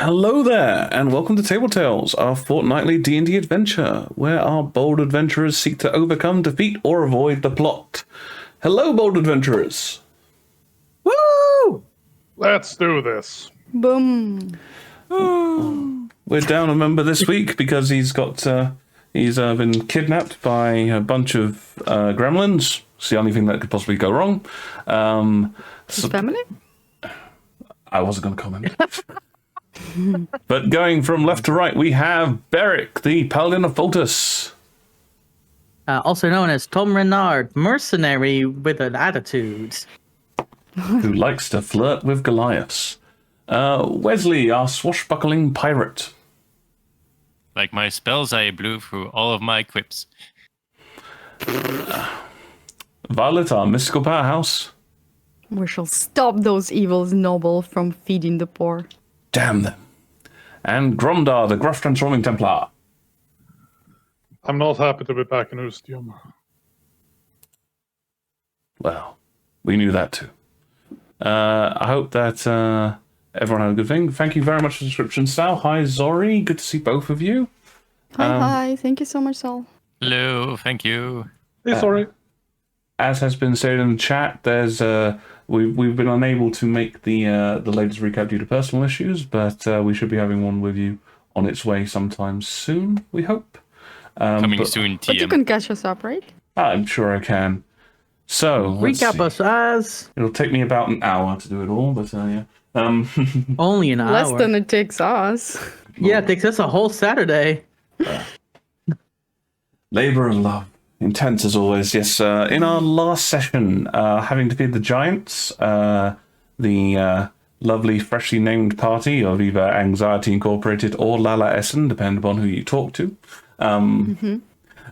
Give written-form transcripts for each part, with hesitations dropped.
Hello there, and welcome to Table Tales, our fortnightly D&D adventure, where our bold adventurers seek to overcome, defeat, or avoid the plot. Hello, bold adventurers. Woo! Let's do this. Boom. We're down a member this week because he's been kidnapped by a bunch of gremlins. It's the only thing that could possibly go wrong. His family? I wasn't going to comment. But going from left to right, we have Beric, the Paladin of Voltus. Also known as Tom Renard, mercenary with an attitude. Who likes to flirt with Goliaths. Wesley, our swashbuckling pirate. Like my spells, I blew through all of my quips. Violet, our mystical powerhouse. We shall stop those evils noble from feeding the poor. Damn them. And Gromdar, the gruff transforming Templar. I'm not happy to be back in Ustium. Well, we knew that too. I hope that everyone had a good thing. Thank you very much for the subscription, Sal. Hi, Zori. Good to see both of you. Hi. Thank you so much, Sal. Hello, thank you. Hey, sorry. As has been stated in the chat, there's we've been unable to make the latest recap due to personal issues, but we should be having one with you on its way sometime soon. We hope. Coming soon, TM. But you can catch us up, right? I'm sure I can. So let's Recap see. us as It'll take me about an hour to do it all, but yeah. only an hour. Less than it takes us. Yeah, it takes us a whole Saturday. Labor of love. Intense as always, yes. In our last session, having defeated the giants, the lovely, freshly named party of either Anxiety Incorporated or Lala Essen, depending upon who you talk to,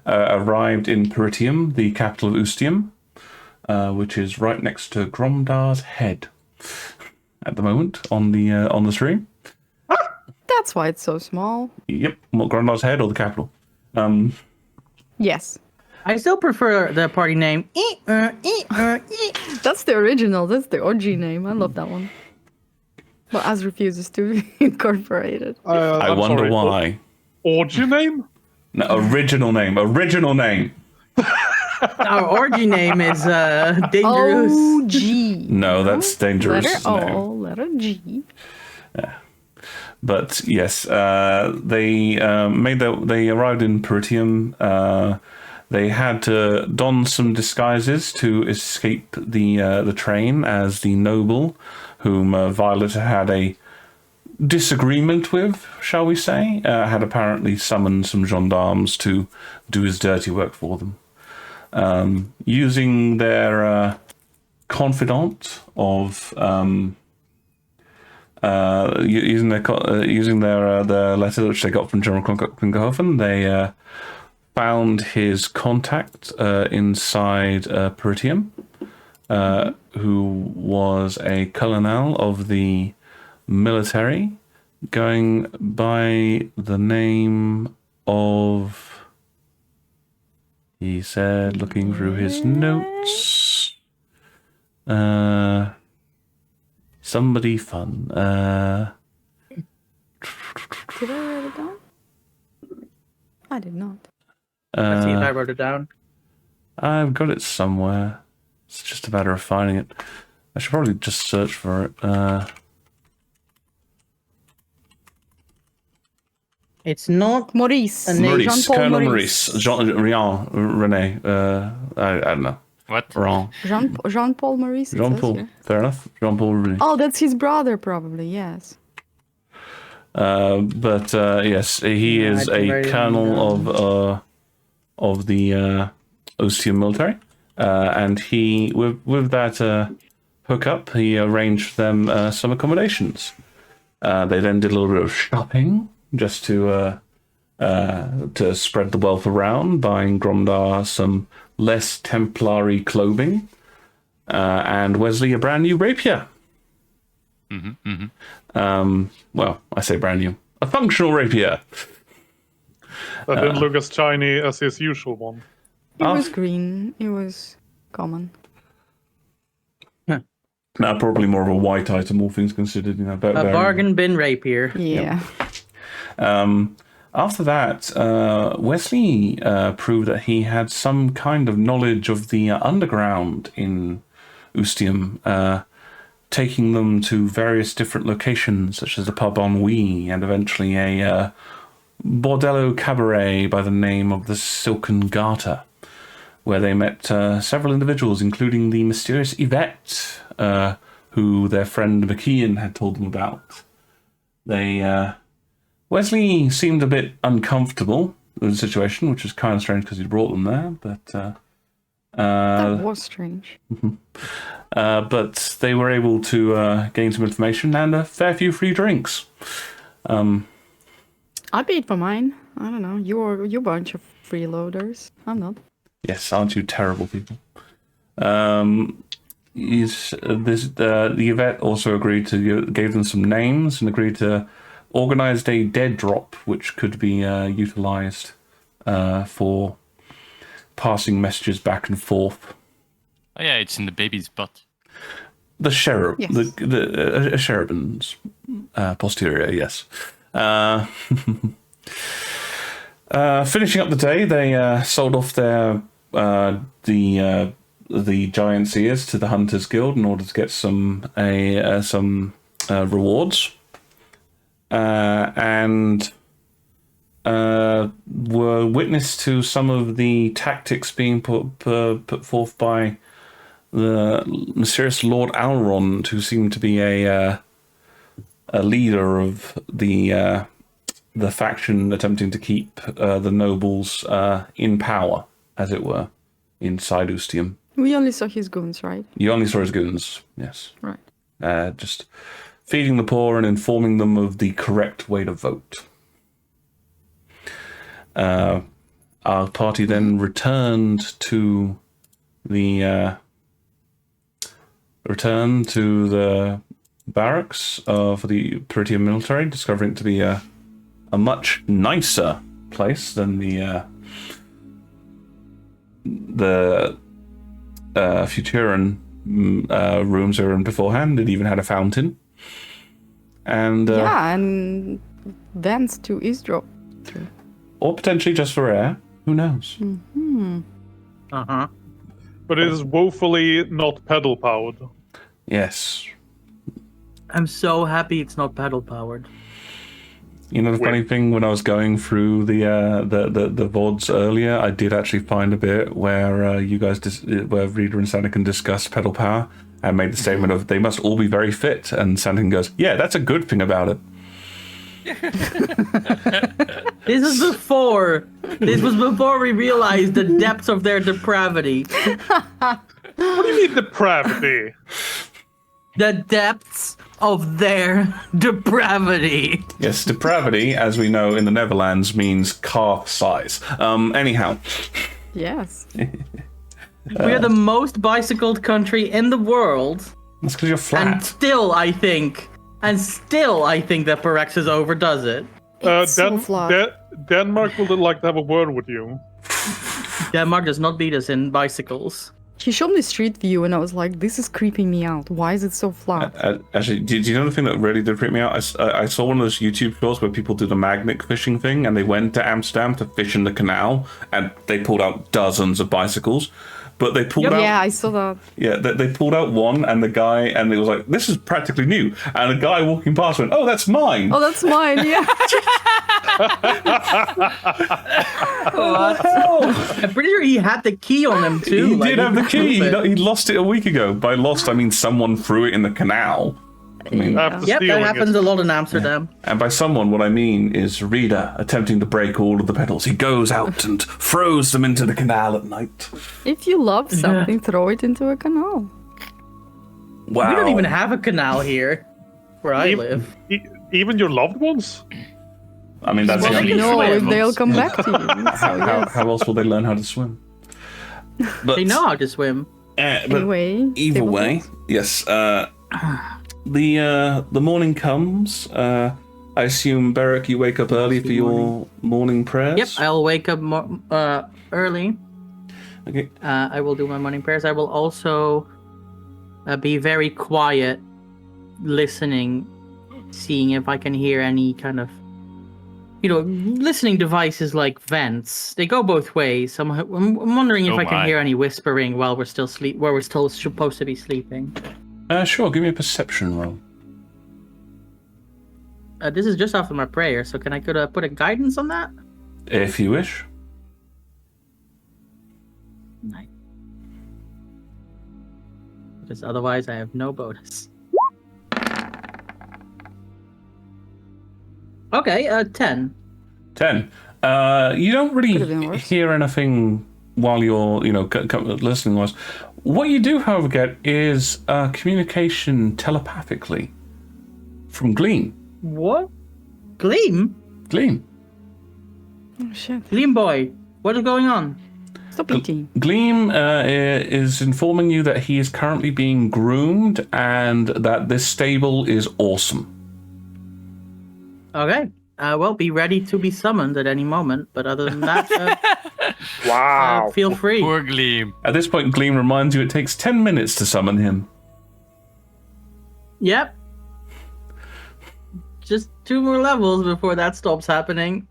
arrived in Peritium, the capital of Ustium, which is right next to Gromdar's head at the moment on the stream. That's why it's so small. Yep, Gromdar's head or the capital. Yes. I still prefer the party name. That's the original. That's the OG name. I love that one. But Az refuses to be incorporated. I wonder why. Orgy name? No, original name. Original name. Our orgy name is Dangerous. OG. No, that's dangerous. Letter No. O, letter G. But yes, they arrived in Peritium. They had to don some disguises to escape the train as the noble, whom Violet had a disagreement with, shall we say, had apparently summoned some gendarmes to do his dirty work for them, using their confidant of. Using their letter which they got from General Klinkerhofen, they found his contact inside Peritium, who was a colonel of the military, going by the name of. He said, looking through his notes. Somebody fun. Did I write it down? I did not. Let's see if I wrote it down. I've got it somewhere. It's just a matter of finding it. I should probably just search for it. It's not Maurice. Maurice, Jean-Paul Colonel Maurice. Jean Rene. I don't know. What? Wrong. Jean-Paul Maurice. it says Jean-Paul. here. Fair enough. Jean-Paul Rene. Oh, that's his brother, probably. Yes. But yes, he Yeah, is I can write a it colonel of the Ustium military, and he with that hookup, he arranged them some accommodations. They then did a little bit of shopping just to spread the wealth around, buying Gromdar some less Templary clothing, and Wesley a brand new rapier. Well, I say brand new. A functional rapier. That didn't look as shiny as his usual one. It was green. It was common. Now, probably more of a white item, all things considered. You know, A very- bargain bin rapier. Yeah. After that, Wesley proved that he had some kind of knowledge of the underground in Ustium, taking them to various different locations, such as the pub Ennui, and eventually a bordello cabaret by the name of the Silken Garter, where they met several individuals, including the mysterious Yvette, who their friend McKeon had told them about. Wesley seemed a bit uncomfortable with the situation, which was kind of strange because he'd brought them there, but That was strange. but they were able to gain some information and a fair few free drinks. I paid for mine. I don't know. You're a bunch of freeloaders. I'm not. Yes, aren't you terrible people? The Yvette also agreed to gave them some names and agreed to organize a dead drop, which could be utilized for passing messages back and forth. Oh yeah, it's in the baby's butt. The cherub, Yes. the cherubin's posterior, yes. Finishing up the day, they sold off their the giant's ears to the Hunters Guild in order to get some rewards, and were witness to some of the tactics being put forth by the mysterious Lord Alrond, who seemed to be a leader of the faction attempting to keep the nobles in power, as it were, inside Ustium. We only saw his goons, right? You only saw his goons, yes. Right. Just feeding the poor and informing them of the correct way to vote. Our party then returned to the barracks for the Peritium military, discovering it to be a much nicer place than the Futuran rooms we were in beforehand. It even had a fountain. And Yeah, and vents to eavesdrop through. or potentially just for air. Who knows? Uh-huh. But it is woefully not pedal powered. Yes. I'm so happy it's not pedal powered. You know the funny thing, when I was going through the VODs earlier, I did actually find a bit where you guys, where Reader and Sanakan discussed pedal power and made the statement of they must all be very fit, and Sanakan goes, "Yeah, that's a good thing about it." This was before we realized the depths of their depravity. What do you mean depravity? The depths of their depravity. Yes, depravity, as we know in the Netherlands, means calf size. Anyhow, Yes. We are the most bicycled country in the world, that's because you're flat. and still I think that Perexis overdoes it. It's so flawed. Denmark would like to have a word with you. Denmark does not beat us in bicycles. He showed me Street View, and I was like, this is creeping me out. Why is it so flat? Actually, do you know the thing that really did freak me out? I saw one of those YouTube shows where people do the magnet fishing thing, and they went to Amsterdam to fish in the canal, and they pulled out dozens of bicycles. But they pulled out... Yeah, I saw that. Yeah, they pulled out one, and the guy, and it was like, this is practically new. And the guy walking past went, oh, that's mine. Oh, that's mine, yeah. I'm pretty sure he had the key on him too. He like, did have the could key. prove it. He lost it a week ago. By lost, I mean someone threw it in the canal. I mean, After Yep, that stealing happens it. a lot in Amsterdam. and by someone, what I mean is Rita attempting to break all of the pedals. He goes out and throws them into the canal at night. If you love something, throw it into a canal. Wow. We don't even have a canal here where I live. Even your loved ones? I mean, that's Well, the they only... know No, if swim. they'll come back to you. So, yes. How else will they learn how to swim? But, They know how to swim. but Anyway, either table way, talks. yes. The morning comes. I assume, Beric, you wake up early for your morning prayers? Yep, I'll wake up early. Okay. I will do my morning prayers. I will also be very quiet, listening, seeing if I can hear any kind of, listening devices like vents. They go both ways. I'm wondering if Oh I can my. hear any whispering while we're still where we're still supposed to be sleeping. Sure, give me a perception roll. This is just after my prayer, so can I put a guidance on that? If you wish. Nice. Because otherwise I have no bonus. Okay, 10. 10. You don't Could've been really worse. hear anything while you're, listening. What you do, however, get is communication telepathically from Gleam. What? Gleam? Gleam. Oh shit. Gleam boy, what is going on? Stop eating. Gleam is informing you that he is currently being groomed and that this stable is awesome. Okay. Well, be ready to be summoned at any moment, but other than that, Wow. feel free. Poor Gleam. At this point, Gleam reminds you it takes 10 minutes to summon him. Yep. Just 2 more levels before that stops happening.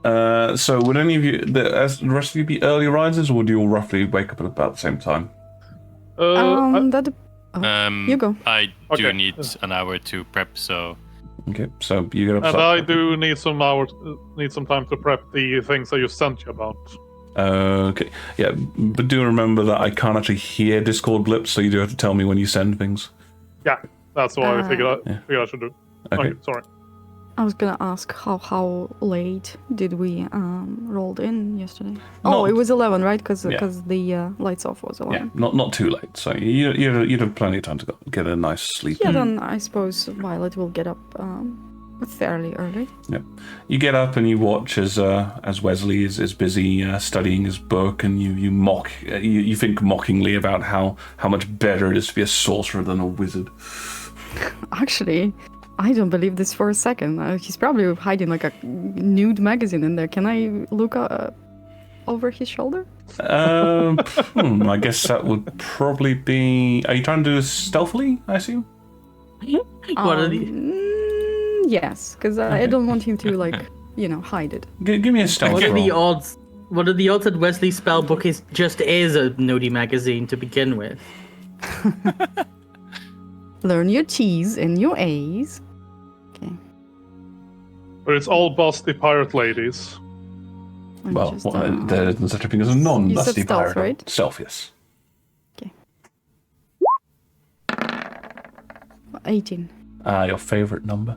So would any of you, the rest of you be early risers, or would you all roughly wake up at about the same time? You go. I do Okay. need an hour to prep, so Okay, so you get up. And I do need some hours, need some time to prep the things I just sent you about. Okay, yeah, but do remember that I can't actually hear Discord blips, so you do have to tell me when you send things. Yeah, that's what I figured Yeah. I should do. Okay. Sorry. I was gonna ask how late did we rolled in yesterday? Oh, Not- it was 11, right? Because Yeah. the lights off was 11. Yeah, not too late, so you'd have plenty of time to get a nice sleep. Yeah, then I suppose Violet will get up fairly early. Yeah. You get up and you watch as Wesley is busy studying his book, and you mock you think mockingly about how much better it is to be a sorcerer than a wizard. Actually, I don't believe this for a second. He's probably hiding like a nude magazine in there. Can I look over his shoulder? I guess that would probably be. Are you trying to do this stealthily, I assume? What are the... Yes, because I don't want him to hide it. Give me a stealth What are roll. the odds? What are the odds that Wesley's spellbook is a nudie magazine to begin with? Learn your T's and your A's. Okay. But it's all busty pirate ladies. I'm Well, just, there isn't such a thing as a you non-dusty said stealth, pirate. right? Stealth, yes. 18. Your favorite number.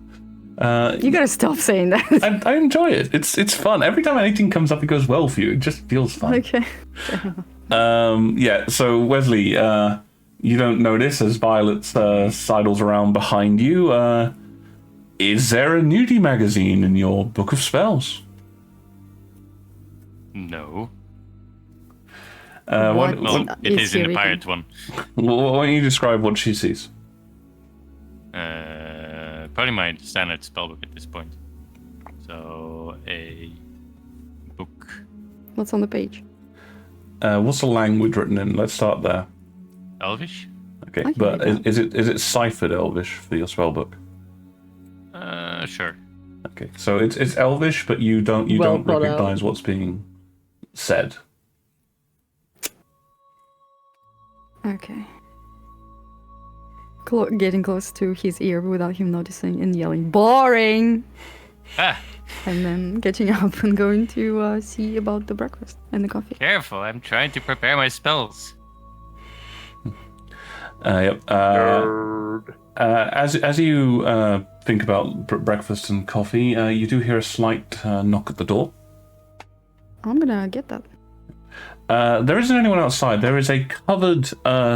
You gotta stop saying that. I enjoy it. It's fun. Every time anything comes up, it goes well for you. It just feels fun. Okay. Yeah. So Wesley, you don't notice as Violet sidles around behind you. Is there a nudie magazine in your book of spells? no. What, Well, it is in he the reading? pirate one. why don't you describe what she sees? Probably my standard spellbook at this point. So a book. What's on the page? What's the language written in? Let's start there. Elvish? Okay, I can but read that. is it ciphered Elvish for your spellbook? Sure. Okay, so it's Elvish, but you don't Well thought out. recognize what's being said. Okay. Getting close to his ear without him noticing and yelling, "Boring!" Ah, And then getting up and going to see about the breakfast and the coffee. careful. I'm trying to prepare my spells. Yep. Nerd. As you think about breakfast and coffee, you do hear a slight knock at the door. I'm gonna get that. There isn't anyone outside. There is a covered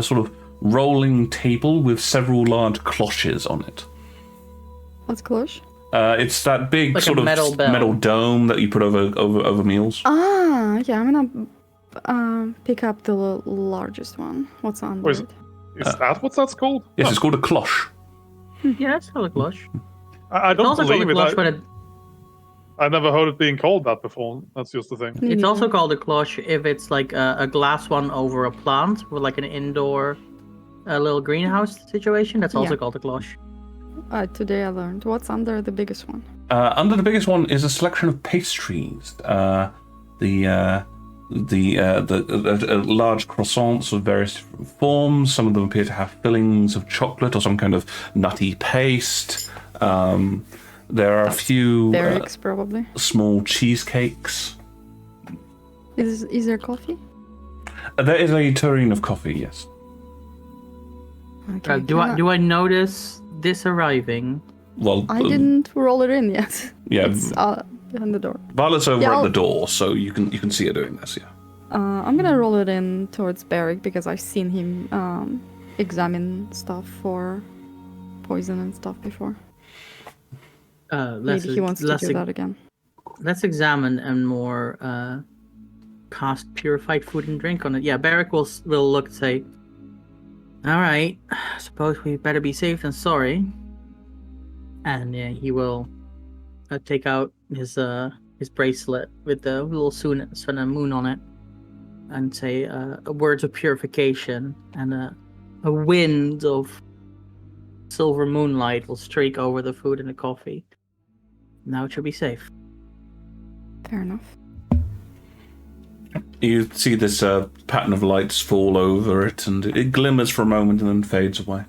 sort of rolling table with several large cloches on it. What's cloche? It's that big Like a sort of metal bell. metal dome that you put over meals. Ah, yeah, I'm gonna pick up the largest one. What's on Wait, it? Is that what that's called? Yes, Huh. it's called a cloche. Yeah, it's called a cloche. I It's don't also called a believe cloche it. when it... I never heard it being called that before. That's just the thing. It's also called a cloche if it's like a glass one over a plant with like an indoor little greenhouse situation. That's also Yeah. called a cloche. Today I learned. What's under the biggest one? Under the biggest one is a selection of pastries. The large croissants of various different forms. Some of them appear to have fillings of chocolate or some kind of nutty paste. There are a few Derek's probably. small cheesecakes. Is there coffee? There is a tureen of coffee, yes. Okay. Do I notice this arriving? Well, I didn't roll it in yet. Yeah, It's behind the door. Violet's over Yeah, at the door, so you can see her doing this. Yeah. I'm gonna roll it in towards Beric because I've seen him examine stuff for poison and stuff before. Maybe he wants to do that again. Let's examine and more cast purified food and drink on it. Yeah, Beric will look and say, "All right, I suppose we better be safe than sorry." And he will take out his bracelet with the little sun and moon on it, and say words of purification, and a wind of silver moonlight will streak over the food and the coffee. Now it should be safe. Fair enough. You see this pattern of lights fall over it, and it glimmers for a moment and then fades away.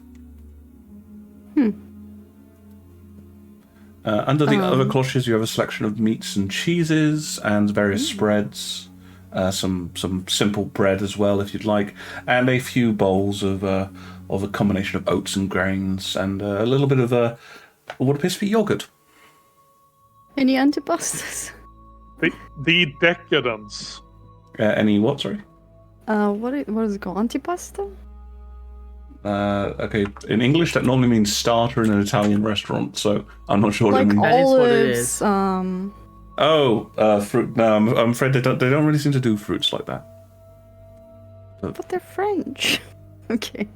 Under the other cloches, you have a selection of meats and cheeses and various spreads, some simple bread as well, if you'd like, and a few bowls of a combination of oats and grains, and a little bit of what appears to be yogurt. Any antipastas? The decadence. Any what? Sorry. What is it called? Antipasta? Okay, in English that normally means starter in an Italian restaurant, so I'm not sure what it Like means. That is what it olives. Fruit. No, I'm afraid they don't really seem to do fruits like that. But they're French. Okay.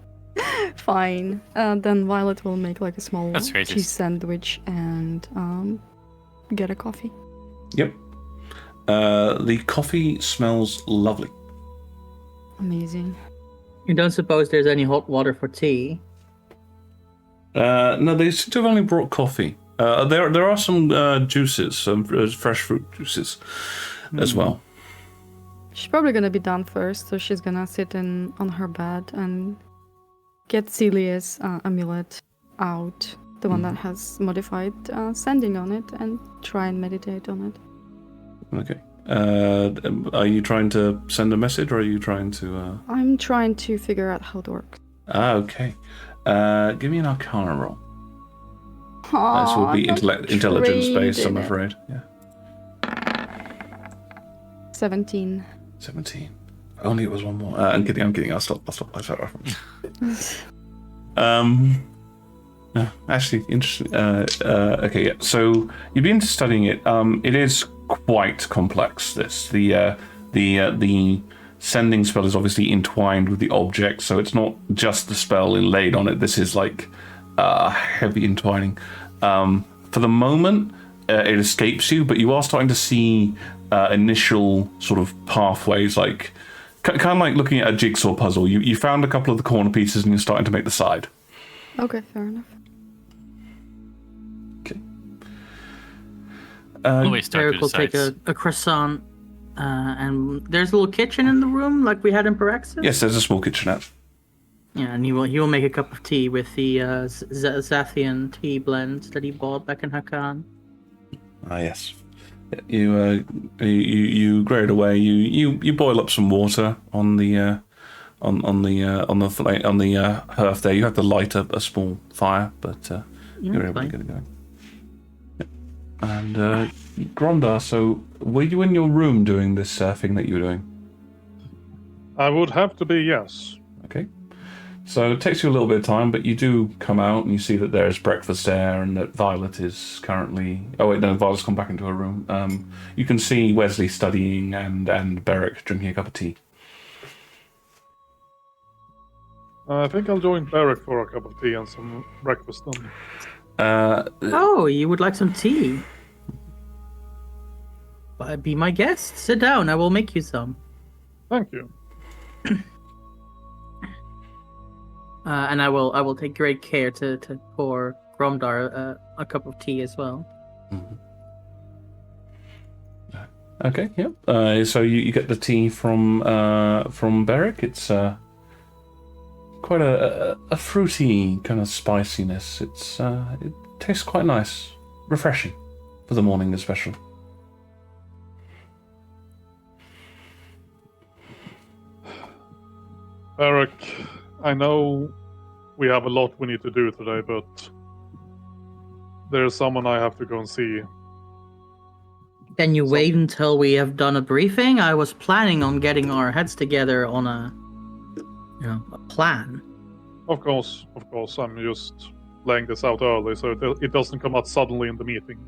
Fine. Then Violet will make like a small That's racist. cheese sandwich and get a coffee. Yep. The coffee smells lovely. Amazing. You don't suppose there's any hot water for tea? No, they seem to have only brought coffee. There are some juices, some fresh fruit juices as well. She's probably gonna be done first, so she's gonna sit on her bed and get Celia's amulet out, the one that has modified sending on it, and try and meditate on it. Okay. Are you trying to send a message, or are you trying to? I'm trying to figure out how it works. Okay. Give me an Arcana roll. This will be intelligence based, I'm afraid. Yeah. 17. 17. If only it was one more. I'm kidding. I'll stop that reference. Actually, interesting. Okay, yeah. So you've been studying it. It is quite complex. The sending spell is obviously entwined with the object, so it's not just the spell laid on it. This is like heavy entwining. For the moment, it escapes you, but you are starting to see initial sort of pathways, like kind of like looking at a jigsaw puzzle. You found a couple of the corner pieces, and you're starting to make the side. Okay, fair enough. Okay. Always start Eric with will the take sides. a croissant, and there's a little kitchen in the room like we had in Paraxis. Yes, there's a small kitchenette. Yeah, and he will make a cup of tea with the Zathian tea blend that he bought back in Hakan. Ah, yes. You grate it away. You boil up some water on the hearth there. You have to light up a small fire, but you're able to get it going. Yep. And Grondar, so were you in your room doing this thing that you were doing? I would have to be, yes. Okay. So it takes you a little bit of time, but you do come out and you see that there's breakfast there, and that Violet is currently... Oh wait, no, Violet's gone back into her room. You can see Wesley studying and Beric drinking a cup of tea. I think I'll join Beric for a cup of tea and some breakfast then. Oh, you would like some tea? be my guest. Sit down. I will make you some. Thank you. And I will take great care to pour Gromdar a cup of tea as well. Mhm. Okay, yep. So you get the tea from Beric. It's quite a fruity kind of spiciness. It tastes quite nice, refreshing for the morning, especially. Eric, I know we have a lot we need to do today, but there's someone I have to go and see. Can you wait until we have done a briefing? I was planning on getting our heads together on a plan. Of course. I'm just laying this out early so it doesn't come out suddenly in the meeting.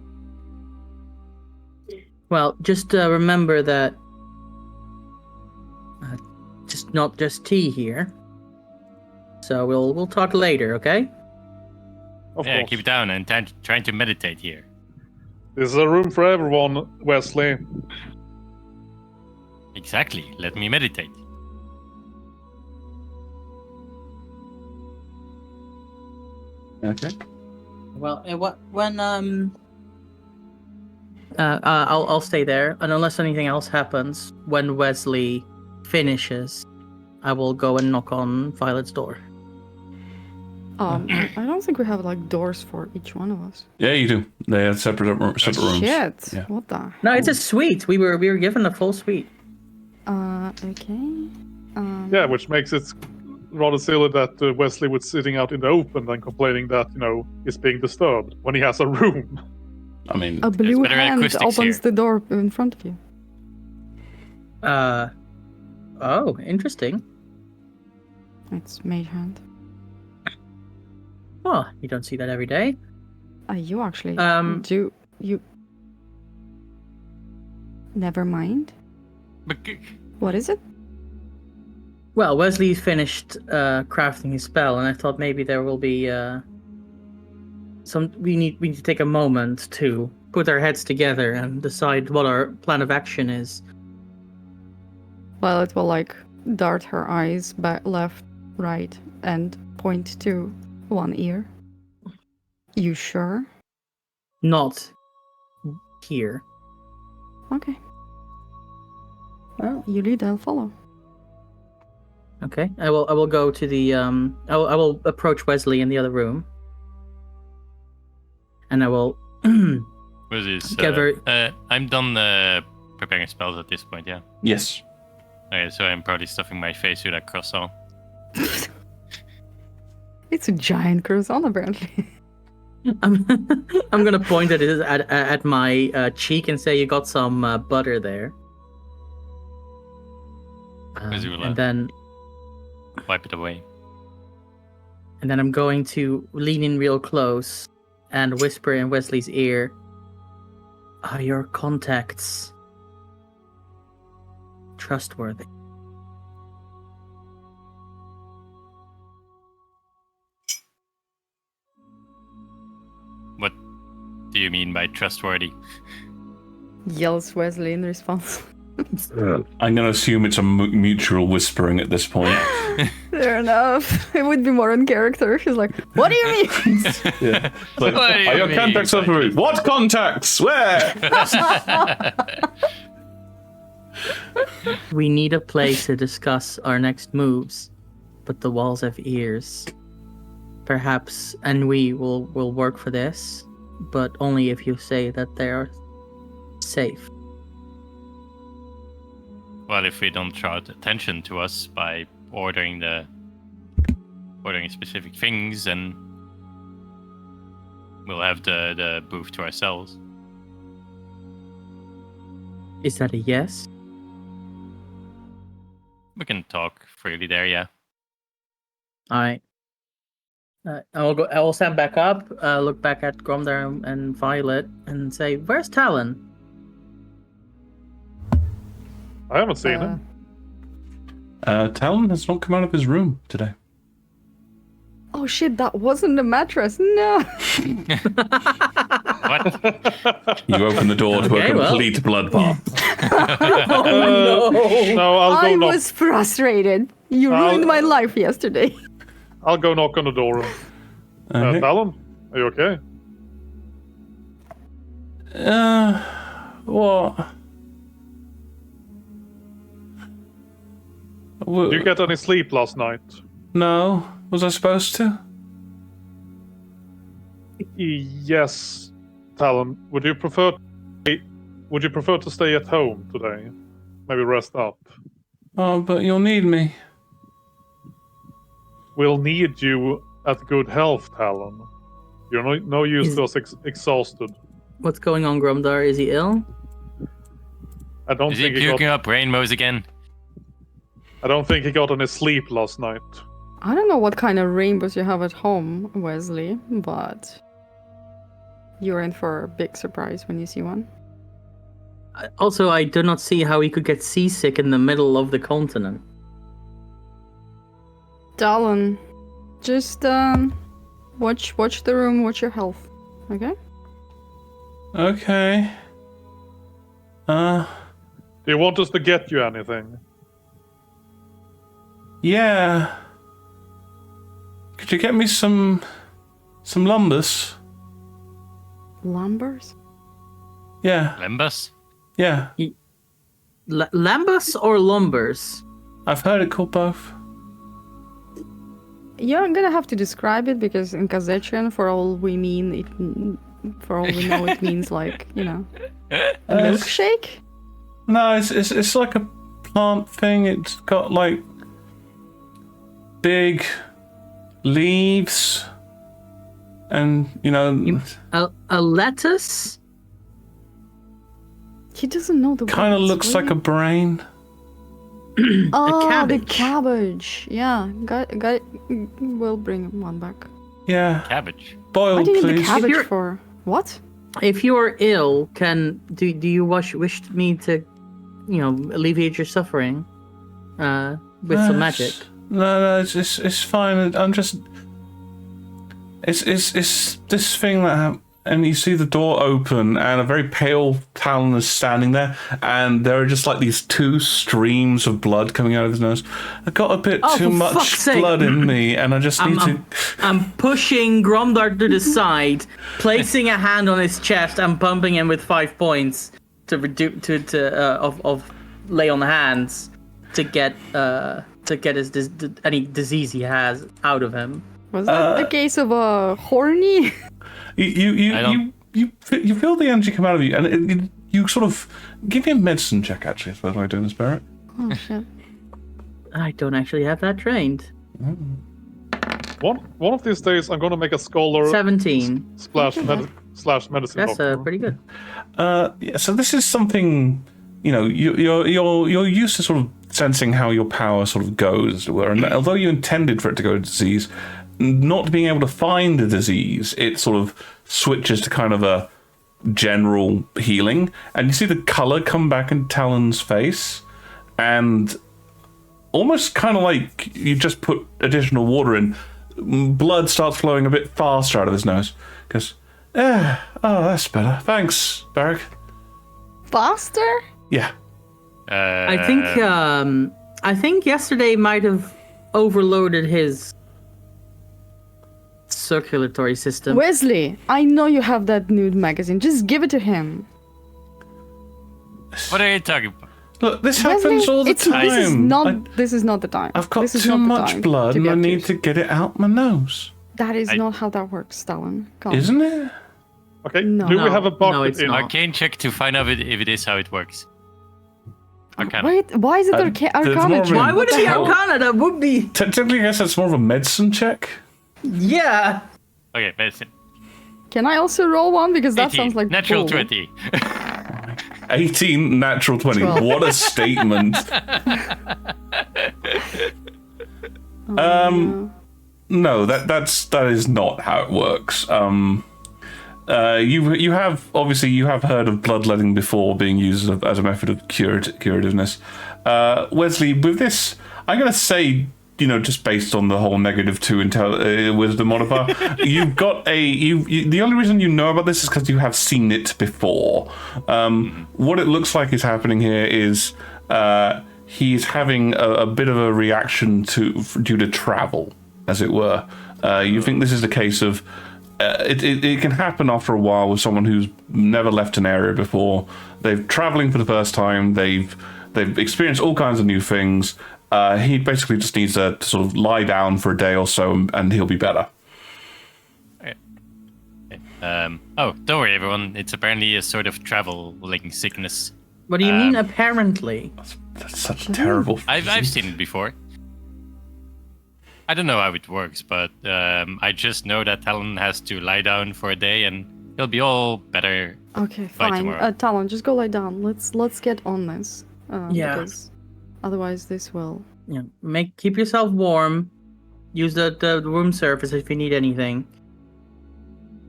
Well, just remember that just not just tea here. So we'll talk later, okay? Of Yeah, course. keep it down and trying to meditate here. This is a room for everyone, Wesley. Exactly. Let me meditate. Okay. Well, I'll stay there, and unless anything else happens, when Wesley finishes, I will go and knock on Violet's door. I don't think we have like doors for each one of us. Yeah, you do. They have separate rooms. Shit! Yeah. What the? No, it's a suite. We were given a full suite. Okay. Yeah, which makes it rather silly that Wesley was sitting out in the open and complaining that, he's being disturbed when he has a room. I mean, A blue better hand acoustics opens here. the door in front of you. Oh, interesting. It's mage hand. Oh, you don't see that every day. You actually Um, you. Never mind. But What is it? Well, Wesley finished crafting his spell, and I thought maybe there will be we need to take a moment to put our heads together and decide what our plan of action is. Well, it will like dart her eyes back, left, right, and point to one ear. You sure? Not here. Okay. Well, you lead, I'll follow. Okay, I will go to the I will approach Wesley in the other room, and I will what is this? Gather- I'm done preparing spells at this point, yeah. yes. Okay, so I'm probably stuffing my face with that croissant. It's a giant croissant, apparently. I'm gonna point at my cheek and say, "You got some butter there." As you will, And then wipe it away. I'm going to lean in real close and whisper in Wesley's ear, "Are your contacts trustworthy?" What do you mean by trustworthy? Yells Wesley in response. I'm going to assume it's a mutual whispering at this point. Fair enough. It would be more in character. She's like, "What do you mean?" Yeah. Like, What do you are your mean contacts by trustworthy? What contacts? Where? We need a place to discuss our next moves, but the walls have ears. Perhaps, and we will work for this, but only if you say that they are safe. Well, if we don't draw attention to us by ordering specific things, then we'll have the booth to ourselves. Is that a yes? We can talk freely there, yeah. All right. I will stand back up, look back at Gromdar and Violet, and say, "Where's Talon?" I haven't seen him. Talon has not come out of his room today. Oh shit, that wasn't the mattress. No. What? You open the door to Okay, a well. complete bloodbath. Oh no! No, I'll I go knock. was frustrated. You ruined my life yesterday. I'll go knock on the door. Okay. Talon, are you okay? What? Did you get any sleep last night? No. Was I supposed to? Yes, Talon. Would you prefer to stay at home today? Maybe rest up. Oh, but you'll need me. We'll need you at good health, Talon. You're no use to us exhausted. What's going on, Gromdar? Is he ill? I don't Is he think he puking got. up rainbows again? I don't think he got any sleep last night. I don't know what kind of rainbows you have at home, Wesley, but you're in for a big surprise when you see one. Also, I do not see how he could get seasick in the middle of the continent. Talon, just watch the room, watch your health, okay? Okay. Do you want us to get you anything? Yeah. Could you get me some lumbers? Lumbers? Yeah. Lembus? Yeah. Lambus or lumbers? I've heard it called both. You're gonna have to describe it because in Kazechian, for all we know, it means like, you know, a milkshake? No, it's like a plant thing. It's got like big leaves, and A lettuce? He doesn't know the kind of words, looks like a really. brain. Oh, cabbage. the cabbage. Yeah, we'll bring one back. Yeah. Cabbage. What Boiled, do you need the please. cabbage you're- for? What? If you're ill, do you wish me to, alleviate your suffering, with some magic? No, it's fine. I'm just. It's this thing that happened. And you see the door open, and a very pale Talon is standing there, and there are just like these two streams of blood coming out of his nose. I got a bit Oh, too for much fuck's sake. blood in me, and I just need to. I'm pushing Gromdar to the side, placing a hand on his chest, and pumping him with 5 points to reduce of lay on hands to get his any disease he has out of him. Was that the case of a horny? You feel the energy come out of you, and you sort of give me a medicine check. Actually, that's what I'm doing, Spirit. Oh shit. I don't actually have that trained. One of these days, I'm gonna make a scholar 17. slash medicine That's doctor. pretty good. Yeah, so this is something, you're used to sort of sensing how your power sort of goes, as it were. And although you intended for it to go to disease, not being able to find the disease, it sort of switches to kind of a general healing. And you see the color come back in Talon's face, and almost kind of like you just put additional water in, blood starts flowing a bit faster out of his nose. Because, oh, that's better. Thanks, Barrick. Faster? Yeah. I think yesterday might have overloaded his circulatory system. Wesley, I know you have that nude magazine. Just give it to him. What are you talking about? Look, this Wesley, happens all the time. This is not the time. I've got This is too not the much time blood, to and I get need used. to get it out my nose. That is not how that works, Stalin. Come on. Isn't it? Okay, No. do we have a No, bucket it's in? not. Arcane check to find out if it is how it works. Arcana. Wait, why is it there's more Arcana? of a- check? Why would What it the be hell? Arcana? That would be. Technically, I guess that's more of a medicine check. Yeah. Okay, medicine. Can I also roll one? Because that 18. sounds like Natural bull. 20. 18, natural 20. 12. What a statement. No. No, that is not how it works. You have heard of bloodletting before being used as a method of curativeness. Wesley, with this, I'm going to say just based on the whole -2 wisdom modifier, you've got the only reason you know about this is because you have seen it before. What it looks like is happening here is he's having a bit of a reaction due to travel, as it were. You think this is the case of it can happen after a while with someone who's never left an area before. They're traveling for the first time. They've experienced all kinds of new things. He basically just needs to sort of lie down for a day or so, and he'll be better. Okay. Don't worry, everyone. It's apparently a sort of traveling sickness. What do you mean, apparently? That's such a terrible. I've seen it before. I don't know how it works, but I just know that Talon has to lie down for a day, and he'll be all better. Okay, by fine. tomorrow. Talon, just go lie down. Let's get on this. Yeah. Because otherwise, this will. Yeah, keep yourself warm. Use the room surface if you need anything.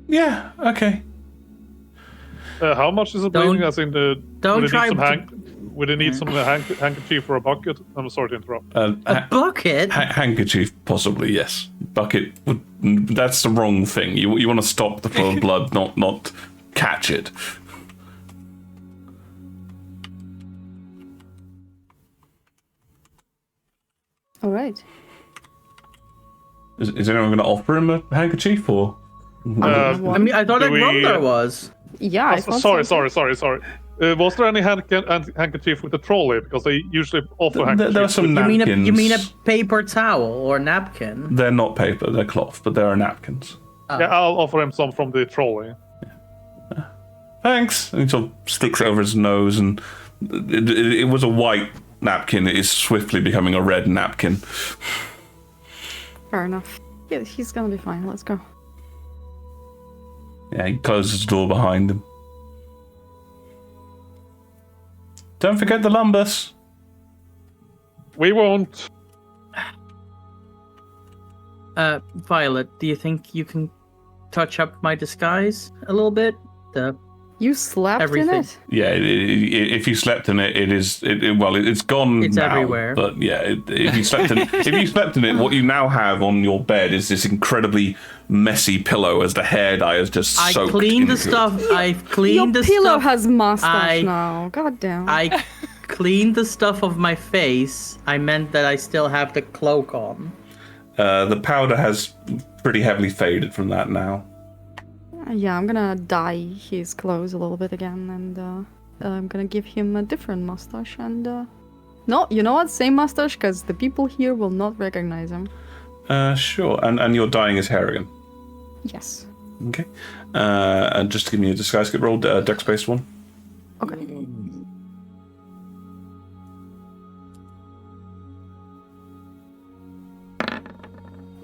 Yeah. Okay. How much is it bleeding? As in the. Don't try. Would it need some handkerchief or a bucket? I'm sorry to interrupt. A bucket? Handkerchief, possibly, yes. Bucket that's the wrong thing. You want to stop the flow of blood, not catch it. All right. Is anyone going to offer him a handkerchief or? I mean, I thought there was. Yeah. I thought Sorry. Was there any handkerchief with the trolley? Because they usually offer handkerchiefs. There are some napkins. You mean a paper towel or napkin? They're not paper, they're cloth, but there are napkins. Oh. Yeah, I'll offer him some from the trolley. Thanks. And he sort of sticks it over his nose, and it was a white napkin. It is swiftly becoming a red napkin. Fair enough. Yeah, he's gonna be fine. Let's go. Yeah, he closes the door behind him. Don't forget the lumbus. We won't. Violet, do you think you can touch up my disguise a little bit? You slept Everything. in it? Yeah, if you slept in it, it's gone. It's now, everywhere. But yeah, if you slept in it, what you now have on your bed is this incredibly messy pillow as the hair dye is just soaked. I cleaned the into it. stuff. I've cleaned Your the pillow stuff. has mustache now. God damn. I cleaned the stuff of my face. I meant that I still have the cloak on. The powder has pretty heavily faded from that now. Yeah, I'm gonna dye his clothes a little bit again, and I'm gonna give him a different mustache. And no, you know what? Same mustache, because the people here will not recognize him. Sure. And you're dyeing his hair again. Yes. Okay. And just to give me a disguise kit roll, dex-based one. Okay.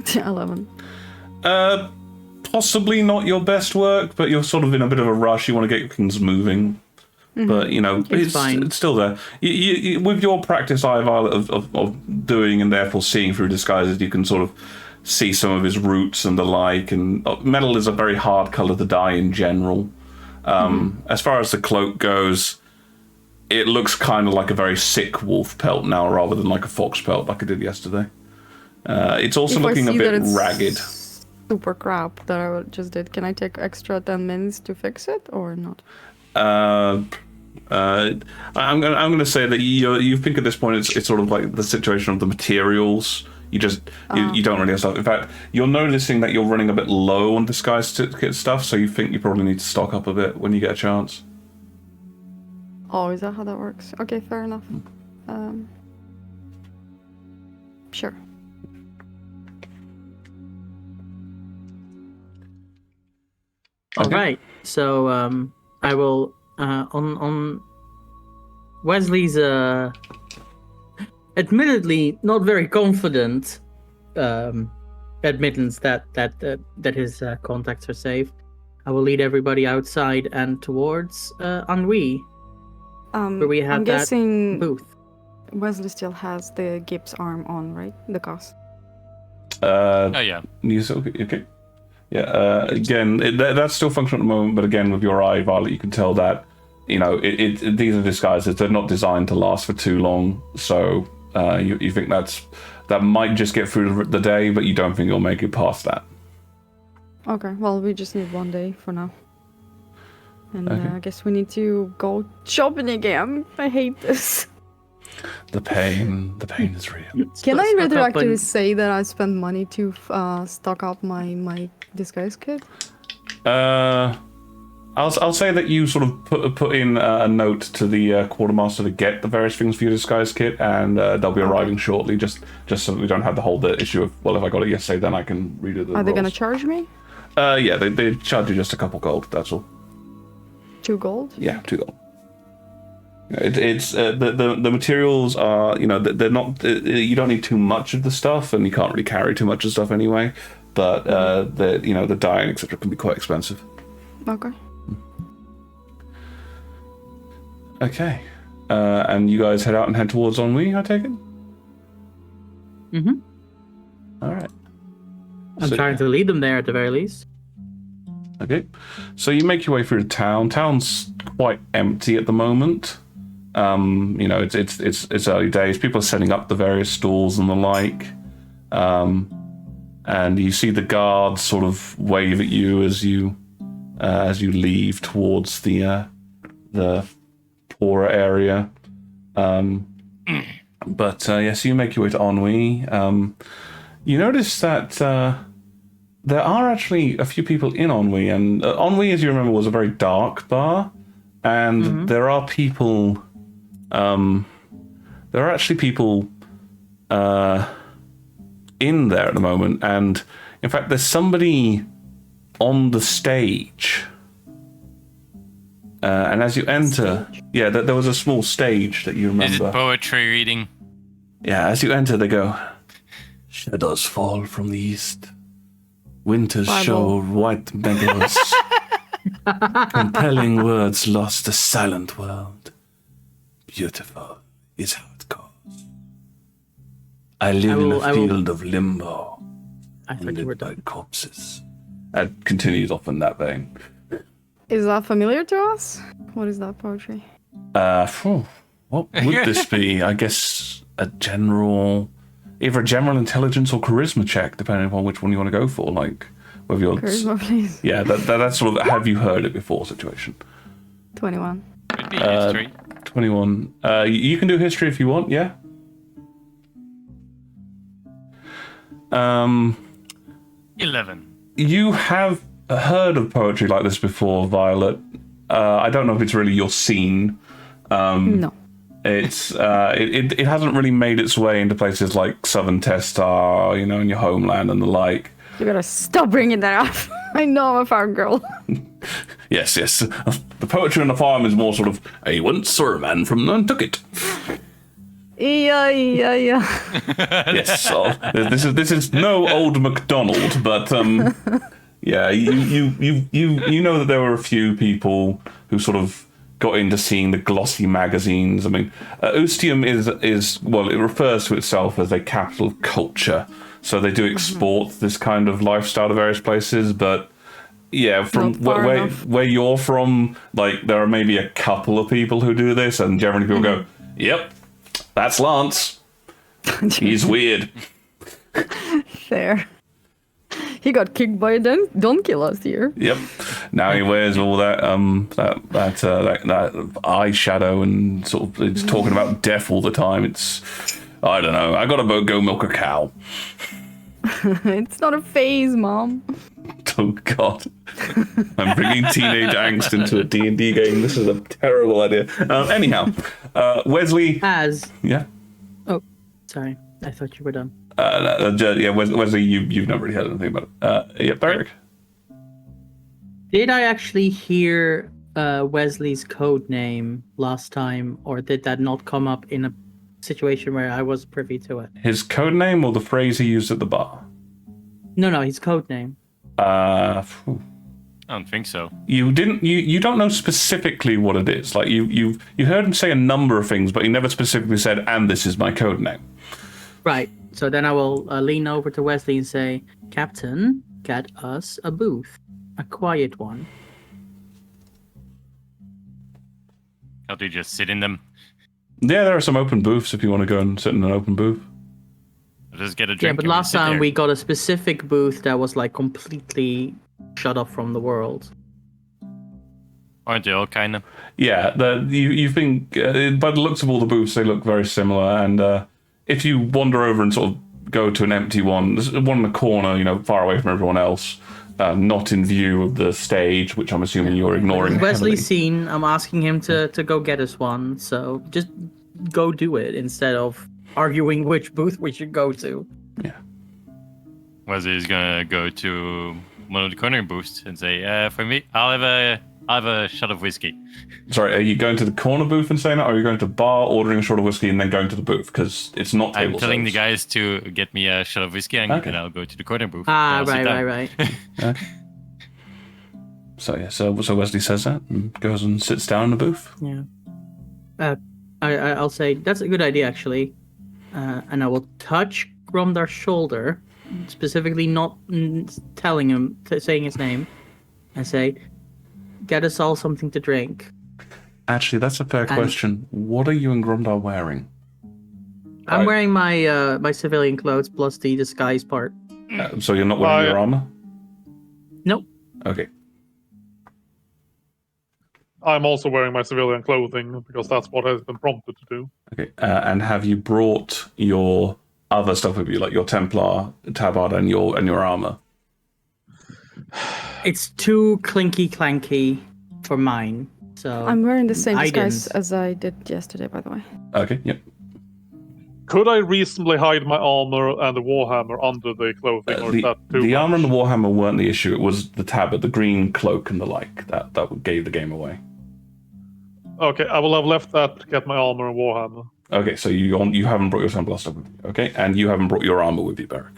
$11. Possibly not your best work, but you're sort of in a bit of a rush. You want to get things moving. But, It's fine. It's still there. You, with your practice eye, Violet, of doing and therefore seeing through disguises, you can sort of see some of his roots and the like. And metal is a very hard colour to dye in general. As far as the cloak goes, it looks kind of like a very sick wolf pelt now rather than like a fox pelt like I did yesterday. It's also If I looking a see bit that it's ragged. Super crap that I just did. Can I take extra 10 minutes to fix it or not? I'm gonna say that you think at this point it's sort of like the situation of the materials. You don't really have stuff. In fact, you're noticing that you're running a bit low on disguise kit stuff, so you think you probably need to stock up a bit when you get a chance. Oh, is that how that works? Okay, fair enough. Sure. All Okay. right. So I will on Wesley's admittedly not very confident admittance that his contacts are safe. I will lead everybody outside and towards Ennui, where we have I'm that guessing booth. Wesley still has the Gibbs arm on, right? The cast. Oh yeah. Okay. Yeah. Again, that's still functional at the moment, but again, with your eye, Violet, you can tell that these are disguises. They're not designed to last for too long, so You think that might just get through the day, but you don't think you'll make it past that. Okay, well, we just need 1 day for now. And Okay. I guess we need to go shopping again. I hate this. The pain is real. Can I Stock up retroactively on- say that I spent money to stock up my disguise kit? I'll say that you sort of put in a note to the quartermaster to get the various things for your disguise kit, and they'll be arriving shortly. Just so that we don't have the issue of, well, if I got it yesterday, then I can redo the Are they gonna rules. charge me? Yeah, they charge you just a couple gold. That's all. 2 gold? Yeah, 2 gold. It's the materials are, they're not. You don't need too much of the stuff, and you can't really carry too much of stuff anyway. But the dyeing, etc., can be quite expensive. Okay. Okay, and you guys head out and head towards Ennui, I take it. Mm-hmm. All right. I'm trying to lead them there at the very least. Okay, so you make your way through the town. Town's quite empty at the moment. It's early days. People are setting up the various stalls and the like. And you see the guards sort of wave at you as you leave towards the poorer area. But yes, you make your way to Ennui. You notice that there are actually a few people in Ennui, and Ennui, as you remember, was a very dark bar, and there are people. There are actually people in there at the moment, and in fact, there's somebody on the stage. And as you enter, yeah, there was a small stage that you remember. Is it poetry reading? Yeah, as you enter, they go, "Shadows fall from the east. Winters Bible. show white meadows. Compelling words lost a silent world. Beautiful is how it goes. I live in a field of limbo, I thought you were lit by done. corpses." It continues off in that vein. Is that familiar to us? What is that poetry? What would this be? I guess either a general intelligence or charisma check, depending upon which one you want to go for. Like whether you're, Charisma, please. yeah, that's sort of have you heard it before situation. 21. Could be history. 21. You can do history if you want. Yeah. 11. You have heard of poetry like this before, Violet. I don't know if it's really your scene. No. It's it hasn't really made its way into places like Southern Testar, in your homeland and the like. You gotta stop bringing that up. I know I'm a farm girl. Yes. The poetry on the farm is more sort of a once saw a man from Nantucket. Yeah. Yes, so this is no old MacDonald, but yeah, you know that there were a few people who sort of got into seeing the glossy magazines. I mean, Ustium is well, it refers to itself as a capital of culture, so they do export this kind of lifestyle to various places, but. Yeah, from Not far enough. where you're from, like there are maybe a couple of people who do this, and generally people go, "Yep, that's Lance. He's weird." Fair. He got kicked by a donkey last year. Yep. Now he wears all that eyeshadow and sort of it's talking about death all the time. It's I don't know. I gotta go milk a cow. It's not a phase, Mom. Oh God. I'm bringing teenage angst into a D&D game. This is a terrible idea. Anyhow, Wesley. Yeah. Oh, sorry. I thought you were done. Yeah, Wesley, you've not really heard anything about it. Yeah, Derek. Did I actually hear Wesley's code name last time, or did that not come up in a situation where I was privy to it? His code name or the phrase he used at the bar? No, his code name. I don't think so. You didn't. You don't know specifically what it is. Like you heard him say a number of things, but he never specifically said, "And this is my code name." Right. So then I will lean over to Wesley and say, "Captain, get us a booth, a quiet one." How do you just sit in them? Yeah, there are some open booths if you want to go and sit in an open booth. Just get a drink. Yeah, but and last sit time there. we got a specific booth that was like completely shut off from the world. Aren't they all kind of? Yeah, you've been by the looks of all the booths, they look very similar. And if you wander over and sort of go to an empty one, there's one in the corner, far away from everyone else, not in view of the stage, which I'm assuming you're ignoring. Wesley's heavily. seen. I'm asking him to go get us one. So just go do it instead of arguing which booth we should go to. Yeah. Wesley's gonna go to one of the corner booths and say, "For me, I'll have a shot of whiskey." Sorry, are you going to the corner booth and saying that, or are you going to the bar, ordering a shot of whiskey, and then going to the booth? Because it's not table I'm telling the service. guys to get me a shot of whiskey, and Okay. then I'll go to the corner booth. Ah, and I'll sit right. down. So yeah, so Wesley says that and goes and sits down in the booth. Yeah. I'll say that's a good idea actually, and I will touch Gromdar's shoulder, specifically not telling him, saying his name, and say, "Get us all something to drink." Actually, that's a fair question. What are you and Gromdar wearing? I'm Right. wearing my my civilian clothes plus the disguise part. So you're not wearing your armor? Nope. Okay. I'm also wearing my civilian clothing because that's what has been prompted to do. Okay. And have you brought your other stuff with you, like your Templar tabard and your armor? It's too clinky clanky for mine. So I'm wearing the same I disguise didn't. as I did yesterday, by the way. Okay. Yep. Could I reasonably hide my armor and the warhammer under the clothing, or is that too The much? armor and the warhammer weren't the issue. It was the tabard, the green cloak, and the like that gave the game away. Okay, I will have left that to get my armor and warhammer. Okay, so you haven't brought your Templar stuff with you. Okay, and you haven't brought your armor with you, Beric.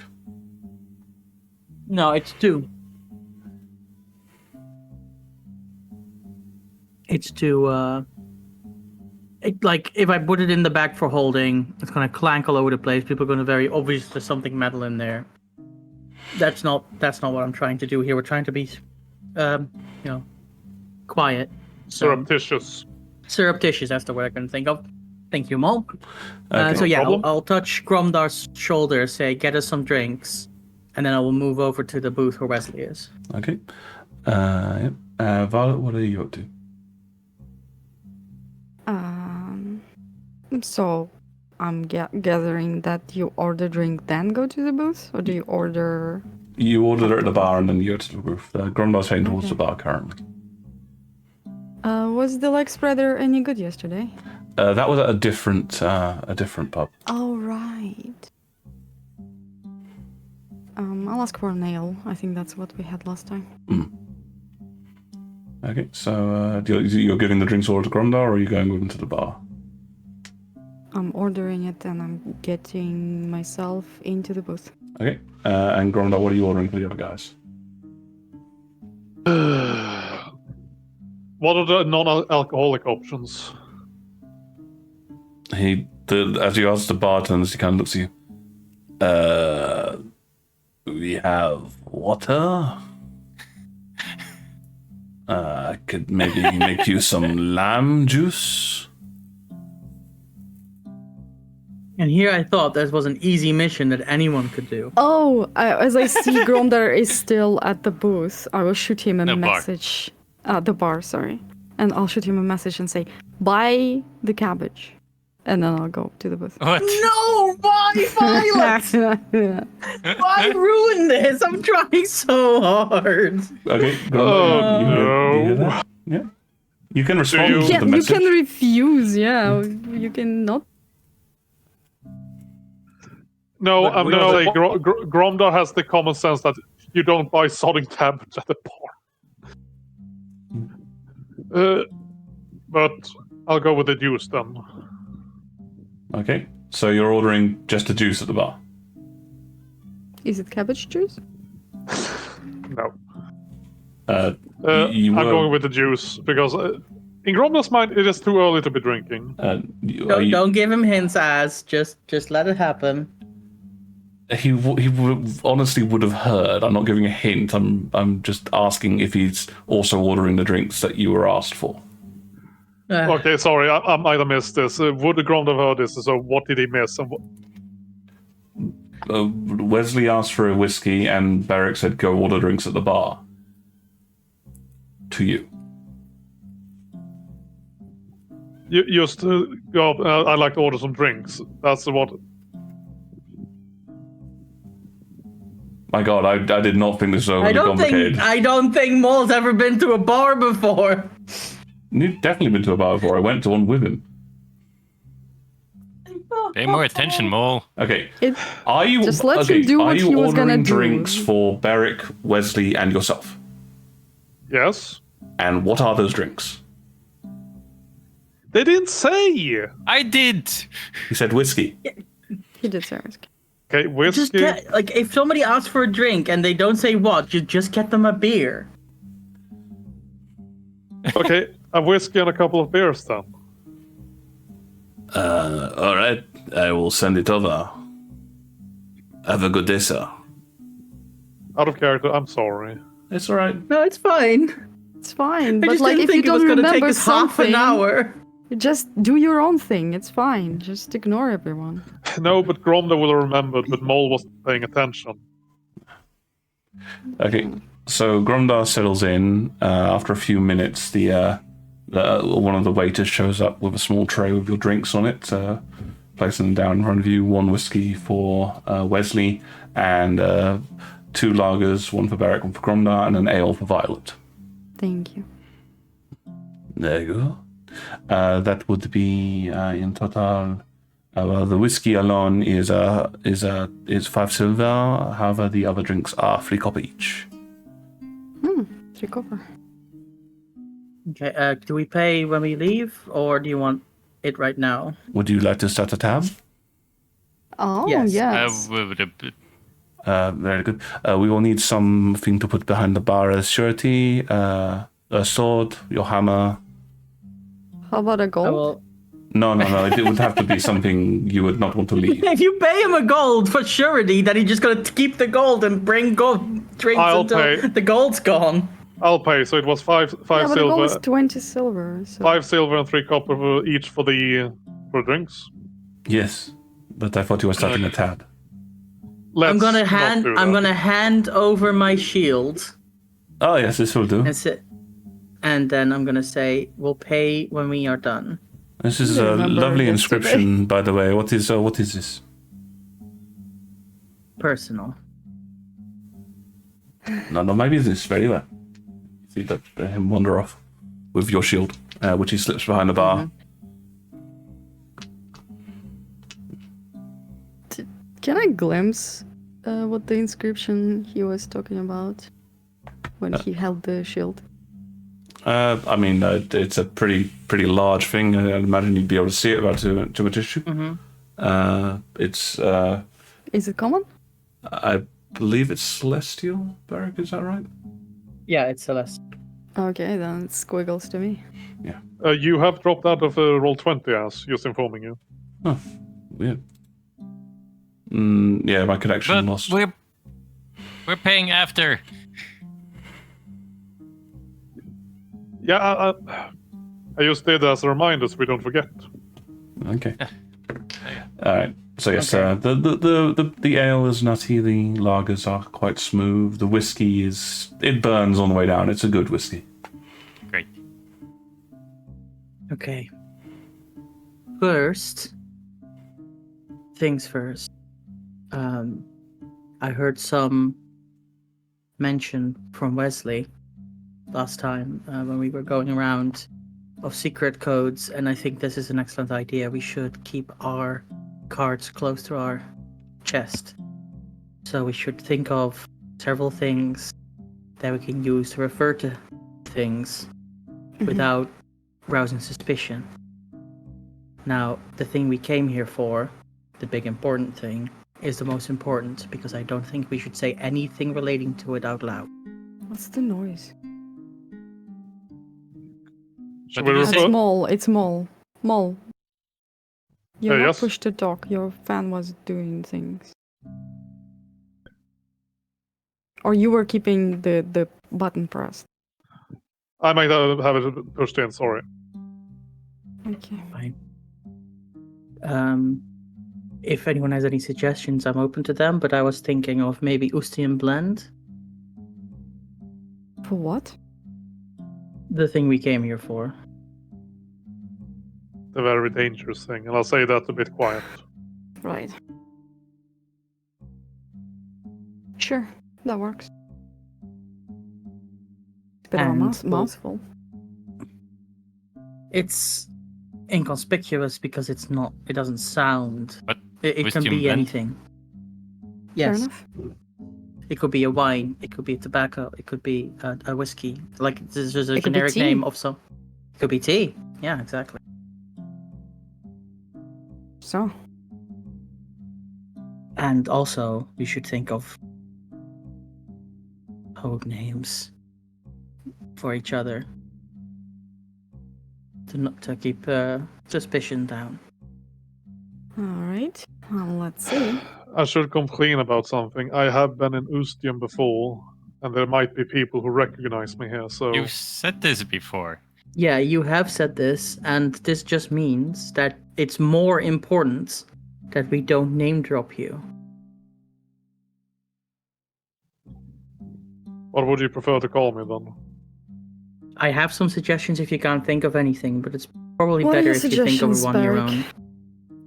no, it's two. It's to like if I put it in the bag for holding, it's gonna clank all over the place. People are gonna very obvious there's something metal in there. That's not what I'm trying to do here. We're trying to be, quiet. So, Surreptitious. surreptitious. That's the word I can think of. Thank you, Mo. Okay. So yeah, problem. I'll touch Gromdar's shoulder, say, "Get us some drinks," and then I will move over to the booth where Wesley is. Okay. Yep. Violet, what are you up to? So I'm gathering that you order drink, then go to the booth, or do you order? You ordered it at the bar and then you go to the booth. Gromdar's heading towards the bar currently. Was the leg spreader any good yesterday? That was at a different pub. Oh right. I'll ask for a nail. I think that's what we had last time. Okay, so you're giving the drinks order to Gromdar, or are you going with him to the bar? I'm ordering it and I'm getting myself into the booth. Okay, and Gromdar, what are you ordering for the other guys? What are the non-alcoholic options? As you ask the bartenders, he kind of looks at you. We have water. I could maybe make you some lamb juice. And here I thought that was an easy mission that anyone could do. Oh, as I see Gromdar is still at the booth, I will shoot him a The bar. message. The bar, sorry. And I'll shoot him a message and say, "Buy the cabbage." And then I'll go to the booth. What? No, why Violet? Why ruin this? I'm trying so hard. Okay, Gromdar, Oh, you hear no. that? Yeah. You can respond you- to the you message. can refuse, yeah. You can not. No, But I'm we gonna also- say Gromdar has the common sense that you don't buy sodding cabbage at the bar. But I'll go with the juice then. Okay, so you're ordering just a juice at the bar. Is it cabbage juice? No. You I'm were- going with the juice because in Gromdar's mind it is too early to be drinking. Don't give him hints, as just let it happen. He honestly would have heard. I'm not giving a hint. I'm just asking if he's also ordering the drinks that you were asked for. Okay, sorry, I might have missed this. Would Grond have heard this? So what did he miss? And Wesley asked for a whiskey, and Beric said, "Go order drinks at the bar." To you. you just go. I'd like to order some drinks. That's what. My God, I did not think this was overly complicated. I don't think Maul's ever been to a bar before. You've definitely been to a bar before. I went to one with him. Pay more attention, Mole. Okay. It, Are you Just let okay? him do Are what you he was gonna ordering do. drinks for Beric, Wesley, and yourself? Yes. And what are those drinks? They didn't say. I did. He said whiskey. he did say ask. Okay, whiskey. Just get like if somebody asks for a drink and they don't say what, you just get them a beer. Okay, a whiskey and a couple of beers then. All right. I will send it over. Have a good day, sir. Out of character. I'm sorry. It's all right. No, it's fine. It's fine, I but just like didn't if you think it was don't gonna take remember us half something, an hour. just do your own thing. It's fine. Just ignore everyone. No, but Gromda will have remembered, but Mole wasn't paying attention. Okay. So Gromdar settles in. After a few minutes, the one of the waiters shows up with a small tray with your drinks on it, placing them down in front of you. One whiskey for Wesley, and 2 lagers, one for Beric, one for Gromdar, and an ale for Violet. Thank you. There you go. That would be in total. The whiskey alone is 5 silver. However, the other drinks are 3 copper each. 3 copper. Okay, do we pay when we leave, or do you want it right now? Would you like to start a tab? Oh, Yes. yes. Very good. We will need something to put behind the bar as surety. A sword, your hammer. How about a gold? I will. No. It would have to be something you would not want to leave. If you pay him a gold for surety, then he's just gonna keep the gold and bring gold drinks I'll until pay. the gold's gone. I'll pay. So it was five yeah, but the gold is silver, 20 silver. So. 5 silver and 3 copper for each for the drinks. Yes, but I thought you were starting a tab. Let's I'm gonna not hand. do I'm that. gonna hand over my shield Oh yes, this will do. and sit, and then I'm gonna say we'll pay when we are done. This is I a remember lovely yesterday. inscription, by the way. What is this? Personal. None of my business. Very well. See that him wander off with your shield, which he slips behind the bar. Can I glimpse what the inscription he was talking about when he held the shield? I mean, it's a pretty large thing. I imagine you'd be able to see it about to a tissue. It's, Is it common? I believe it's celestial. Beric, is that right? Yeah, it's Celeste. Okay, then it squiggles to me. You have dropped out of roll 20, as just informing you. Oh, weird. Yeah, my connection But lost. we're paying after. Yeah, I just did as a reminder so we don't forget. Okay. All right. So yes, Okay. the ale is nutty. The lagers are quite smooth. The whiskey it burns on the way down. It's a good whiskey. Great. Okay. First things first. I heard some mention from Wesley last time when we were going around of secret codes, and I think this is an excellent idea. We should keep our cards close to our chest. So we should think of several things that we can use to refer to things without rousing suspicion. Now, the thing we came here for, the big important thing, is the most important because I don't think we should say anything relating to it out loud. What's the noise? Should What we did you It's say? refer? Mole. It's Mole. Mole. You're not yes? pushed to talk. Your fan was doing things. Or you were keeping the button pressed. I might have it pushed in, sorry. Okay. Fine. If anyone has any suggestions, I'm open to them. But I was thinking of maybe Ustium blend, For what? the thing we came here for. The very dangerous thing, and I'll say that a bit quiet. Right. Sure, that works. Bit of a And mouthful. It's inconspicuous because it's not. It doesn't sound. What? It can Ustium be blend? anything. Fair Yes, enough. it could be a wine. It could be tobacco. It could be a whiskey. Like there's a It could be generic tea. name of some. It could be tea. Yeah, exactly. So, And also, we should think of code names for each other to keep suspicion down. alright. Well, let's see. I should complain about something. I have been in Ustium before, and there might be people who recognize me here, so... You've said this before. Yeah, you have said this, and this just means that it's more important that we don't name drop you. What would you prefer to call me, then? I have some suggestions if you can't think of anything, but it's probably What are better your if you think of suggestions, one of your Beric?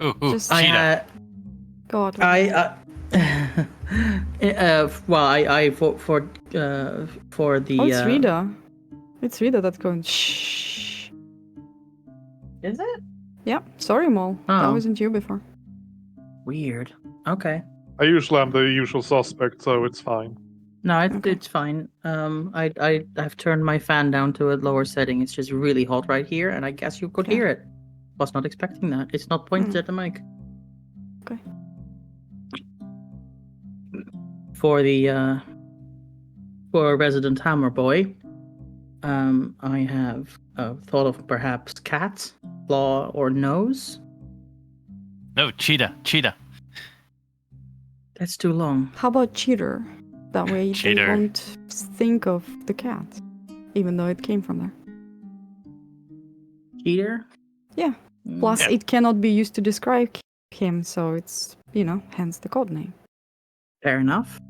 own. Ooh, Just- cheetah. God. I vote for the. Oh, it's Rita. It's Rita that's going, shh. Is it Yeah, sorry, Mol. That Oh. wasn't you before. weird? Okay. I usually am the usual suspect, so it's fine. No, Okay. it's fine. I've turned my fan down to a lower setting. It's just really hot right here, and I guess you could Yeah. hear it. Was not expecting that. It's not pointed at the mic. Okay. For the for resident hammer boy, I have thought of perhaps cat, claw, or nose. No, cheetah. That's too long. How about cheater? That way Cheater. they won't think of the cat, even though it came from there. Cheater. Yeah. Mm, Plus, Yeah. it cannot be used to describe him, so it's, hence the code name. fair enough.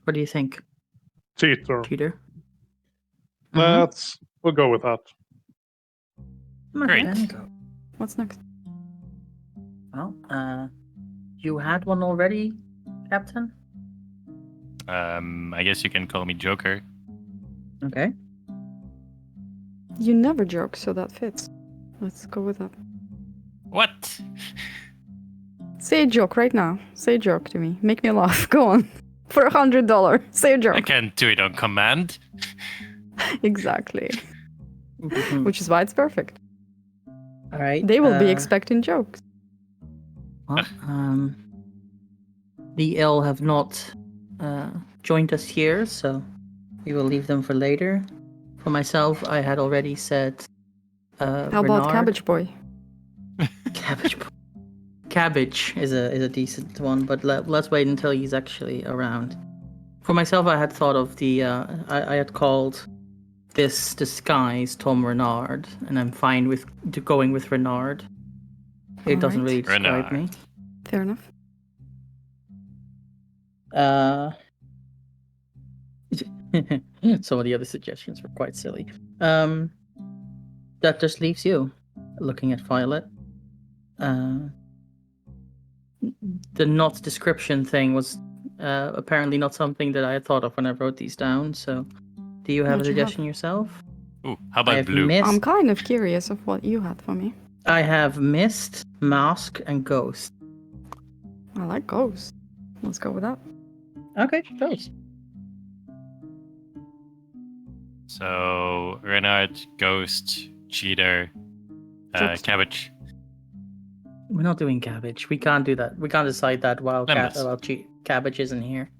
What do you think, Cheater. cheater? We'll go with that. Great. Okay. What's next? Well, you had one already, Captain. I guess you can call me Joker. Okay. You never joke, so that fits. Let's go with that. What? Say a joke right now. Say a joke to me. Make me laugh. Go on. For $100. Say a I joke. can't do it on command. Exactly. Mhm. Which is why it's perfect. All right. They will be expecting jokes. Well, the ill have not joined us here, so we will leave them for later. For myself, I had already said. How about Renard. Cabbage Boy? Cabbage. Cabbage is a decent one, but let's wait until he's actually around. For myself, I had thought of the. I had called this disguise Tom Renard, and I'm fine with going with Renard. It doesn't Alright. really describe me. Fair enough. Some of the other suggestions were quite silly. That just leaves you looking at Violet. The not description thing was apparently not something that I had thought of when I wrote these down. So, do you have What'd a you have? suggestion yourself? Ooh, how I about have blue? mist. I'm kind of curious of what you had for me. I have mist, mask, and ghost. I like ghosts. Let's go with that. Okay, ghost. So Renard, Ghost, Cheater, Jokes. Cabbage. We're not doing cabbage. We can't do that. We can't decide that while Lemons. cabbage isn't here.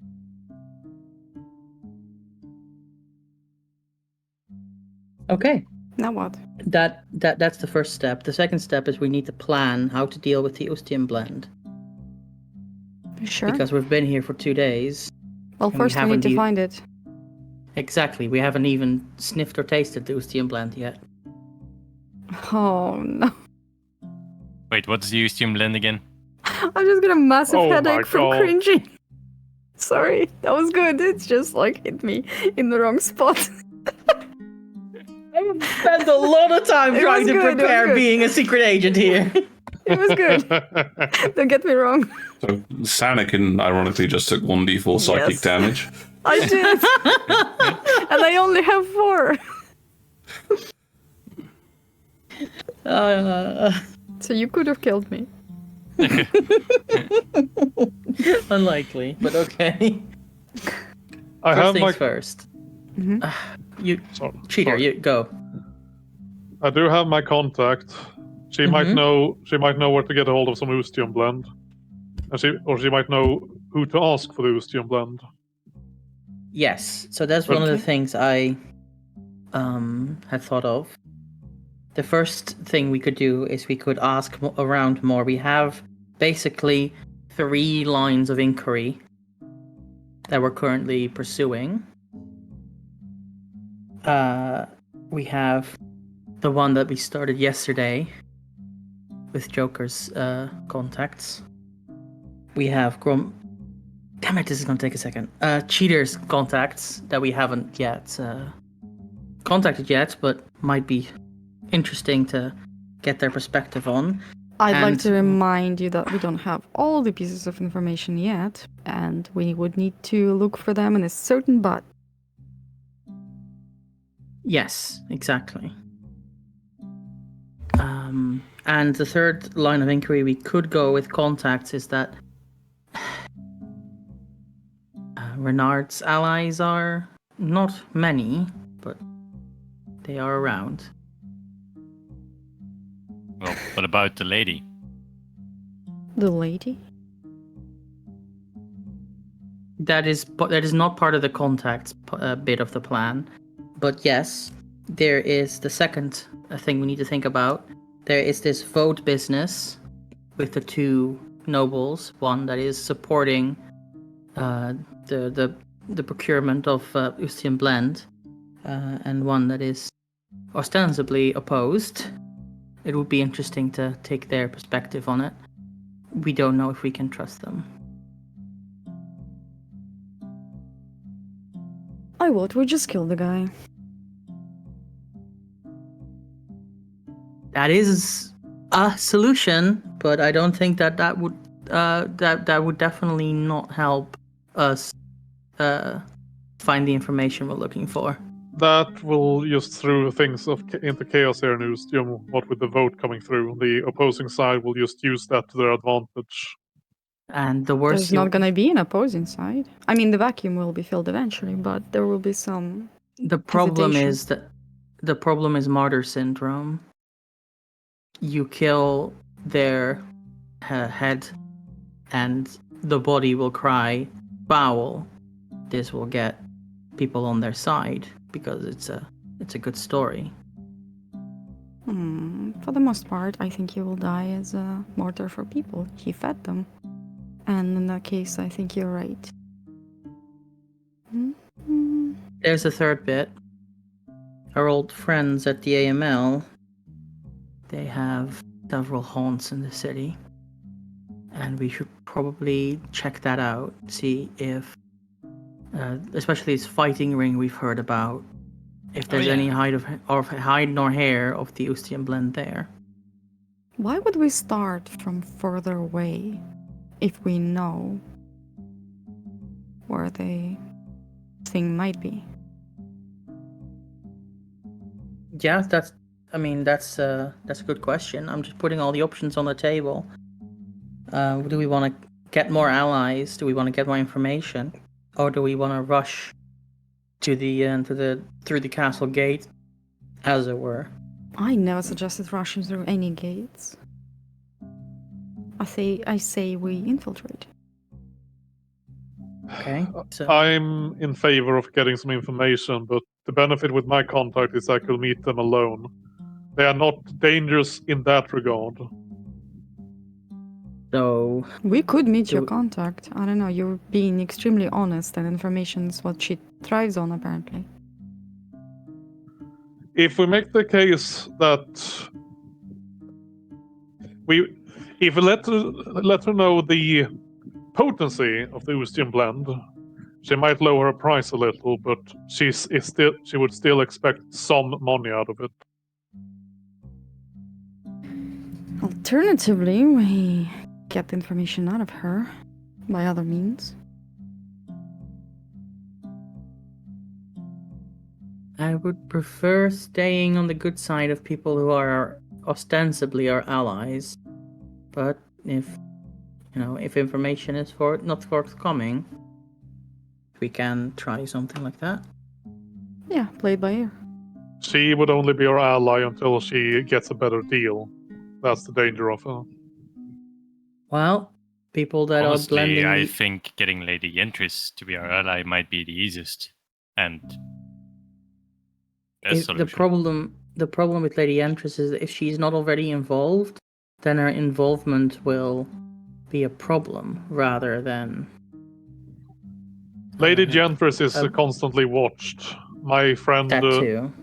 Okay, Now what? that's the first step. The second step is we need to plan how to deal with the Ustium blend You sure? because we've been here for 2 days. Well, we first we haven't need to e- find it. Exactly, we haven't even sniffed or tasted the Ustium blend yet. Oh no. Wait, what's the Ustium blend again? I just got a massive Oh my headache from God. cringing. Sorry, that was good. It's just like hit me in the wrong spot. I spent a lot of time It trying was to good, it was prepare good. being a secret agent here. It was good. Don't get me wrong. So Sanakan ironically just took 1d4 psychic Yes. damage. I did. And I only have 4. So you could have killed me. Unlikely, but okay. I First have my things first. Mhm. You sorry, cheater, sorry. you go. I do have my contact. She might Mhm. know. She might know where to get a hold of some Ustium blend, and she might know who to ask for the Ustium blend. Yes, so that's one of the Okay. things I had thought of. The first thing we could do is we could ask around more. We have basically 3 lines of inquiry that we're currently pursuing. We have the one that we started yesterday with Joker's contacts. We have Damn it, this is gonna take a second. Cheater's contacts that we haven't yet contacted yet, but might be interesting to get their perspective on. I'd like And- to remind you that we don't have all the pieces of information yet, and we would need to look for them in a certain bot. Yes, exactly. And the third line of inquiry we could go with contacts is that Renard's allies are not many, but they are around. Well, what about the lady? The lady? That is not part of the contacts bit of the plan, but yes, there is the second thing we need to think about. There is this vote business with the 2 nobles, one that is supporting the procurement of Ustium blend, and one that is ostensibly opposed. It would be interesting to take their perspective on it. We don't know if we can trust them. I would. We just killed the guy. That is a solution, but I don't think that would that would definitely not help us find the information we're looking for. That will just throw things into chaos here in Ustium. What with the vote coming through, the opposing side will just use that to their advantage. And the worst There's not gonna be an opposing side. I mean, the vacuum will be filled eventually, but there will be some. the problem hesitation. is that the problem is martyr syndrome. You kill their head, and the body will cry foul. This will get people on their side because it's a good story. For the most part, I think he will die as a martyr for people. He fed them. And in that case, I think you're right. Mhm. There's a third bit. Our old friends at the AML, they have several haunts in the city. And we should probably check that out, see if, especially this fighting ring we've heard about, if there's any hide nor hair of the Ustium blend there. Why would we start from further away if we know where the thing might be? Yeah, that's a good question. I'm just putting all the options on the table. Do we want to get more allies? Do we want to get more information, or do we want to rush to through the castle gate, as it were? I never suggested rushing through any gates. I say we infiltrate. Okay, so I'm in favor of getting some information, but the benefit with my contact is I could meet them alone. They are not dangerous in that regard. so We could meet your Do- contact. I don't know, you're being extremely honest, and information's what she thrives on, apparently. If we make the case that If we let her know the potency of the Ustium blend, she might lower her price a little, but she would still expect some money out of it. Alternatively, we get the information out of her by other means. I would prefer staying on the good side of people who are ostensibly our allies. But if information is not forthcoming, we can try something like that. Yeah, play it by ear. She would only be our ally until she gets a better deal. That's the danger of her. Well, people that Honestly, are blending. I think getting Lady Yentris to be our ally might be the easiest and best solution. The problem with Lady Yentris is that if she's not already involved, then her involvement will be a problem rather than. Lady Yentris is constantly watched. My friend, That too.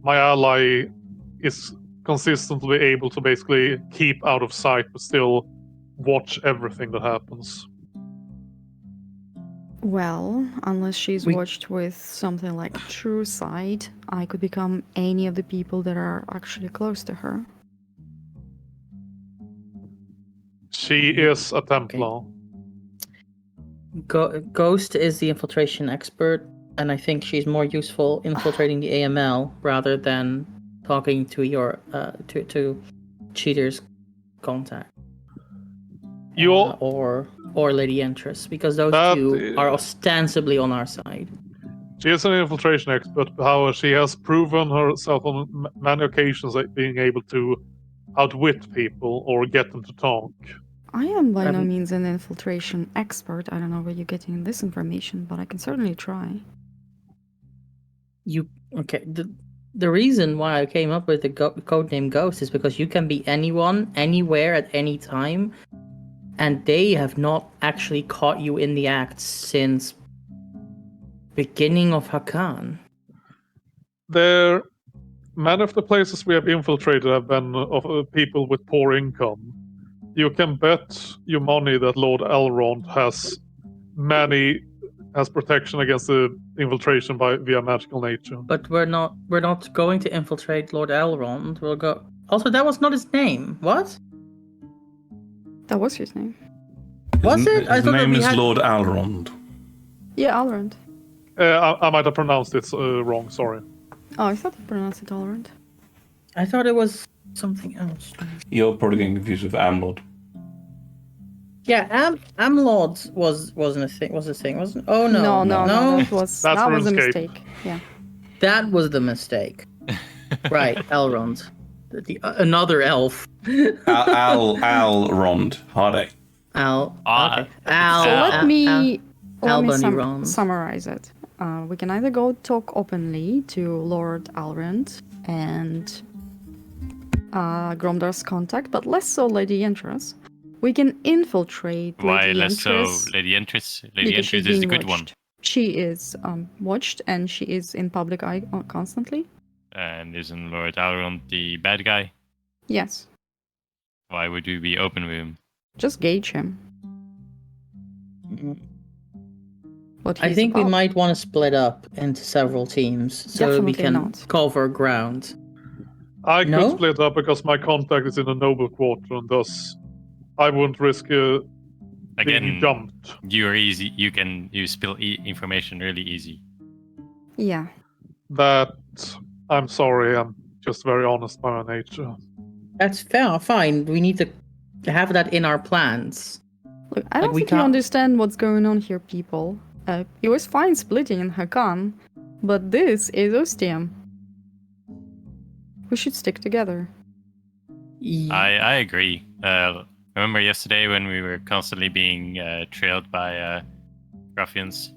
my ally, is consistently able to basically keep out of sight but still watch everything that happens. Well, unless she's watched with something like True Sight, I could become any of the people that are actually close to her. She is a Templar. Ghost is the infiltration expert, and I think she's more useful infiltrating the AML rather than talking to your to Cheater's contact. Or Lady Yentris, because those two are ostensibly on our side. She is an infiltration expert, however, she has proven herself on many occasions at being able to outwit people or get them to talk. I am by no means an infiltration expert. I don't know where you're getting this information, but I can certainly try. The reason why I came up with the codename Ghost is because you can be anyone, anywhere, at any time, and they have not actually caught you in the act since beginning of Hakan. Many of the places we have infiltrated have been of people with poor income. You can bet your money that Lord Elrond has protection against the infiltration via magical nature. But we're not going to infiltrate Lord Elrond. We'll go. Also, that was not his name. What? That was his name. Was it? His name is Lord Elrond. Yeah, Elrond. I might have pronounced it wrong, sorry. Oh, I thought you pronounced it Elrond. I thought it was something else. You're probably getting confused with Amlord. Yeah, Amlord wasn't a thing. Was a thing? Wasn't? Oh no, no. That was a mistake. Yeah. That was the mistake. Right, Elrond, another elf. Alrond. Hard A. Let me Ron. summarize it. We can either go talk openly to Lord Elrond and Gromdar's contact, but less so Lady Yentris. We can infiltrate Lady Yentris. Lady Yentris? Lady Yentris is the good one. She is watched and she is in public eye constantly. And isn't Lord Elrond the bad guy? Yes. Why would we be open with him? Just gauge him. I think we might want to split up into several teams so that we can cover ground. I could split up because my contact is in the noble quarter, and thus I wouldn't risk being jumped. You're easy. You spill information really easy. Yeah. That I'm sorry. I'm just very honest by my nature. That's fair. Fine. We need to have that in our plans. Look, I don't think you understand what's going on here, people. It was fine splitting in Hakan, but this is Ustium. We should stick together. I agree. Remember yesterday when we were constantly being trailed by ruffians?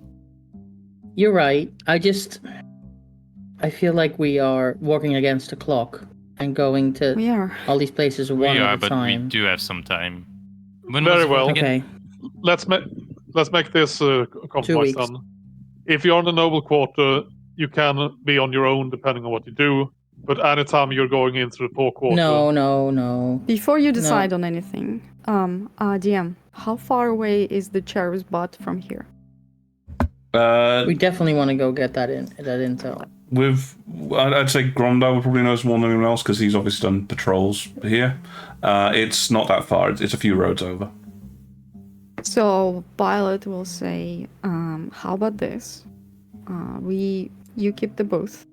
You're right. I feel like we are working against the clock and going to all these places one at a time. We are, but we do have some time. Very well. Okay. Let's make this compromise then. If you're on the noble quarter, you can be on your own depending on what you do. But anytime you're going into the pork water. No. Before you decide on anything, DM, how far away is the cherub's butt from here? We definitely want to go get that intel. I'd say Gromdal would probably knows more than anyone else because he's obviously done patrols here. It's not that far. It's a few roads over. So Violet will say, how about this? You keep the booth,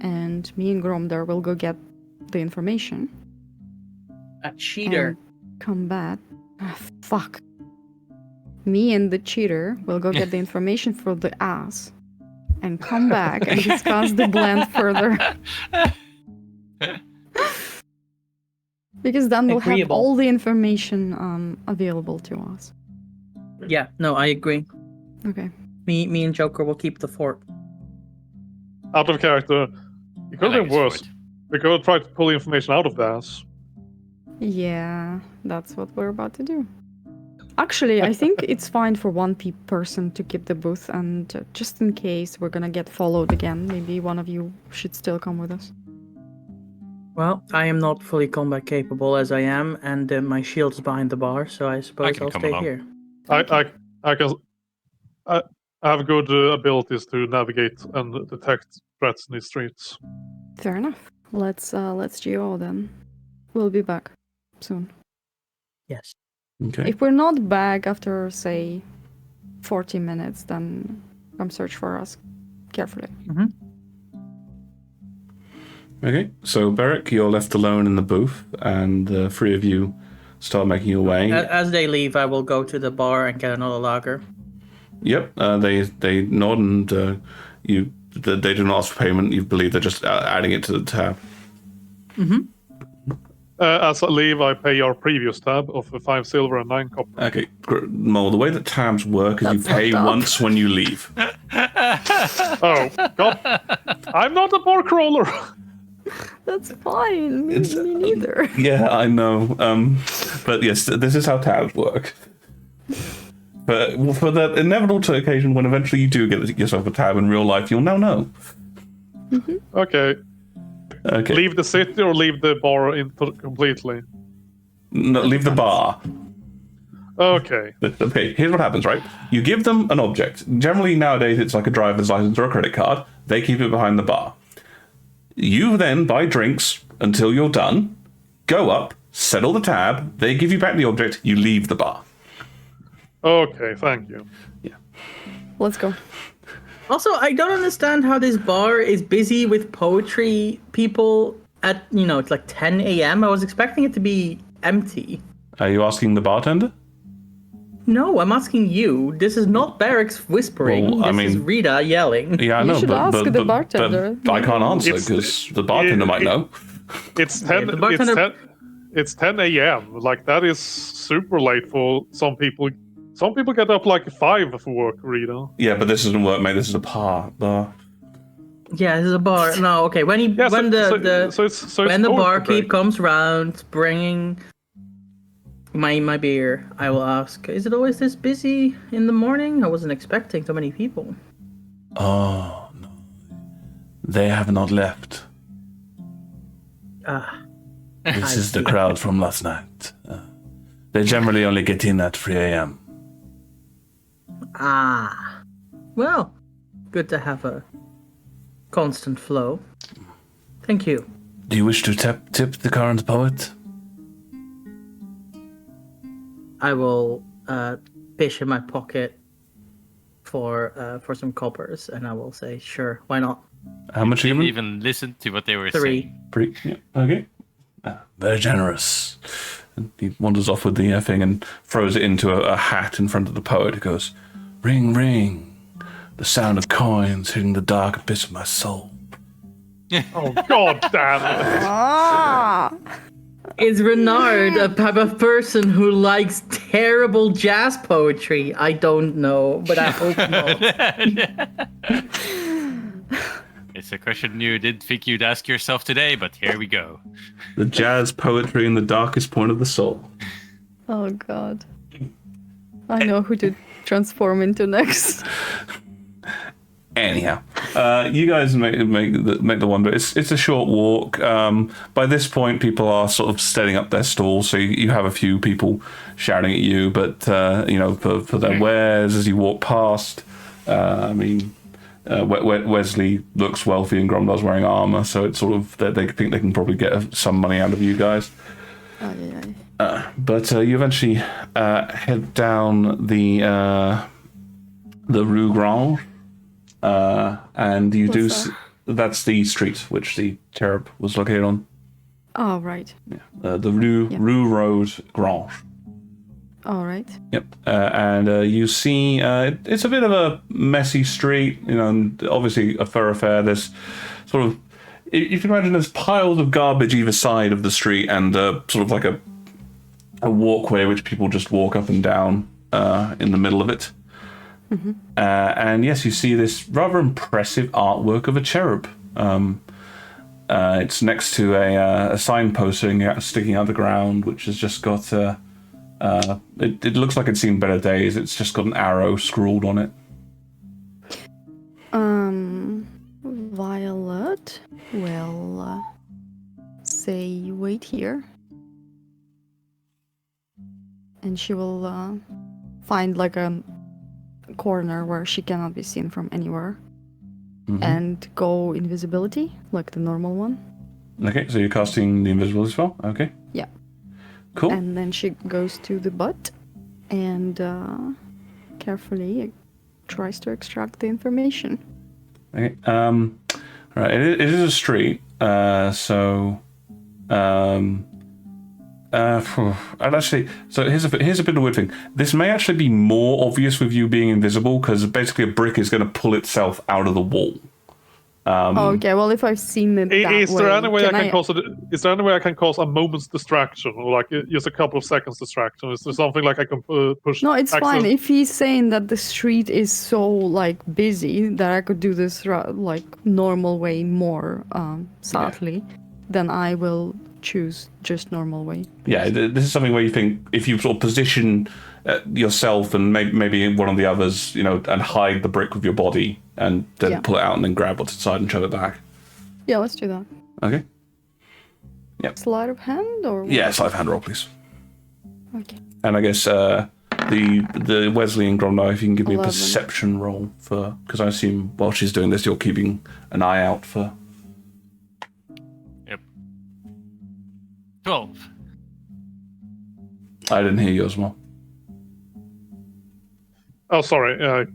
and me and Gromdar will go get the information. A cheater. And come back. Fuck. Me and the cheater will go get the information for the ass, and come back and discuss the blend further. Because then we'll have Agreeable. all the information available to us. Yeah, no, I agree. Okay. Me and Joker will keep the fort. Out of character, it could have been worse. We could have tried to pull the information out of the ass. Yeah, that's what we're about to do. Actually, I think it's fine for one person to keep the booth, and just in case we're gonna get followed again, maybe one of you should still come with us. Well, I am not fully combat capable as I am, and my shield's behind the bar, so I suppose can I'll come stay along. here. I have good abilities to navigate and detect threats in the streets. Fair enough. Let's GO then. We'll be back soon. Yes. Okay. If we're not back after, say, 40 minutes, then come search for us carefully. Okay. So Beric, you're left alone in the booth, and the three of you start making your way. As they leave, I will go to the bar and get another lager. Yep. They nod, and they do not ask for payment. You believe they're just adding it to the tab. As I leave, I pay our previous tab of 5 silver and 9 copper. Okay, Mole, the way that tabs work is you pay once when you leave. Oh, God. I'm not a bar crawler. That's fine. Me neither. Yeah, I know. But yes, this is how tabs work. But for the inevitable occasion when eventually you do get yourself a tab in real life, you'll now know. Okay. Okay. Leave the city or leave the bar completely? No, leave the bar. Okay. Okay, here's what happens, right? You give them an object. Generally nowadays it's like a driver's license or a credit card. They keep it behind the bar. You then buy drinks until you're done, go up, settle the tab, they give you back the object, you leave the bar. Okay, thank you. Yeah. Let's go. Also, I don't understand how this bar is busy with poetry people at, it's like 10 a.m. I was expecting it to be empty. Are you asking the bartender? No, I'm asking you. This is not Barracks whispering. Well, This is Rita yelling. Yeah, I You know, should but, ask but, the but, bartender. but I can't answer It's- because the bartender might know. It's 10. the bartender- It's 10 a.m. Like that is super late for some people. Some people get up like 5 for work, Rita. Yeah, but this doesn't work, mate. This is a bar. Yeah, this is a bar. No, okay. When Yeah, when the it's barkeep comes round bringing my beer, I will ask, is it always this busy in the morning? I wasn't expecting so many people. Oh, no. They have not left. This is the crowd from last night. They generally only get in at 3 a.m. Well, good to have a constant flow. Thank you. Do you wish to tip the current poet? I will fish in my pocket for some coppers, and I will say, sure, why not? How much Didn't even? even listen to what they were 3. saying. Yeah, okay. Very generous. And he wanders off with the thing and throws it into a hat in front of the poet. He goes, ring, ring. The sound of coins hitting the dark abyss of my soul. Oh, God damn it. Ah! Is Renard a type of person who likes terrible jazz poetry? I don't know, but I hope not. It's a question you didn't think you'd ask yourself today, but here we go. The jazz poetry in the darkest point of the soul. Oh god. I know who to transform into next. Anyhow, you guys make the one, but it's a short walk. By this point, people are sort of setting up their stalls, so you have a few people shouting at you, but for their wares as you walk past. Wesley looks wealthy and Gromdar's wearing armor, so it's sort of they think they can probably get some money out of you guys. But you eventually head down the Rue Grange. And you that's the street which the cherub was located on. Oh, right. Yeah. The Rue Road Grange. All right. Yep. And you see it's a bit of a messy street, and obviously a thoroughfare. There's sort of, you can imagine there's piles of garbage either side of the street, and sort of like a walkway which people just walk up and down in the middle of it. Mm-hmm. And yes, you see this rather impressive artwork of a cherub. It's next to a signpost sticking out of the ground, which has just got it looks like it's seen better days. It's just got an arrow scrawled on it. Violet will say, "Wait here," and she will find like a corner where she cannot be seen from anywhere, and go invisibility, like the normal one. Okay, so you're casting the invisibility spell? Okay. Yeah. Cool. And then she goes to the butt and carefully tries to extract the information. Okay. Right. It is a street. I'd actually. So here's a bit of a weird thing. This may actually be more obvious with you being invisible, because basically a brick is going to pull itself out of the wall. Okay. Well, if I've seen it Is there any way I can cause a moment's distraction, or like just a couple of seconds distraction? Is there something like I can push? No, it's fine. If he's saying that the street is so like busy that I could do this like normal way more subtly, then I will choose just normal way. Yeah, this is something where you think if you sort of position yourself and maybe one of the others, and hide the brick with your body, and then pull it out and then grab what's inside and shove it back. Yeah, let's do that. Okay. Yep. Sleight of hand or what? Yeah, sleight of hand roll, please. Okay. And I guess the Wesley and Gromnar, if you can give me 11. a perception roll because I assume while she's doing this, you're keeping an eye out for. 12. I didn't hear you as well. Oh, sorry. I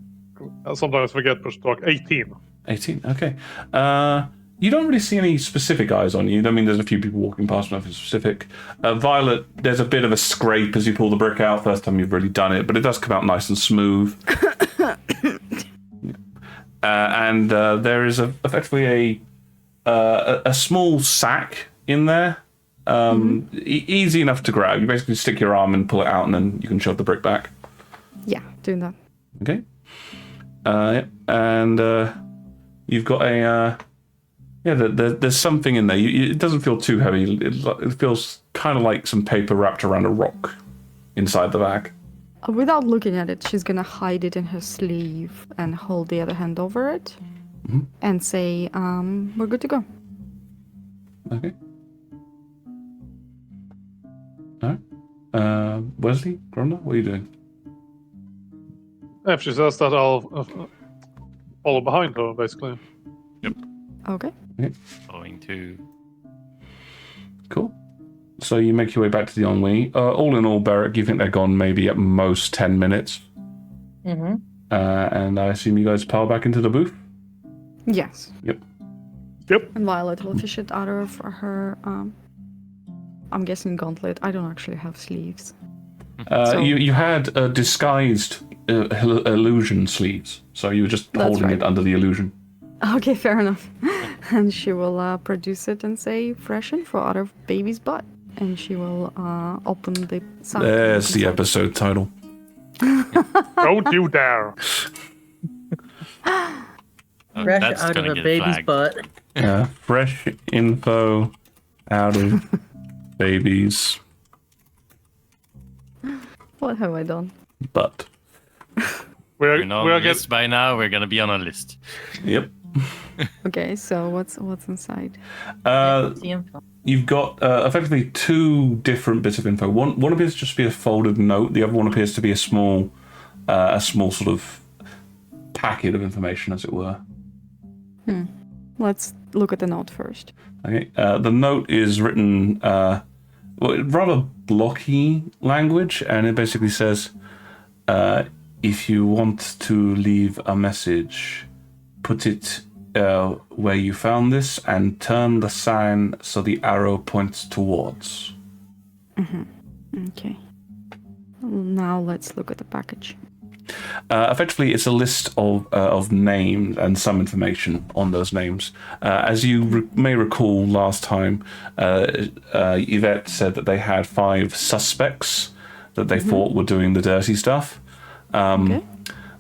sometimes forget push talk. 18. 18. Okay. You don't really see any specific eyes on you. I mean, there's a few people walking past, nothing specific. Violet, there's a bit of a scrape as you pull the brick out. First time you've really done it, but it does come out nice and smooth. And there is effectively a small sack in there. Easy enough to grab. You basically stick your arm and pull it out, and then you can shove the brick back. Yeah, doing that. Okay. And you've got a there's something in there. It doesn't feel too heavy. It feels kind of like some paper wrapped around a rock inside the bag. Without looking at it, she's gonna hide it in her sleeve and hold the other hand over it, and say, "We're good to go." Okay. All right. Wesley, Gromnar, what are you doing? If she says that, I'll follow behind her, basically. Okay. Going to. Cool. So you make your way back to the ennui. All in all, Beric, you think they're gone maybe at most 10 minutes. Mm-hmm. And I assume you guys pile back into the booth? Yes. Yep. And Violet will fish it out of her, I'm guessing gauntlet. I don't actually have sleeves. You had disguised illusion sleeves, so you were just holding it under the illusion. Okay, fair enough. And she will produce it and say, "Fresh info out of baby's butt." And she will open the sack. There's the episode title. Don't you dare. Fresh That's out of gonna a get baby's flagged. butt. Yeah, fresh info out of baby's What have I done? butt. We're not on we're a list by now. We're gonna be on a list. Yep. Okay, so what's inside? What's the info? You've got effectively two different bits of info. One appears to just be a folded note. The other one appears to be a small sort of packet of information, as it were. Let's look at the note first. Okay. The note is written rather blocky language, and it basically says, if you want to leave a message, put it where you found this and turn the sign so the arrow points towards. Okay. Now let's look at the package. Effectively, it's a list of names and some information on those names. As you may recall last time, Yvette said that they had 5 suspects that they thought were doing the dirty stuff. Okay.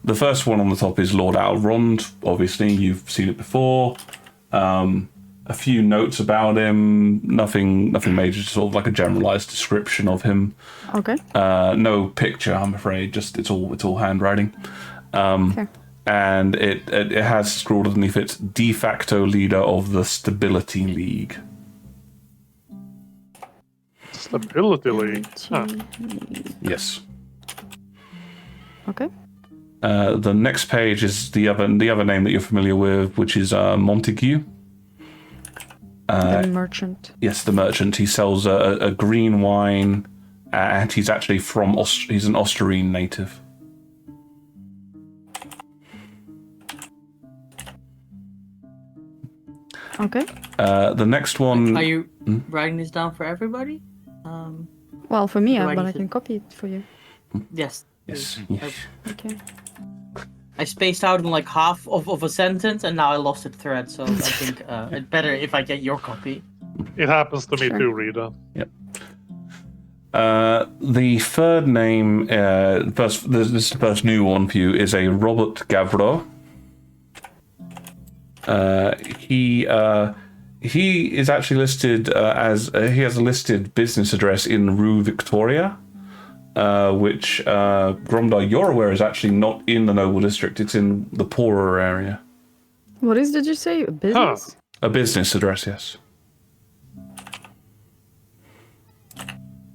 The first one on the top is Lord Alrond. Obviously, you've seen it before. A few notes about him, nothing major, sort of like a generalized description of him. Okay. No picture, I'm afraid. Just it's all handwriting. Okay. And it has scrawled underneath it, de facto leader of the Stability League. Stability League. Huh. Yes. Okay. The next page is the other name that you're familiar with, which is Montague. The merchant. Yes, the merchant. He sells a green wine, and he's actually from he's an Austrian native. Okay. The next one. Are you writing this down for everybody? Well, for me, Do I but need I to- can copy it for you. Yes. Yes. Okay. I spaced out in like half of a sentence, and now I lost the thread. So I think it's better if I get your copy. It happens to me Sure. too, Rita. Yep. The third name, this is the first new one for you, is a Robert Gavreau. He is actually listed as he has a listed business address in Rue Victoria, which Gromdar, you're aware, is actually not in the noble district. It's in the poorer area. What did you say? A business? A business address, yes.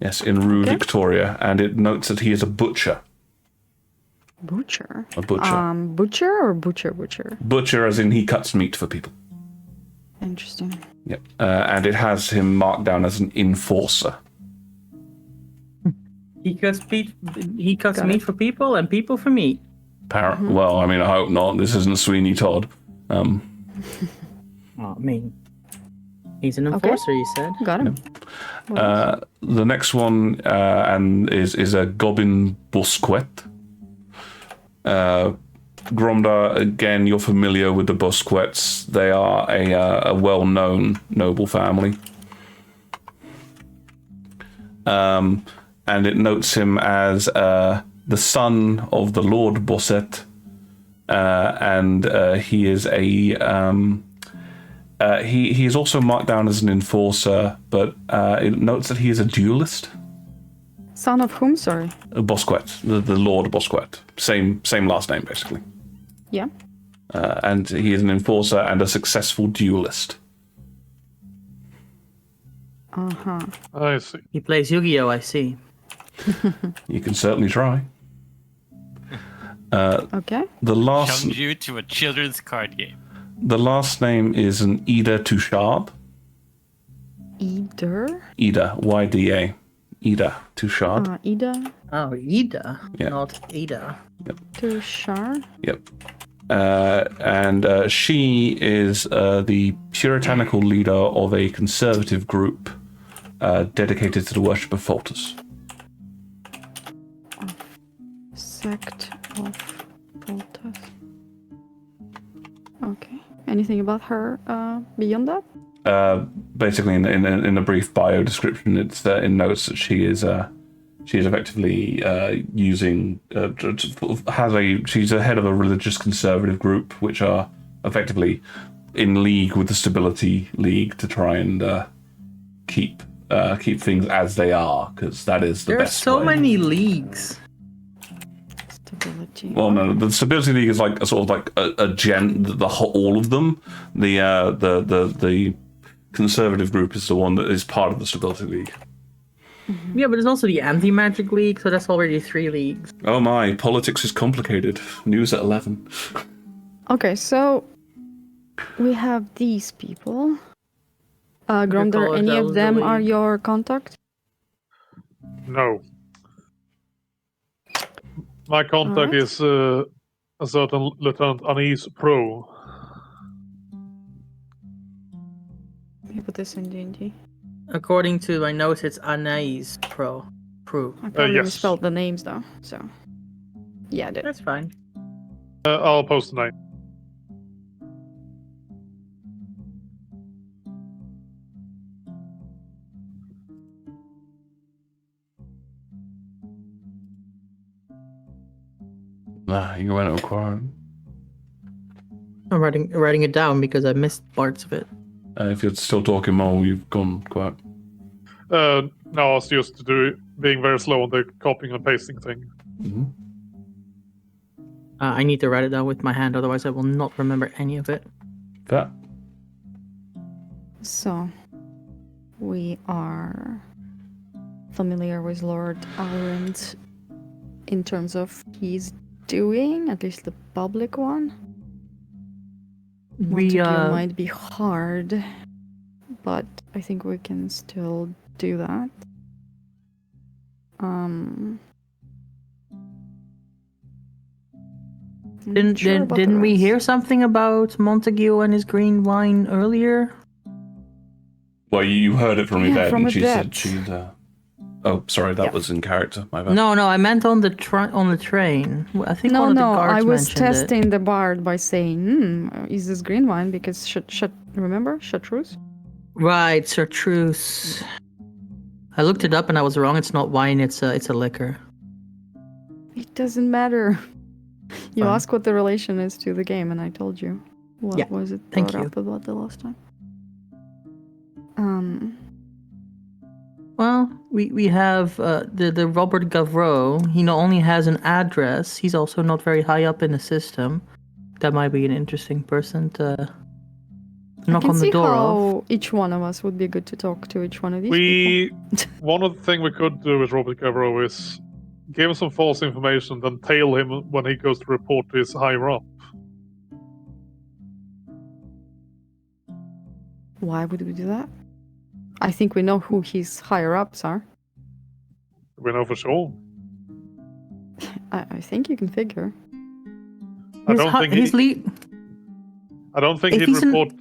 Yes, in Rue Okay. Victoria, and it notes that he is a butcher. Butcher. A butcher. Butcher or butcher? Butcher, as in he cuts meat for people. Interesting. Yep. And it has him marked down as an enforcer. He cuts meat. He cuts Got meat it. for people, and people for meat. Well, I mean, I hope not. This isn't Sweeney Todd. Oh, I mean, he's an enforcer. You said. Got him. What else? The next one is a Goblin Bosquet. Gromdar, again, you're familiar with the Bosquets. They are a well-known noble family. And it notes him as the son of the Lord Bosset, and he is he is also marked down as an enforcer, but it notes that he is a duelist. Son of whom? Sorry. Bosquet, the Lord Bosquet, same last name basically, Yeah. and he is an enforcer and a successful duelist. I see. He plays Yu-Gi-Oh. I see. You can certainly try. Okay. The last Challenge you to a children's card game. the last name is an Ida Touchard. Either. Ida, Y-D-A. Ida Touchard. Ida. Oh, Ida, Yeah. not Ada. Tushar. Yep. And she is the puritanical leader of a conservative group dedicated to the worship of Folters. Sect of Voltas. Okay. Anything about her beyond that? Basically, in a brief bio description, it notes that she is effectively using she's a head of a religious conservative group, which are effectively in league with the Stability League to try and keep things as they are, because that is the There are best so way. many leagues. Stability. Well, no, the Stability League is like a sort of like a all of them. The Conservative group is the one that is part of the Stability League. Yeah, but there's also the Anti-Magic League, so that's already 3 leagues. Oh my, politics is complicated. News at 11. Okay, so we have these people. Gronder, call it any of them elderly. are your contact? No. My contact Alright. is a certain Lieutenant Anise Pro. Let me put this in D&D. According to my notes, it's Anais Pro. I probably yes. misspelled the names though, so... Yeah, I did. That's fine. I'll post the name. Nah, you went quiet. I'm writing it down because I missed parts of it. If you're still talking more, you've gone quiet. No, I was just being very slow on the copying and pasting thing. Mm-hmm. I need to write it down with my hand, otherwise I will not remember any of it. That. So, we are familiar with Lord Alrund in terms of he's doing, at least the public one. Montague might be hard, but I think we can still do that. Didn't we hear something about Montague and his green wine earlier? Well, you heard it from Yeah, Yvette, from and she Yvette. said she'd. Oh, sorry, that was in character. My bad. No, I meant on the train. I think one of the guards I was mentioned it. testing the bard by saying, is this green wine? Because remember chartreuse? Right, chartreuse. I looked it up and I was wrong. It's not wine. It's a liquor. It doesn't matter. You Fine. asked what the relation is to the game, and I told you. What Yeah, was it thank brought you. up about the last time? Well, we have the Robert Gavreau. He not only has an address, he's also not very high up in the system. That might be an interesting person to knock on the door how of. each one of us would be good to talk to each one of these people. One of the things we could do with Robert Gavreau is give him some false information, then tail him when he goes to report to his higher up. Why would we do that? I think we know who his higher ups are. We know for sure. I think you can figure. I don't think If he'd he's report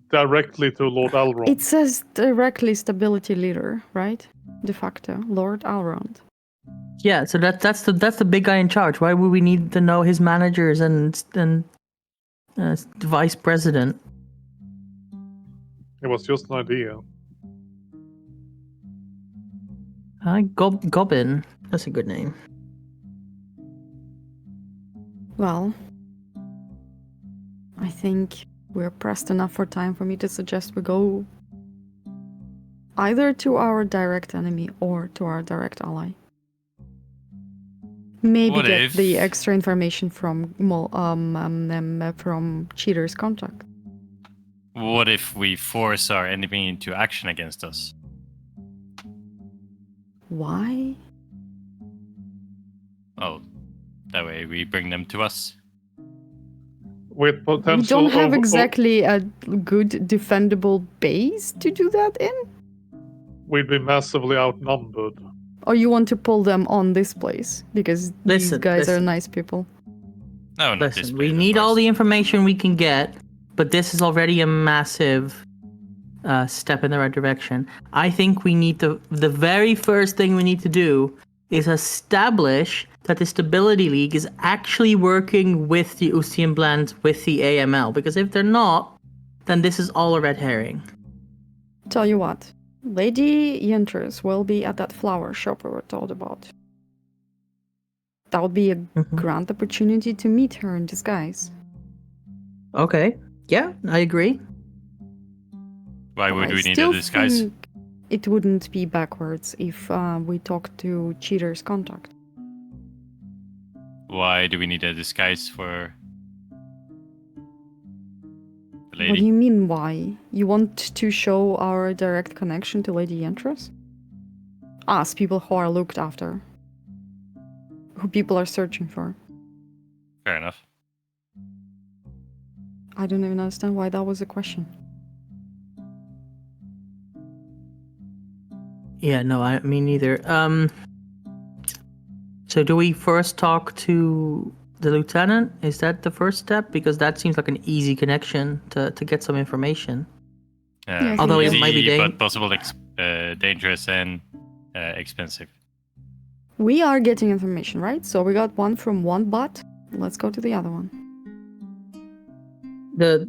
directly to Lord Alron. It says directly stability leader, right? De facto, Lord Alrond. Yeah, so that's the big guy in charge. Why would we need to know his managers and vice president? It was just an idea. Gobbin. That's a good name. Well, I think we're pressed enough for time for me to suggest we go either to our direct enemy or to our direct ally. Maybe What get if- the extra information from Cheater's contact. What if we force our enemy into action against us? Why? Oh, that way we bring them to us. With We potential don't have exactly a good defendable base to do that in? we'd be massively outnumbered. Or you want to pull them on this place? Because these Listen, guys are listen. nice people. No, not this Listen, place, we of need all course. the information we can get, but this is already a massive step in the right direction. I think we need the very first thing we need to do is establish that the Stability League is actually working with the Ustium blend, with the AML. Because if they're not, then this is all a red herring. Tell you what, Lady Yenters will be at that flower shop we were told about. That would be a grand opportunity to meet her in disguise. Okay. Yeah, I agree. Why would I we need still a disguise? think it wouldn't be backwards if we talk to Cheater's contact. Why do we need a disguise for the lady? What do you mean, why? You want to show our direct connection to Lady Yentras? Us, people who are looked after. Who people are searching for. Fair enough. I don't even understand why that was a question. Yeah, no, me neither. So do we first talk to the lieutenant? Is that the first step? Because that seems like an easy connection to get some information. Yes, Although it it might be Easy, dang- but possible dangerous and expensive. We are getting information, right? So we got one from one bot. Let's go to the other one. The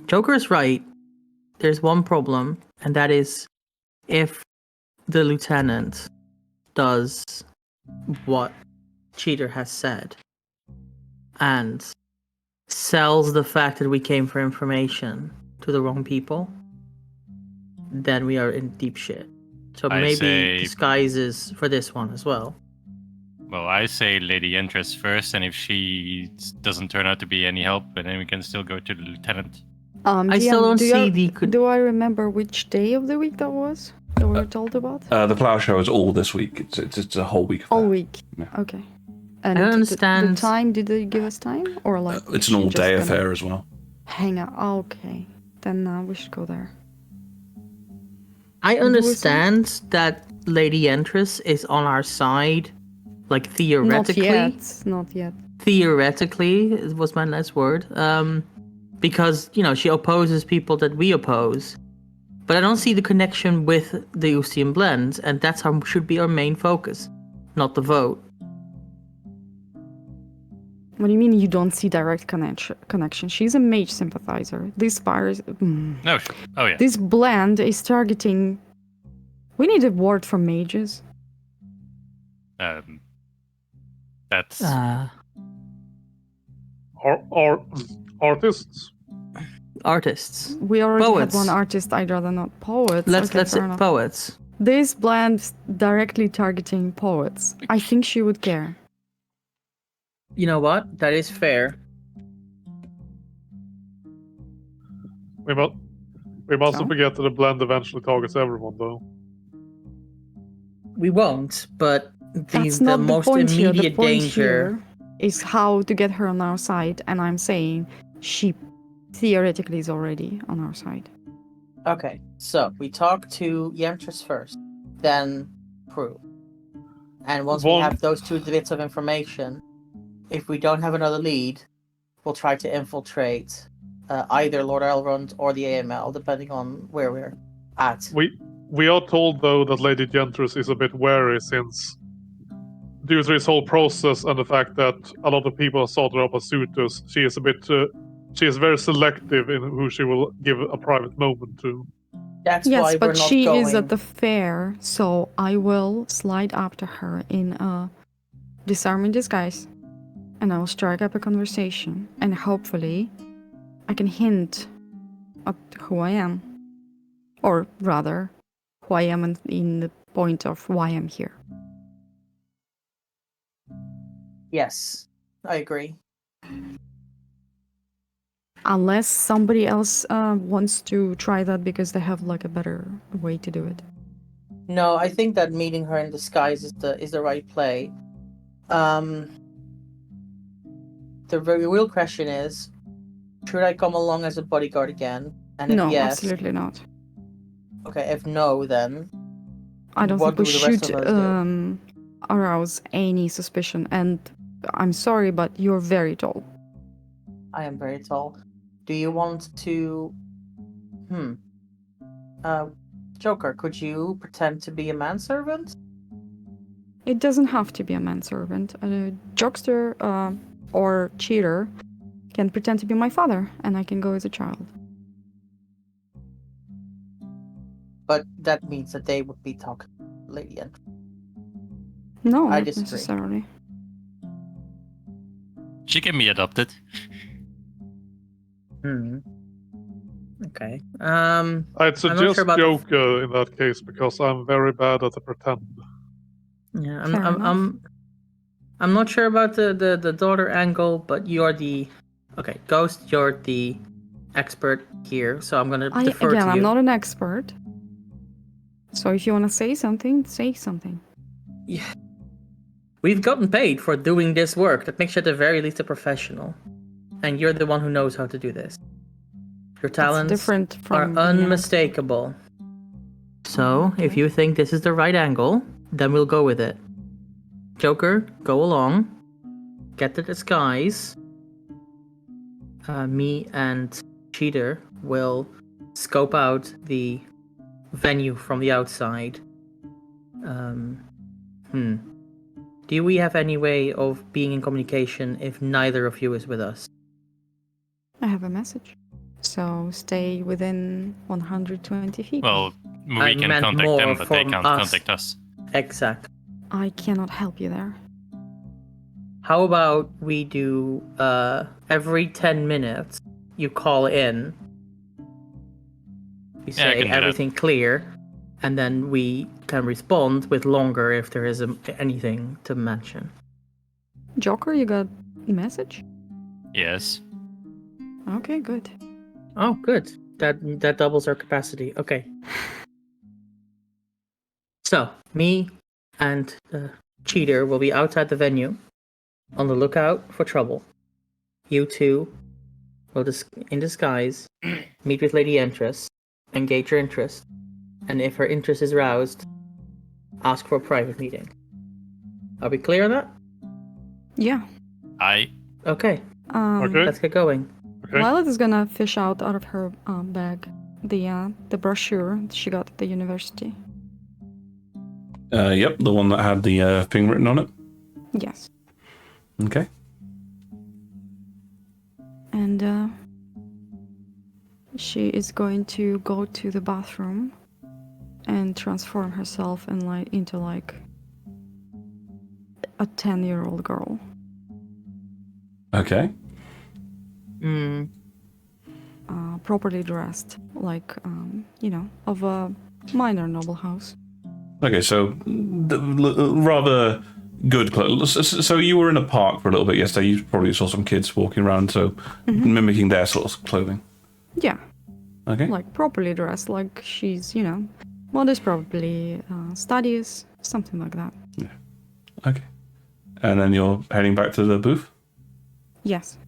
Joker is right. There's one problem, and that is if the lieutenant does what Cheater has said and sells the fact that we came for information to the wrong people, then we are in deep shit. So I maybe say- disguises for this one as well. Well, I say Lady Entrance first, and if she doesn't turn out to be any help, then we can still go to the lieutenant. I still don't see the... Do I remember which day of the week that was? That we were told about? The plough show is all this week. It's a whole week. Of All that. week. Yeah. Okay. And I don't understand. The time, did they give us time? Or like... It's an she all-day just gonna affair as well. Hang out. Okay. Then we should go there. I understand that Lady Entrance is on our side, like theoretically. Not yet. Theoretically, was my last word. Because, she opposes people that we oppose. But I don't see the connection with the Ustium blend, and that's how should be our main focus, not the vote. What do you mean you don't see direct connection? She's a mage sympathizer. This virus... No. Oh, yeah. This blend is targeting... We need a word for mages. That's... Artists. Artists. We already Poets. had one artist. I'd rather not poets. Let's fair say enough. poets. This blend directly targeting poets. I think she would care. You know what? That is fair. We mustn't So? forget that the blend eventually targets everyone, though. We won't, but That's the not the most point here. The immediate point danger. here is how to get her on our side, and I'm saying she theoretically is already on our side. Okay, so we talk to Yemtris first, then Prue. And once we One- have those two bits of information, if we don't have another lead, we'll try to infiltrate either Lord Elrond or the AML, depending on where we're at. We are told, though, that Lady Gentress is a bit wary since, due to this whole process and the fact that a lot of people started up as suitors, she is very selective in who she will give a private moment to. That's Yes, why we're but not she going. is at the fair, so I will slide after her in a disarming disguise, and I will strike up a conversation, and hopefully I can hint at who I am. Or rather, who I am in the point of why I'm here. Yes, I agree. Unless somebody else wants to try that because they have like a better way to do it. No, I think that meeting her in disguise is the right play. The very real question is, should I come along as a bodyguard again? And if No, yes, absolutely not. okay. If no, then I don't what think we do the rest should of us do? arouse any suspicion. And I'm sorry, but you're very tall. I am very tall. Do you want to? Joker, could you pretend to be a manservant? It doesn't have to be a manservant. A jokester or cheater can pretend to be my father, and I can go as a child. But that means that they would be talking to Lady Ent. No, I not disagree. necessarily. She can be adopted. Okay. I'd not suggest sure about the- Joker in that case because I'm very bad at the pretend. Yeah, Fair enough. I'm not sure about the daughter angle, but you're the... Okay, Ghost, you're the expert here, so I'm gonna defer to you. I'm not an expert. So if you want to say something, say something. Yeah. We've gotten paid for doing this work. That makes you at the very least a professional. And you're the one who knows how to do this. Your talents different from are unmistakable. So, if you think this is the right angle, then we'll go with it. Joker, go along. Get the disguise. Me and Cheater will scope out the venue from the outside. Do we have any way of being in communication if neither of you is with us? I have a message. So stay within 120 feet. Well, I we can meant contact more them, but they from can't us. contact us. Exactly. I cannot help you there. How about we do every 10 minutes you call in. You Yeah, I can say do that. everything clear, and then we can respond with longer if there is anything to mention. Joker, you got a message? Yes. Okay, good. Oh, good. That doubles our capacity. Okay. So, me and the Cheater will be outside the venue, on the lookout for trouble. You two will, in disguise, meet with Lady Empress, engage her interest, and if her interest is roused, ask for a private meeting. Are we clear on that? Yeah. Okay, Okay. let's get going. Okay. Violet is gonna fish out of her bag the brochure she got at the university. Yep, the one that had the thing written on it. Yes. Okay. And she is going to go to the bathroom and transform herself into like a 10-year-old girl. Okay. Properly dressed, like, of a minor noble house. Okay, so rather good clothes. So you were in a park for a little bit yesterday. You probably saw some kids walking around, so mimicking their sort of clothing. Yeah, Okay. like properly dressed, like she's, modest, probably studies, something like that. Okay. And then you're heading back to the booth? Yes.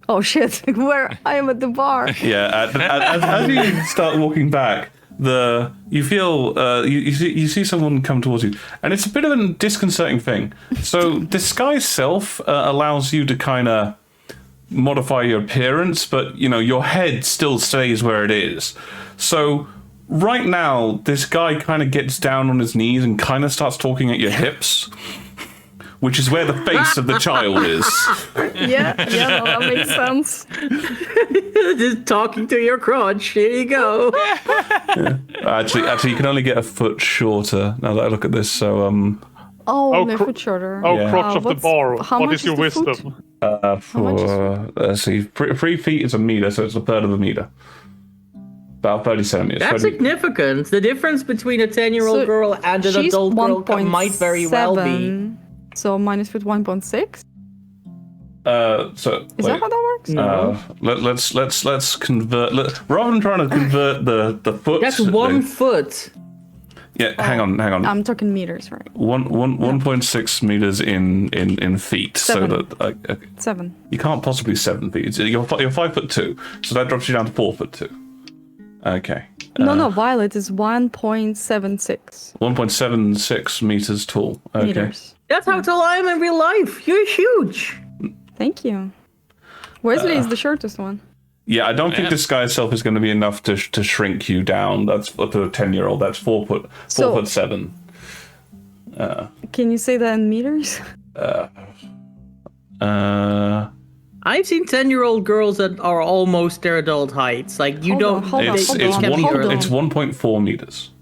Oh shit, where I am at the bar. Yeah, as you start walking back, you feel you see someone come towards you, and it's a bit of a disconcerting thing. So disguise self allows you to kind of modify your appearance, but your head still stays where it is. So right now, this guy kind of gets down on his knees and kind of starts talking at your hips, which is where the face of the child is. Yeah, no, that makes sense. Just talking to your crotch. Here you go. Actually, you can only get a foot shorter now that I look at this. So, Oh, Oh, foot shorter. Oh, Yeah. crotch of the bar. how What much is your is the foot? wisdom? much is for let's see, 3 feet is a meter, so it's a third of a meter. About 30 centimeters. That's 30 significant. The difference between a 10-year-old So girl and an she's adult girl might very well be. 1.7, so minus foot 1.6? So Is that how that works? No. let's convert. Rather than trying to convert the foot. That's 1 foot. Yeah, hang on. I'm talking meters, right? 1.6 meters in feet. Seven. So that 7. you can't possibly 7 feet. You're 5'2", so that drops you down to 4'2". Okay. No, Violet is 1.76 1.76 meters tall. Okay. meters. That's how tall I am in real life. You're huge. Thank you. Wesley is the shortest one. Yeah, I don't think this guy's self is going to be enough to shrink you down. That's to a 10-year-old. That's 4'7". Can you say that in meters? I've seen 10-year-old girls that are almost their adult heights. Like, you Hold don't... on, hold on, It's hold it's on, one hold on. it's 1.4 meters.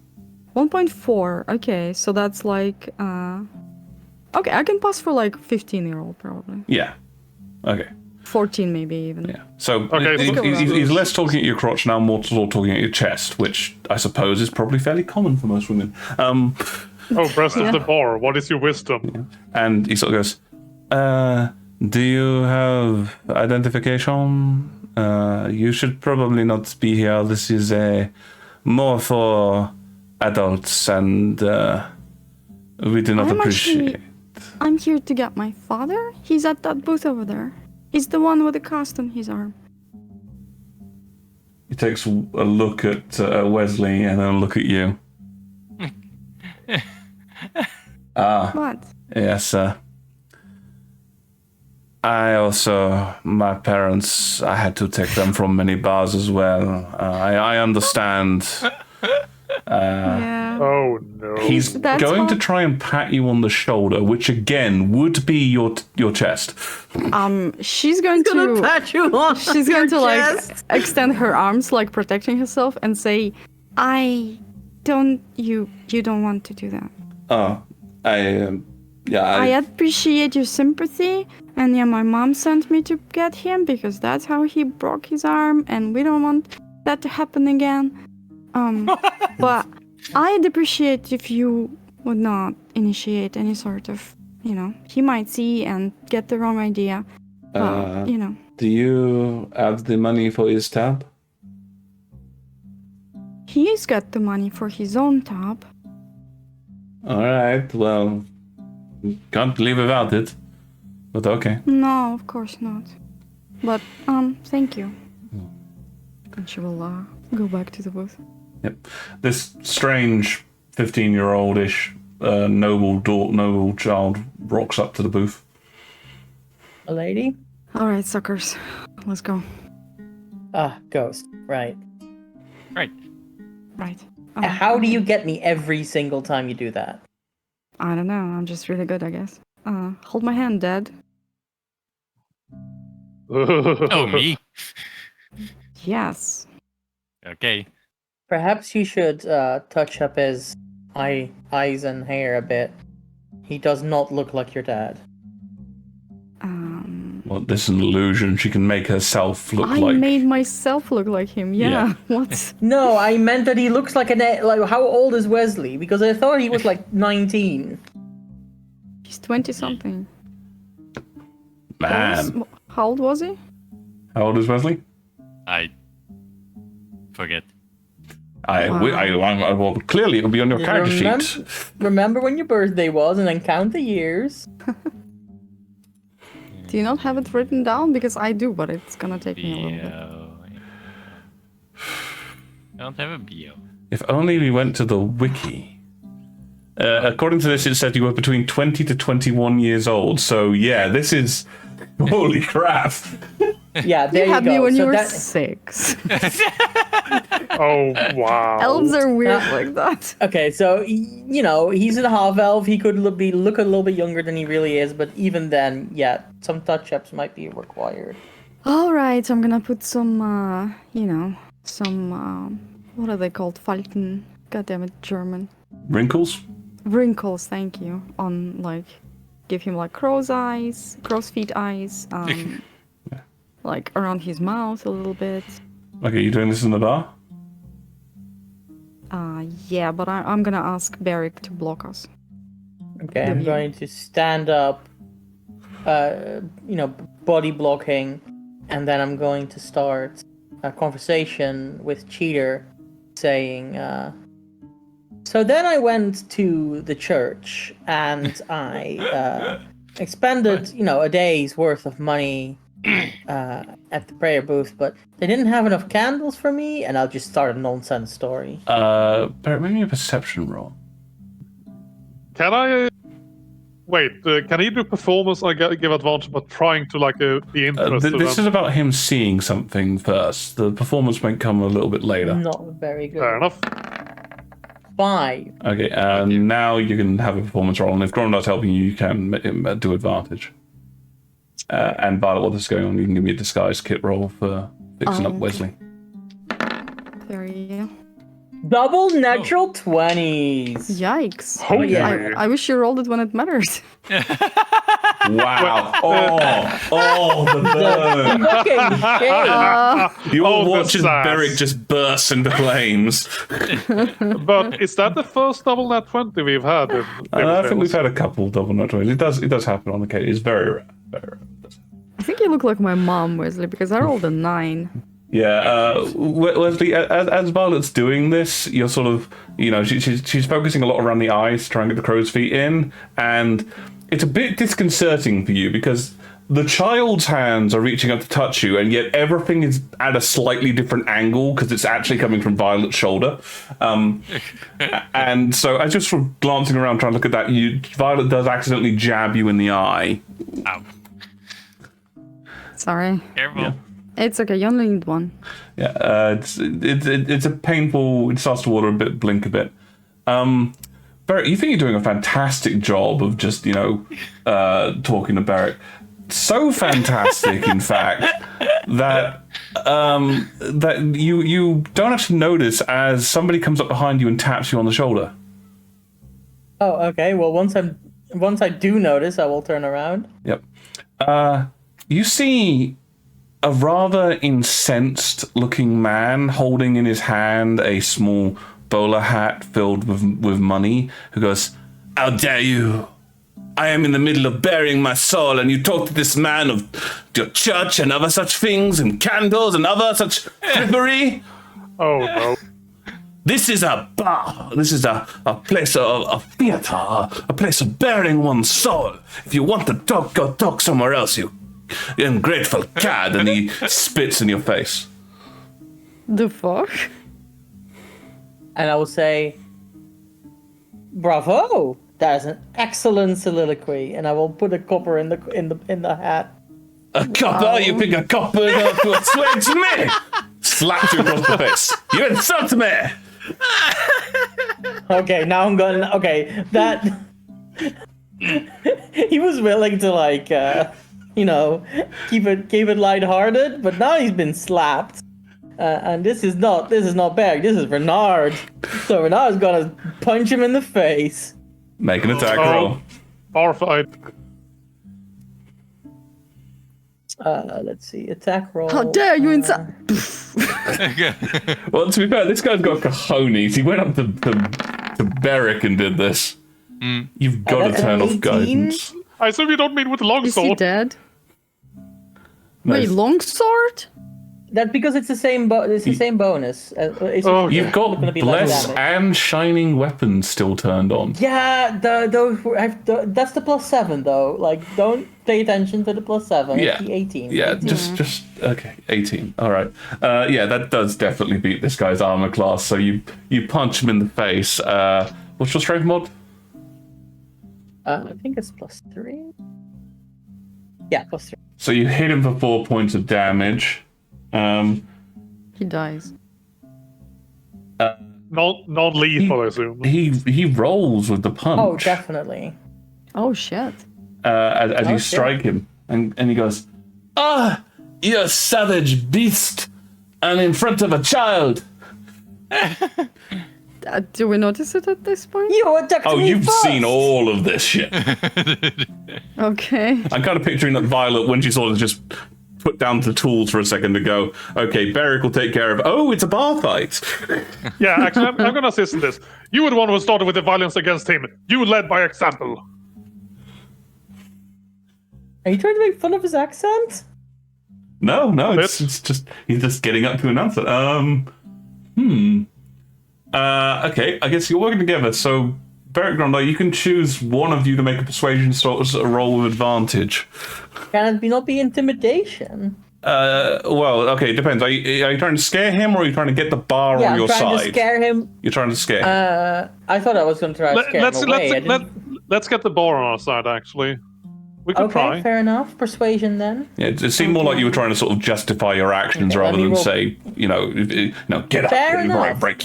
1.4. Okay, so that's like okay, I can pass for like 15-year-old probably. Yeah. Okay. 14 maybe even. Yeah. So Okay, he's less talking at your crotch now, more talking at your chest, which I suppose is probably fairly common for most women. Oh, rest Yeah. of the bar. What is your wisdom? And he sort of goes, do you have identification? You should probably not be here. This is more for adults, and we do not appreciate. I'm here to get my father. He's at that booth over there. He's the one with the cast on his arm. He takes a look at Wesley and then a look at you. What? Yes, my parents, I had to take them from many bars as well. I understand. Yeah. Oh no. He's That's going to all- try and pat you on the shoulder, which again would be your chest. She's going Gonna to pat you on she's your going to like chest. extend her arms, like protecting herself, and say, "I don't. You don't want to do that. Oh, I appreciate your sympathy, and yeah, my mom sent me to get him because that's how he broke his arm, and we don't want that to happen again. But I'd appreciate if you would not initiate any sort of, he might see and get the wrong idea. But, Do you have the money for his tab? he's got the money for his own tab. All right. Well, can't live without it. But okay. No, of course not. But, thank you. And she will go back to the booth. Yep. This strange 15-year-old-ish noble child rocks up to the booth. A lady? All right, suckers. Let's go. Ghost. Right. Right. Right. How do you get me every single time you do that? I don't know. I'm just really good, I guess. Hold my hand, Dad. Oh, me? Yes. Okay. Perhaps you should touch up his eyes and hair a bit. He does not look like your dad. Well, this is an illusion. She can make herself look I like... made myself look like him. Yeah. Yeah. What? No, I meant that he looks like how old is Wesley? Because I thought he was like 19. He's 20-something. Man. How old was he? How old is Wesley? I forget. Well, clearly it'll be on your You character remember- sheet. Remember when your birthday was and then count the years? Do you not have it written down? Because I do, but it's gonna take me a little bit. Bio. I don't have a bio. If only we went to the wiki. According to this, it said you were between 20 to 21 years old. So yeah, this is... Holy crap. Yeah, there You you had go. me when So you were that- 6. Oh wow. Elves are weird like that. Okay, so he's a half elf. He could look a little bit younger than he really is, but even then, yeah, some touch-ups might be required. All right, I'm gonna put some, what are they called? Falten. God damn it, German. Wrinkles? Wrinkles, thank you. On, like, give him, like, crow's feet eyes, like, around his mouth a little bit. Okay, you doing this in the bar? Yeah, but I'm gonna ask Beric to block us. Okay, I'm going to stand up, body blocking, and then I'm going to start a conversation with Cheater, saying, so then I went to the church and I expended, a day's worth of money at the prayer booth, but they didn't have enough candles for me, and I'll just start a nonsense story. Barrett, make me a perception roll. Can I wait? Can he do performance? I give advantage, but trying to be interested. This is about him seeing something first. The performance might come a little bit later. Not very good. Fair enough. 5. Okay, now you can have a performance roll, and if Grondar's helping you, you can do advantage. And Violet, while this is going on, you can give me a disguise kit roll for fixing up Okay. Wesley. There you go. Double natural 20s. Yikes. Holy. I wish you rolled it when it mattered. Wow. The burn. Fucking shame. You all Oh, watch the as sass. Beric just bursts into flames. But is that the first double nat 20 we've had? In I think we've had a couple double nat 20s. It does happen on occasion. It's very rare. Very rare. I think you look like my mom, Wesley, because I rolled a 9. Yeah, Wesley, as Violet's doing this, you're sort of, she's focusing a lot around the eyes, trying to get the crow's feet in, and it's a bit disconcerting for you because the child's hands are reaching up to touch you, and yet everything is at a slightly different angle because it's actually coming from Violet's shoulder. And so, as you're sort of glancing around trying to look at that, Violet does accidentally jab you in the eye. Ow. Sorry. Careful. Yeah. It's okay, you only need one. Yeah, it's a painful. It starts to water a bit, blink a bit. Beric, you think you're doing a fantastic job of just talking to Beric. So fantastic, in fact, that that you don't actually notice as somebody comes up behind you and taps you on the shoulder. Oh, okay. Well, once I do notice, I will turn around. Yep. You see a rather incensed-looking man holding in his hand a small bowler hat filled with money, who goes, "How dare you! I am in the middle of burying my soul, and you talk to this man of your church and other such things, and candles and other such frippery? Oh no. This is a bar. This is a place of a theater, a place of burying one's soul. If you want to talk, go talk somewhere else, you ungrateful cad," and he spits in your face. The fuck? And I will say, "Bravo! That is an excellent soliloquy." And I will put a copper in the hat. A copper? You think a copper to assuage me? Slaps you across the face. You insult me! Okay, now I'm going. Okay, that he was willing to keep it lighthearted, but now he's been slapped, and this is not Berg. This is Renard. So Renard's gonna punch him in the face. Make an attack roll. Bar fight. Let's see, attack roll. How dare you insult? Well, to be fair, this guy's got cojones. He went up to Beric and did this. You've got to that's turn off 18? guidance. I assume you don't mean with Is he longsword. dead? No, Wait, longsword? That's because it's the same. It's the same bonus. Oh, you've got gonna be less bless damage. and shining weapons still turned on. Yeah, that's the +7 though. Like, don't pay attention to the +7. Yeah. It's the 18. Yeah, 18. just okay. 18. All right. Yeah, that does definitely beat this guy's armor class. So you punch him in the face. What's your strength mod? I think it's +3. Yeah, +3. So you hit him for 4 points of damage. He dies. Non-lethal, I assume. He rolls with the punch. Oh, definitely. Oh shit. As you Okay. strike him, and he goes, "Ah, you savage beast, and in front of a child." Do we notice it at this point? You attacked Oh, me you've first. seen all of this shit. Okay. I'm kind of picturing that Violet, when she sort of just put down the tools for a second to go, okay, Beric will take care of. Oh, it's a bar fight. Yeah, actually, I'm going to assist in this. You were the one who started with the violence against him. You led by example. Are you trying to make fun of his accent? No, it's just he's just getting up to announce it. Okay, I guess you're working together. So, Beric Grondai, you can choose one of you to make a persuasion roll with advantage. Can it not be intimidation? Well, okay, it depends. Are you trying to scare him, or are you trying to get the bar Yeah, on I'm your trying side? to scare him. You're trying to scare. I thought I was going to try to scare him away. Let's get the bar on our side, actually. We can Okay, try. fair enough. Persuasion then. Yeah, it seemed more like you were trying to sort of justify your actions Okay, rather let me than roll. say, get up Fair before I enough. break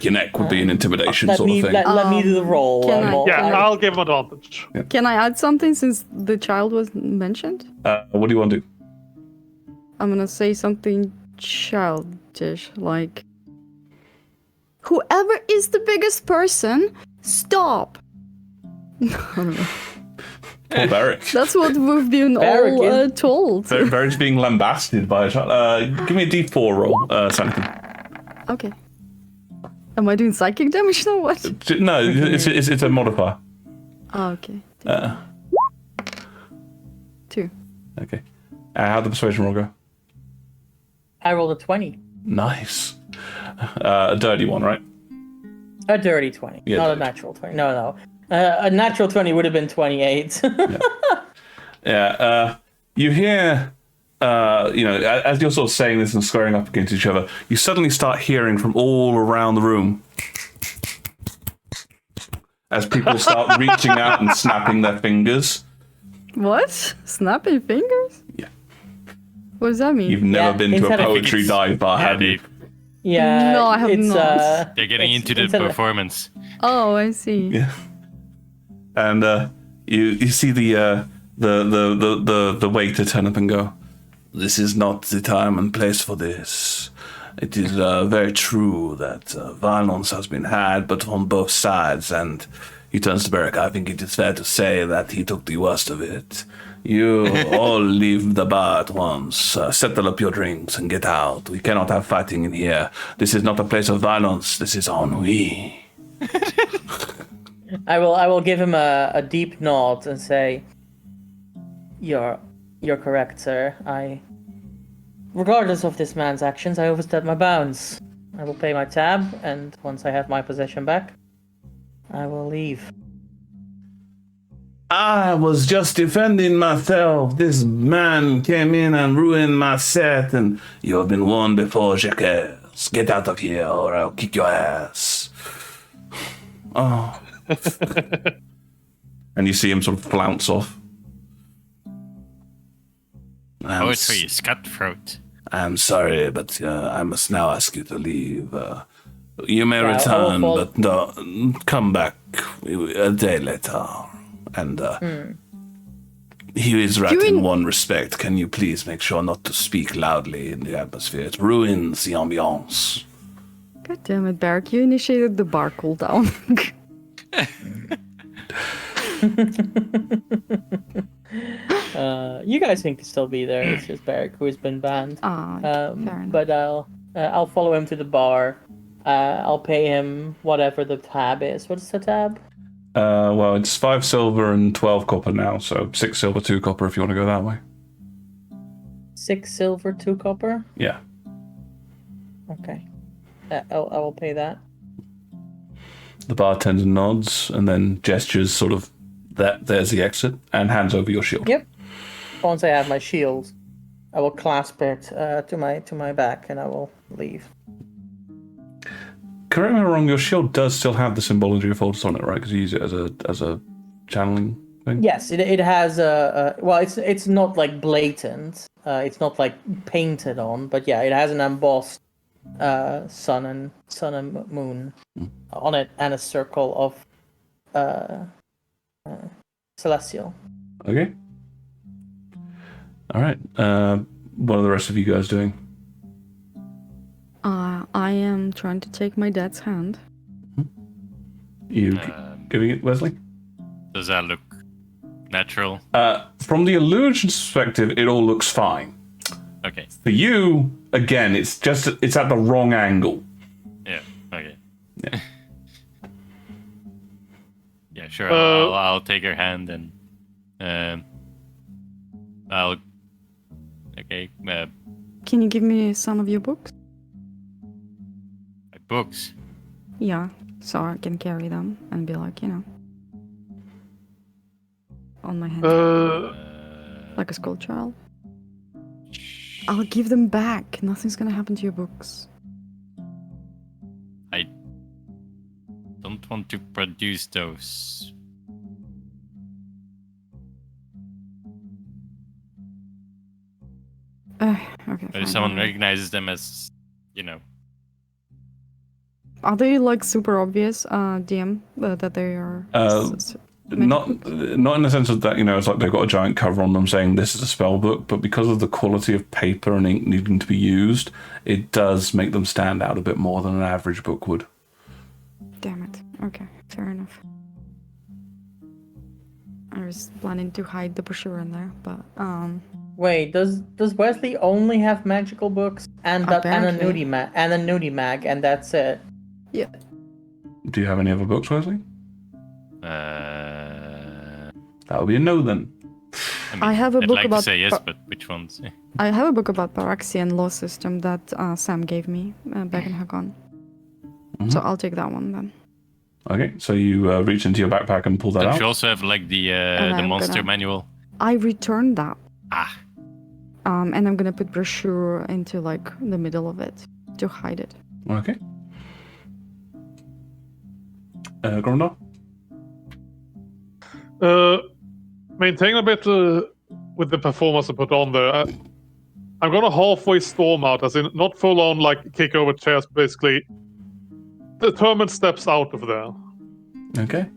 your neck would be an intimidation Let sort me of thing. let me do the roll. Can I- Yeah, Can I'll give him advantage. Can I add something since the child was mentioned? What do you want to do? I'm gonna say something childish, like, Whoever is the biggest person, stop. Poor Beric. That's what we've been Beric all is- told. Beric's being lambasted by a child. Give me a D4 roll, Sanakan. Okay. Am I doing psychic damage now? What? No, it's a modifier. Oh, okay. 2. Okay. How'd the persuasion roll go? I rolled a 20. Nice. A dirty one, right? A dirty 20, Yeah, not a dirty. natural 20. No. A natural 20 would have been 28. Yeah. You hear, as you're sort of saying this and squaring up against each other, you suddenly start hearing from all around the room as people start reaching out and snapping their fingers. What? Snapping fingers? Yeah. What does that mean? You've never Yeah, been to a instead of- poetry dive bar, have you? Yeah. No, I have it's, not. They're getting it's- into the it's a- performance. Oh, I see. Yeah. And you see the waiter turn up and go, "This is not the time and place for this. It is very true that violence has been had, but on both sides." And he turns to Beric. "I think it is fair to say that he took the worst of it. You all leave the bar at once. Settle up your drinks and get out. We cannot have fighting in here. This is not a place of violence. This is ennui." I will give him a deep nod and say, You're correct, sir. Regardless of this man's actions, I overstepped my bounds. I will pay my tab, and once I have my possession back, I will leave. "I was just defending myself. This man came in and ruined my set, and you have been warned before, Jacques. Get out of here, or I'll kick your ass." Oh. And you see him sort of flounce off. Poetry is cutthroat. I'm sorry, but I must now ask you to leave. You may Yeah, I will return, follow- but come back a day later. And he is right in one respect. Can you please make sure not to speak loudly in the atmosphere? It ruins the ambiance. God damn it, Beric. You initiated the bar cooldown. You guys can still be there. It's just Beric who has been banned. Fair enough. But I'll follow him to the bar. I'll pay him whatever the tab is. What's the tab? Well, it's 5 silver and 12 copper now, so 6 silver, 2 copper if you want to go that way. 6 silver, 2 copper. Yeah. Okay. I will pay that. The bartender nods and then gestures sort of there's the exit and hands over your shield. Yep. Once I have my shield, I will clasp it to my back and I will leave. Correct me if I'm wrong, your shield does still have the symbology of Fortis on it, right? Because you use it as a channeling thing? Yes, it has well, it's not like blatant. It's not like painted on, but yeah, it has an embossed sun and moon on it and a circle of celestial. Okay. All right. What are the rest of you guys doing? I am trying to take my dad's hand. You giving it, Wesley? Does that look natural? From the illusion perspective, it all looks fine. Okay. For you, again, it's at the wrong angle. Yeah. Okay. Yeah. Yeah, sure. I'll take her hand and I'll. Okay. Can you give me some of your books? My books. Yeah, so I can carry them and be like, on my hand. Like a school child. I'll give them back. Nothing's gonna happen to your books. I don't want to produce those. Okay. But fine. if someone recognizes them as, Are they like super obvious, DM, that they are? Not in the sense of that, it's like they've got a giant cover on them saying this is a spell book, but because of the quality of paper and ink needing to be used, it does make them stand out a bit more than an average book would. Okay, fair enough. I was planning to hide the brochure in there, but Wait, does Wesley only have magical books and a Apparently. nudie mag, and that's it? yeah. Do you have any other books, Wesley? That would be a no then. I have a I'd book like about to say yes, but which ones? I have a book about Paraxian law system that Sam gave me back in Hagon. So I'll take that one then. Okay, so you reach into your backpack and pull that Don't out. you also have like the I'm monster gonna- manual? I returned that. Ah, And I'm gonna put brochure into like the middle of it to hide it. Okay. Gromdal? Maintain a bit with the performance I put on there. I'm gonna halfway storm out, as in not full on like kick over chairs, but basically determined steps out of there. Okay.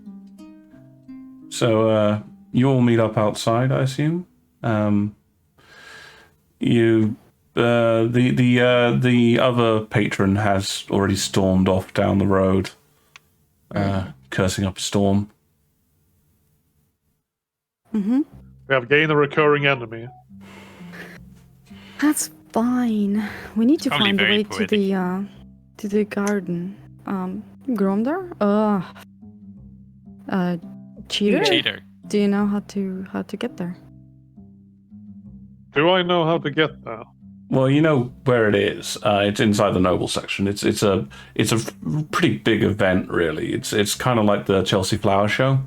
So you all meet up outside, I assume. The other patron has already stormed off down the road, cursing up a storm. Mm-hmm. We have gained a recurring enemy. That's fine. We need to Probably find a very way poetic. to the garden. Gromdar? Cheater? cheater. Do you know how to get there? Do I know how to get there? Well, you know where it is. It's inside the noble section. It's a pretty big event, really. It's kind of like the Chelsea Flower Show.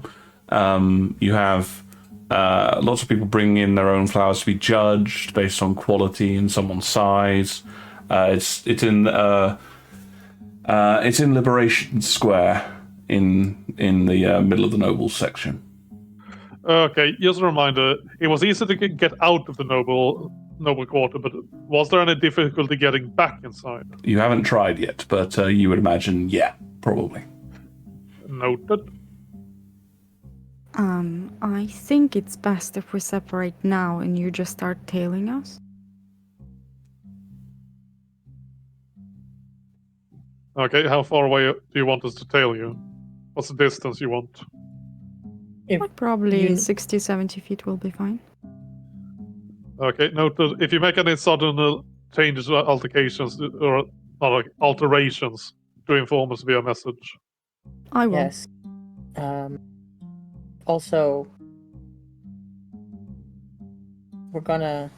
You have lots of people bringing in their own flowers to be judged based on quality and someone's size. It's in Liberation Square in the middle of the noble section. Okay, just a reminder. It was easy to get out of the noble quarter, but was there any difficulty getting back inside? You haven't tried yet, but you would imagine, yeah, probably. Noted. I think it's best if we separate now and you just start tailing us. Okay, how far away do you want us to tail you? What's the distance you want? Like probably you- 60, 70 feet will be fine. Okay, noted. If you make any sudden changes or alterations, alterations, do inform us via message. I will. Yes. Also, we're gonna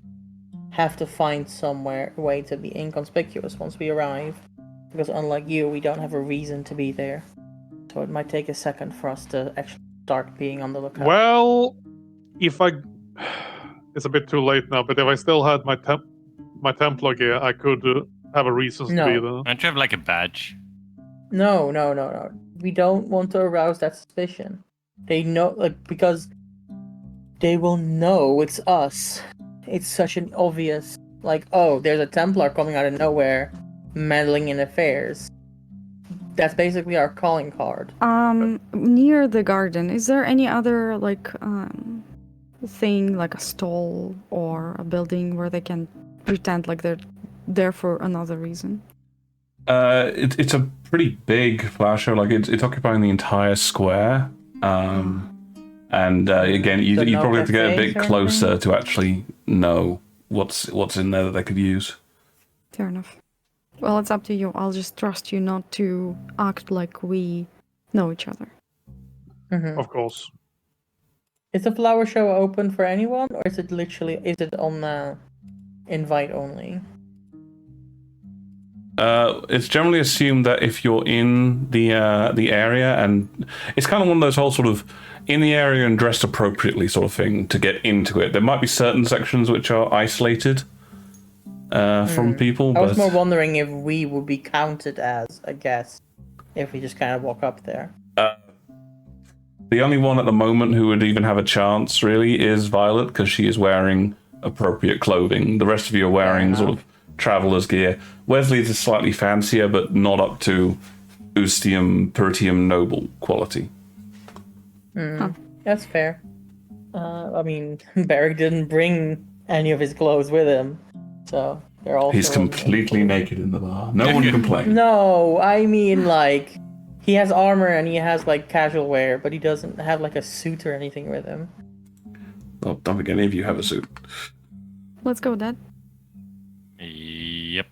have to find somewhere a way to be inconspicuous once we arrive, because unlike you, we don't have a reason to be there. So it might take a second for us to actually start being on the lookout. Well, if I... It's a bit too late now, but if I still had my Templar gear, I could have a reason to be there. Don't you have like a badge? No. We don't want to arouse that suspicion. They know, because they will know it's us. It's such an obvious, oh, there's a Templar coming out of nowhere, meddling in affairs. That's basically our calling card. Near the garden, is there any other thing like a stall or a building where they can pretend like they're there for another reason? It's a pretty big flower show. Like it's occupying the entire square. And again, you So no probably have to get a cafes bit or closer anything? to actually know what's in there that they could use. Fair enough. Well, it's up to you. I'll just trust you not to act like we know each other. Mhm. Of course. Is the flower show open for anyone, or is it on invite only? It's generally assumed that if you're in the area, and it's kind of one of those whole sort of in the area and dressed appropriately sort of thing to get into it. There might be certain sections which are isolated from people, I was but more wondering if we would be counted as a guest if we just kind of walk up there. the only one at the moment who would even have a chance really is Violet, because she is wearing appropriate clothing. The rest of you are wearing sort of traveler's gear. Wesley's is slightly fancier, but not up to Ustium, Pertium noble quality. That's fair. I mean, Barrick didn't bring any of his clothes with him, so they're all. He's completely naked in the bar. No one complains. No, I mean He has armor and he has like casual wear, but he doesn't have like a suit or anything with him. Well, don't think any of you have a suit. Let's go with that. Yep.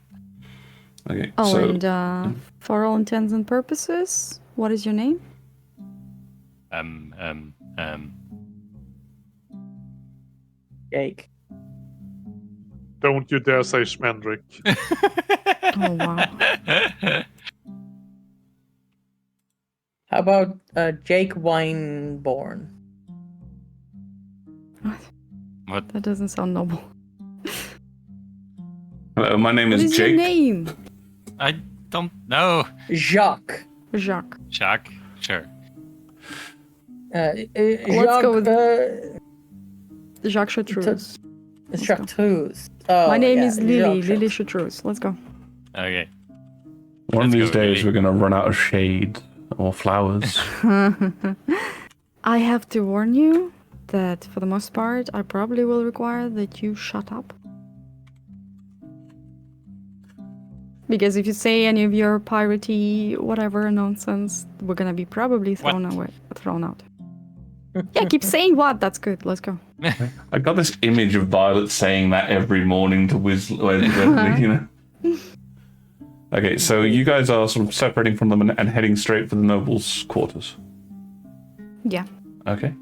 Okay. Oh, so and for all intents and purposes, what is your name? Jake. Don't you dare say Schmendrick. Oh wow. How about Jake Wineborn? What? That doesn't sound noble. hello, my name What is is Jake. your name? I don't know. Jacques. Jacques. Jacques? Sure. Let's go with- with Jacques Chartreuse. Chartreuse. Oh, My name yeah, is Lily. Jacques Lily Chartreuse. Let's go. Okay. One of Let's these go, days Lily. we're gonna run out of shade or flowers. I have to warn you that for the most part, I probably will require that you shut up. Because if you say any of your piratey whatever nonsense, we're gonna be probably thrown out. Yeah, keep saying what. That's good. Let's go. I got this image of Violet saying that every morning to Wesley, you know. Okay, so you guys are sort of separating from them and heading straight for the nobles' quarters. Yeah. Okay.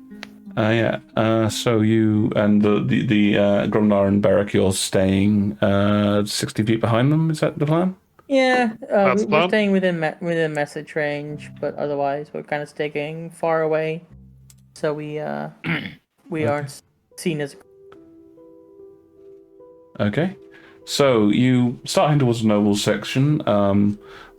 Yeah. So you and the Gromnar and Beric, you're staying 60 feet behind them. Is that the plan? Yeah, That's we're fun. staying within message range, but otherwise we're kind of sticking far away, so we aren't seen as. Okay. So you start heading towards the nobles section.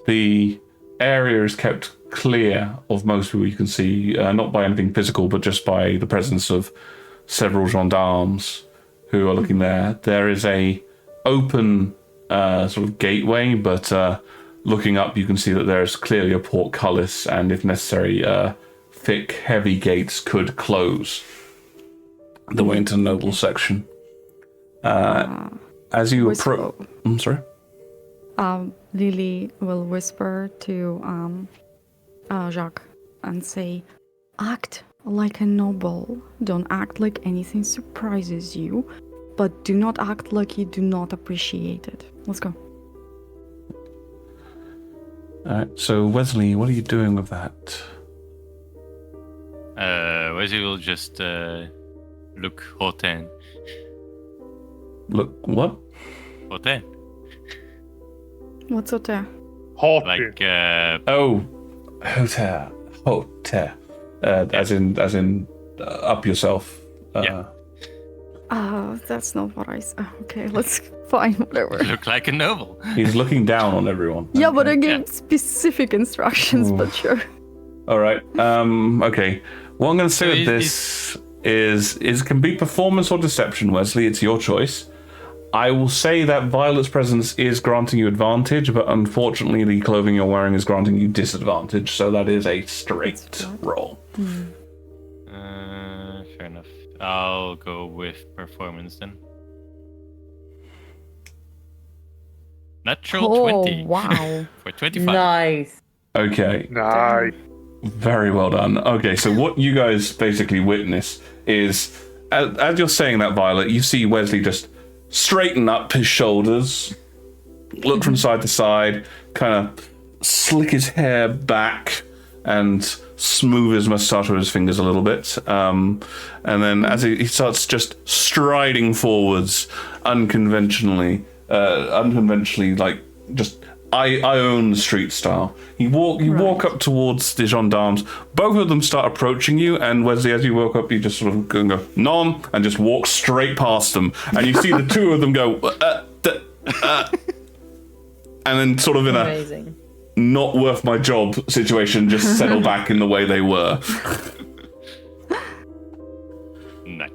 The area is kept clear of most people you can see, not by anything physical, but just by the presence of several gendarmes who are looking there. There is a open sort of gateway, but looking up you can see that there is clearly a portcullis, and if necessary, thick, heavy gates could close the way into the noble section. As you approach... I'm sorry? Lily will whisper to Jacques and say, act like a noble. Don't act like anything surprises you, but do not act like you do not appreciate it. Let's go. Alright, so Wesley, what are you doing with that? Wesley will just look hautaine. Look, what? Hautaine. What's out there? Haughty. Like, Oh, hotel. As in, up yourself. Yeah. That's not what I said. Okay, let's fine, whatever. look like a noble. He's looking down on everyone. Yeah, but I Okay. gave specific instructions, Ooh. but sure. All right. Okay. What I'm going to say So with this is can be performance or deception, Wesley. It's your choice. I will say that Violet's presence is granting you advantage, but unfortunately the clothing you're wearing is granting you disadvantage, so that is a straight roll. Fair enough. I'll go with performance then. Natural 20. Wow. For 25. Nice. Okay. Nice. Very well done. Okay, so what you guys basically witness is, as you're saying that, Violet, you see Wesley just straighten up his shoulders, look from side to side, kind of slick his hair back, and smooth his moustache with his fingers a little bit. And then as he starts just striding forwards unconventionally, like just I own the street style. You walk up towards the gendarmes. Both of them start approaching you, and Wesley, as you walk up, you just sort of go nom and just walk straight past them. And you see the two of them go, and then sort of in a Amazing. not worth my job situation, just settle back in the way they were. Nice.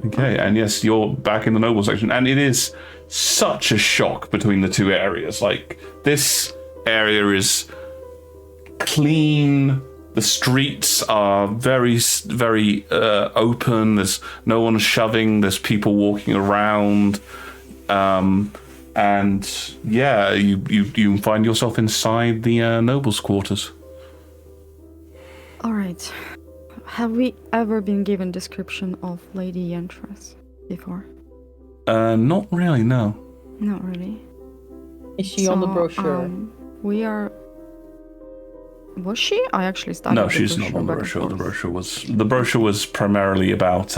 Okay, and yes, you're back in the noble section, and it is such a shock between the two areas. Like, this area is clean, the streets are very, very open, there's no one shoving, there's people walking around. And yeah, you find yourself inside the nobles' quarters. All right. Have we ever been given description of Lady Yentress before? Not really, no. Not really. Is she on the brochure? We are. Was she? I actually started. No, she's not on the brochure. The brochure was primarily about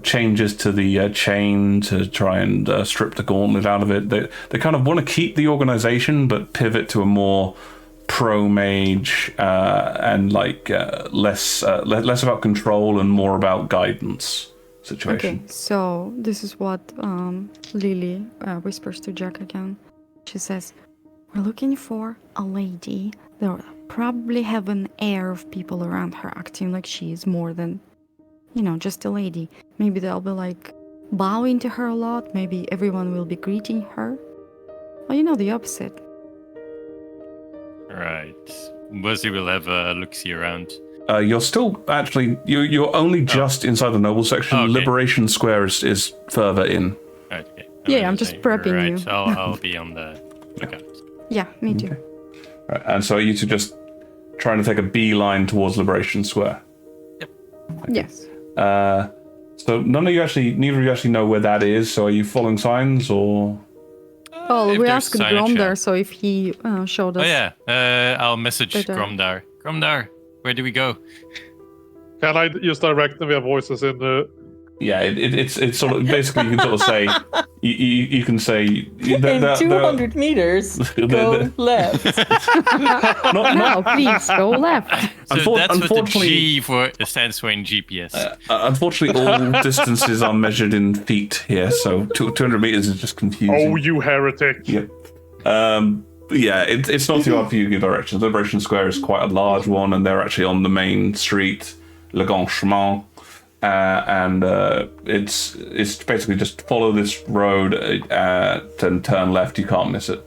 changes to the chain to try and strip the gauntlet out of it. They kind of want to keep the organization, but pivot to a more pro-mage and less about control and more about guidance situation. Okay, so this is what Lily whispers to Jack again. She says, "We're looking for a lady. They'll probably have an air of people around her acting like she is more than, just a lady. Maybe they'll be like bowing to her a lot. Maybe everyone will be greeting her. Or the opposite." Right. Wesley will have a look-see around. You're still actually you're only just inside the noble section. Okay. Liberation Square is further in. Right, okay. Yeah, I'm just prepping right, you. So I'll be on the lookout. Yeah, me too. Okay. Right, and so you two just trying to take a beeline towards Liberation Square. Yep. Okay. Yes. So neither of you actually know where that is. So are you following signs or? Oh, If we there's asked signage, Gromdar, so if he showed us. Oh yeah, I'll message Better. Gromdar. Gromdar, where do we go? Can I just direct them via voices in the... Yeah, it's sort of basically you can sort of say you can say In 200 meters, go left. No, please go left. So that's what the unfortunately- G stands for in GPS. Unfortunately, all distances are measured in feet here, so 200 meters is just confusing. Oh, you heretic! Yep. Yeah, it's not too hard for you to give directions. Liberation Square is quite a large one, and they're actually on the main street, Le Grand Chemin, and it's basically just follow this road and turn left. You can't miss it.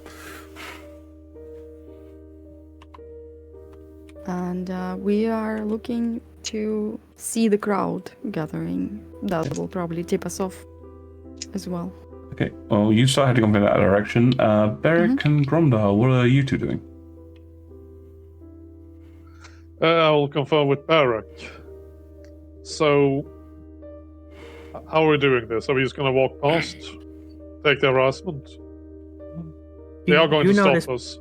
And we are looking to see the crowd gathering. That will probably tip us off as well. Okay. Well, you start heading off in that direction. Beric and Gromdal, what are you two doing? I'll confirm with Barak. So, how are we doing this? Are we just going to walk past? Take the harassment? They are going to stop us.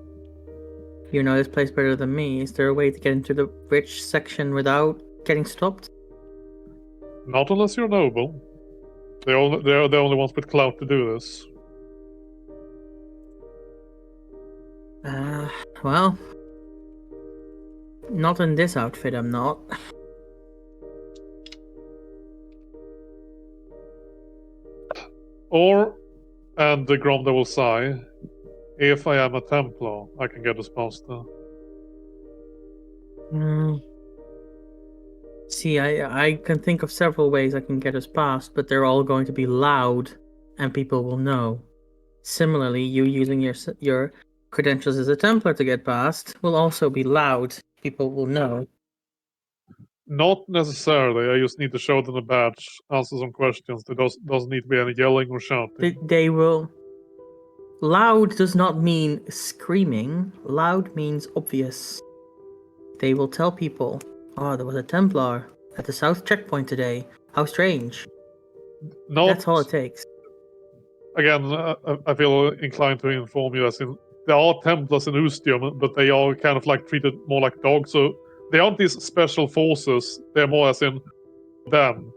You know this place better than me. Is there a way to get into the rich section without getting stopped? Not unless you're noble. They're the only ones with clout to do this. Well, not in this outfit, I'm not. Or, and the Gromda will sigh, if I am a Templar, I can get us past there. See, I can think of several ways I can get us past, but they're all going to be loud, and people will know. Similarly, you using your credentials as a Templar to get past will also be loud. People will know. Not necessarily. I just need to show them a badge, answer some questions. There doesn't need to be any yelling or shouting. They will. Loud does not mean screaming. Loud means obvious. They will tell people, "Oh, there was a Templar at the south checkpoint today. How strange." That's all it takes. Again, I feel inclined to inform you as in there are Templars in Ustium, but they are kind of like treated more like dogs. So they aren't these special forces. They're more as in them.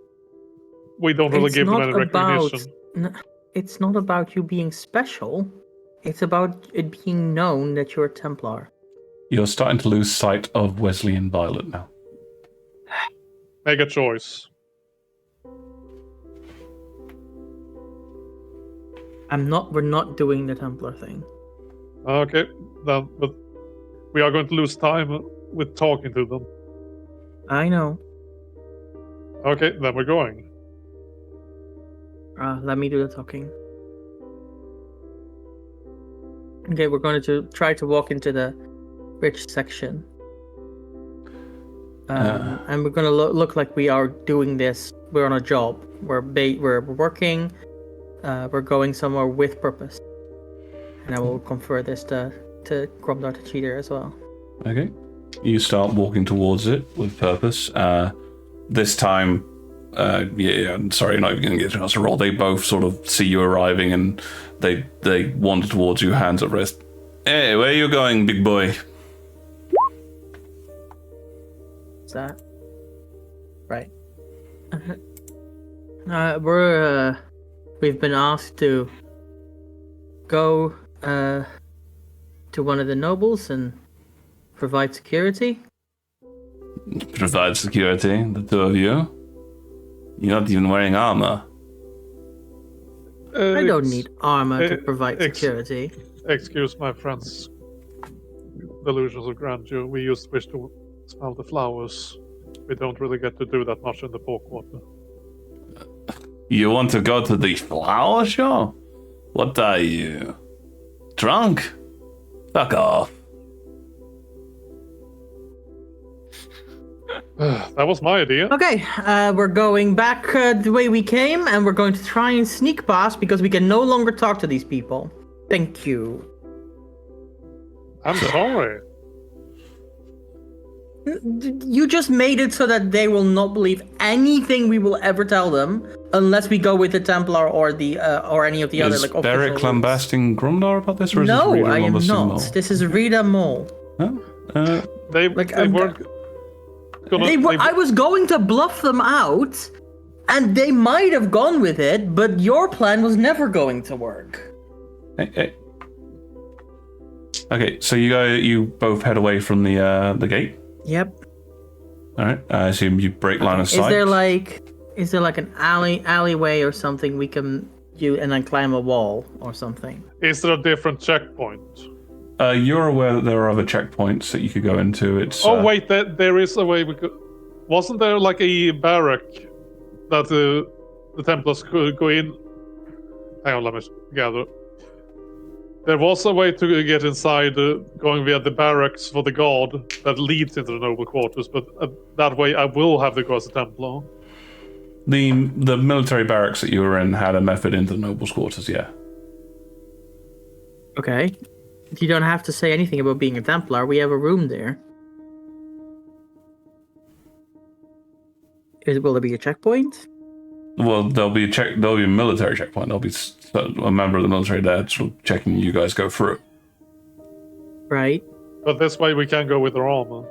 We don't really give them any recognition. It's not about you being special. It's about it being known that you're a Templar. You're starting to lose sight of Wesley and Violet now. Make a choice. We're not doing the Templar thing. Okay, then, but we are going to lose time with talking to them. I know. Okay, then we're going. Let me do the talking. Okay, we're going to try to walk into the rich section. And we're going to look like we are doing this. We're on a job. We're working. We're going somewhere with purpose. And I will confer this to Gromdar to Cheater as well. Okay. You start walking towards it with purpose. This time, I'm sorry, you're not even going to get a chance to roll. They both sort of see you arriving and they wander towards you, hands at rest. Hey, where are you going, big boy? Is that right? We've been asked to go to one of the nobles and provide security. Provide security, the two of you? You're not even wearing armor. I don't need armor to provide security. Excuse my friend's delusions of grandeur. We just wish to smell the flowers. We don't really get to do that much in the Porkwater. You want to go to the flower show? What are you? Drunk? Fuck off. That was my idea. Okay, we're going back the way we came, and we're going to try and sneak past because we can no longer talk to these people. Thank you. I'm sorry. You just made it so that they will not believe anything we will ever tell them unless we go with the Templar or the or any of the other like official Beric routes. lambasting Gromdar about this, or is No, this Rita I am lambasting not. Mole? This is Rita Mole. Huh? They Like, weren't gonna... I was going to bluff them out, and they might have gone with it, but your plan was never going to work. Hey. Okay, so you both head away from the gate. Yep. All right. I assume you break line of sight. Is there like an alleyway or something we can do and then climb a wall or something? Is there a different checkpoint? You're aware that there are other checkpoints that you could go into. It's Wait, there is a way we could... Wasn't there like a barrack that the Templars could go in? Hang on, let me gather. There was a way to get inside, going via the barracks for the guard that leads into the noble quarters, but that way I will have to go as a Templar. the military barracks that you were in had a method into the nobles' quarters. Yeah. Okay. You don't have to say anything about being a Templar. We have a room there. Will there be a checkpoint? Well, there'll be a military checkpoint. There'll be a member of the military there sort of checking you guys go through. Right. But this way we can go with our armor.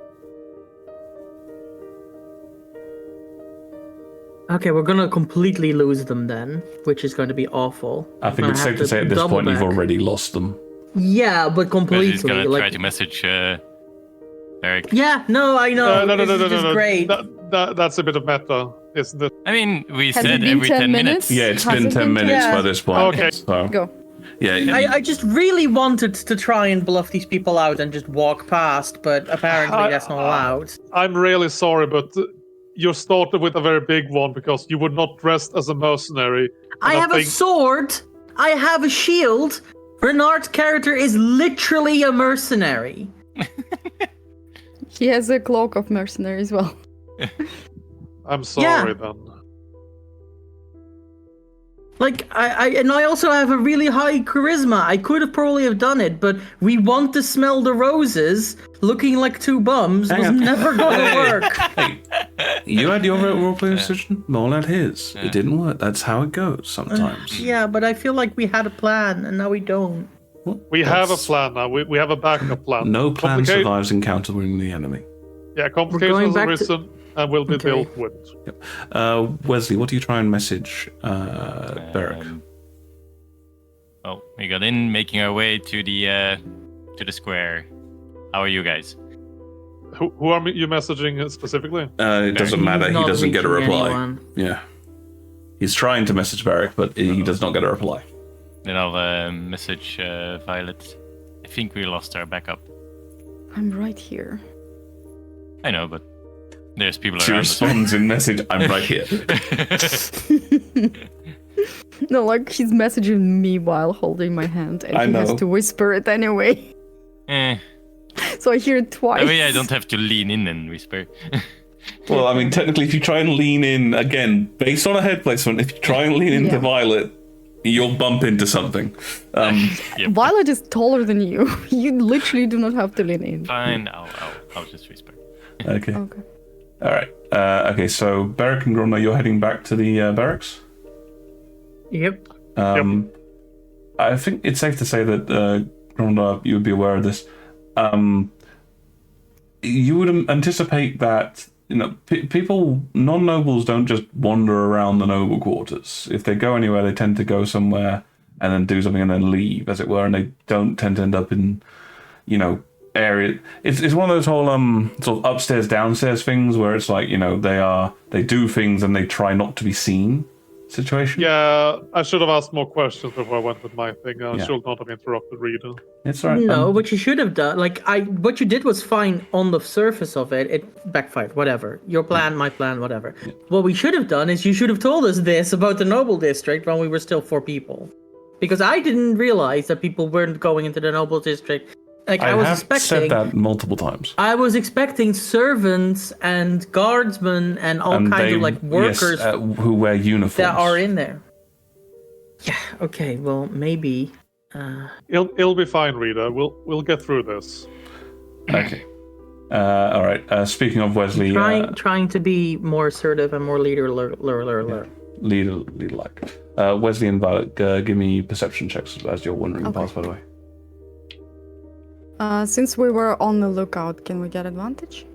Okay, we're gonna completely lose them then, which is going to be awful. I think it's safe to say at this point you've already lost them. Yeah, but completely. But he's gonna like... try to message Eric. Yeah, no, I know. No. This is great. That's a bit of meta, isn't it? I mean, we Has it said been every 10 10 minutes. Yeah, it's Has been it 10 been minutes 10? by this point. Okay. So, Go. yeah. I just really wanted to try and bluff these people out and just walk past, but apparently that's not allowed. I'm really sorry, but you started with a very big one because you were not dressed as a mercenary. I have a sword. I have a shield. Renard's character is literally a mercenary. He has a cloak of mercenary as well. I'm sorry then. Like I also have a really high charisma. I could have probably have done it, but we want to smell the roses. Looking like two bums was never going to work. Hey, you had your role-playing decision, Noel had his. It didn't work. That's how it goes sometimes. Yeah, but I feel like we had a plan, and now we don't. We have a plan now. We have a backup plan. No plan survives encountering the enemy. Yeah, complications have arisen and will be dealt with. Wesley, what do you try and message Beric? Well, we got in, making our way to the square. How are you guys? Who are you messaging specifically? It doesn't matter. He Not doesn't get a reaching reply. anyone. Yeah. He's trying to message Beric, but he does not get a reply. Then I'll message Violet. I think we lost our backup. I'm right here. I know, but there's people She around responds in message, I'm right here. No, like he's messaging me while holding my hand, and he has to whisper it anyway. Eh. So I hear it twice. I mean, I don't have to lean in and whisper. Well, I mean, technically, if you try and lean in, again, based on a head placement, if you try and lean into Yeah. Violet, you'll bump into something. Yep. Violet is taller than you. You literally do not have to lean in. Fine, I'll just respect. Okay. Okay. All right. Okay, so Beric and Gromna, you're heading back to the barracks? Yep. I think it's safe to say that, Gromna, you would be aware of this. You would anticipate that, people, non-nobles don't just wander around the noble quarters. If they go anywhere, they tend to go somewhere and then do something and then leave, as it were, and they don't tend to end up in, area. It's one of those whole sort of upstairs downstairs things where it's like, they do things and they try not to be seen situation. Yeah, I should have asked more questions before I went with my thing. I Yeah. should not have interrupted Rita. It's all right. No, what you should have done, what you did was fine on the surface of it. It backfired. Whatever. Your plan, my plan, whatever. What we should have done is you should have told us this about the Noble District when we were still 4 people, because I didn't realize that people weren't going into the Noble District. I was have expecting. said that multiple times. I was expecting servants and guardsmen and all And kinds they, of workers yes, who wear uniforms. that are in there. Yeah. Okay. Well, maybe. It'll be fine, Rita. We'll get through this. Okay. All right. Speaking of Wesley, Trying to be more assertive and more leader. lead like. Wesley and Violet, give me perception checks as you're wandering past, by the way. Since we were on the lookout, can we get advantage?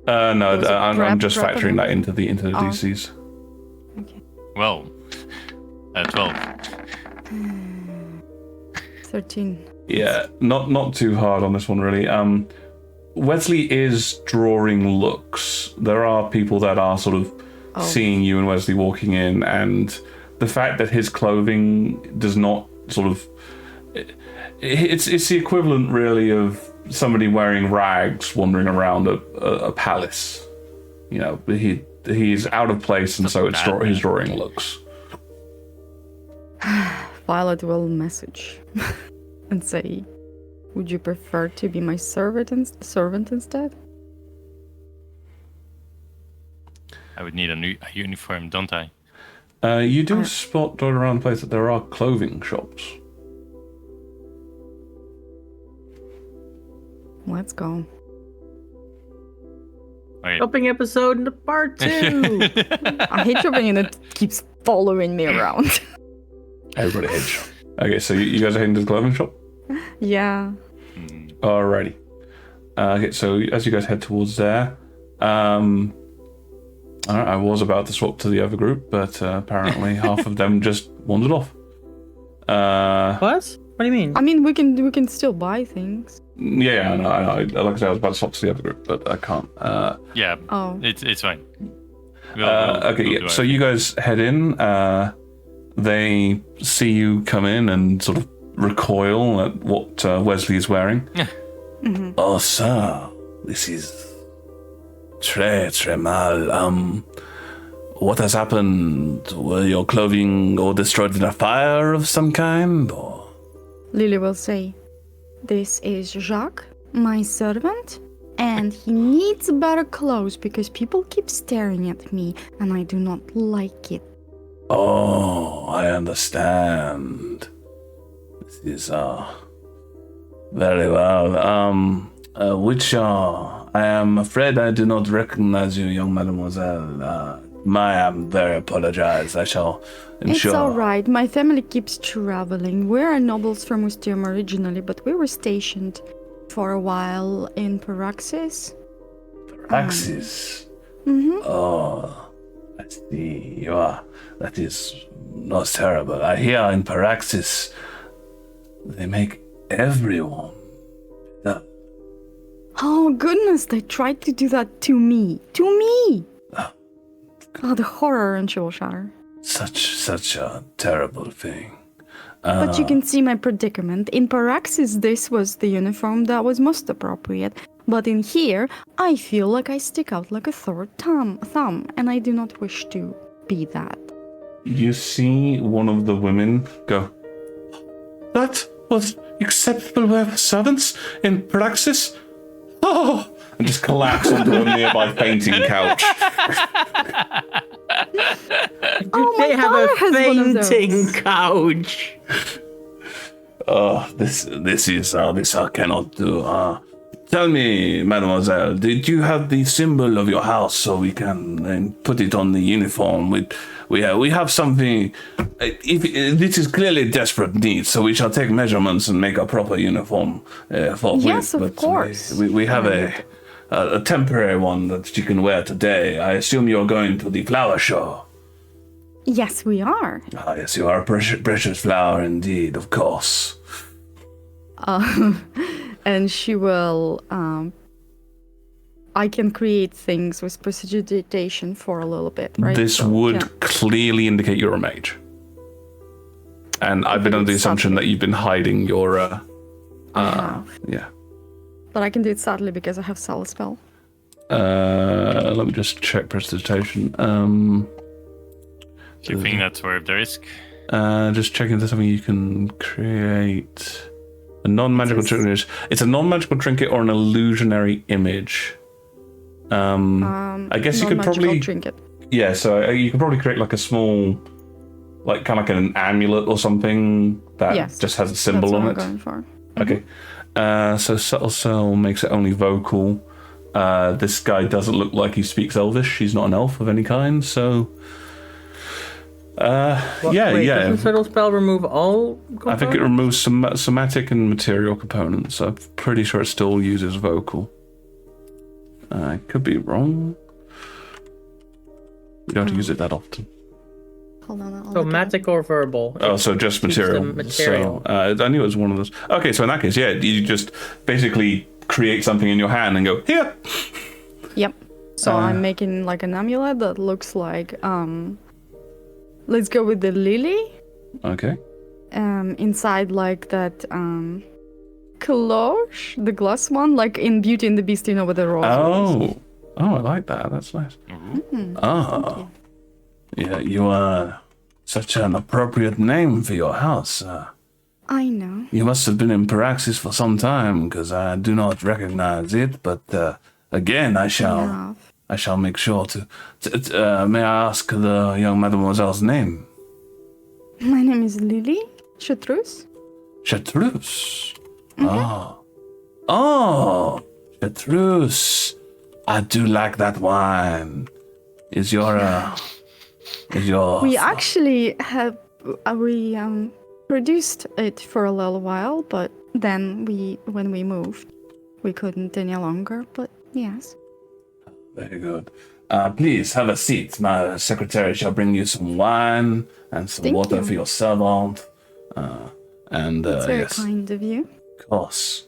No, Was it I'm just grab factoring that them? into the DCs. Okay. Well, 12. 13. Yeah, not too hard on this one, really. Wesley is drawing looks. There are people that are sort of seeing you and Wesley walking in, and the fact that his clothing does not sort of... It's the equivalent, really, of somebody wearing rags wandering around a palace. He's out of place, and so he's drawing looks. Violet will message and say, "Would you prefer to be my servant instead?" I would need a uniform, don't I? You do spot dotted around the place that there are clothing shops. Let's go. Okay. Shopping episode into part 2. I hate shopping and it keeps following me around. Everybody hates shop. Okay, so you guys are heading to the clothing shop? Yeah. Alrighty. Okay, so as you guys head towards there, I was about to swap to the other group, but apparently half of them just wandered off. What? What do you mean? I mean, we can still buy things. Yeah, I know. Like I said, I was about to swap to the other group, but I can't. Yeah, Oh. it's fine. So you guys head in. They see you come in and sort of recoil at what Wesley is wearing. Oh, sir, this is très mal. What has happened? Were your clothing all destroyed in a fire of some kind? Or... Lily will say, "This is Jacques, my servant, and he needs better clothes because people keep staring at me and I do not like it." Oh, I understand. This is, very well. I am afraid I do not recognize you, young mademoiselle. I am very apologize. I shall ensure. It's alright, my family keeps traveling. We are nobles from Ustium originally, but we were stationed for a while in Paraxis. Praxis. Oh, I see. You are. That is not terrible. I hear in Paraxis they make everyone. Oh goodness, they tried to do that to me. To me! Oh, the horror, and she will shatter. Such a terrible thing. But you can see my predicament. In Paraxis, this was the uniform that was most appropriate. But in here, I feel like I stick out like a third thumb, and I do not wish to be that. You see one of the women go, "That was acceptable wear for servants in Praxis? Oh, and just collapse onto a nearby fainting couch. Oh, my They have father a has one of those. fainting couch. Oh, this I cannot do. Tell me, mademoiselle, did you have the symbol of your house so we can put it on the uniform? We have something. This is clearly desperate need, so we shall take measurements and make a proper uniform for Yes, of but course. We have a temporary one that you can wear today. I assume you're going to the flower show. Yes, we are. Ah, yes, you are a precious flower indeed, of course. And she will. I can create things with prestidigitation for a little bit, right? This So, would yeah. clearly indicate you're a mage. And I've been under the assumption that you've been hiding your, I have. yeah. But I can do it subtly because I have Soul Spell. Let me just check prestidigitation. Do you think that's worth the risk? Just checking if there's something you can create. A non-magical trinket. It's a non-magical trinket or an illusionary image. I guess you could Non-magical probably... trinket. Yeah, so you could probably create like a small, like kind of like an amulet or something that Yes, just has a symbol That's what on I'm it. going for. Okay. So subtle cell makes it only vocal. This guy doesn't look like he speaks Elvish. He's not an elf of any kind, so... Wait, yeah. Does the subtle spell remove all I think it components? removes some somatic and material components. I'm pretty sure it still uses vocal. I could be wrong. We don't use it that often. Hold on. I'll look it up. Somatic or verbal? Oh, so just Keeps the material. material. So I knew it was one of those. Okay, so in that case, yeah, you just basically create something in your hand and go, here. Yep. So I'm making like an amulet that looks like let's go with the lily. Okay. Inside like that cloche, the glass one, like in Beauty and the Beast, you know, with the rose. Oh, I like that. That's nice. Mm-hmm. Oh. Yeah, you are such an appropriate name for your house. I know. You must have been in Paraxis for some time, because I do not recognize it. But again, I shall make sure to. May I ask the young mademoiselle's name? My name is Lily Chartreuse. Chartreuse. Oh, Chartreuse. I do like that wine. Is your We actually have produced it for a little while, but then when we moved, we couldn't any longer. But yes. Very good. Please have a seat. My secretary shall bring you some wine and some Thank water you. for your servant. It's very Yes, kind of you. of course.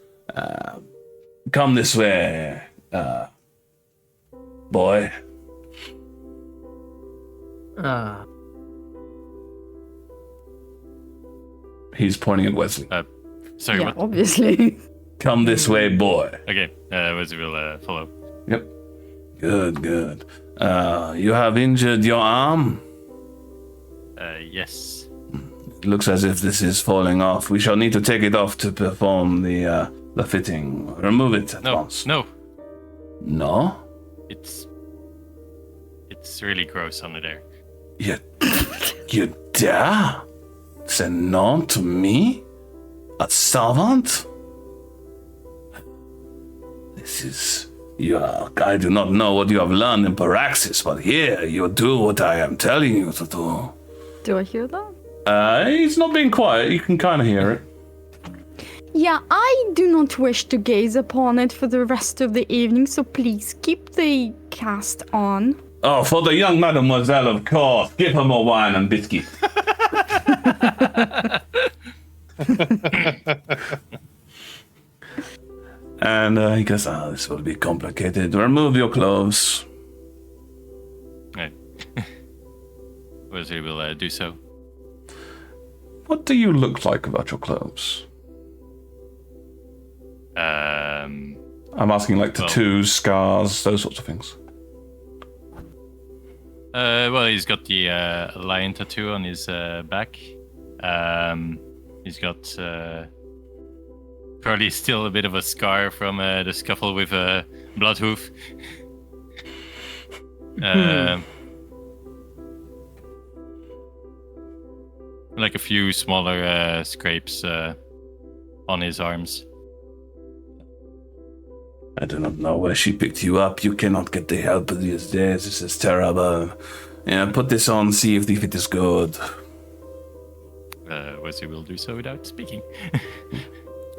Come this way, boy. He's pointing at Wesley. Sorry, Yeah, what? obviously. Come this way, boy. Okay, Wesley will follow. Yep. Good. You have injured your arm? Yes. It looks as if this is falling off. We shall need to take it off to perform the fitting. Remove it at once. No, No? it's really gross under there. You dare say no to me? A servant? This is... I do not know what you have learned in Paraxis, but here you do what I am telling you to do. Do I hear that? He's not being quiet. You can kind of hear it. Yeah, I do not wish to gaze upon it for the rest of the evening, so please keep the cast on. Oh, for the young mademoiselle, of course. Give her more wine and biscuit. And he goes, this will be complicated. Remove your clothes. Right. Wesley will do so. What do you look like without your clothes? I'm asking like tattoos, scars, those sorts of things. Well, he's got the lion tattoo on his back. He's got Probably still a bit of a scar from the scuffle with Bloodhoof. Like a few smaller scrapes on his arms. I do not know where she picked you up. You cannot get the help these days. This is terrible. Yeah, put this on, see if the fit is good. Wesley will do so without speaking.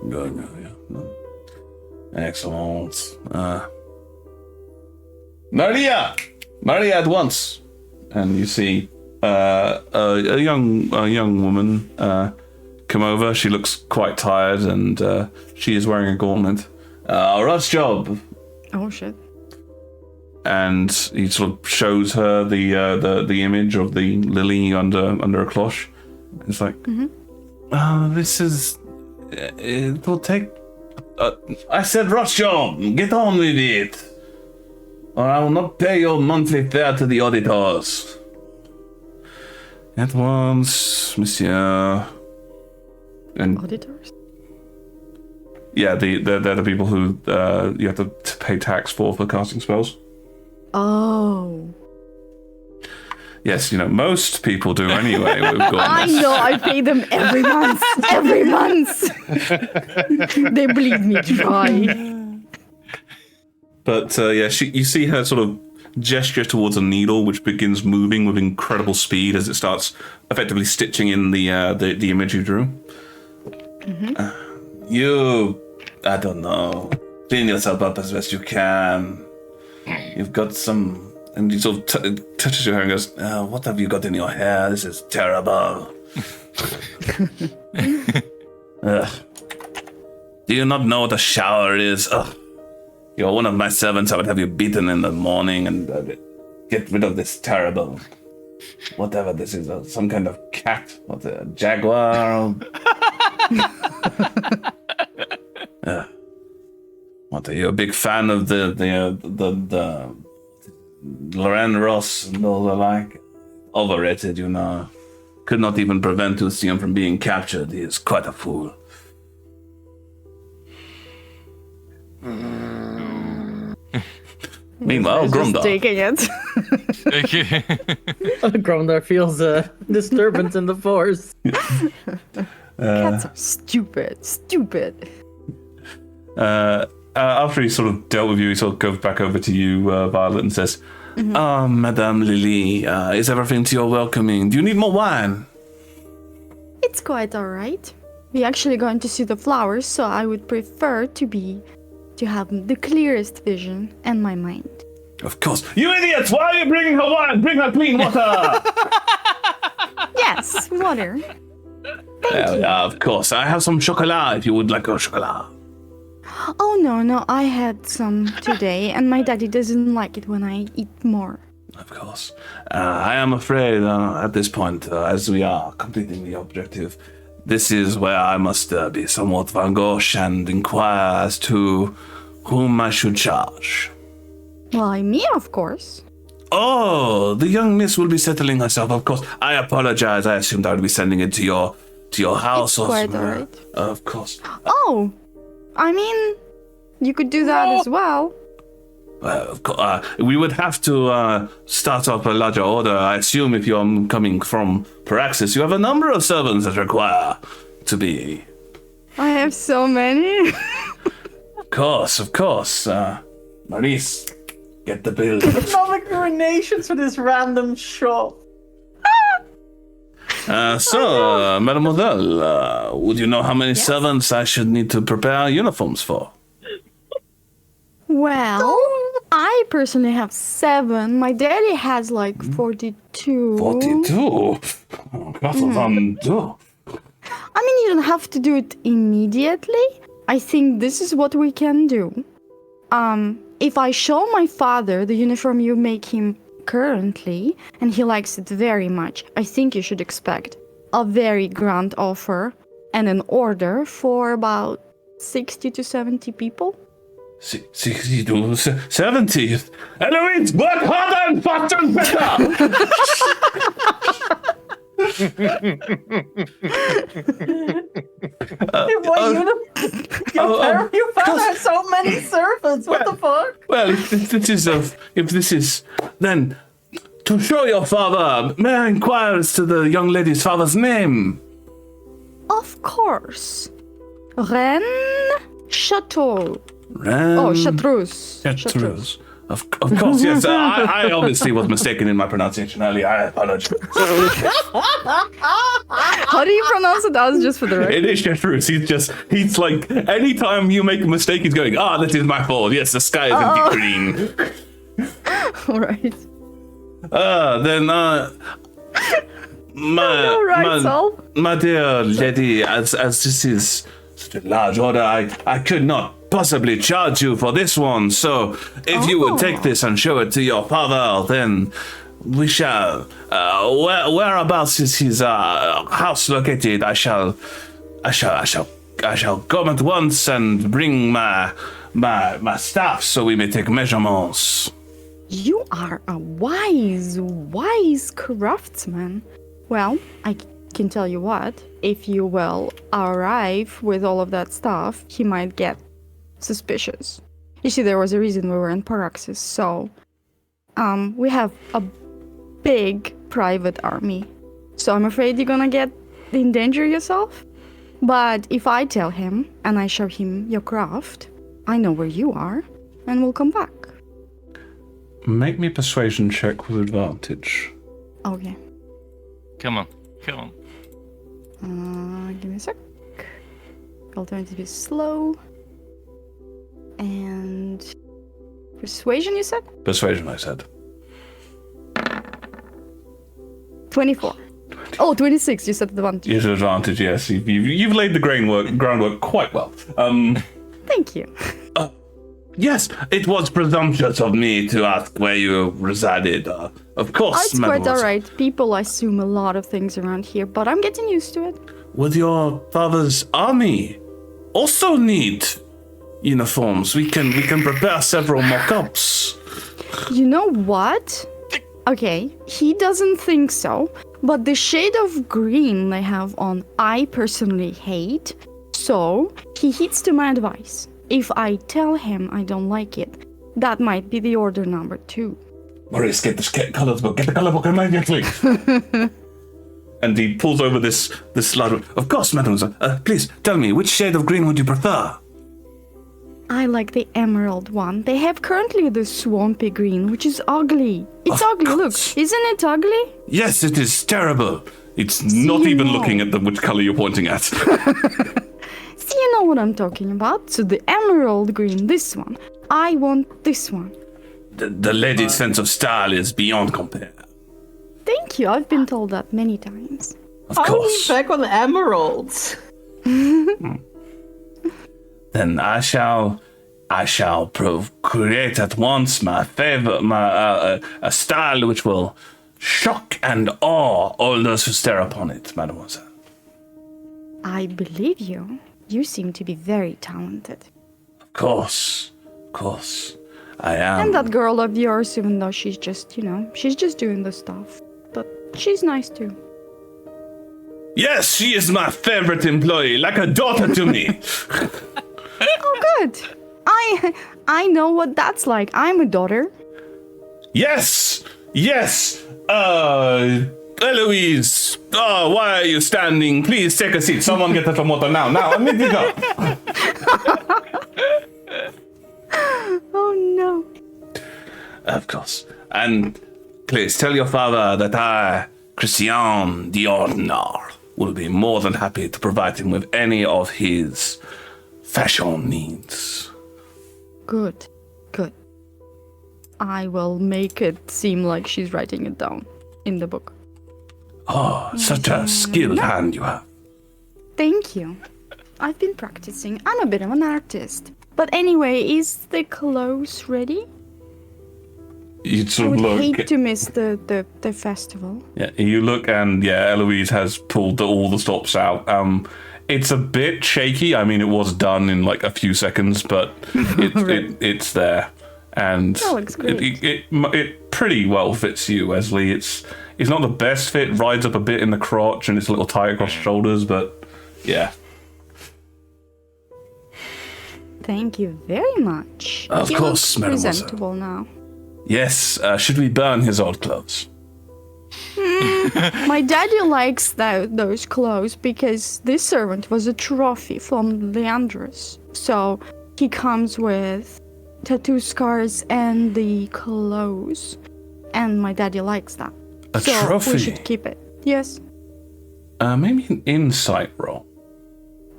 Good, yeah. Excellent. Maria at once. And you see a young woman come over. She looks quite tired, and she is wearing a gauntlet. Rod's job. Oh shit. And he sort of shows her the image of the lily under a cloche. It's like, this is. It will take. I said, Rod's job. Get on with it, or I will not pay your monthly fare to the auditors. At once, monsieur. And Auditors? yeah, they're the people who you have to pay tax for casting spells. Oh. Yes, most people do anyway. With I know, I pay them every month. Every month. They bleed me dry. But you see her sort of gesture towards a needle, which begins moving with incredible speed as it starts effectively stitching in the image you drew. I don't know, clean yourself up as best you can. You've got some. And he sort of touches your hair and goes, what have you got in your hair? This is terrible. Do you not know what a shower is? Ugh. You're one of my servants. I would have you beaten in the morning and get rid of this terrible... Whatever this is, some kind of cat. What, a jaguar? What, are you a big fan of the Loren Ross and all the like? Overrated, Could not even prevent Ustium from being captured. He is quite a fool. Meanwhile, Gromdar. Taking it. Gromdar feels a disturbance in the force. Cats are stupid. After he sort of dealt with you, he sort of goes back over to you, Violet, and says, Madame Lily, is everything to your welcoming? Do you need more wine? It's quite alright. We're actually going to see the flowers, so I would prefer to have the clearest vision and my mind. Of course. You idiots! Why are you bringing her wine? Bring her clean water! Yes, water. Yeah, of course. I have some chocolat if you would like a chocolat. Oh, no, I had some today, and my daddy doesn't like it when I eat more. Of course. I am afraid at this point, as we are completing the objective, this is where I must be somewhat van gauche and inquire as to whom I should charge. Why, me, of course. Oh, the young miss will be settling herself, of course. I apologize. I assumed I would be sending it to your house. It's quite alright. Of course. Oh, I mean, you could do that as well. Of course, we would have to start up a larger order. I assume if you're coming from Paraxis, you have a number of servants that require to be. I have so many. Of course. Maurice, get the bill. Economic ruinations for this random shop. So, mademoiselle, would you know how many servants I should need to prepare uniforms for? Well, I personally have 7. My daddy has like 42. 42? Oh, I mean, you don't have to do it immediately. I think this is what we can do. If I show my father the uniform you make him currently, and he likes it very much, I think you should expect a very grand offer and an order for about 60 to 70 people. 60 to 70? Eloise, work harder and faster and better! Your father has so many servants. What the fuck? Well, if this is, then to show your father, may I inquire as to the young lady's father's name? Of course. Ren Chateau. Ren. Oh, Chartreuse. Chartreuse. Of course, yes. I obviously was mistaken in my pronunciation earlier. I apologize. How do you pronounce it? That was just for the record. It is Chartreuse. He's like, anytime you make a mistake, he's going, that is my fault. Yes, the sky is indeed green. All right. Then, my dear lady, as this is such a large order, I could not possibly charge you for this one. So if you would take this and show it to your father, then we shall. Whereabouts is his house located? I shall come at once and bring my staff so we may take measurements. You are a wise craftsman. Well, I can tell you what, if you will arrive with all of that stuff, he might get suspicious. You see, there was a reason we were in Paraxis, so we have a big private army. So I'm afraid you're gonna endanger yourself. But if I tell him and I show him your craft, I know where you are, and we'll come back. Make me a persuasion check with advantage. Okay. Come on. Give me a sec. I'll turn it to be slow. And persuasion, you said? Persuasion, I said. 24. Oh, 26, you said advantage. Yes, advantage, yes. You've laid the groundwork quite well. Thank you. Yes, it was presumptuous of me to ask where you resided. Of course, It's quite alright. People assume a lot of things around here, but I'm getting used to it. Would your father's army also need uniforms? We can prepare several mock-ups. You know what? Okay, he doesn't think so, but the shade of green they have on I personally hate, so he heeds to my advice. If I tell him I don't like it, that might be the order number 2. Maurice, get the colors book. Get the color book immediately. And he pulls over this slide. Of course, mademoiselle. Please, tell me, which shade of green would you prefer? I like the emerald one. They have currently the swampy green, which is ugly. It's ugly, look. Isn't it ugly? Yes, it is terrible. It's not even looking at which color you're pointing at. See, you know what I'm talking about? So the emerald green, this one. I want this one. The lady's sense of style is beyond compare. Thank you. I've been told that many times. Of course. Back on the emeralds. Then I shall create at once my favorite, a style which will shock and awe all those who stare upon it, mademoiselle. I believe you. You seem to be very talented. Of course, I am. And that girl of yours, even though she's just, she's just doing the stuff. But she's nice too. Yes, she is my favorite employee, like a daughter to me. Oh, good. I know what that's like. I'm a daughter. Yes. Eloise. Oh, why are you standing? Please take a seat. Someone get us some water now. Now, amigo. Oh no. Of course. And please tell your father that I, Christian the Ordinary, will be more than happy to provide him with any of his fashion needs. Good. I will make it seem like she's writing it down in the book. Oh, such a skilled hand you have. Thank you. I've been practicing. I'm a bit of an artist. But anyway, is the clothes ready? You I sort would of look. hate to miss the festival. Yeah, you look, and Eloise has pulled all the stops out. It's a bit shaky. I mean, it was done in like a few seconds, but it's there, and That looks great. it pretty well fits you, Wesley. It's not the best fit. Rides up a bit in the crotch, and it's a little tight across the shoulders, but yeah. Thank you very much. Of He course, looks mademoiselle. presentable now. Yes, should we burn his old clothes? My daddy likes those clothes because this servant was a trophy from Leandrus. So he comes with tattoo scars and the clothes. And my daddy likes that. A so trophy? we should keep it. Yes. Maybe an insight roll.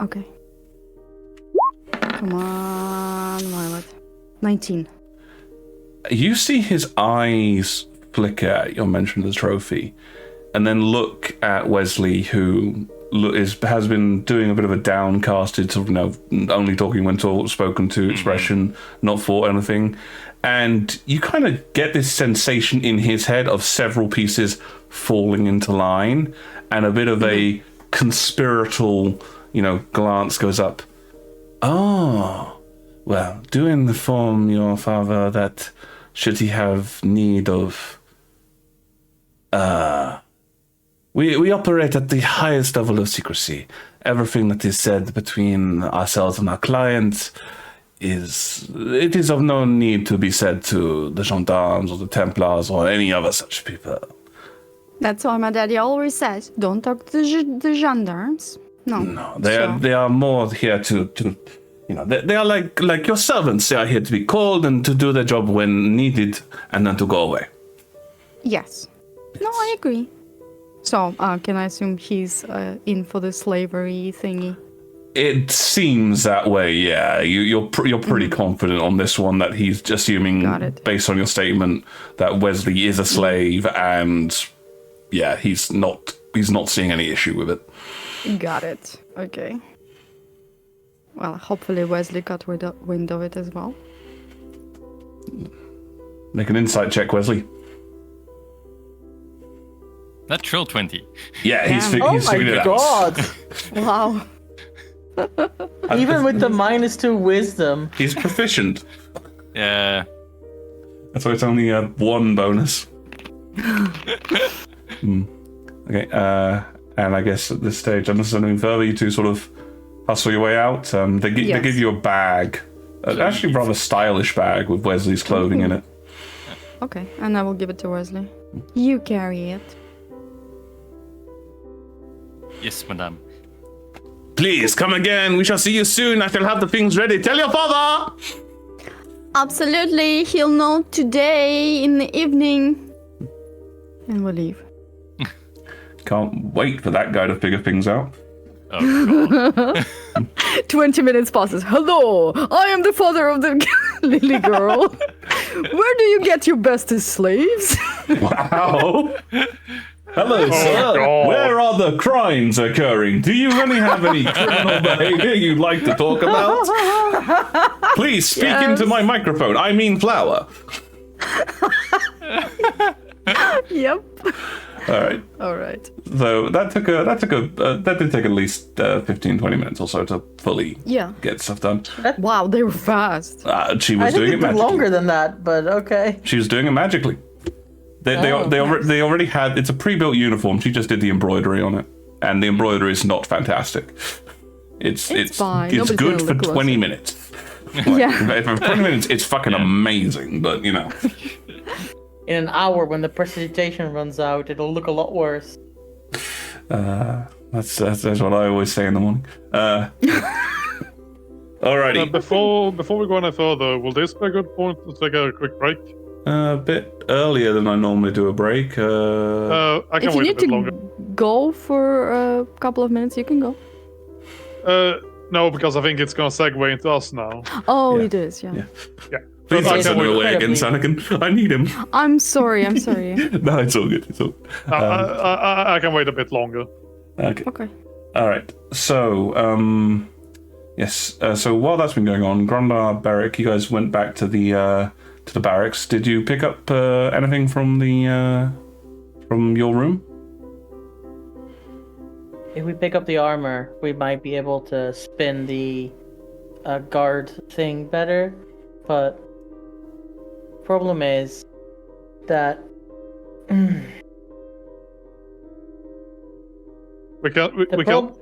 Okay. Come on, Violet. 19. You see his eyes flicker at your mention of the trophy, and then look at Wesley, who has been doing a bit of a downcasted, sort of, only talking when spoken to expression, not for anything. And you kind of get this sensation in his head of several pieces falling into line, and a bit of a conspiratorial, glance goes up. Oh, well, do inform your father that should he have need of... We operate at the highest level of secrecy. Everything that is said between ourselves and our clients it is of no need to be said to the gendarmes or the Templars or any other such people. That's why my daddy always says, don't talk to the gendarmes. No, they are more here to they are like your servants. They are here to be called and to do their job when needed, and then to go away. Yes. No, I agree. So, can I assume he's in for the slavery thingy? It seems that way, yeah. You're pretty confident on this one that he's assuming, based on your statement, that Wesley is a slave, and yeah, he's not seeing any issue with it. Got it. Okay. Well, hopefully Wesley got wind of it as well. Make an insight check, Wesley. Natural 20. Yeah, he's Oh figured it my out. god! Wow. Even with the -2 wisdom. He's proficient. Yeah. That's why it's only a 1 bonus. Okay, and I guess at this stage, unless there's anything further, you two sort of hustle your way out. They give you a bag, actually rather stylish bag with Wesley's clothing in it. Okay, and I will give it to Wesley. You carry it. Yes, madame. Please come again. We shall see you soon. I shall have the things ready. Tell your father. Absolutely, he'll know today in the evening. And we'll leave. Can't wait for that guy to figure things out. Oh, God. 20 minutes passes. Hello, I am the father of the Lily girl. Where do you get your bestest slaves? Wow. Hello, sir. God. Where are the crimes occurring? Do you really have any criminal behavior you'd like to talk about? Please speak into my microphone. I mean flower. Yep. All right. So that did take at least 15-20 minutes or so to fully get stuff done. Wow, they were fast. She was I doing think it it took magically. longer than that, but okay. She was doing it magically. They already had. It's a pre-built uniform. She just did the embroidery on it, and the embroidery is not fantastic. It's fine. It's Nobody's good gonna for look 20 closer. minutes. Yeah. For 20 minutes, it's fucking amazing. But In an hour, when the precipitation runs out, it'll look a lot worse. that's what I always say in the morning. Alrighty. Before we go any further, will this be a good point to take a quick break? A bit earlier than I normally do a break. I can If you wait a need bit to longer. go for a couple of minutes, you can go. No, because I think it's gonna segue into us now. Oh, Yeah. it is, yeah. Please I don't can send me wait. away again, Sanakan. I need him. I'm sorry. No, it's all good. It's all good. I can wait a bit longer. Okay. Okay. All right. So, yes. So while that's been going on, Grandar, Barrack, you guys went back to the barracks. Did you pick up anything from your room? If we pick up the armor, we might be able to spin the guard thing better. But problem is that We can.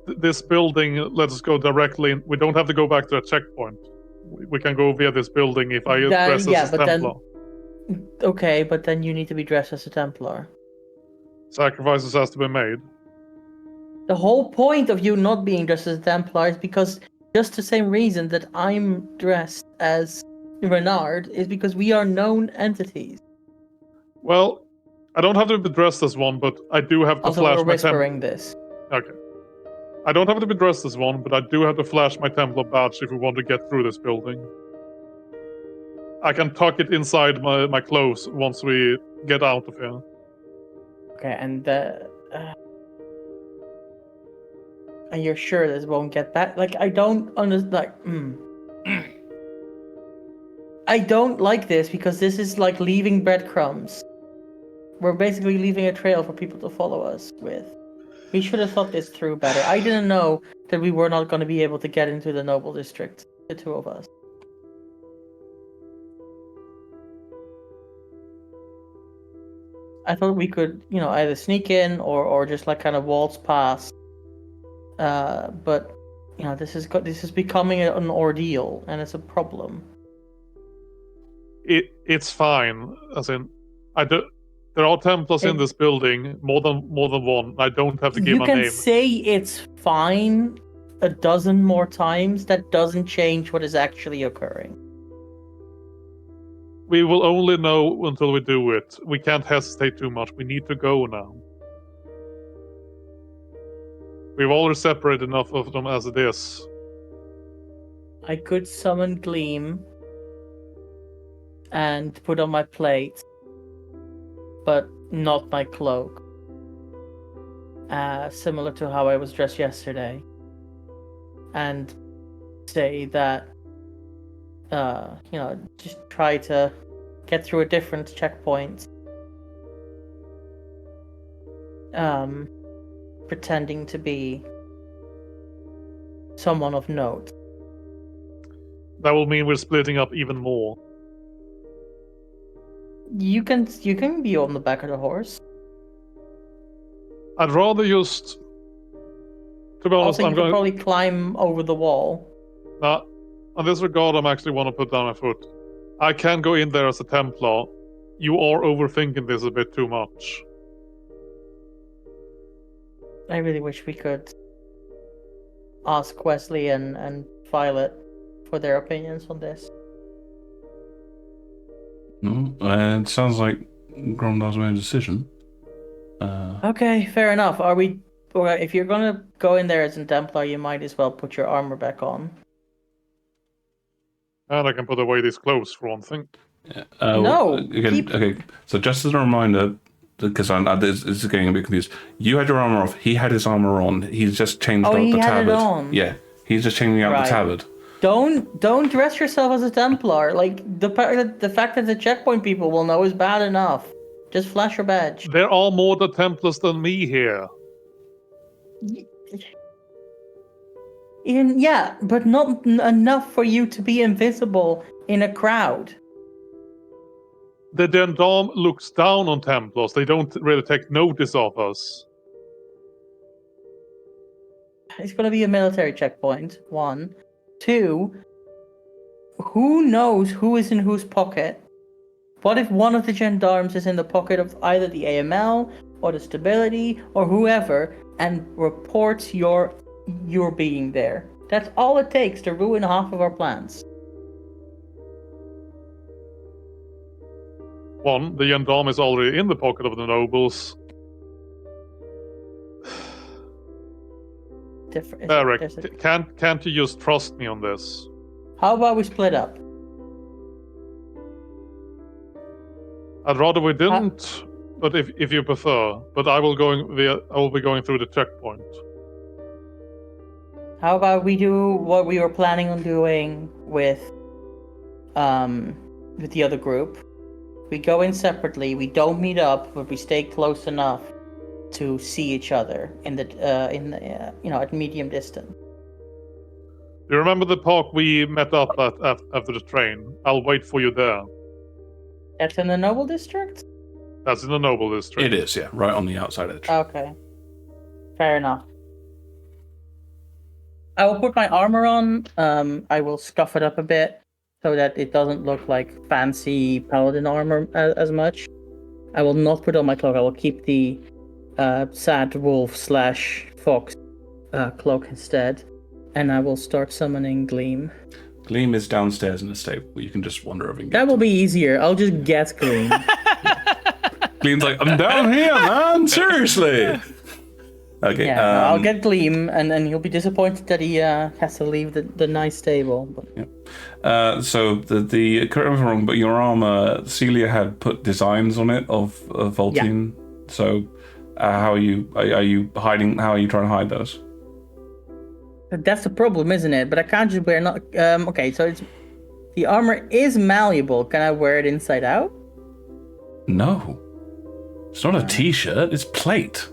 This building lets us go directly in. We don't have to go back to a checkpoint. We can go via this building if I dress yeah, as a but then- Templar. Okay, but then you need to be dressed as a Templar. Sacrifices has to be made. The whole point of you not being dressed as a Templar is because just the same reason that I'm dressed as Renard is because we are known entities. Well, I don't have to be dressed as one, but I do have to Also, flash we're my Templar. whispering this. Okay. I don't have to be dressed as one, but I do have to flash my Templar badge if we want to get through this building. I can tuck it inside my clothes once we get out of here. Okay, and you're sure this won't get back? Like, I don't understand. I don't like this because this is like leaving breadcrumbs. We're basically leaving a trail for people to follow us with. We should have thought this through better. I didn't know that we were not going to be able to get into the Noble District, the two of us. I thought we could, either sneak in or just like kind of waltz past. But this is becoming an ordeal, and it's a problem. It's fine. As in, there are Templars in this building, more than one. I don't have to give my name. You can say it's fine a dozen more times. That doesn't change what is actually occurring. We will only know until we do it. We can't hesitate too much. We need to go now. We've already separated enough of them as it is. I could summon Gleam and put on my plate, but not my cloak. Similar to how I was dressed yesterday. And say that, just try to get through a different checkpoint. Pretending to be someone of note. That will mean we're splitting up even more. You can be on the back of the horse. I'd rather just... To be honest, Also, you I'm can going... probably climb over the wall. Nah, on this regard, I'm actually want to put down my foot. I can go in there as a Templar. You are overthinking this a bit too much. I really wish we could ask Wesley and Violet for their opinions on this. No, it sounds like Gromdar's made a decision. Okay, fair enough. If you're gonna go in there as a Templar, you might as well put your armor back on. And I can put away these clothes for one thing. No, Okay, so just as a reminder, because this is getting a bit confused. You had your armor off. He had his armor on. He's just changed out he the had tabard. it on. Yeah, he's just changing out Right. the tabard. Don't dress yourself as a Templar. Like the fact that the checkpoint people will know is bad enough. Just flash your badge. There are more the Templars than me here. Yeah, but not enough for you to be invisible in a crowd. The gendarme looks down on Templars. They don't really take notice of us. It's going to be a military checkpoint, 1. 2, who knows who is in whose pocket? What if one of the gendarmes is in the pocket of either the AML or the stability or whoever and reports your being there? That's all it takes to ruin half of our plans. 1, the gendarme is already in the pocket of the nobles. Derek, can't you just trust me on this? How about we split up? I'd rather we didn't, but if you prefer. But I will be going through the checkpoint. How about we do what we were planning on doing with the other group? We go in separately. We don't meet up, but we stay close enough to see each other at medium distance. Do you remember the park we met up at after the train? I'll wait for you there. That's in the Noble District? That's in the Noble District. It is, yeah, right on the outside of the tree. Okay. Fair enough. I will put my armor on. I will scuff it up a bit. so that it doesn't look like fancy paladin armor as much. I will not put on my cloak. I will keep the sad wolf / fox cloak instead, and I will start summoning Gleam. Gleam is downstairs in the stable. You can just wander over and get That will to be easier. I'll just get Gleam. it. Gleam's like, I'm down here, man. Seriously. Okay. Yeah, no, I'll get Gleam, and then he'll be disappointed that he has to leave the nice stable. But... So the correct me if I'm wrong, but your armor, Celia had put designs on it of Voltine. Yeah. So how are you hiding? How are you trying to hide those? That's the problem, isn't it? But I can't just wear not. Okay, so the armor is malleable. Can I wear it inside out? No, it's not a t-shirt. It's plate.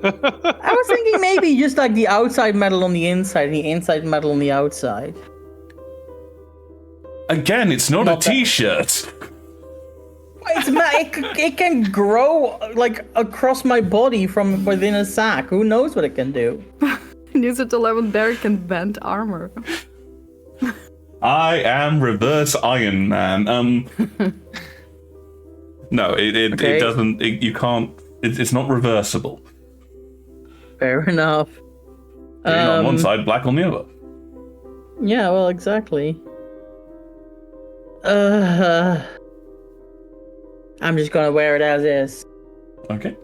I was thinking maybe just like the outside metal on the inside and the inside metal on the outside. Again, it's not a t-shirt. It can grow like across my body from within a sack. Who knows what it can do? Use it 11 Barrack can bend armor. I am reverse Iron Man. No, it doesn't. You can't. It's not reversible. Fair enough. Green on one side, black on the other. Yeah, well, exactly. I'm just gonna wear it as is. Okay.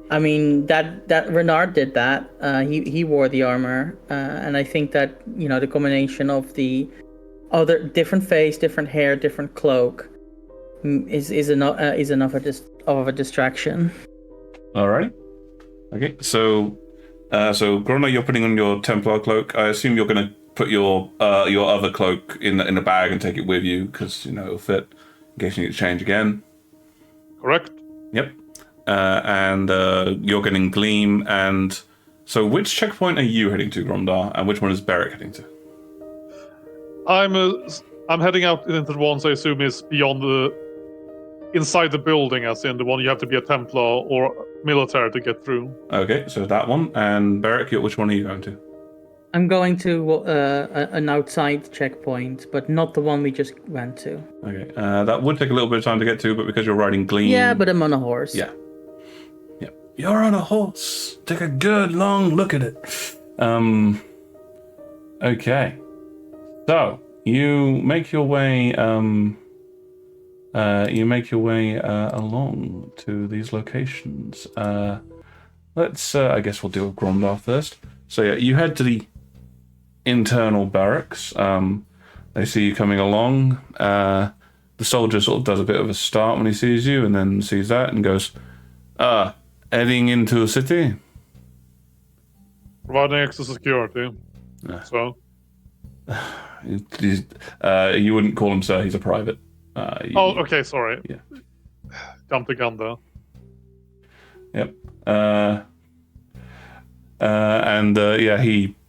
I mean that Renard did that. He wore the armor, and I think that the combination of the other different face, different hair, different cloak is enough of a distraction. Alright. Okay. So Grona, you're putting on your Templar cloak. I assume you're going to put your other cloak in a bag and take it with you because it'll fit in case you need to change again. Correct. Yep. And you're getting Gleam. And so, which checkpoint are you heading to, Gromdar, and which one is Beric heading to? I'm heading out into the ones I assume is beyond inside the building, as in the one you have to be a Templar or military to get through. Okay, so that one. And Beric, which one are you going to? I'm going to an outside checkpoint, but not the one we just went to. Okay, that would take a little bit of time to get to, but because you're riding Gleam... Yeah, but I'm on a horse. Yeah. You're on a horse. Take a good long look at it. Okay. So, you make your way along to these locations. Let's I guess we'll deal with Gromdar first. So yeah, you head to the internal barracks. They see you coming along. The soldier sort of does a bit of a start when he sees you, and then sees that and goes, heading into the city? Providing extra security. So? You wouldn't call him sir, he's a private. Okay, sorry. Yeah. Jumped the gun there. Yep.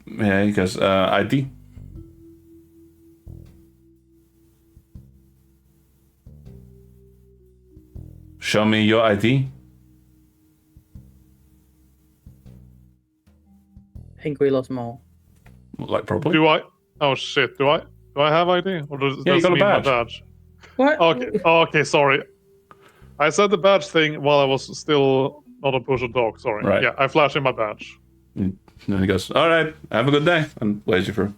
He goes, ID. Show me your ID. I think we lost them all. Like, probably. Do I? Oh shit! Do I have ID? Or does Yeah, you got a it mean my badge. badge? What? Okay, sorry. I said the badge thing while I was still not a push and talk. Sorry. Right. Yeah, I flashed in my badge. And then he goes, all right, have a good day, and waves you through.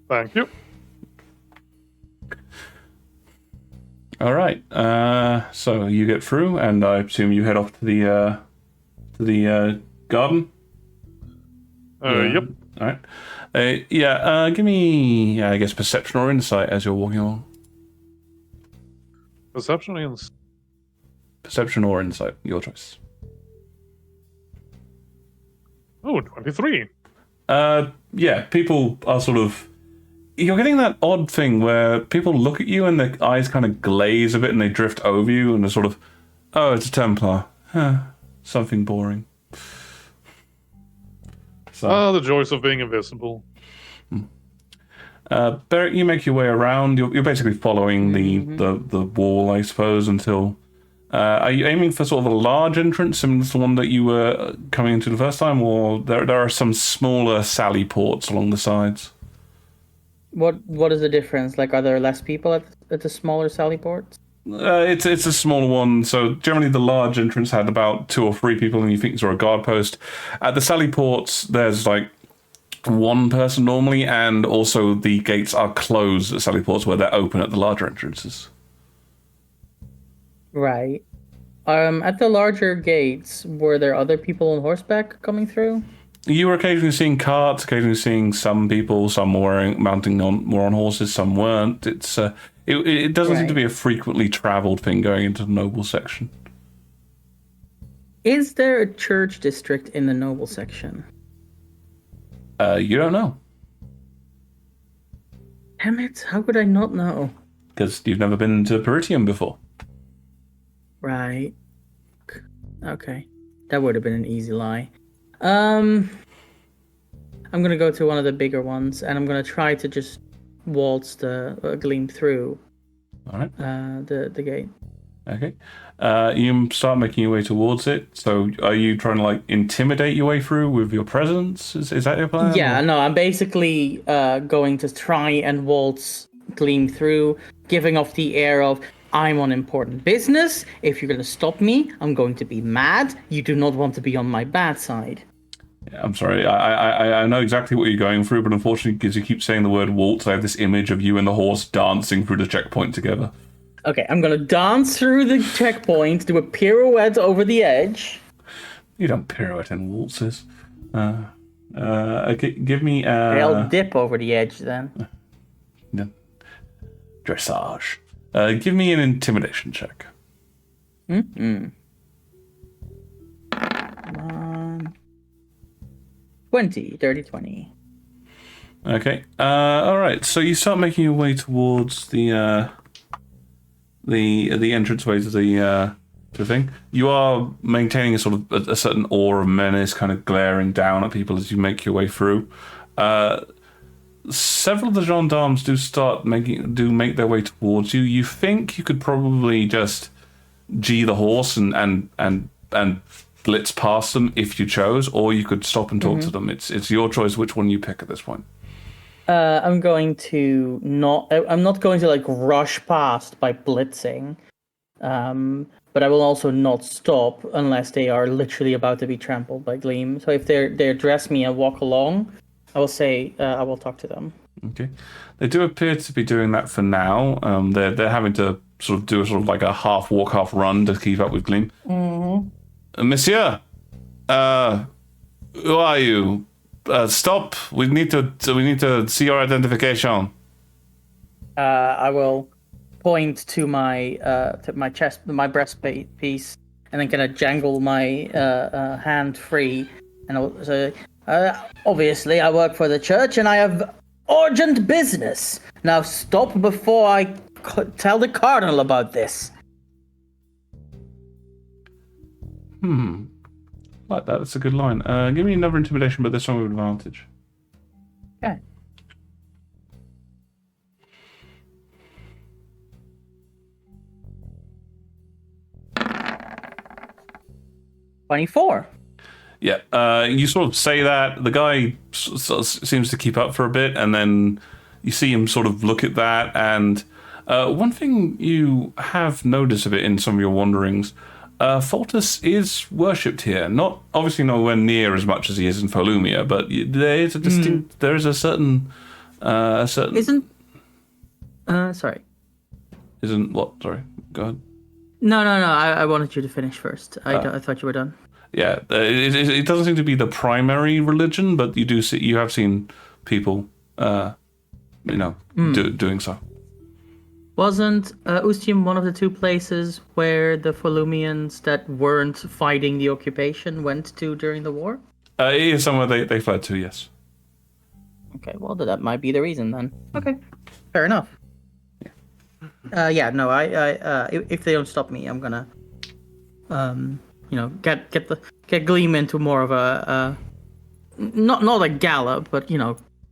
Thank you. All right. So you get through, and I assume you head off to the garden. Yep. All right. Give me, I guess, perception or insight as you're walking along. Perception is. Perception or insight, your choice. Oh, 23. People are sort of... You're getting that odd thing where people look at you and their eyes kind of glaze a bit and they drift over you and they're sort of, oh, it's a Templar. Something boring. So, the joys of being invisible. Beric, you make your way around. You're basically following the wall, I suppose, until... are you aiming for sort of a large entrance, similar to the one that you were coming into the first time, or there are some smaller sally ports along the sides? What is the difference? Like, are there less people at the smaller sally ports? It's a smaller one, so generally the large entrance had about 2 or 3 people, and you think saw a guard post. At the sally ports, there's like 1 person normally, and also the gates are closed at sally ports where they're open at the larger entrances. Right. At the larger gates, were there other people on horseback coming through? You were occasionally seeing carts, occasionally seeing some people, some mounting more on horses, some weren't. It doesn't seem to be a frequently travelled thing going into the noble section. Is there a church district in the noble section? You don't know. Damn it, how could I not know? Because you've never been to Peritium before. Right. Okay. That would have been an easy lie. I'm gonna go to one of the bigger ones, and I'm gonna try to just waltz the gleam through. All right. The gate. Okay. You start making your way towards it. So, are you trying to like intimidate your way through with your presence? Is that your plan? Yeah. or- No, I'm basically going to try and waltz gleam through, giving off the air of I'm on important business. If you're gonna stop me, I'm going to be mad. You do not want to be on my bad side. I'm sorry. I know exactly what you're going through, but unfortunately, because you keep saying the word waltz, I have this image of you and the horse dancing through the checkpoint together. Okay, I'm gonna dance through the checkpoint, do a pirouette over the edge. You don't pirouette in waltzes. Okay, give me I'll dip over the edge then. dressage. Give me an intimidation check. 20. Okay. All right. So you start making your way towards the entranceway to the thing. You are maintaining a sort of a certain aura of menace, kind of glaring down at people as you make your way through. Several of the gendarmes do make their way towards you. You think you could probably just G the horse and blitz past them if you chose, or you could stop and talk to them. It's your choice which one you pick at this point. I'm going to not. I'm not going to like rush past by blitzing, but I will also not stop unless they are literally about to be trampled by Gleam. So if they address me and walk along, I will say I will talk to them. Okay, they do appear to be doing that for now. They're having to sort of do a sort of like a half walk, half run to keep up with Gleam. Monsieur, who are you? Stop! We need to see your identification. I will point to my chest, my breastpiece, and then kind of jangle my hand free, and I'll say, obviously, I work for the church, and I have urgent business. Now stop before I tell the cardinal about this. Like that. That's a good line. Give me another intimidation, but this one with advantage. Okay. 24. Yeah, you sort of say that. The guy sort of seems to keep up for a bit, and then you see him sort of look at that. And one thing you have noticed a bit in some of your wanderings, Foltus is worshipped here. Not obviously nowhere near as much as he is in Folumia, but there is a distinct. There is a certain. Isn't. Sorry. Isn't what? Sorry. Go ahead. No. I wanted you to finish first. I thought you were done. Yeah, it doesn't seem to be the primary religion, but you have seen people, doing so. Wasn't Ustium one of the 2 places where the Volumians that weren't fighting the occupation went to during the war? It is somewhere they fled to, yes. Okay, well that might be the reason then. Okay, fair enough. Yeah. I if they don't stop me, I'm gonna, get Gleam into more of a not a gallop, but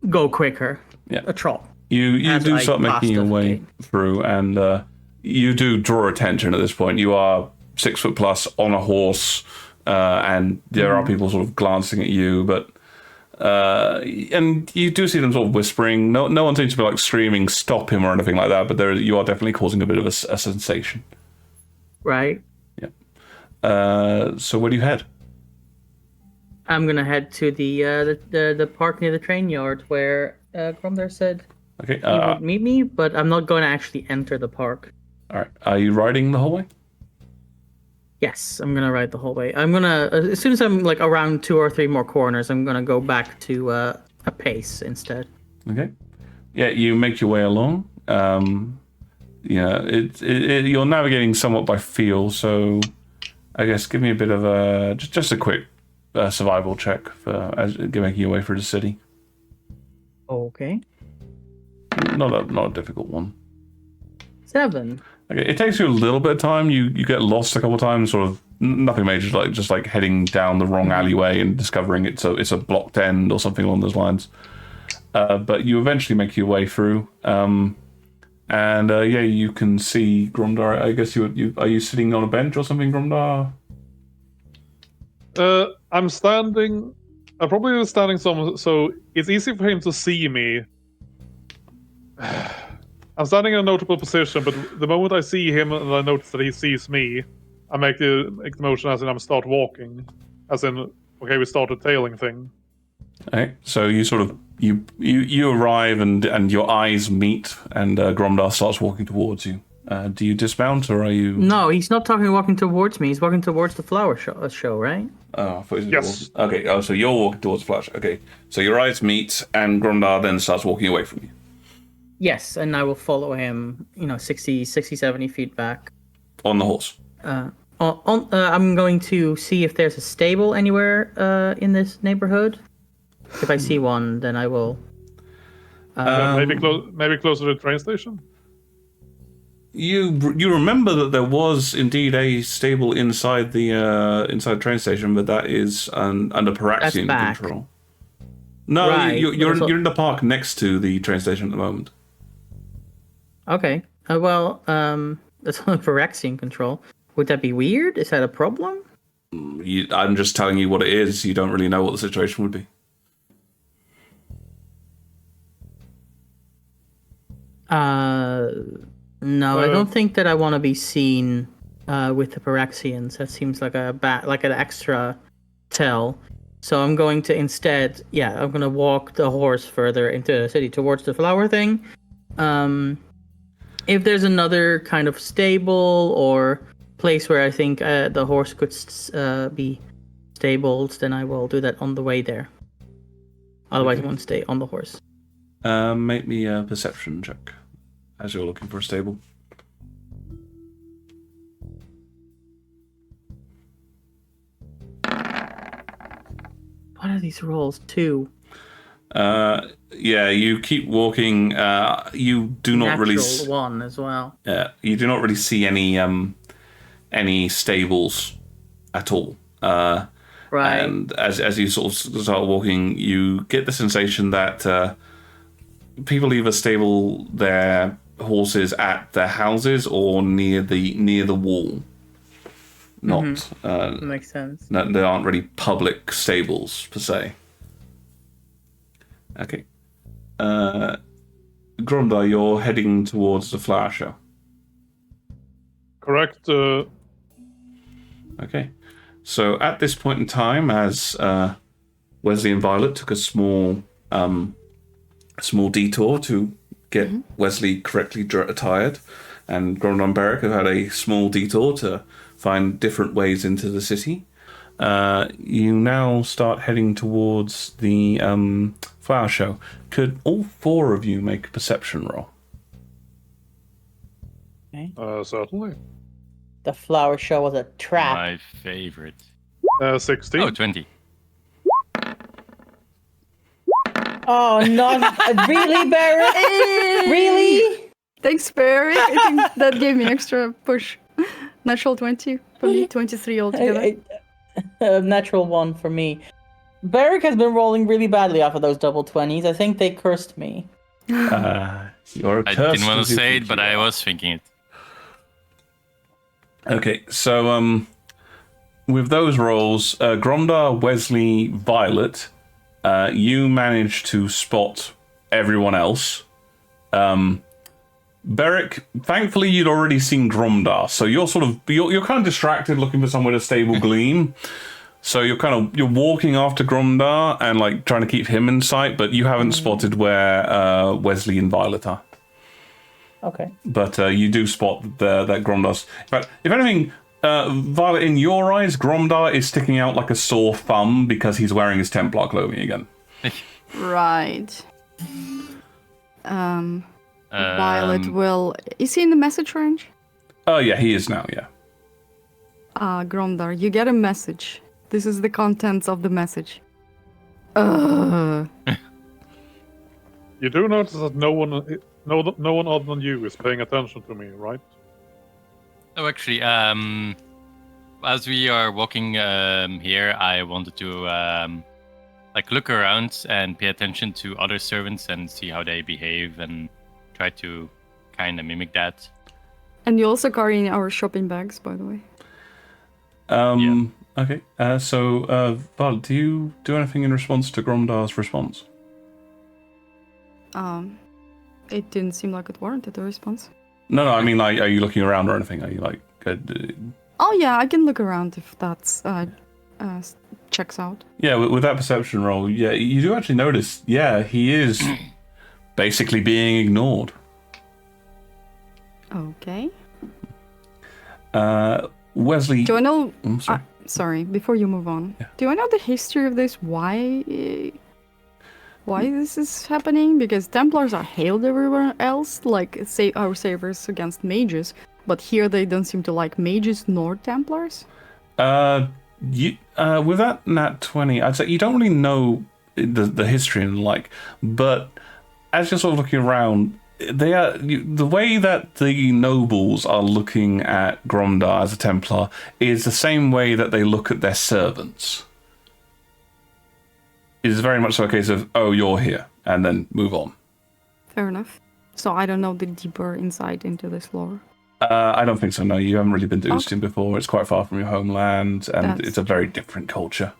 go quicker. Yeah. A trot. You do start making your way through, and you do draw attention at this point. You are 6 foot plus on a horse, and there are people sort of glancing at you, but And you do see them sort of whispering. No one seems to be like screaming, "Stop him" or anything like that. But you are definitely causing a bit of a sensation. Right. So where do you head? I'm gonna head to the park near the train yard where Gromdar said Okay. he would meet me, but I'm not going to actually enter the park. All right. Are you riding the hallway? Yes, I'm gonna ride the whole way. I'm gonna as soon as I'm like around 2 or 3 more corners, I'm gonna go back to a pace instead. Okay. Yeah, you make your way along. You're navigating somewhat by feel, so I guess give me a bit of a just a quick survival check for making your way through the city. Okay. Not a difficult one. 7. Okay, it takes you a little bit of time. You get lost a couple of times, sort of nothing major, just like heading down the wrong alleyway and discovering it's a blocked end or something along those lines. But you eventually make your way through, and you can see Gromdar. I guess are you sitting on a bench or something, Gromdar? I'm standing. I'm probably standing so it's easy for him to see me. I'm standing in a notable position, but the moment I see him and I notice that he sees me, I make the motion as in I'm start walking, as in okay, we start a tailing thing. Okay, so you sort of you arrive and your eyes meet, and Gromdar starts walking towards you. Do you dismount or are you? No, he's not walking towards me. He's walking towards the flower show, right? Oh, I thought he was Yes. Okay. Oh, so you're walking towards the flash. Okay. So your eyes meet, and Gromdar then starts walking away from you. Yes, and I will follow him. 60, 70 feet back. On the horse. I'm going to see if there's a stable anywhere in this neighborhood. If I see one, then I will. Maybe closer to the train station. You remember that there was indeed a stable inside the train station, but that is under Paraxian control. No, right. you're in the park next to the train station at the moment. Okay. That's on Paraxian control. Would that be weird? Is that a problem? I'm just telling you what it is. You don't really know what the situation would be. No, I don't think that I want to be seen with the Paraxians. That seems like an extra tell. So I'm going to instead, I'm going to walk the horse further into the city towards the flower thing. If there's another kind of stable or place where I think the horse could be stabled, then I will do that on the way there. Otherwise, I won't stay on the horse. Make me a perception check as you're looking for a stable. What are these rolls? 2. You keep walking. You do not really. Natural 1 as well. You do not really see any stables at all. Right. And as you sort of start walking, you get the sensation that people either stable their horses at their houses or near the wall. Not makes sense. No, they aren't really public stables per se. Okay. Gromdar, you're heading towards the flower show. Correct. Okay. So at this point in time, as Wesley and Violet took a small detour to get Wesley correctly attired, and Gromdar and Beric have had a small detour to find different ways into the city. You now start heading towards the flower show. Could all 4 of you make a perception roll? Okay. Certainly. The flower show was a trap. My favorite. 16. Oh, 20. Oh, not really, Barrett? Really? Thanks, Barry. I think that gave me extra push. Natural 20 for me, 23 altogether. Natural 1 for me. Barrick has been rolling really badly off of those double 20s. I think they cursed me. You're I cursed didn't want as to you say think it, but you I are. was thinking it. Okay, so with those rolls, Gromdar, Wesley, Violet, you manage to spot everyone else. Beric, thankfully you'd already seen Gromdar, so you're kind of distracted looking for somewhere to stable gleam. So you're walking after Gromdar and like trying to keep him in sight, but you haven't spotted where Wesley and Violet are. Okay. But you do spot that Gromdar's. In fact, if anything, Violet, in your eyes, Gromdar is sticking out like a sore thumb because he's wearing his Templar clothing again. Right. Violet will... Is he in the message range? Oh, yeah, he is now, yeah. Gromdar, you get a message. This is the contents of the message. Ugh. You do notice that no one other than you is paying attention to me, right? Oh, actually, as we are walking here, I wanted to look around and pay attention to other servants and see how they behave and try to kind of mimic that. And you're also carrying our shopping bags, by the way. Yeah. Okay. So, Val, do you do anything in response to Gromdar's response? It didn't seem like it warranted a response. No, I mean, like, are you looking around or anything? Are you like... Oh yeah, I can look around if that's checks out. Yeah, with that perception roll, yeah, you do actually notice, yeah, he is basically being ignored. Okay. Wesley... Do I know... sorry. Sorry, before you move on. Yeah. Do I know the history of this? Why this is happening? Because Templars are hailed everywhere else, like say our savers against mages, but here they don't seem to like mages nor Templars. With that nat 20, I'd say you don't really know the history and like, but as you're sort of looking around, they are the way that the nobles are looking at Gromdar as a Templar is the same way that they look at their servants. It is very much so a case of, oh, you're here, and then move on. Fair enough. So I don't know the deeper insight into this lore. I don't think so, no. You haven't really been to Ustium before. It's quite far from your homeland, and it's a very different culture.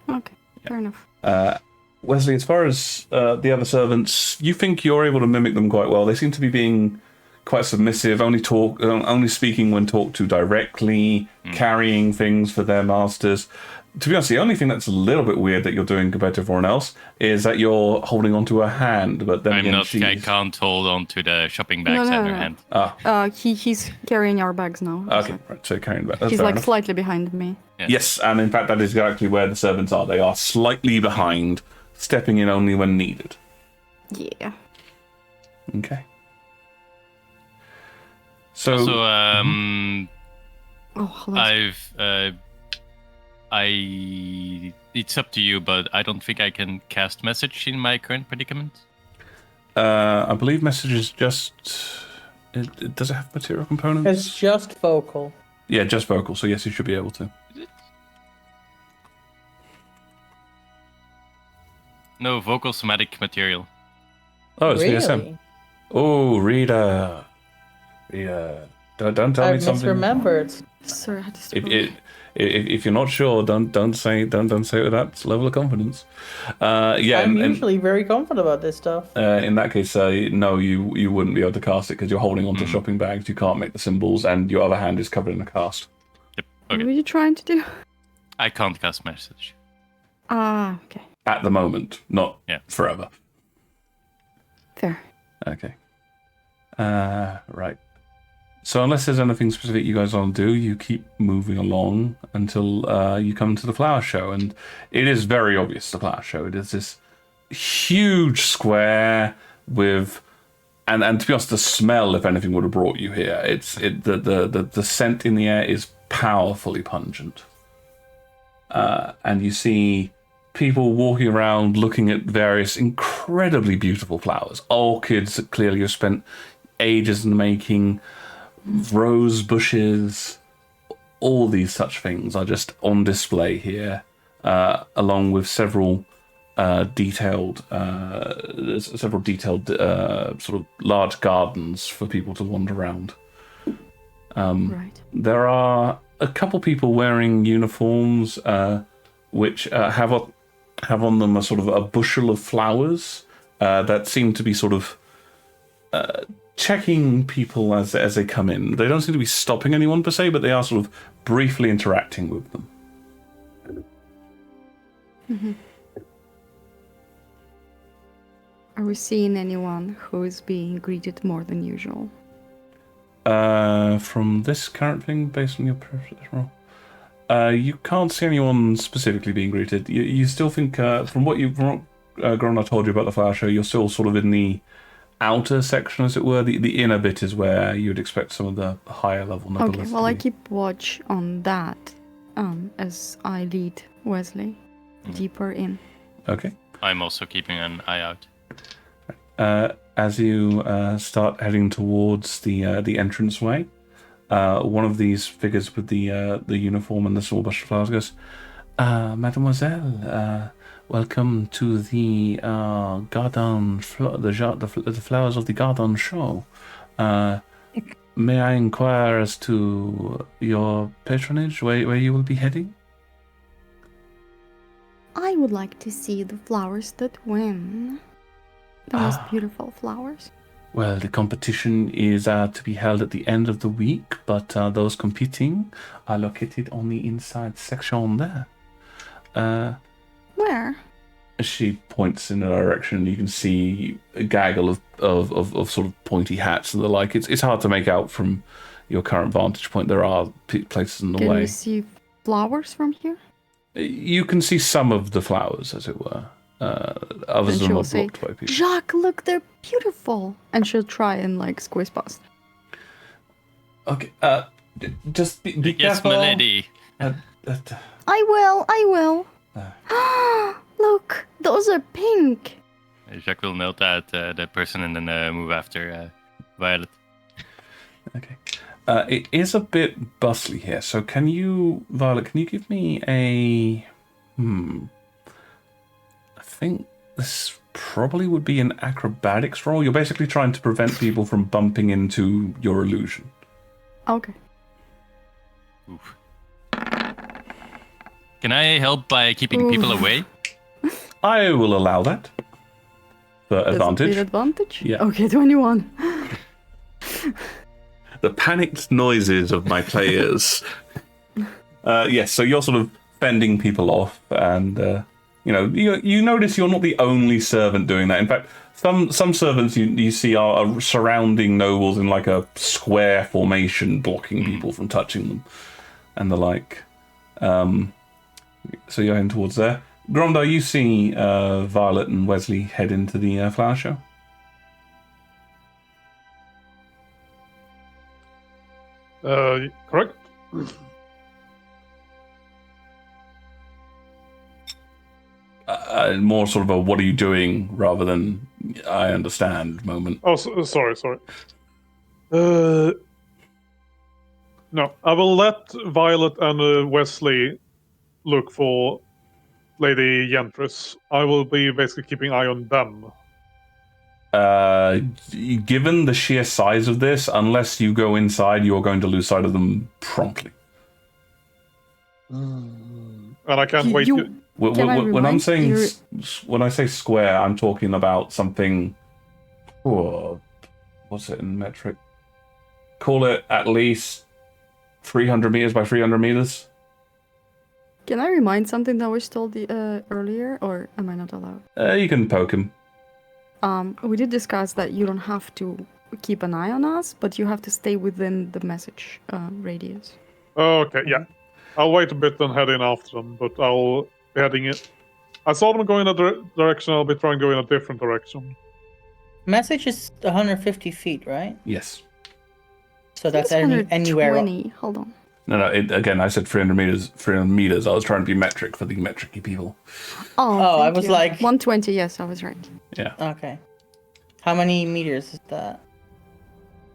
Okay, fair enough. Wesley, as far as the other servants, you think you're able to mimic them quite well. They seem to be being quite submissive, only speaking when talked to directly, carrying things for their masters. To be honest, the only thing that's a little bit weird that you're doing compared to everyone else is that you're holding onto a hand, but then again, I can't hold on to the shopping bags in her hand. He's carrying our bags now. Okay, right, so carrying back. That's He's fair like enough. slightly behind me. Yes, and in fact, that is exactly where the servants are. They are slightly behind, stepping in only when needed. Yeah. Okay. So, it's up to you, but I don't think I can cast message in my current predicament. I believe message is just... does it have material components? It's just vocal. Yeah, just vocal, so yes, you should be able to. No, vocal somatic material. Oh, it's Really? VSM. Oh, Rita. Don't tell me something. I've misremembered. Sorry, I had to scroll. If you're not sure, don't say it with that level of confidence. I'm usually very confident about this stuff. In that case, no, you wouldn't be able to cast it because you're holding onto shopping bags. You can't make the symbols, and your other hand is covered in a cast. Yep. What Okay. were you trying to do? I can't cast message. Okay. At the moment, not forever. Fair. Okay. Right. So unless there's anything specific you guys want to do, you keep moving along until you come to the flower show. And it is very obvious, the flower show. It is this huge square with... And to be honest, the smell, if anything, would have brought you here. The scent in the air is powerfully pungent. And you see people walking around looking at various incredibly beautiful flowers. Orchids that clearly have spent ages in the making... Rose bushes, all these such things are just on display here, along with several detailed sort of large gardens for people to wander around. Right. There are a couple people wearing uniforms, which have have on them a sort of a bushel of flowers that seem to be sort of checking people as they come in. They don't seem to be stopping anyone per se, but they are sort of briefly interacting with them. Mm-hmm. Are we seeing anyone who is being greeted more than usual? From this current thing, based on your professional, you can't see anyone specifically being greeted. You still think, from what Grona told you about the flower show, you're still sort of in the outer section, as it were. The inner bit is where you'd expect some of the higher level nobility. Okay, well, I keep watch on that as I lead Wesley deeper in. Okay. I'm also keeping an eye out. As you start heading towards the entranceway, one of these figures with the uniform and the small bush of flowers goes, "Mademoiselle, welcome to the garden, the flowers of the garden show. May I inquire as to your patronage, where you will be heading?" I would like to see the flowers that win. The most beautiful flowers. Well, the competition is to be held at the end of the week, but those competing are located on the inside section there. Where? She points in a direction. You can see a gaggle of sort of pointy hats and the like. It's hard to make out from your current vantage point. There are places in the way. Can we see flowers from here? You can see some of the flowers, as it were. Others of them are blocked by people. "Jacques, look, they're beautiful!" And she'll try and, like, squeeze past. Okay, just be Yes, careful. milady. I will. Look, those are pink. Jacques will note that the person and then move after Violet. Okay. It is a bit bustly here, so Violet, can you give me a... I think this probably would be an acrobatics roll. You're basically trying to prevent people from bumping into your illusion. Okay. Oof. Can I help by keeping people away? I will allow that. For advantage. Advantage? Yeah. Okay, 21. The panicked noises of my players. Yes, so you're sort of fending people off, and you notice you're not the only servant doing that. In fact, some servants you see are surrounding nobles in like a square formation, blocking people from touching them, and the like. So you're heading towards there. Gromdar, you see Violet and Wesley head into the flower show. Correct. More sort of a "what are you doing" rather than "I understand" moment. Oh, sorry. No, I will let Violet and Wesley look for Lady Yentris. I will be basically keeping eye on them. Given the sheer size of this, unless you go inside, you're going to lose sight of them promptly. And I can't wait. When I'm saying when I say square, I'm talking about something. What's it in metric? Call it at least 300 meters by 300 meters. Can I remind something that was told earlier, or am I not allowed? You can poke him. We did discuss that you don't have to keep an eye on us, but you have to stay within the message radius. Okay, yeah. I'll wait a bit and head in after them, but I'll be heading in. I saw them going in a direction, I'll be trying to go in a different direction. Message is 150 feet, right? Yes. So that's anywhere. 120. Hold on. No. Again, I said 300 meters. 300 meters. I was trying to be metric for the metric-y people. Oh, I was you. like 120. Yes, I was right. Yeah. Okay. How many meters is that?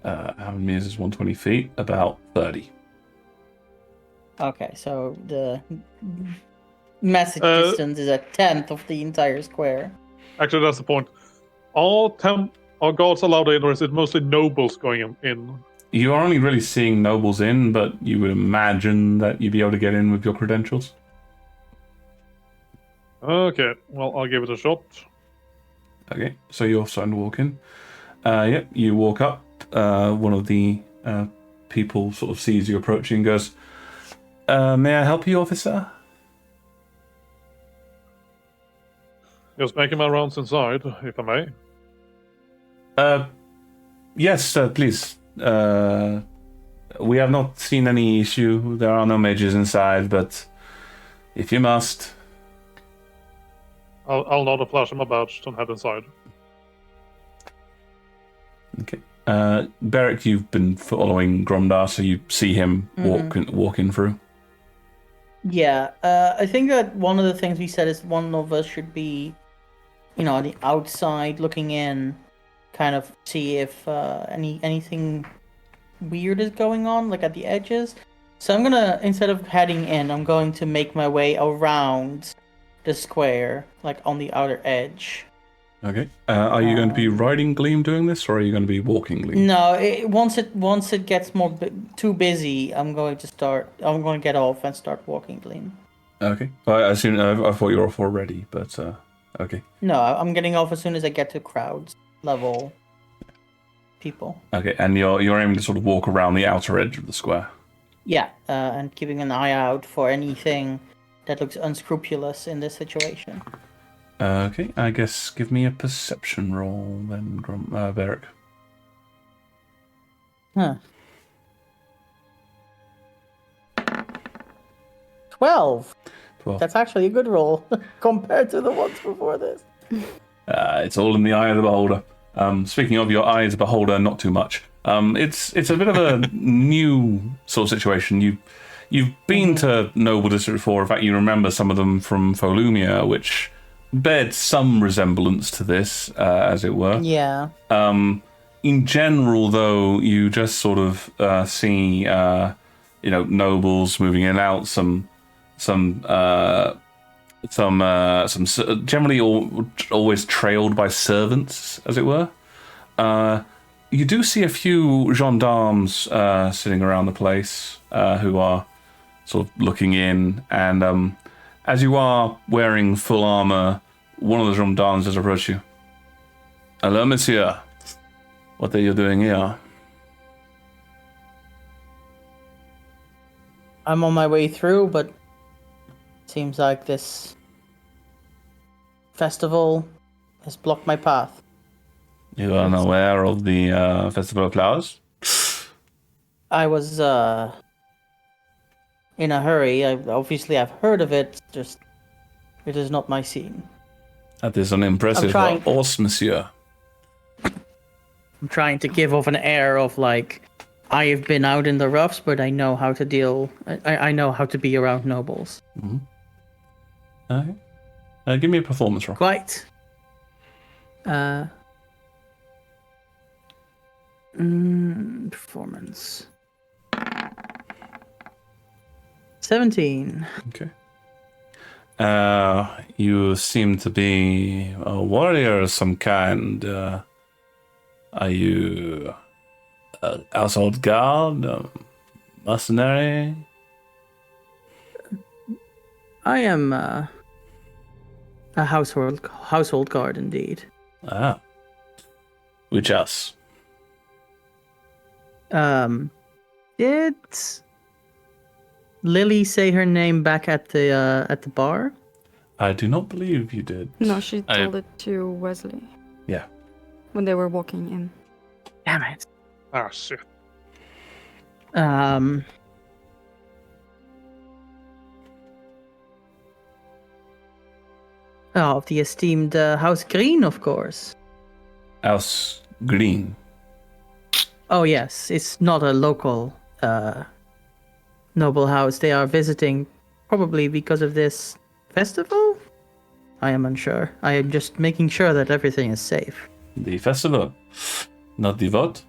How many meters is 120 feet? About 30. Okay, so the message distance is a tenth of the entire square. Actually, that's the point. Are guards allowed in, or is it mostly nobles going in? You are only really seeing nobles in, but you would imagine that you'd be able to get in with your credentials. Okay, well, I'll give it a shot. Okay, so you're starting to walk in. Yep, you walk up. One of the people sort of sees you approaching and goes, may I help you, officer? Just making my rounds inside, if I may. Yes, please. We have not seen any issue. There are no mages inside, but if you must. I'll nod a flash of my badge and head inside. Okay. Beric, you've been following Gromdar, so you see him walking through. Yeah, I think that one of the things we said is one of us should be, on the outside looking in, kind of see if anything weird is going on, like at the edges. So I'm gonna, instead of heading in, I'm going to make my way around the square, like on the outer edge. Okay. Are you going to be riding Gleam doing this, or are you going to be walking Gleam? No, once it gets too busy, I'm going to get off and start walking Gleam. Okay. I thought you were off already, but okay. No, I'm getting off as soon as I get to crowds level people. Okay, and you're aiming to sort of walk around the outer edge of the square. Yeah, and keeping an eye out for anything that looks unscrupulous in this situation. Okay, I guess give me a perception roll then, Beric. Huh. 12. 12. That's actually a good roll compared to the ones before this. It's all in the eye of the beholder. Speaking of your eye of the beholder, not too much. It's a bit of a new sort of situation. You've been to Noble District before. In fact, you remember some of them from Folumia, which bared some resemblance to this, as it were. Yeah. In general, though, you just sort of see, nobles moving in and out. Some generally always trailed by servants, as it were. You do see a few gendarmes sitting around the place who are sort of looking in, and as you are wearing full armor, one of the gendarmes has approached you. Hello, monsieur. What are you doing here? I'm on my way through, but seems like this festival has blocked my path. You are unaware of the Festival of Flowers? I was in a hurry. I've heard of it, just it is not my scene. That is an impressive horse, monsieur. I'm trying to give off an air of like, I have been out in the roughs, but I know how to deal. I know how to be around nobles. Mm-hmm. Okay. Give me a performance roll. Quite. Performance. 17. Okay. You seem to be a warrior of some kind. Are you a household guard? Mercenary? I am a household guard indeed. Ah. Which us? Did Lily say her name back at the bar? I do not believe you did. No, she told it to Wesley. Yeah. When they were walking in. Damn it. Ah, shit. Of the esteemed House Green, of course. House Green. Oh yes, it's not a local noble house. They are visiting probably because of this festival? I am unsure. I am just making sure that everything is safe. The festival? Not the vote?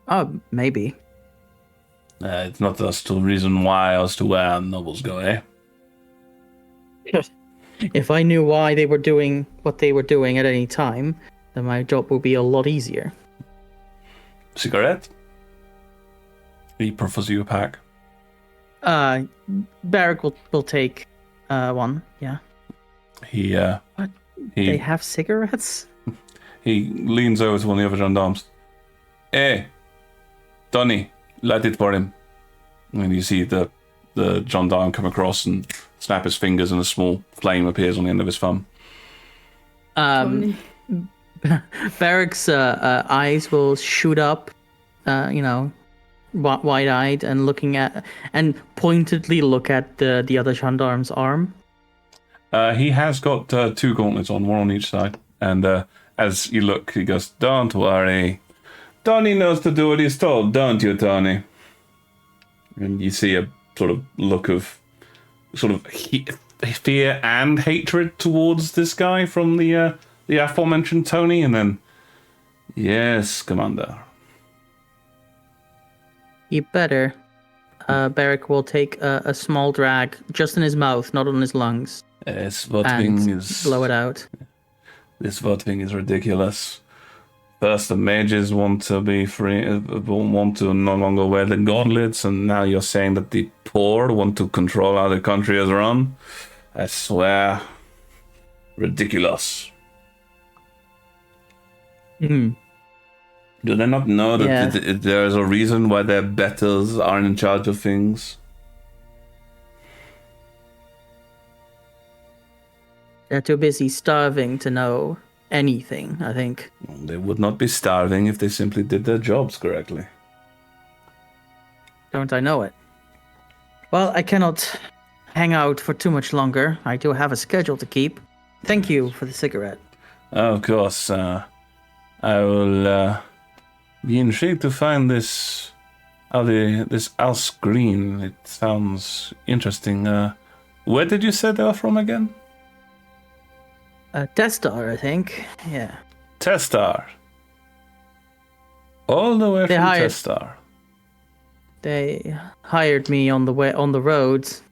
Oh, maybe. It's not as to reason why as to where nobles go, eh? If I knew why they were doing what they were doing at any time, then my job would be a lot easier. Cigarette? He offers you a pack. Barrack will take One, yeah. He What? he They have cigarettes? he leans over to one of the other gendarmes. Hey, Donny, light it for him. And you see the gendarme come across and snap his fingers, and a small flame appears on the end of his thumb. Tony. Barrick's eyes will shoot up, wide-eyed and looking at and pointedly look at the other gendarme's arm. He has got 2 gauntlets on, one on each side. And as you look, he goes, "Don't worry. Tony knows to do what he's told, don't you, Tony?" And you see a sort of look of sort of fear and hatred towards this guy from the aforementioned Tony, and then, "Yes, Commander." You better. Barrick will take a small drag just in his mouth, not on his lungs, This and voting is blow it out. This voting is ridiculous. First, the mages want to be free, want to no longer wear the gauntlets, and now you're saying that the poor want to control how the country is run? I swear, ridiculous. Mm. Do they not know that Yeah. there is a reason why their betters aren't in charge of things? They're too busy starving to know anything, I think. They would not be starving if they simply did their jobs correctly. Don't I know it? Well, I cannot hang out for too much longer. I do have a schedule to keep. Thank you for the cigarette. Of course, I will be intrigued to find this Al's Green. It sounds interesting. Where did you say they were from again? Testar, I think. Yeah. Testar. All the way They from hired- Testar. They hired me on the roads.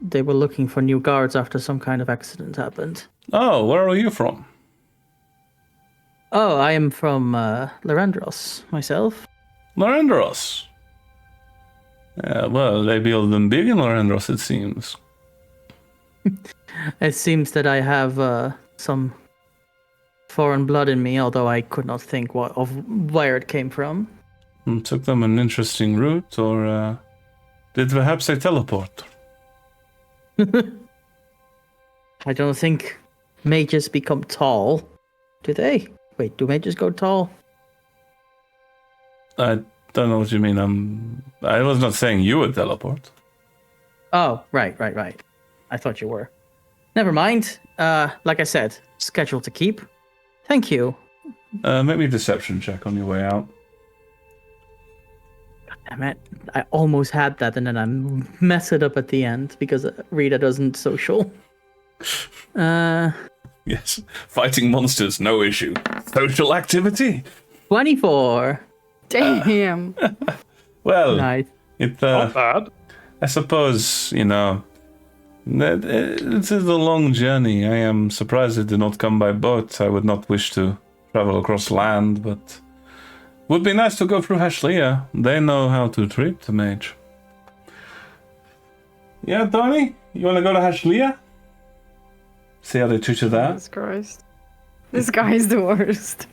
They were looking for new guards after some kind of accident happened. Oh, where are you from? Oh, I am from Larendros myself. Larendros. Well, they build them big in Larendros, it seems. It seems that I have some foreign blood in me, although I could not think of where it came from. Took them an interesting route, or did perhaps they teleport? I don't think mages become tall, do they? Wait, do mages go tall? I don't know what you mean. I was not saying you would teleport. Oh, right. I thought you were. Never mind. Like I said, schedule to keep. Thank you. Make me a deception check on your way out. Damn it. I almost had that and then I mess it up at the end because Rita doesn't social. Yes, fighting monsters, no issue. Social activity? 24. Damn. Well, Nice. it, Not bad. I suppose, it is a long journey. I am surprised it did not come by boat. I would not wish to travel across land, but would be nice to go through Hashlia. They know how to treat the mage. Yeah, Tony? You want to go to Hashlia? See how they treat you there? Jesus Christ. This guy is the worst.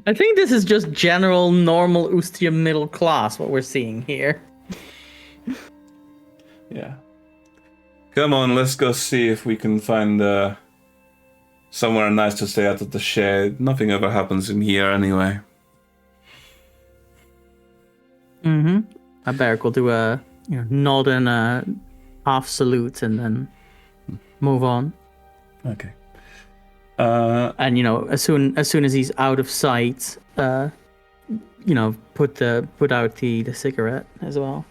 I think this is just general, normal Ustium middle class, what we're seeing here. Yeah. Come on, let's go see if we can find somewhere nice to stay out of the shade. Nothing ever happens in here anyway. Mm-hmm. Barrick will do a nod and a half salute and then move on. Okay. And as soon as he's out of sight, put out the cigarette as well.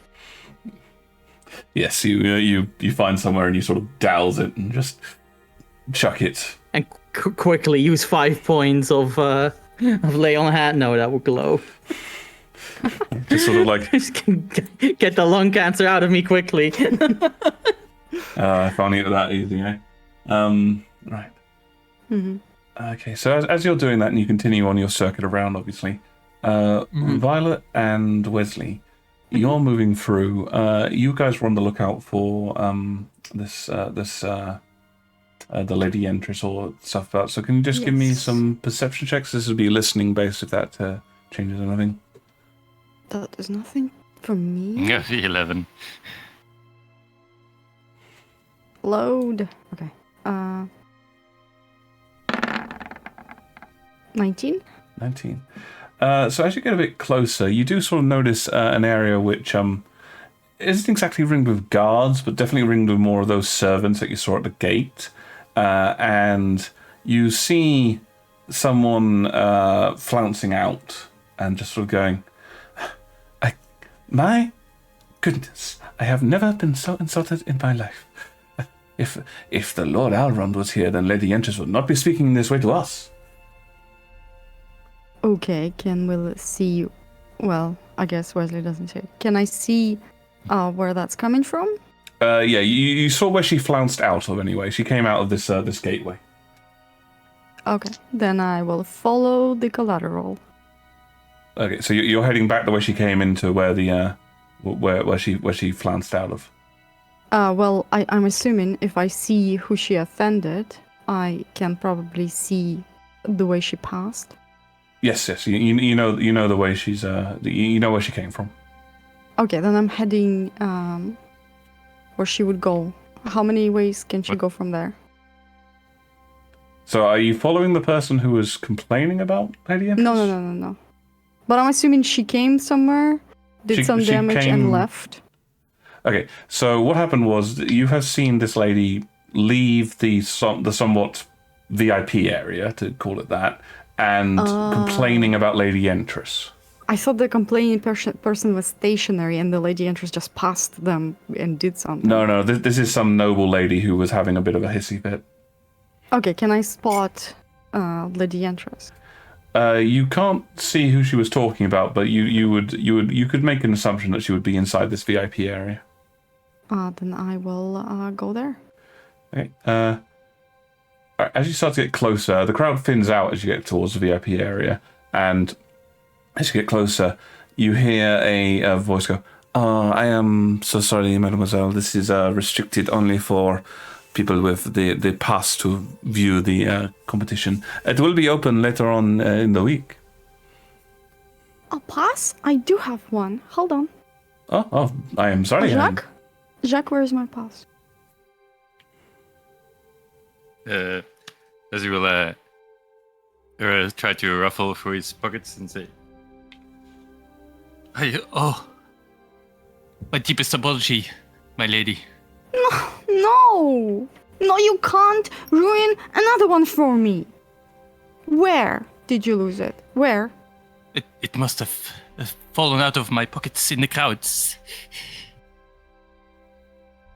Yes, you find somewhere and you sort of douse it and just chuck it. And quickly use 5 points of lay on hand. No, that will glow. Just sort of like, Just get the lung cancer out of me quickly. I found it that easy, eh? Right. Mm-hmm. Okay, so as you're doing that and you continue on your circuit around, obviously, Violet and Wesley, you're moving through. You guys were on the lookout for the Lady Empress or stuff about. So can you just give me Yes. some perception checks? This would be listening based if that changes anything. That is nothing from me. Yeah, 11. Load. Okay. 19? 19. So as you get a bit closer, you do sort of notice an area which isn't exactly ringed with guards, but definitely ringed with more of those servants that you saw at the gate. And you see someone flouncing out and just sort of going, my goodness, I have never been so insulted in my life. If the Lord Alrond was here, then Lady Empress would not be speaking this way to us. Okay, can we see... Well, I guess Wesley doesn't say. Can I see where that's coming from? Yeah, you saw where she flounced out of anyway. She came out of this gateway. Okay, then I will follow the collateral. Okay, so you're heading back the way she came into where the where she flounced out of. Well, I'm assuming if I see who she offended, I can probably see the way she passed. Yes. You know the way she's you know where she came from. Okay, then I'm heading where she would go. How many ways can she go from there? So are you following the person who was complaining about Lady Empress? No. But I'm assuming she came somewhere, did some damage, and left. Okay, so what happened was that you have seen this lady leave the somewhat VIP area, to call it that, and complaining about Lady Empress. I thought the complaining person was stationary and the Lady Empress just passed them and did something. No, this is some noble lady who was having a bit of a hissy fit. Okay, can I spot Lady Empress? You can't see who she was talking about, but you could make an assumption that she would be inside this VIP area. Then I will go there. Okay. Alright, as you start to get closer, the crowd thins out as you get towards the VIP area, and as you get closer, you hear a voice go, I am so sorry, mademoiselle. This is restricted only for people with the pass to view the competition. It will be open later on in the week. A pass? I do have one. Hold on. Oh, I am sorry. Jacques, where is my pass? As he will try to ruffle through his pockets and say, my deepest apology, my lady. No, you can't ruin another one for me. Where did you lose it? Where? It must have fallen out of my pockets in the crowds.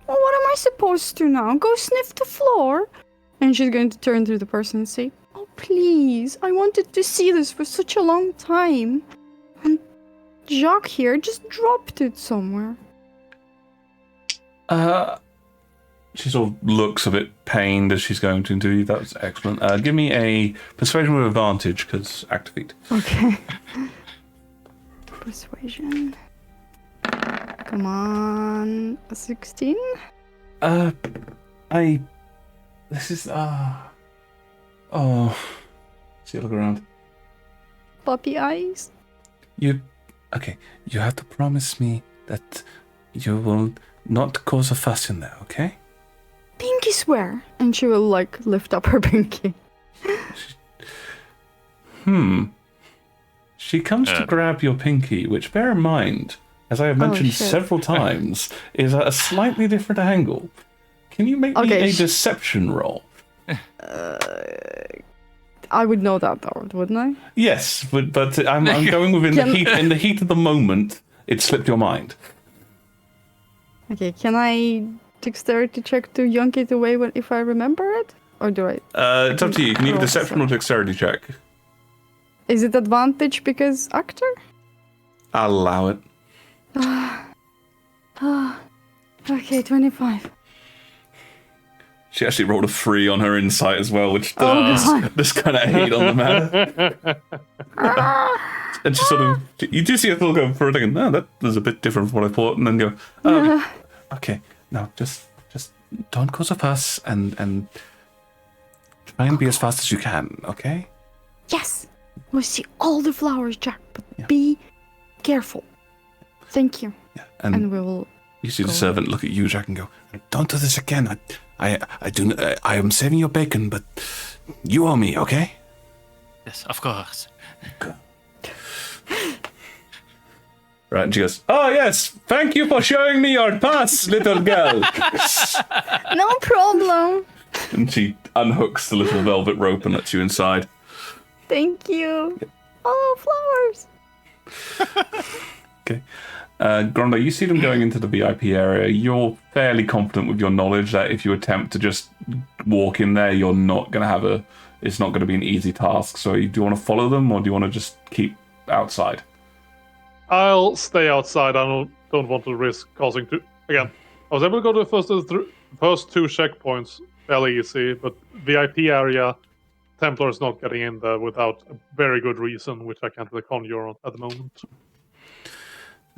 Well, what am I supposed to now? Go sniff the floor? And she's going to turn to the person and say, oh, please, I wanted to see this for such a long time. And Jacques here just dropped it somewhere. She sort of looks a bit pained as she's going to do. That's excellent. Give me a persuasion with advantage, because activate. Okay. Persuasion. Come on. 16? This is, oh. See, look around. Puppy eyes? Okay, you have to promise me that you will not cause a fuss in there, okay? Pinky swear. And she will, lift up her pinky. She comes to grab your pinky, which, bear in mind, as I have mentioned several times, is at a slightly different angle. Can you make me a deception roll? I would know that, though, wouldn't I? Yes, but I'm going within the heat of the moment. It slipped your mind. Okay, can I dexterity check to yank it away if I remember it? Or do I... It's up to you. Can you deception or dexterity check? Is it advantage because actor? I'll allow it. Okay, 25. She actually rolled a 3 on her insight as well, which this kind of hate on the matter. And she sort of, you do see her go for a second. No, that was a bit different from what I thought, and then go, okay, now just don't cause a fuss and try and be as fast as you can, okay? Yes, we see all the flowers, Jack, but be careful. Thank you. Yeah, and we will. You see the servant look at you, Jack, and go, "Don't do this again. I am saving your bacon, but you owe me, okay?" Yes, of course. Right, and she goes, "Oh yes, thank you for showing me your pass, little girl." No problem. And she unhooks the little velvet rope and lets you inside. Thank you. Oh, flowers. Okay. Grondo, you see them going into the VIP area. You're fairly confident with your knowledge that if you attempt to just walk in there, you're not going to have it's not going to be an easy task. So do you want to follow them or do you want to just keep outside? I'll stay outside. I don't want to risk causing two. Again, I was able to go to the first 2 checkpoints fairly easy, but VIP area, Templar's not getting in there without a very good reason, which I can't really conjure on at the moment.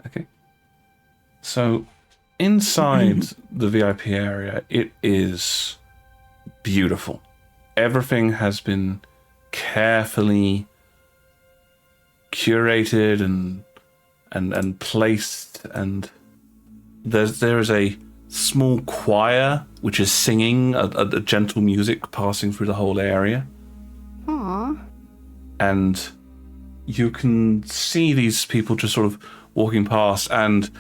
Okay. So inside the VIP area, it is beautiful. Everything has been carefully curated and placed, and there is a small choir which is singing a gentle music passing through the whole area. Aww. And you can see these people just sort of walking past, and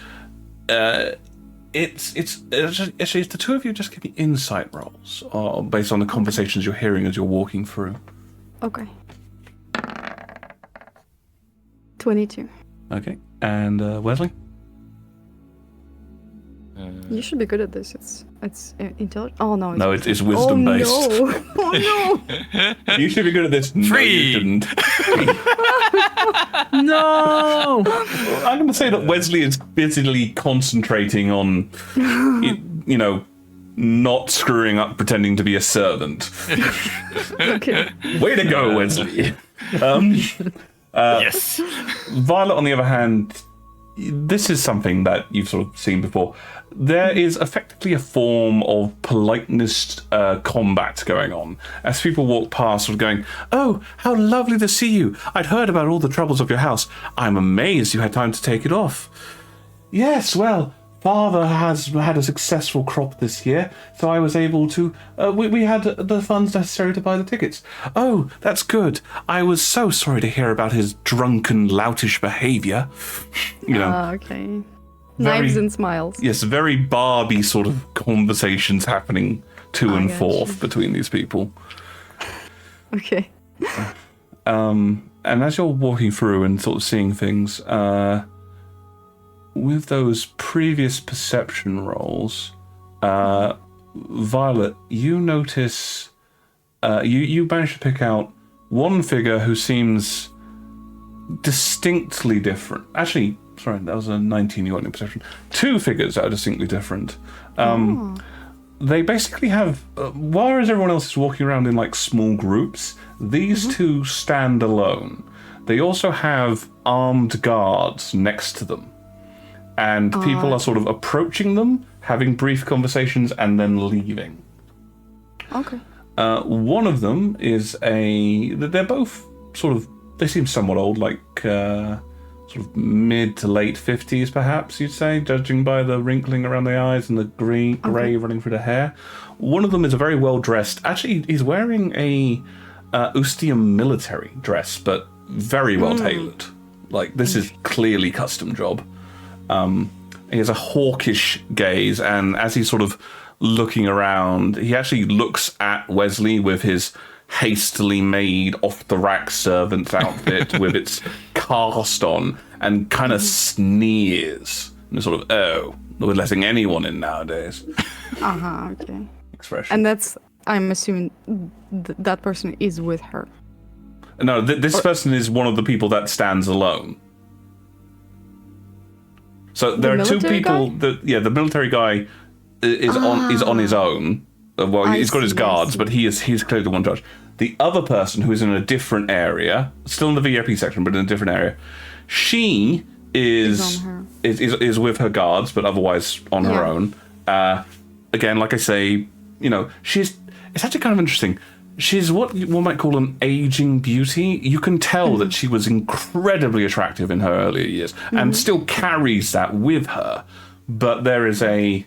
it's actually the two of you just give me insight rolls based on the conversations you're hearing as you're walking through. Okay. 22. Okay, and Wesley? You should be good at this. It's intelligent. Oh no. No, it's wisdom based. No. Oh no. You should be good at this. 3. No, you shouldn't. No! I'm going to say that Wesley is busily concentrating on, not screwing up pretending to be a servant. Okay. Way to go, Wesley. Yes. Violet, on the other hand, this is something that you've sort of seen before. There is effectively a form of politeness combat going on as people walk past, sort of going, "Oh, how lovely to see you. I'd heard about all the troubles of your house. I'm amazed you had time to take it off." "Yes, well, Father has had a successful crop this year, so I was able to... we had the funds necessary to buy the tickets." "Oh, that's good. I was so sorry to hear about his drunken, loutish behaviour." Okay. Knives and smiles. Yes, very Barbie sort of conversations happening to and gotcha. forth between these people. Okay. And as you're walking through and sort of seeing things, with those previous perception rolls, Violet, you notice, you manage to pick out one figure who seems distinctly different. Actually, sorry, that was a 19 you got in perception. 2 figures that are distinctly different. They basically have, whereas everyone else is walking around in like small groups, these 2 stand alone. They also have armed guards next to them. And people are sort of approaching them, having brief conversations, and then leaving. Okay. One of them is they're both sort of, they seem somewhat old, like sort of mid to late 50s perhaps, you'd say, judging by the wrinkling around the eyes and the grey running through the hair. One of them is a very well dressed, actually he's wearing a Ustium military dress, but very well tailored. Like, this is clearly custom job. He has a hawkish gaze, and as he's sort of looking around, he actually looks at Wesley with his hastily made off-the-rack servant's outfit with its cast on, and kind of sneers. And sort of, "Oh, we're letting anyone in nowadays." Okay. Expression. And that's, I'm assuming that person is with her. No, this person is one of the people that stands alone. So there are 2 people. The military guy is on his own, Well, I he's got his see, I guards, see. but he's clearly the one judge. The other person who is in a different area, still in the VIP section, but in a different area, she is on her. is with her guards, but otherwise on her Yeah. own. Again, like I say, it's actually kind of interesting. She's what one might call an aging beauty. You can tell that she was incredibly attractive in her earlier years, and still carries that with her. But there is a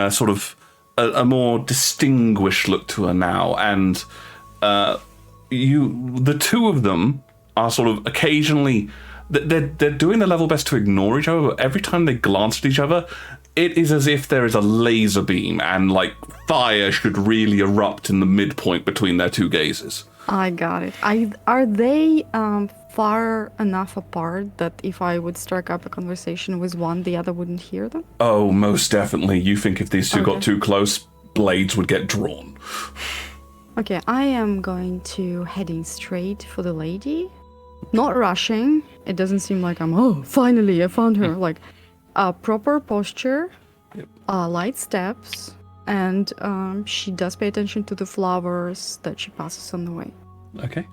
sort of a more distinguished look to her now, and the two of them are sort of occasionally they're doing their level best to ignore each other, but every time they glance at each other, it is as if there is a laser beam and like fire should really erupt in the midpoint between their two gazes. I got it. Are they far enough apart that if I would strike up a conversation with one, the other wouldn't hear them? Oh, most definitely. You think if these two got too close, blades would get drawn. Okay, I am going to heading straight for the lady. Not rushing. It doesn't seem like finally I found her. Like a proper posture, light steps, and she does pay attention to the flowers that she passes on the way. Okay.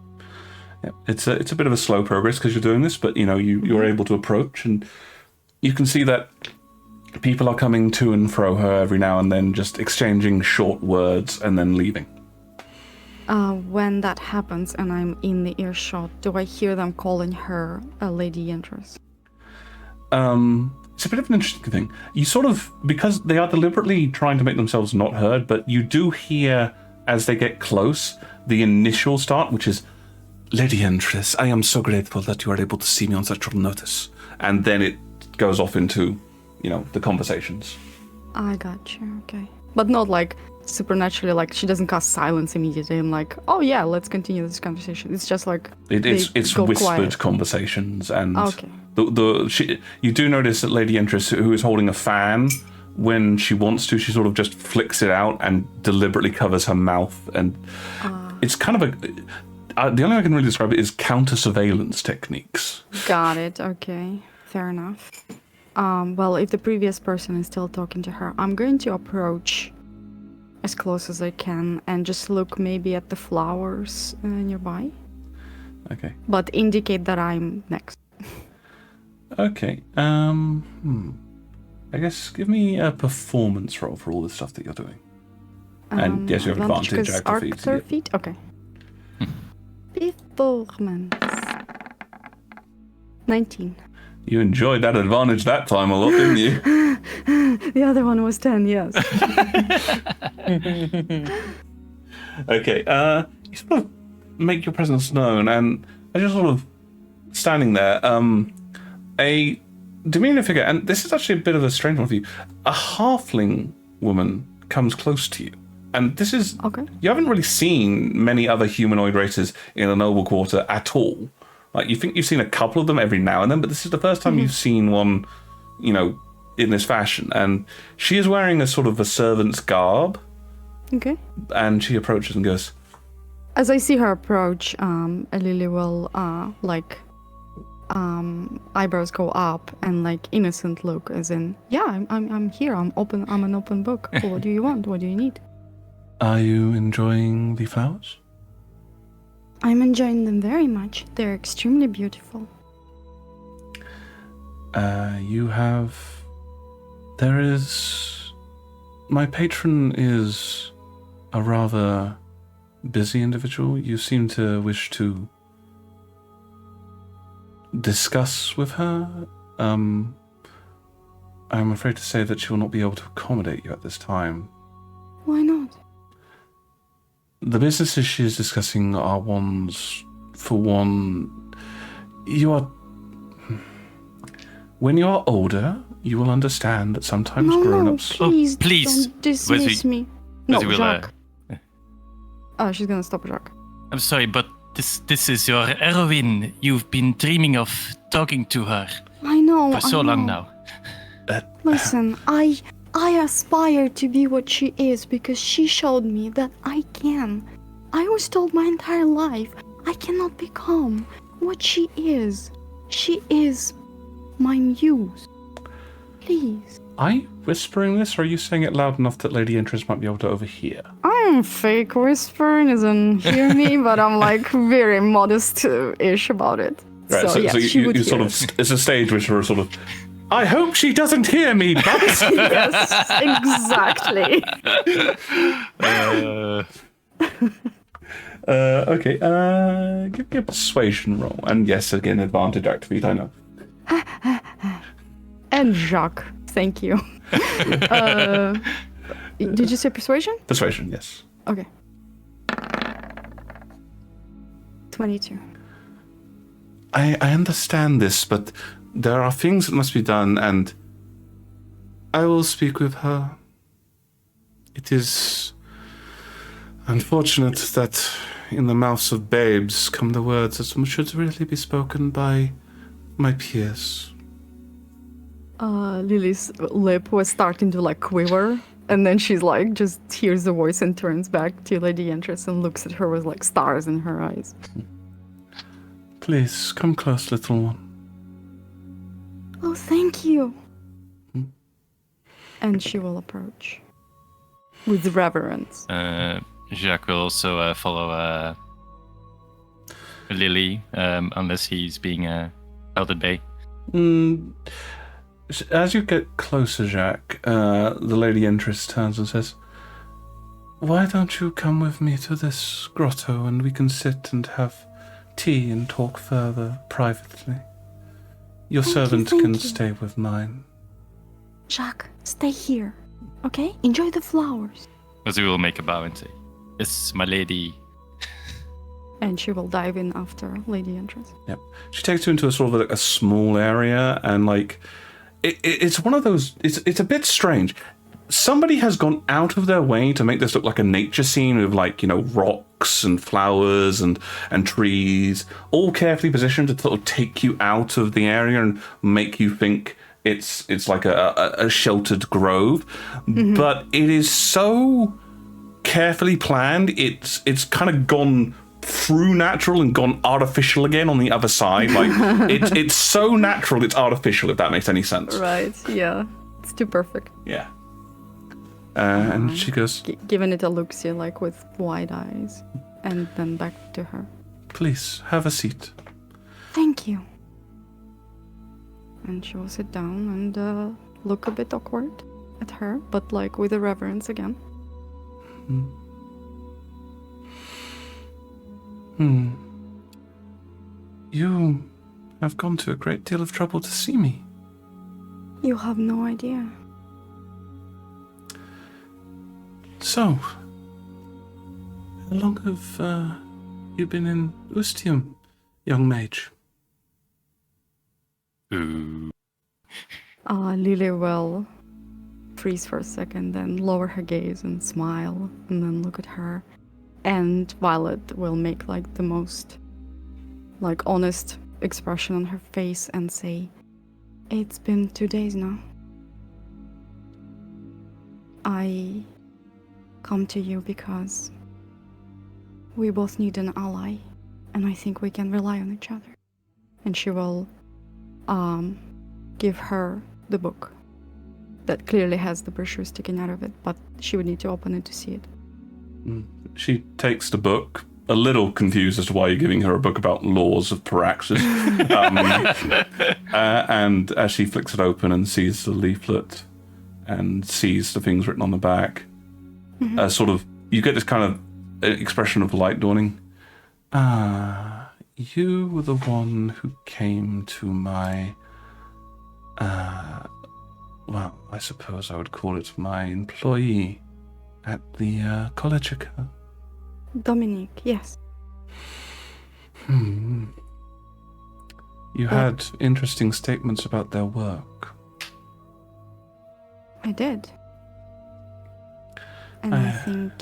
Yeah. It's a bit of a slow progress because you're doing this, but you're able to approach, and you can see that people are coming to and fro her every now and then, just exchanging short words and then leaving. When that happens and I'm in the earshot, do I hear them calling her a Lady Entrance? It's a bit of an interesting thing. You sort of, because they are deliberately trying to make themselves not heard, but you do hear, as they get close, the initial start, which is, Lady Entrance, I am so grateful that you are able to see me on such short notice. And then it goes off into, the conversations. I got you, okay. But not like supernaturally, like she doesn't cast silence immediately and like, oh yeah, let's continue this conversation. It's just like it's go whispered quiet. conversations, and Okay. You do notice that Lady Entrance, who is holding a fan, when she wants to, she sort of just flicks it out and deliberately covers her mouth, and it's kind of the only way I can really describe it is counter-surveillance techniques. Got it, okay. Fair enough. Well, if the previous person is still talking to her, I'm going to approach as close as I can and just look maybe at the flowers nearby. Okay. But indicate that I'm next. Okay. I guess give me a performance roll for all the stuff that you're doing. And yes, you have advantage. 'cause Active feats, Arctur yeah. feat? Okay. Performance. 19. You enjoyed that advantage that time a lot, didn't you? The other one was 10, yes. Okay, you sort of make your presence known, and as you're sort of standing there, a diminutive figure, and this is actually a bit of a strange one for you, a halfling woman comes close to you. And this is... Okay. You haven't really seen many other humanoid races in the Noble Quarter at all. Like, you think you've seen a couple of them every now and then, but this is the first time you've seen one, in this fashion. And she is wearing a sort of a servant's garb, Okay. and she approaches and goes, As I see her approach, Lily will, eyebrows go up and, innocent look, as in, yeah, I'm here, I'm an open book. What do you want? What do you need? Are you enjoying the flowers? I'm enjoying them very much. They're extremely beautiful. My patron is a rather busy individual. You seem to wish to discuss with her. I'm afraid to say that she will not be able to accommodate you at this time. Why not? The businesses she is discussing are ones, for one, when you are older, you will understand that sometimes No, grown-ups... please, please. don't dismiss me. No, Wesley will, Jacques. She's gonna stop Jacques. I'm sorry, but this is your heroine. You've been dreaming of talking to her I know. for so I long know. now. Listen, I aspire to be what she is because she showed me that I can. I was told my entire life I cannot become what she is. She is my muse. Please. I whispering this, or are you saying it loud enough that Lady Interest might be able to overhear? I'm fake whispering, doesn't hear me, but I'm like very modest-ish about it. Right, So, yeah, she would you hear sort of, it's a stage whisperer, sort of, I hope she doesn't hear me, but... Yes, exactly. Okay, give me a persuasion roll. And yes, again, advantage activate, I know. And Jacques, thank you. Did you say persuasion? Persuasion, yes. Okay. 22. I understand this, but there are things that must be done, and I will speak with her. It is unfortunate that in the mouths of babes come the words that should really be spoken by my peers. Lily's lip was starting to like quiver, and then she's like just hears the voice and turns back to Lady Interest and looks at her with like stars in her eyes. Please, come close, little one. Oh, thank you. And she will approach with reverence. Jacques will also follow Lily, unless he's being held at bay. As you get closer, Jacques, the Lady Interest turns and says, why don't you come with me to this grotto and we can sit and have tea and talk further privately? Your servant can stay with mine. Jacques, stay here, okay? Enjoy the flowers. As we will make a bow and say, yes, my lady. And she will dive in after Lady Interest. Yep. She takes you into a sort of like a small area, and like it's one of those. It's a bit strange. Somebody has gone out of their way to make this look like a nature scene with, like, you know, rocks and flowers and trees, all carefully positioned to sort of take you out of the area and make you think it's like a sheltered grove. Mm-hmm. But it is so carefully planned. It's kind of gone through natural and gone artificial again on the other side. Like it's so natural it's artificial, if that makes any sense. Right, yeah. It's too perfect. Yeah. And she goes, giving it a look-see, like with wide eyes, and then back to her. Please, have a seat. Thank you. And she will sit down and look a bit awkward at her, but like with a reverence again. You have gone to a great deal of trouble to see me. You have no idea. So, how long have you been in Ustium, young mage? Ooh. Lily will freeze for a second, then lower her gaze and smile, and then look at her. And Violet will make like the most like honest expression on her face and say, it's been 2 days now. I come to you because we both need an ally, and I think we can rely on each other. And she will give her the book that clearly has the brochure sticking out of it, but she would need to open it to see it. She takes the book, a little confused as to why you're giving her a book about laws of Paraxis. And as she flicks it open and sees the leaflet and sees the things written on the back, sort of, you get this kind of expression of light dawning. You were the one who came to my, well, I suppose I would call it my employee at the college. Dominique, yes. You had interesting statements about their work. I did. And I think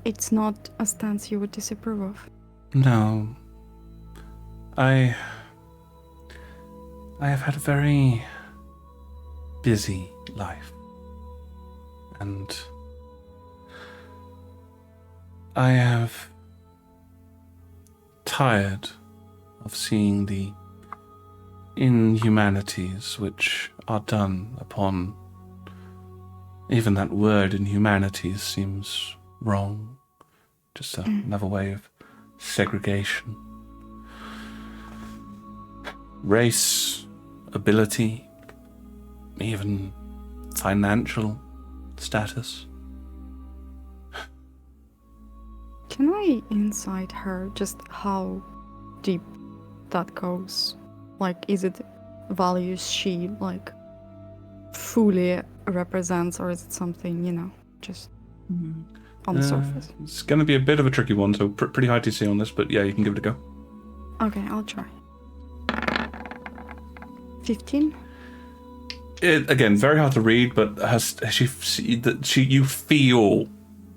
it's not a stance you would disapprove of. No. I have had a very busy life. And I have tired of seeing the inhumanities which are done upon Even that word in humanities seems wrong. Just another way of segregation. Race, ability, even financial status. Can I insight her just how deep that goes? Like, is it values she, like, fully represents, or is it something, just on the surface? It's going to be a bit of a tricky one, so pretty high TC on this, but yeah, you can give it a go. Okay, I'll try. 15? Again, very hard to read, but you feel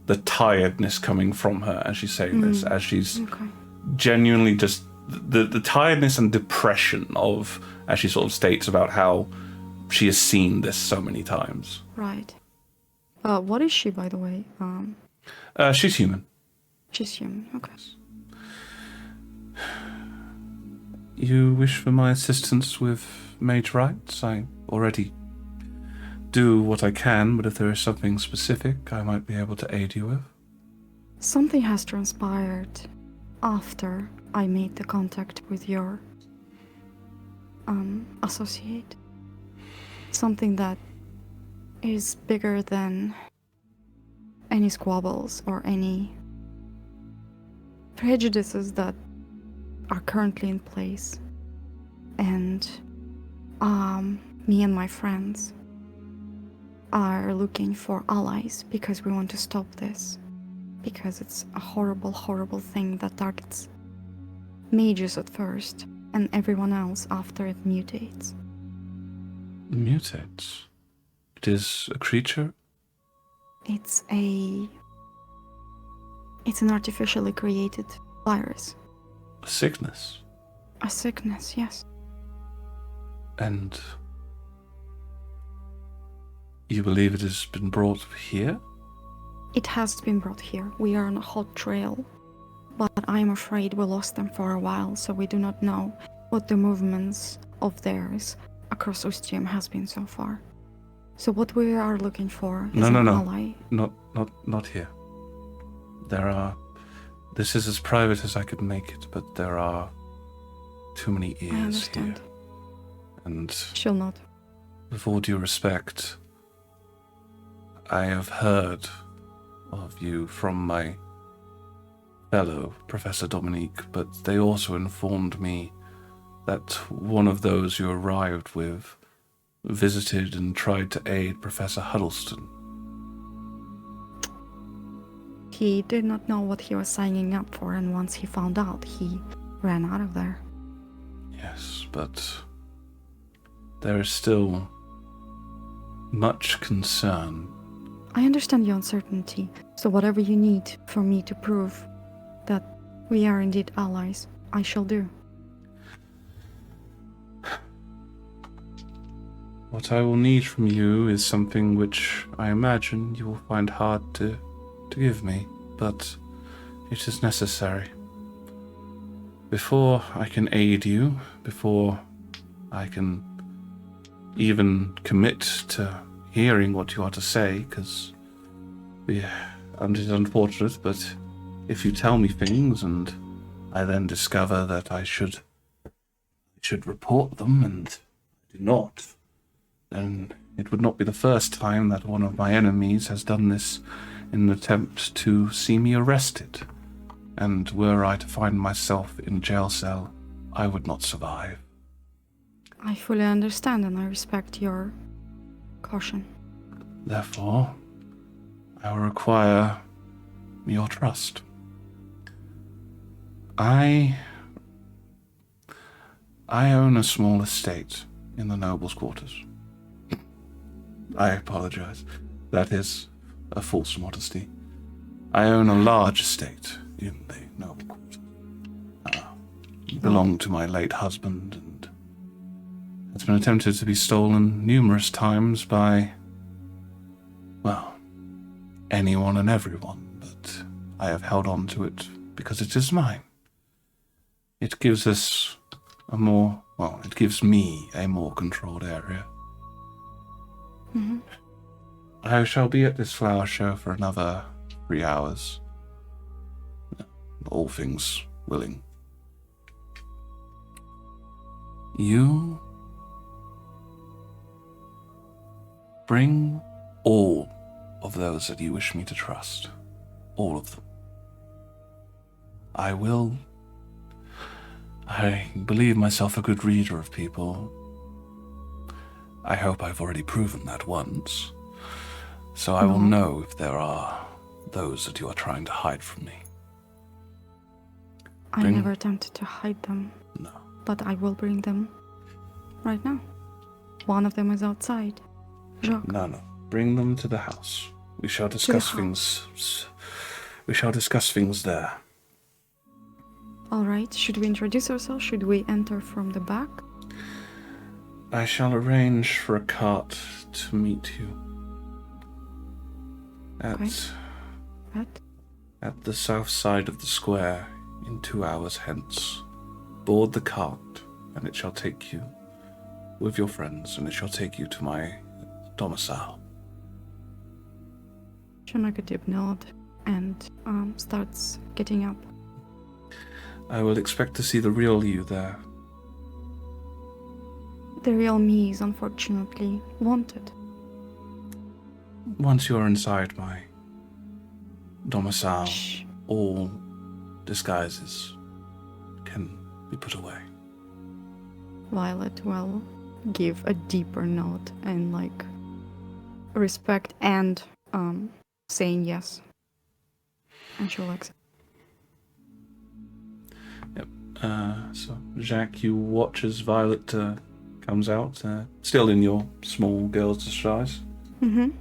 the tiredness coming from her as she's saying this, as she's genuinely just the tiredness and depression of, as she sort of states about how she has seen this so many times. Right. What is she, by the way? She's human. She's human, okay. You wish for my assistance with mage rites? I already do what I can, but if there is something specific I might be able to aid you with. Something has transpired after I made the contact with your associate. Something that is bigger than any squabbles or any prejudices that are currently in place. And me and my friends are looking for allies because we want to stop this. Because it's a horrible, horrible thing that targets mages at first and everyone else after it mutates. Mutates? It is a creature? It's an artificially created virus. A sickness? A sickness, yes. And you believe it has been brought here? It has been brought here. We are on a hot trail. But I'm afraid we lost them for a while, so we do not know what the movements of theirs across Ustium has been so far. So what we are looking for is an ally. Not here. This is as private as I could make it, but there are too many ears I understand. here. And She'll not. with all due respect, I have heard of you from my fellow, Professor Dominique, but they also informed me that one of those you arrived with visited and tried to aid Professor Huddleston. He did not know what he was signing up for, and once he found out, he ran out of there. Yes, but there is still much concern. I understand your uncertainty, so whatever you need for me to prove that we are indeed allies, I shall do. What I will need from you is something which I imagine you will find hard to give me, but it is necessary. Before I can aid you, before I can even commit to hearing what you are to say, because it is unfortunate, but if you tell me things and I then discover that I should report them and I do not, then it would not be the first time that one of my enemies has done this in an attempt to see me arrested. And were I to find myself in a jail cell, I would not survive. I fully understand and I respect your caution. Therefore, I will require your trust. I own a small estate in the nobles' quarters. I apologize. That is a false modesty. I own a large estate in the noble quarters. It belonged to my late husband and has been attempted to be stolen numerous times by, well, anyone and everyone, but I have held on to it because it is mine. It gives us it gives me a more controlled area. Mm-hmm. I shall be at this flower show for another 3 hours. All things willing. You bring all of those that you wish me to trust. All of them. I believe myself a good reader of people. I hope I've already proven that once. So I will know if there are those that you are trying to hide from me. I never attempted to hide them. No. But I will bring them right now. One of them is outside. Jacques. No. Bring them to the house. We shall discuss things. We shall discuss things there. All right. Should we introduce ourselves? Should we enter from the back? I shall arrange for a cart to meet you. At the south side of the square in 2 hours hence. Board the cart, and it shall take you with your friends, and it shall take you to my domicile. She'll make a deep nod and starts getting up. I will expect to see the real you there. The real me is unfortunately wanted. Once you are inside my domicile, Shh. all disguises can be put away. Violet will give a deeper nod and respect and saying yes. And she'll accept. Yep. So Jacques, you watch as Violet comes out, still in your small girl's disguise. Mm-hmm.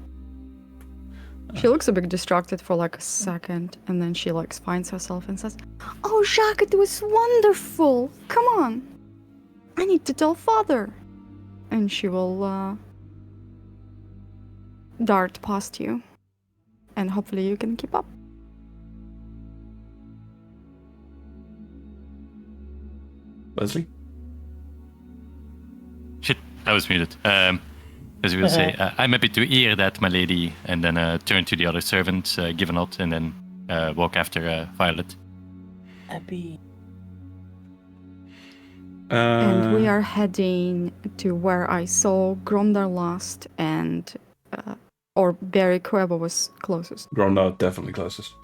She looks a bit distracted for a second, and then she finds herself and says, "Oh, Jacques, it was wonderful! Come on! I need to tell father!" And she will dart past you, and hopefully you can keep up. Leslie? Shit, I was muted. As you will say, I'm happy to hear that, my lady, and then turn to the other servant, give a nod, and then walk after Violet. Happy. And we are heading to where I saw Gromdar last, and or Barry Quebo was closest. Gromdar definitely closest.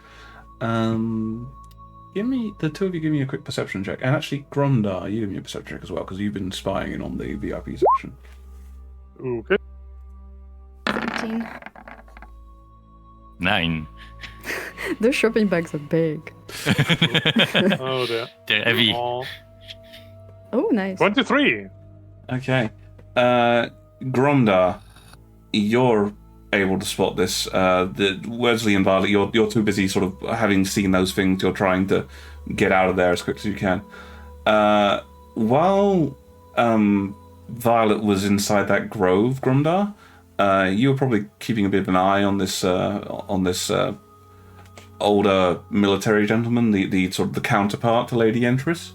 Give me the two of you. Give me a quick perception check, and actually, Gromdar, you give me a perception check as well because you've been spying in on the VIP section. Okay. 13. 9. The shopping bags are big. Oh dear. They're heavy. Oh, Oh, nice. 23. Okay, Gromdar, you're able to spot this. The Wesley and Violet, you're too busy sort of having seen those things. You're trying to get out of there as quick as you can. While Violet was inside that grove, Gromdar, you were probably keeping a bit of an eye on this older military gentleman, the sort of the counterpart to Lady Entris.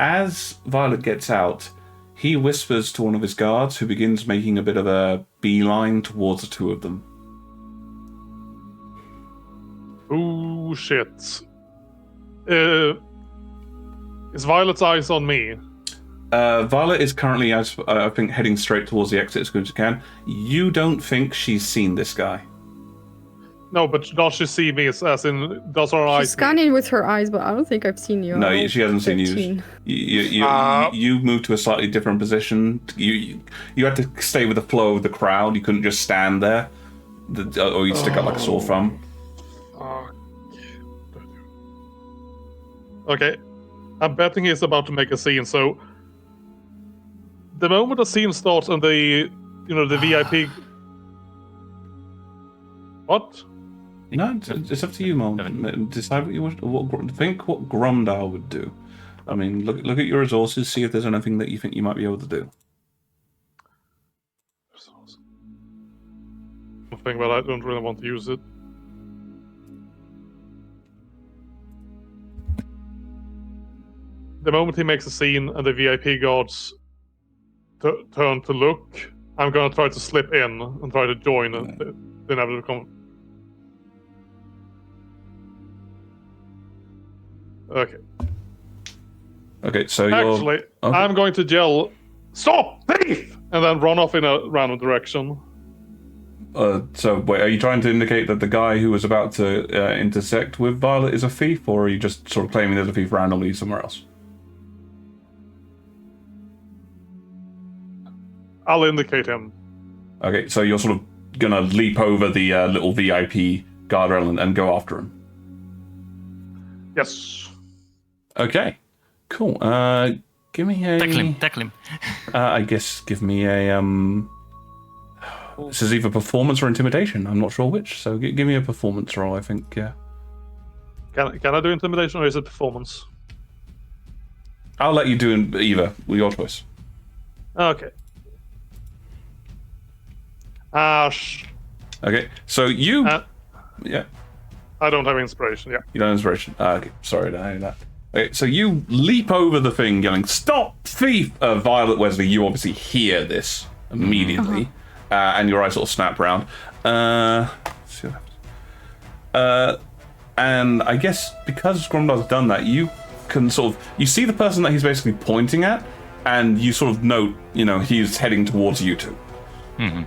As Violet gets out, he whispers to one of his guards, who begins making a bit of a beeline towards the two of them. Oh shit. Is Violet's eyes on me? Violet is currently, I think, heading straight towards the exit as good as she can. You don't think she's seen this guy? No, but does she see me? As in, does her eyes? She's scanning with her eyes, but I don't think I've seen you. No, she hasn't seen you. 13. You moved to a slightly different position. You had to stay with the flow of the crowd. You couldn't just stand there, or you'd stick out like a sore thumb. Okay, I'm betting he's about to make a scene. So, the moment the scene starts and the VIP. What? No, it's up to you, Mom. Decide what you want. Think what Gromdar would do. I mean, look at your resources. See if there's anything that you think you might be able to do. Something, but I don't really want to use it. The moment he makes a scene and the VIP guards turn to look, I'm gonna try to slip in and try to join the been able to Okay. Okay, so you're... Actually, okay. I'm going to yell, "Stop, thief!" and then run off in a random direction. So, wait, are you trying to indicate that the guy who was about to intersect with Violet is a thief, or are you just sort of claiming there's a thief randomly somewhere else? I'll indicate him. Okay, so you're sort of gonna leap over the little VIP guardrail and go after him. Yes. Okay, cool. Give me a... Tackle him. I guess give me a... This is either performance or intimidation. I'm not sure which, so give me a performance roll, I think, yeah. Can I do intimidation or is it performance? I'll let you do either, your choice. Okay. Okay, so you... yeah. I don't have inspiration, yeah. You don't have inspiration. Okay, sorry, I know that. Okay, so you leap over the thing yelling, "Stop, thief!" Violet, Wesley, you obviously hear this immediately, and your eyes sort of snap round. Let's see what happens. And I guess because Gromdar's done that, you can sort of... You see the person that he's basically pointing at, and you sort of note, he's heading towards you two. Mm-hmm.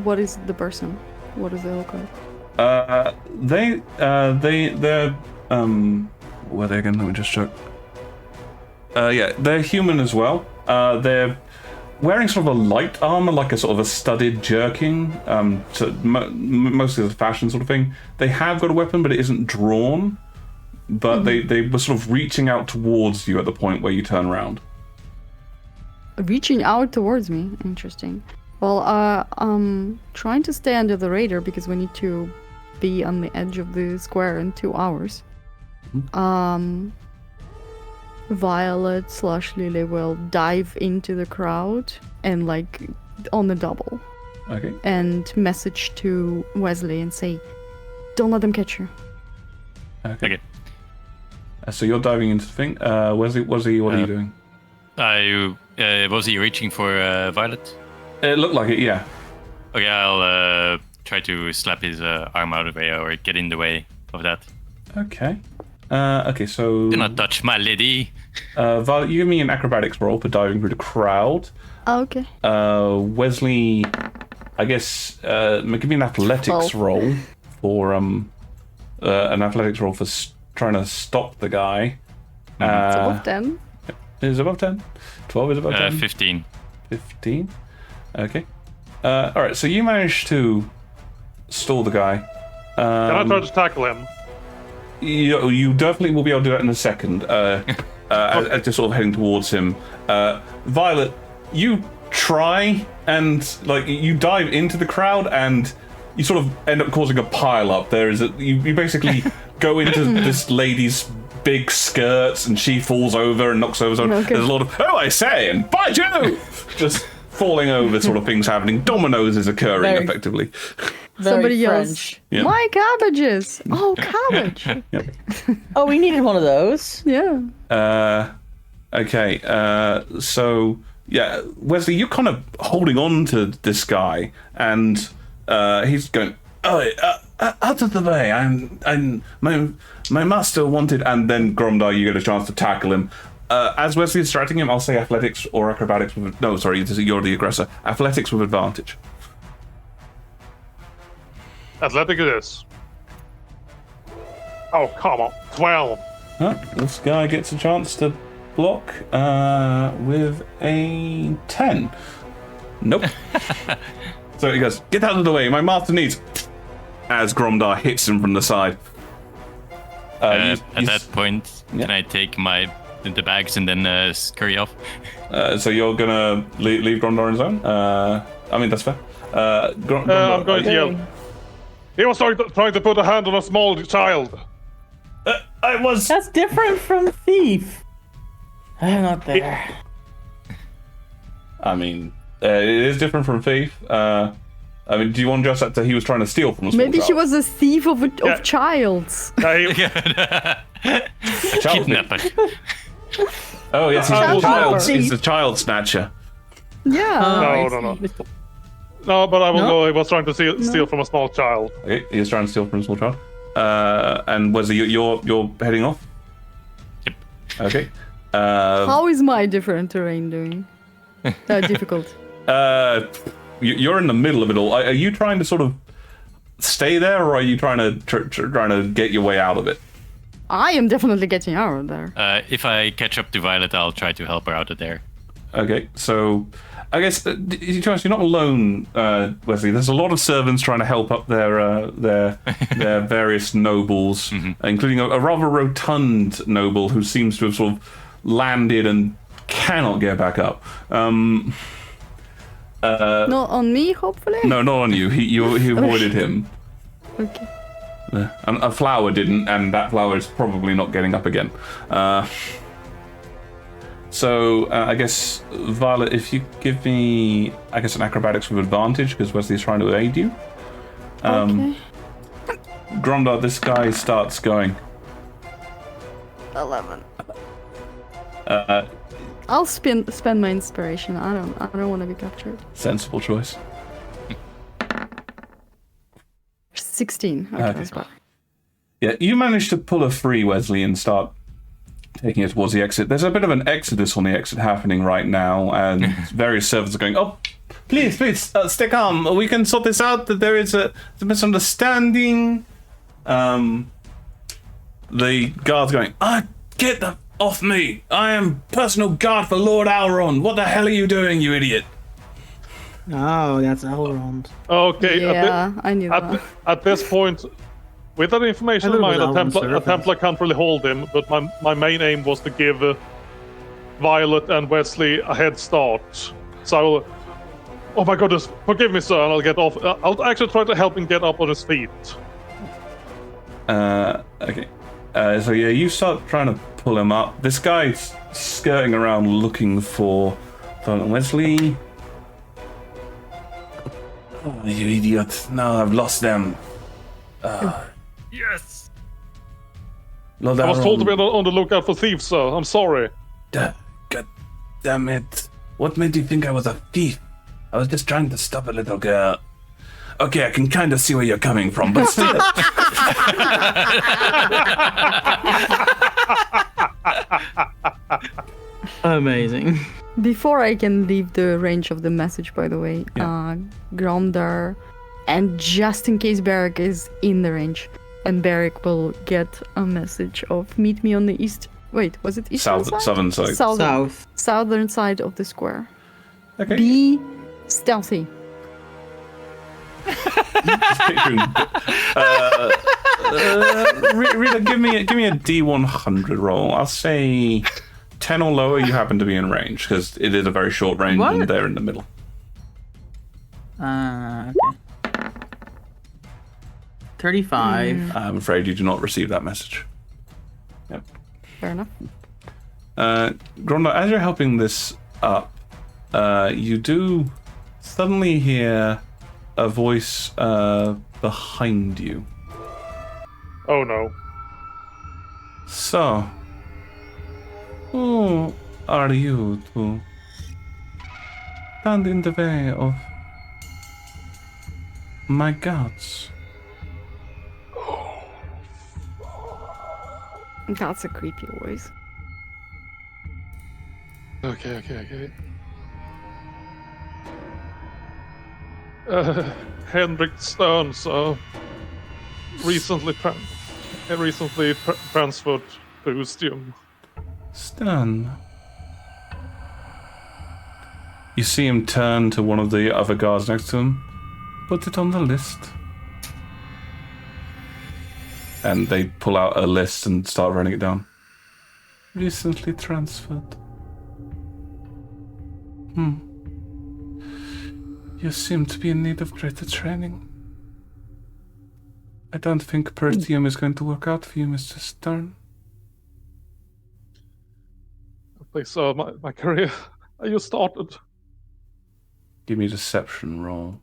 What is the person? What does they look like? They're where are they again? Let me just check. Yeah, they're human as well. They're wearing sort of a light armor, like a sort of a studded jerking. So mostly as a fashion sort of thing. They have got a weapon, but it isn't drawn. But they were sort of reaching out towards you at the point where you turn around. Reaching out towards me. Interesting. Well, trying to stay under the radar because we need to be on the edge of the square in 2 hours. Violet/Lily will dive into the crowd and on the double. Okay. And message to Wesley and say, "Don't let them catch you." Okay. So you're diving into the thing. Wesley, what are you doing? Was he reaching for Violet? It looked like it, yeah. Okay, I'll try to slap his arm out of the way or get in the way of that. Okay. Okay, so... Do not touch my lady. Violet, you give me an acrobatics roll for diving through the crowd. Okay. Wesley, I guess, give me an athletics roll for trying to stop the guy. It's above 10. It is above 10. 12 is above 10. 15. 15. Okay. Alright, so you managed to stall the guy. Can I try to tackle him? You definitely will be able to do that in a second. As you're sort of heading towards him. Violet, you try and you dive into the crowd and you sort of end up causing a pile up. You basically go into this lady's big skirts and she falls over and knocks over. Okay. There's a lot of, "Oh, I say, and by Jove!" Just falling over sort of things happening. Dominoes is occurring effectively. Somebody yells, French. Yeah. "My cabbages!" Oh, cabbage! Yep. Oh, we needed one of those. Yeah. Okay, so yeah, Wesley, you're kind of holding on to this guy, and he's going, "Oh, out of the way! My master wanted." And then Gromdar, you get a chance to tackle him. As Wesley is distracting him, I'll say athletics or acrobatics with... No, sorry, you're the aggressor. Athletics with advantage. Athletic it is. Oh, come on. 12. This guy gets a chance to block with a 10. Nope. So he goes, "Get out of the way, my master needs..." As Gromdar hits him from the side. At that point, can I take the bags and then scurry off? So you're gonna leave Gromdar on his own? I mean, that's fair. Gromdar, I'm going to yell. He was trying to put a hand on a small child. I was... That's different from thief. I'm not there. I mean, it is different from thief. I mean, do you want to adjust that to he was trying to steal from a small Maybe child? he was a thief of childs. A child Kidnapper. Oh, yes, he's a child snatcher. Yeah. No. No, but I will No? go. I was trying to steal from a small child. Okay, you're trying to steal from a small child. And Wesley, you're heading off. Yep. Okay. How is my different terrain doing? Difficult. You're in the middle of it all. Are you trying to sort of stay there, or are you trying to get your way out of it? I am definitely getting out of there. If I catch up to Violet, I'll try to help her out of there. Okay, so I guess you're not alone, Wesley. There's a lot of servants trying to help up their various nobles, including a rather rotund noble who seems to have sort of landed and cannot get back up. Not on me, hopefully. No, not on you. He avoided him. Okay. And a flower didn't, and that flower is probably not getting up again. So I guess, Violet, if you give me, I guess, an acrobatics with advantage, because Wesley's trying to aid you. Okay. Grondar, this guy starts going. 11. I'll spend my inspiration. I don't want to be captured. Sensible choice. 16. Okay, Okay. that's better. Yeah, you managed to pull a free, Wesley, and start taking it towards the exit. There's a bit of an exodus on the exit happening right now, and various servants are going, "Oh, please, stay calm. We can sort this out. That there is a misunderstanding." The guard's going, get the off me! I am personal guard for Lord Auron. What the hell are you doing, you idiot? Oh, that's Elrond. Okay. Yeah, I knew that. At this point, with that information in mind, a Elrond Templar can't really hold him. But my main aim was to give Violet and Wesley a head start. So I will. Oh my goodness! Forgive me, sir. And I'll get off. I'll actually try to help him get up on his feet. Okay. So yeah, you start trying to pull him up. This guy's skirting around looking for Wesley. Oh, you idiot. No, I've lost them. Yes! Lord I was told to be Auron. on the lookout for thieves, sir. I'm sorry. God damn it. What made you think I was a thief? I was just trying to stop a little girl. Okay, I can kind of see where you're coming from, but still. Amazing. Before I can leave the range of the message, by the way, Gromdar, and just in case Barrick is in the range, and Barrick will get a message of meet me on the east. Wait, was it eastern side? Southern side. Southern side of the square. Okay. Be stealthy. Rita, give me a D100 roll. I'll say 10 or lower. You happen to be in range because it is a very short range, What? and they're in the middle. Okay. 35. I'm afraid you do not receive that message. Yep. Fair enough. Grondar, as you're helping this up, you do suddenly hear a voice behind you. Oh no. So, who are you to stand in the way of my gods? That's a creepy voice. Okay. Henrik Stern, sir. Recently transferred to Ustium. Stan. You see him turn to one of the other guards next to him. Put it on the list. And they pull out a list and start writing it down. Recently transferred. You seem to be in need of greater training. I don't think Pertium is going to work out for you, Mr. Stern. Please, sir, my career. I just started. Give me a deception roll.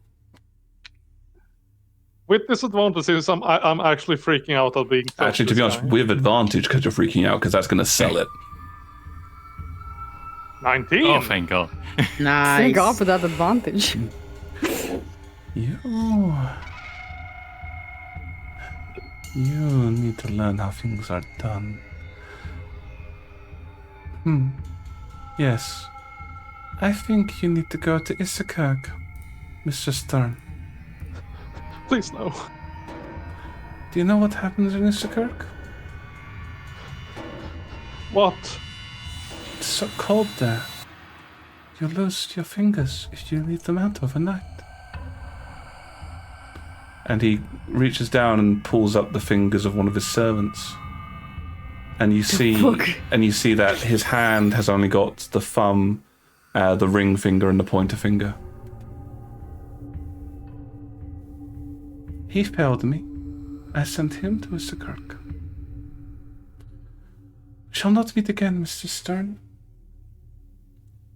With disadvantages, I'm actually freaking out at being close Actually, to be this honest, guy. with advantage because you're freaking out because that's going to sell it. 19. Oh, thank God. Nice. Thank God for that advantage. You need to learn how things are done. Yes. I think you need to go to Isakirk, Mr. Stern. Please no. Do you know what happens in Isakirk? What? It's so cold there. You lose your fingers if you leave them out overnight. And he reaches down and pulls up the fingers of one of his servants. And you see that his hand has only got the thumb, the ring finger, and the pointer finger. He failed me. I sent him to Isakirk. We shall not meet again, Mr. Stern.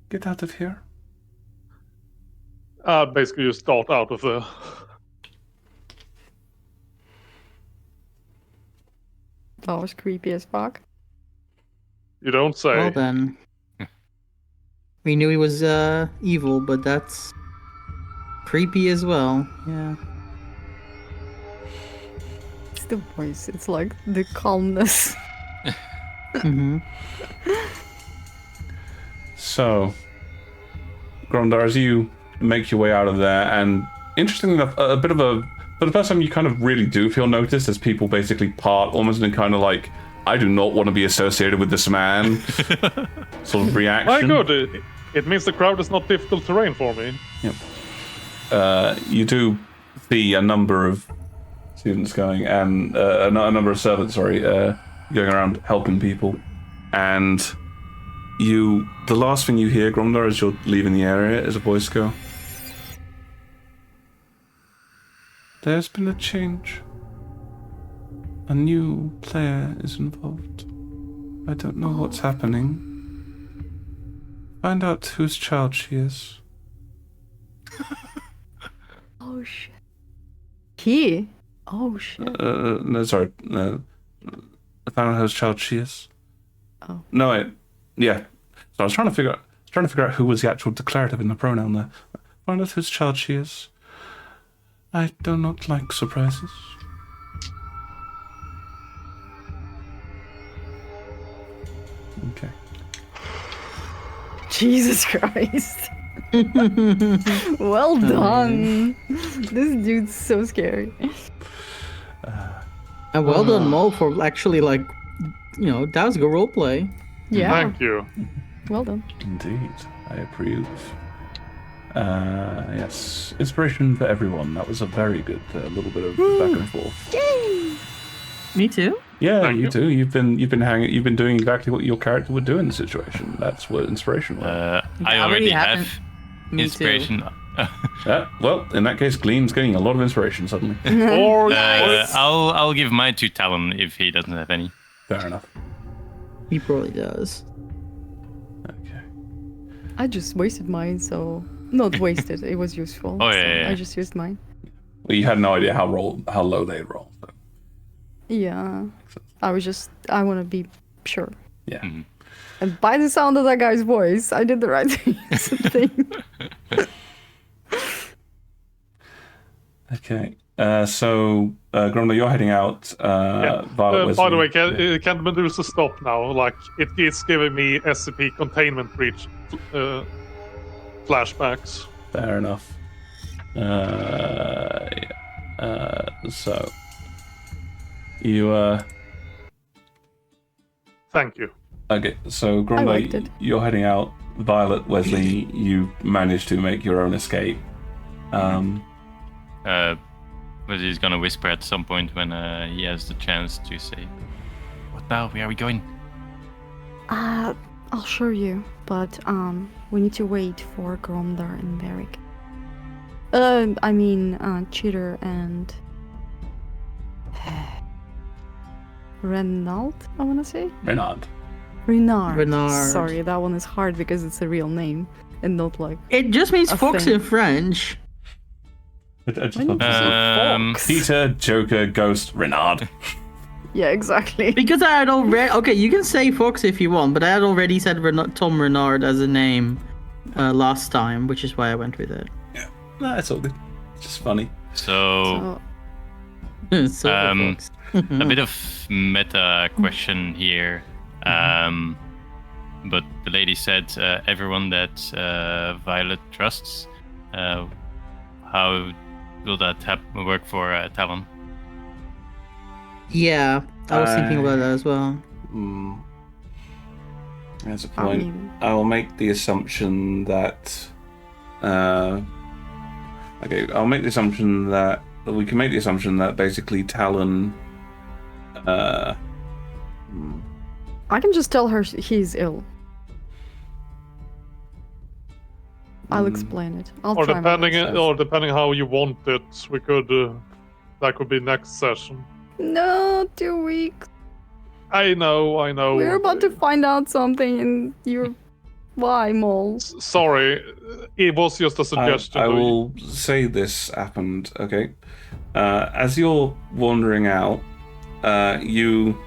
Get out of here. Basically just dart out of the... That was creepy as fuck. You don't say. Well then. We knew he was evil, but that's creepy as well. Yeah. It's the voice. It's like the calmness. Mm-hmm. So, Gromdar, as you make your way out of there, and interestingly enough, a bit of a... For the first time, you kind of really do feel noticed as people basically part almost in kind of like, I do not want to be associated with this man sort of reaction. My god, it means the crowd is not difficult terrain for me. Yep. You do see a number of students going, and a number of servants, going around helping people. And the last thing you hear, Gromdar, as you're leaving the area, is a voice go, "There's been a change. A new player is involved. I don't know what's happening. Find out whose child she is." Oh shit. He? Oh shit. No, sorry. Find out whose child she is. Oh. No, yeah. So I was trying to figure out who was the actual declarative in the pronoun there. Find out whose child she is. I do not like surprises. Okay. Jesus Christ. Well done. This dude's so scary. And well done, Mo, for actually that was a good roleplay. Yeah. Thank you. Well done. Indeed. I approve. Yes. Inspiration for everyone. That was a very good little bit of back and forth. Yay! Me too. Yeah, Thank you you. too. You've been doing exactly what your character would do in the situation. That's what inspiration was. I already have Me inspiration. Yeah, well, in that case, Gleam's getting a lot of inspiration suddenly. Or I'll give mine to Talon if he doesn't have any. Fair enough. He probably does. Okay. I just wasted mine, so not wasted. It was useful. Oh, so yeah. I just used mine. Well, you had no idea how low they'd roll. So. Yeah. I want to be sure. Yeah. Mm-hmm. And by the sound of that guy's voice, I did the right thing. Okay. So, Gromda, you're heading out. Violet, by the Wesley. way, can Medusa stop now? Like, it's giving me SCP containment breach flashbacks. Fair enough. So, you Thank you. Okay, so liked Gromda, it. you're heading out. Violet, Wesley, you managed to make your own escape. But he's gonna whisper at some point when he has the chance to say, "What now? Where are we going?" I'll show you, but we need to wait for Gromdar and Varric. Cheater and Renaud, I wanna say? Renard. Renard. Sorry, that one is hard because it's a real name and not like... It just means A fox thing. in French. I just Why love did you say fox? Peter, Joker, Ghost, Renard. Yeah, exactly. Because I had already... Okay, you can say fox if you want, but I had already said Tom Renard as a name last time, which is why I went with it. No, it's all good. just funny. So Silver books. a bit of meta question here. But the lady said everyone that Violet trusts. How will that work for Talon? Yeah, I was thinking about that as well. There's a point. I will make the assumption that. Okay, I'll make the assumption that we can make the assumption that basically Talon. I can just tell her he's ill. I'll explain it. Or depending how you want it, we could. That could be next session. No, 2 weeks. I know. We're about to find out something, and you're. Why, Mole? Sorry, it was just a suggestion. I will say this happened. Okay, as you're wandering out, you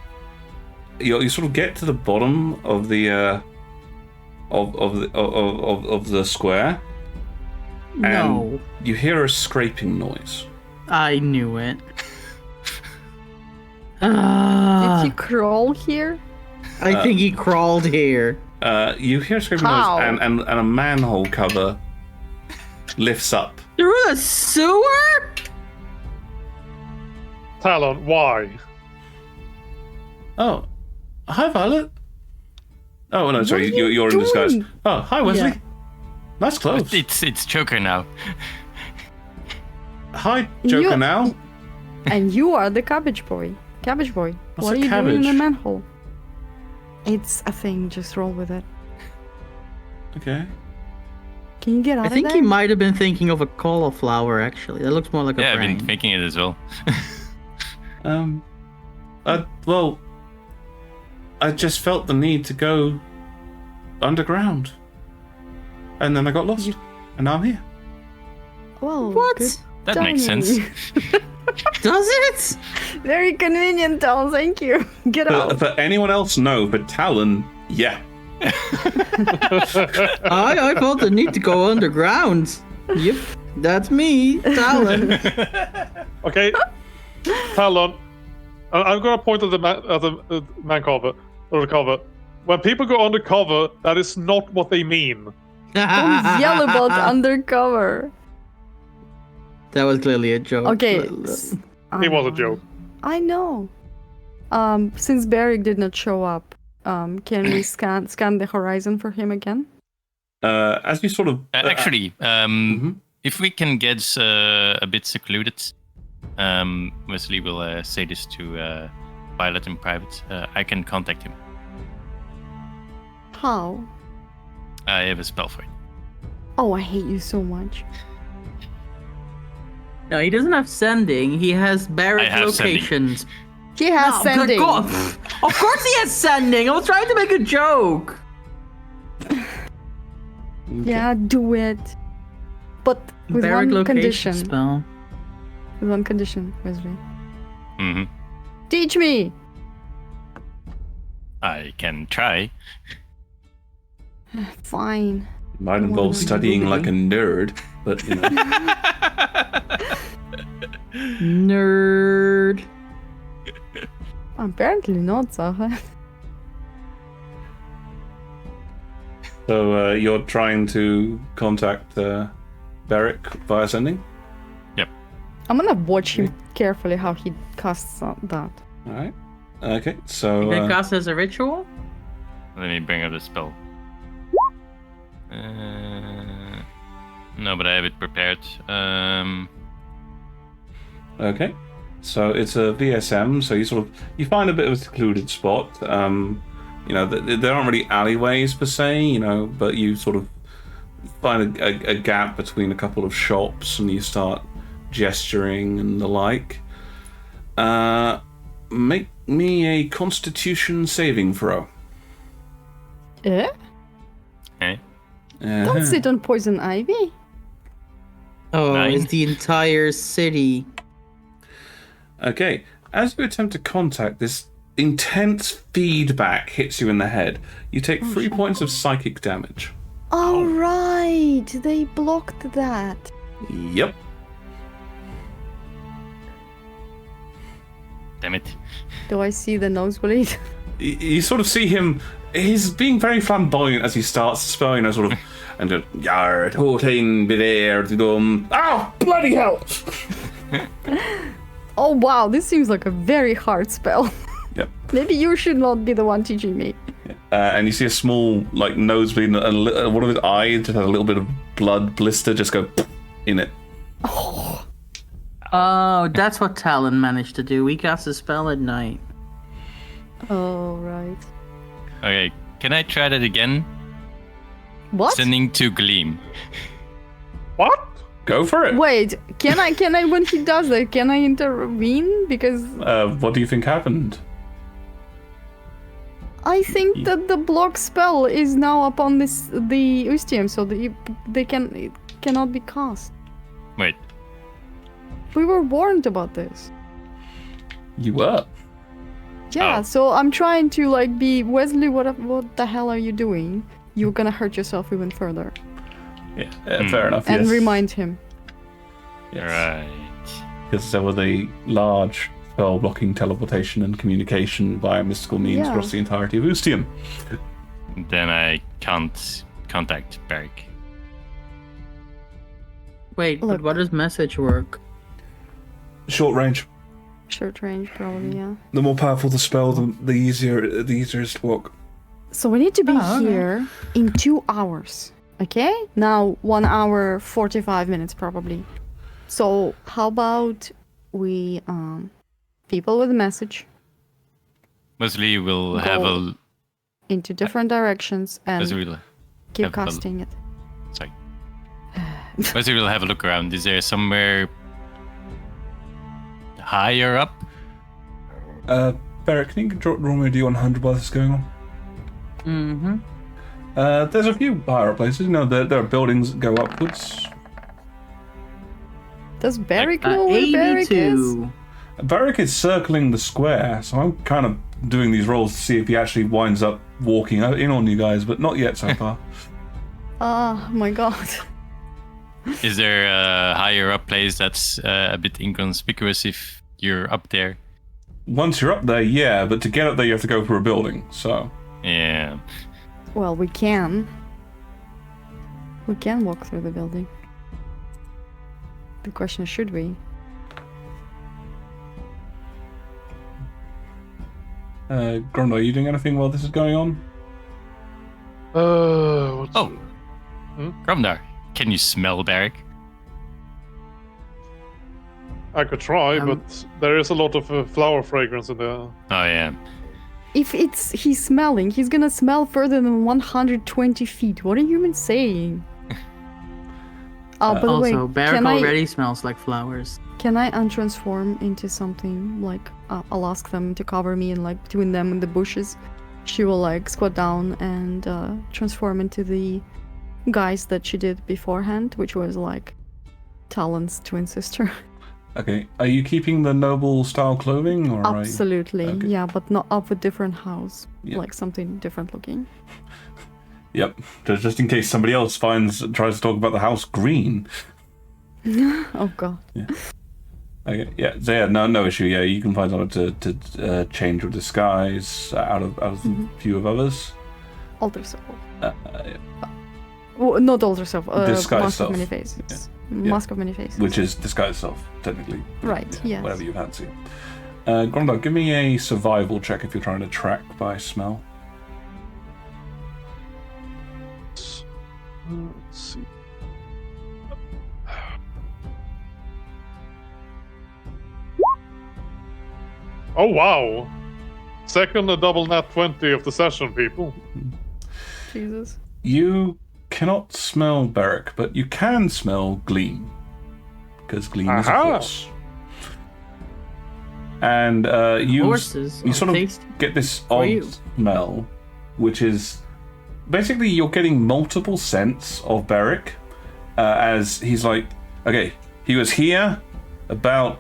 sort of get to the bottom of the of the square, No. and you hear a scraping noise. I knew it. Did he crawl here? I think he crawled here. You hear a scraping How? noise, and a manhole cover lifts up. Through a sewer? Talon, why? Oh, hi, Violet. Oh no, sorry, What are you you're in disguise. doing? Oh, hi, Wesley. Yeah. Nice clothes. It's Joker now. Hi, Joker. You- Now. And you are the cabbage boy. Cabbage boy. What's What a are you doing in the cabbage? manhole? It's a thing. Just roll with it. Okay. Can you get out I think of he there? might have been thinking of a cauliflower, actually. That looks more like Yeah, a I've brain. been thinking it as well. Well, I just felt the need to go underground, and then I got lost, and now I'm here. Well, What? good That makes sense. timing. Does it? Very convenient, Tom. Thank you. Get out. For anyone else, no. For Talon, yeah. I felt the need to go underground. Yep, that's me, Talon. Okay, Talon. I'm gonna point at the man cover or the cover. When people go undercover, that is not what they mean. Don't yell about undercover. That was clearly a joke. Okay. It was a joke. I know. Since Barrick did not show up, can we scan the horizon for him again? As you sort of Actually, mhm. if we can get a bit secluded, Wesley will say this to Violet in private. I can contact him. How? I have a spell for it. Oh, I hate you so much. No, he doesn't have sending. He has barrack I have sending. locations. He has No, sending. God. Of course he has sending. I was trying to make a joke. Yeah, do it. But with Barrack one location condition. spell. With one condition, Wesley. Hmm. Teach me! I can try. Fine. might involve studying like a nerd, but you know. Nerd. Apparently not, Saha. So you're trying to contact Barrick via sending. I'm gonna watch him carefully how he casts that. All right. Okay. So You can cast as a ritual? Let me bring up the spell. No, but I have it prepared. okay. So it's a VSM. So you find a bit of a secluded spot. You know, there aren't really alleyways per se. You know, but you sort of find a gap between a couple of shops, and you start gesturing and the like. Make me a Constitution saving throw. Eh? Okay. Don't sit on poison ivy. Oh, 9. it's the entire city. Okay. As you attempt to contact, this intense feedback hits you in the head. You take 3 points of psychic damage. Oh, right. They blocked that. Yep. Damn it. Do I see the nosebleed? You sort of see him. He's being very flamboyant as he starts the spell, sort of, and goes, "Yar, 14 bidair to dum." Oh, bloody hell! Oh wow, this seems like a very hard spell. Yep. Maybe you should not be the one teaching me. And you see a small, nosebleed, and one of his eyes just has a little bit of blood blister just go in it. Oh, that's what Talon managed to do. We cast a spell at night. Oh, right. Okay, can I try that again? What? Sending to Gleam. What? Go for it. Wait, can I, when he does that, can I intervene? Because What do you think happened? I think that the block spell is now upon the Ustium, so that it cannot be cast. Wait. We were warned about this. You were. Yeah, Oh. so I'm trying to be Wesley. What the hell are you doing? You're gonna hurt yourself even further. Yeah, fair enough. And yes. remind him. Yes. Right. Because there was a large spell blocking teleportation and communication via mystical means Yeah. across the entirety of Ustium. Then I can't contact Beric. Wait, Look. but what does message work? Short range. Short range, probably, yeah. The more powerful the spell, the easier it is to walk. So we need to be Oh, okay. here in 2 hours. Okay? Now 1 hour 45 minutes probably. So how about we people with a message Wesley will have Go. into different directions and Wesley will keep have a- casting it. sorry. Wesley will have a look around. Is there somewhere higher up? Barrett, can you draw me a D100 while this is going on? Mm-hmm. There's a few higher up places. There are buildings that go upwards. Does Barrick know where Barrick is? 82. Barrick is circling the square, so I'm kind of doing these rolls to see if he actually winds up walking in on you guys, but not yet so far. Oh my god. Is there a higher up place that's a bit inconspicuous if you're up there? Once you're up there, yeah, but to get up there you have to go through a building, so... Yeah. Well, we can. We can walk through the building. The question is, should we? Grondo, are you doing anything while this is going on? What's Oh. Gromdar, can you smell Beric? I could try, but there is a lot of flower fragrance in there. Oh yeah. If he's smelling, he's gonna smell further than 120 feet. What are you even saying? Oh, by the way, Also, Barrack can already smells like flowers. Can I untransform into something? I'll ask them to cover me, and between them and the bushes, she will squat down and transform into the guys that she did beforehand, which was Talon's twin sister. Okay, are you keeping the noble style clothing? Or Absolutely, Okay. yeah, but not up with different house, Yep. something different looking. Yep, just in case somebody else tries to talk about the house green. Oh god. Okay, yeah, so yeah, no issue. Yeah, you can find someone to change your disguise out of a few of others. Alter self. Yeah. Well, not alter self. Disguise Mask self. of many faces. Yeah. Mask of many faces. Which is disguise self, technically. Right, yes. Whatever you fancy. Gromdar, give me a survival check if you're trying to track by smell. Let's see. Oh wow! Second double nat 20 of the session, people. Jesus. You cannot smell Beric, but you can smell Gleam. Because Gleam is a Aha. horse. And you Horses you are sort of tasty. get this For odd you. smell, which is basically you're getting multiple scents of Beric as he's okay, he was here about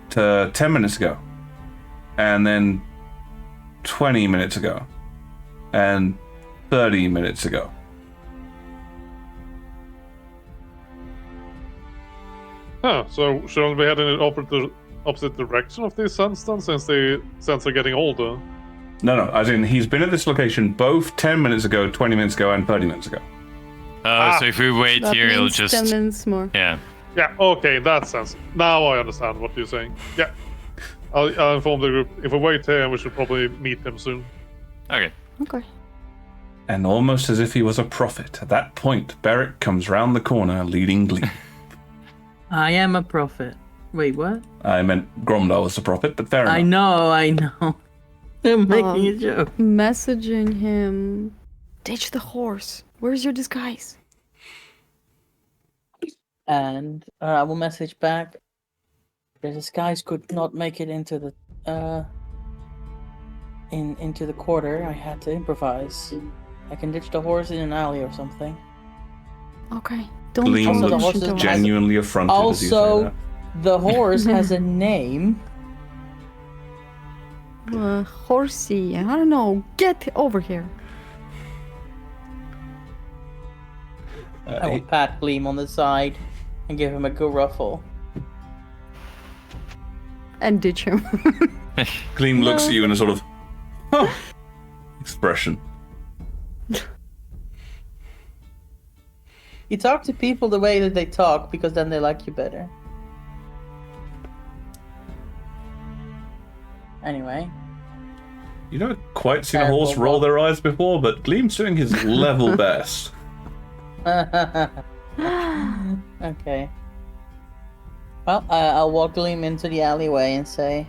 10 minutes ago, and then 20 minutes ago, and 30 minutes ago. Huh, so shouldn't we head in over to opposite direction of these scents then, since they're getting older? No, as in he's been at this location both 10 minutes ago, 20 minutes ago, and 30 minutes ago. So if we wait That here, it'll means just 10 minutes more. yeah. Yeah, okay, in that sense. Now I understand what you're saying. Yeah. I'll inform the group. If we wait here, we should probably meet them soon. Okay. Okay. And almost as if he was a prophet, at that point, Beric comes round the corner leading Gleam. I am a prophet. Wait, what? I meant Gromdal was the prophet, but fair enough. I know. I'm making a joke. Messaging him. Ditch the horse. Where's your disguise? And I will message back. The disguise could not make it into the into the quarter. I had to improvise. I can ditch the horse in an alley or something. Okay. Don't Gleam Also, the looks horses has- genuinely affronted as you say Also, that. the horse has a name. Horsey. I don't know. Get over here. I will pat Gleam on the side and give him a good ruffle. And ditch him. Gleam looks at you in a sort of huh, expression. You talk to people the way that they talk because then they like you better. Anyway. You don't quite seen a horse roll their eyes before, but Gleam's doing his level best. Okay. Well, I'll walk Gleam into the alleyway and say,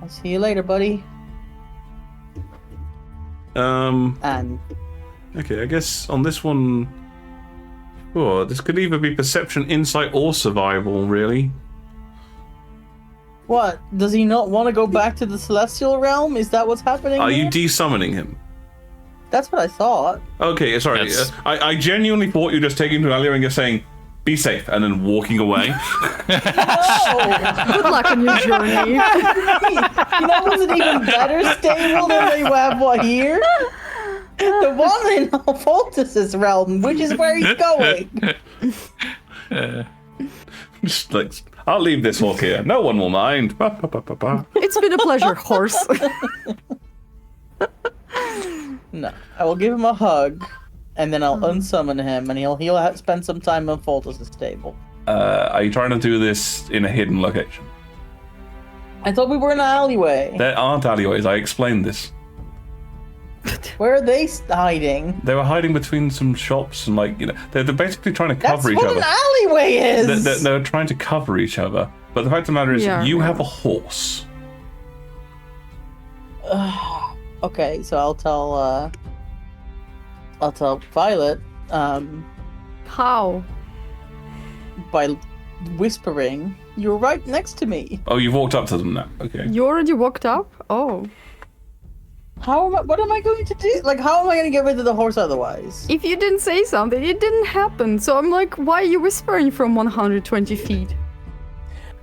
I'll see you later, buddy. And Okay, I guess on this one, this could either be perception, insight, or survival, really. what? Does he not want to go back to the celestial realm? Is that what's happening? Are you here? de-summoning him? That's what I thought. Okay, sorry. Yes. I genuinely thought you were just taking him to an alleyway and just saying, be safe, and then walking away. Good luck on your journey. You know what's an even better stable than we have one here? The one in Alphonsus' realm, which is where he's going. Just like, I'll leave this walk here. No one will mind. Ba, ba, ba, ba, ba. It's been a pleasure, horse. No, I will give him a hug, and then I'll unsummon him, and he'll spend some time in Alphonsus' stable. Are you trying to do this in a hidden location? I thought we were in an alleyway. There aren't alleyways. I explained this. Where are they hiding? They were hiding between some shops and, like, you know, they're basically trying to That's cover each what other. an alleyway is. They're trying to cover each other. But the fact of the matter is, Yeah, you yeah. have a horse. Okay, so I'll tell Violet, How? by whispering, you're right next to me. Oh, you've walked up to them now. Okay. You already walked up? Oh. What am I going to do? Like, how am I going to get rid of the horse otherwise? If you didn't say something, it didn't happen. So I'm like, why are you whispering from 120 feet?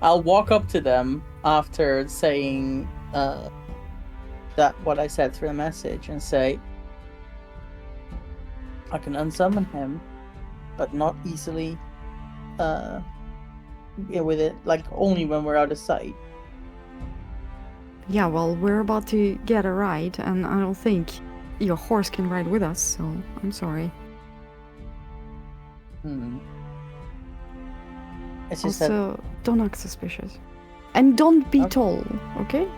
I'll walk up to them after saying that what I said through the message and say, I can unsummon him, but not easily with it, like only when we're out of sight. Yeah, well, we're about to get a ride, and I don't think your horse can ride with us, so I'm sorry. It's just that Also, don't act suspicious. And don't be Okay. tall, okay?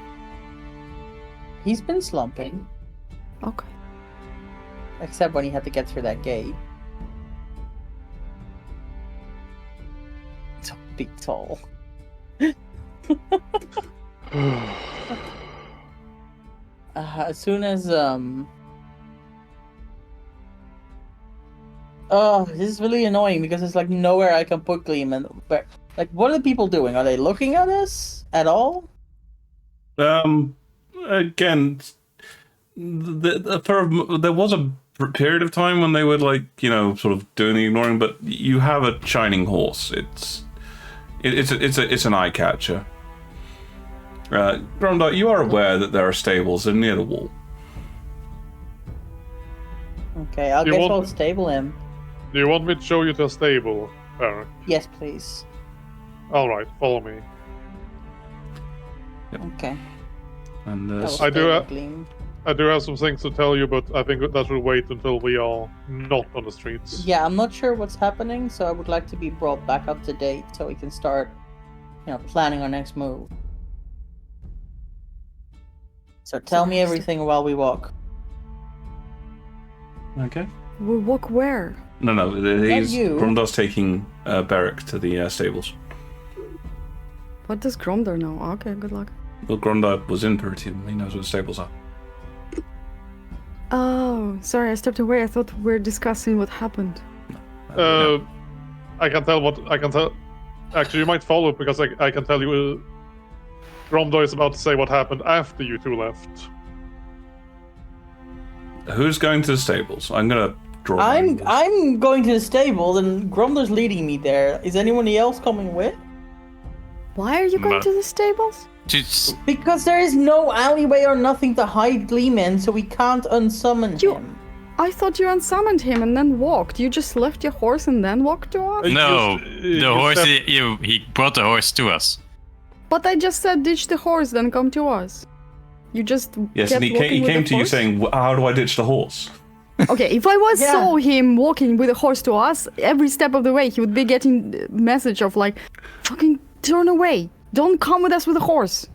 he's been slumping, Okay. except when he had to get through that gate. Don't be tall. As soon as oh, this is really annoying because there's like nowhere I can put Gleam and like what are the people doing? Are they looking at us at all? Again, there was a period of time when they were, like, you know, sort of doing the ignoring, but you have a shining horse. It's an eye catcher. Gromdar, you are aware that there are stables near the wall. Okay, I'll You guess want- I'll stable him. Do you want me to show you the stable, Eric? Yes, please. Alright, follow me. Okay. And I will I stay do, with Gleam. I do have some things to tell you, but I think that will wait until we are not on the streets. Yeah, I'm not sure what's happening, so I would like to be brought back up to date so we can start, planning our next move. So tell me everything while we walk. okay. We walk where? No, he's you. Gromdar's taking Beric to the stables. What does Gromdar know? Okay, good luck. Well, Gromdar was in Peritium. He knows where the stables are. Oh, sorry, I stepped away. I thought we were discussing what happened. I can tell. Actually, you might follow because I can tell you. Gromdar is about to say what happened after you two left. Who's going to the stables? I'm gonna draw. I'm going to the stable, and Gromdar's leading me there. Is anyone else coming with? Why are you going to the stables? Just Because there is no alleyway or nothing to hide Gleam in, so we can't unsummon him. I thought you unsummoned him and then walked. You just left your horse and then walked to us? no, You the horse. said- He brought the horse to us. But I just said ditch the horse, then come to us. You just Yes, kept and he walking with came the to you horse? saying, "How do I ditch the horse?" Okay, if I Yeah. saw him walking with a horse to us, every step of the way he would be getting the message of like, fucking turn away. Don't come with us with a horse.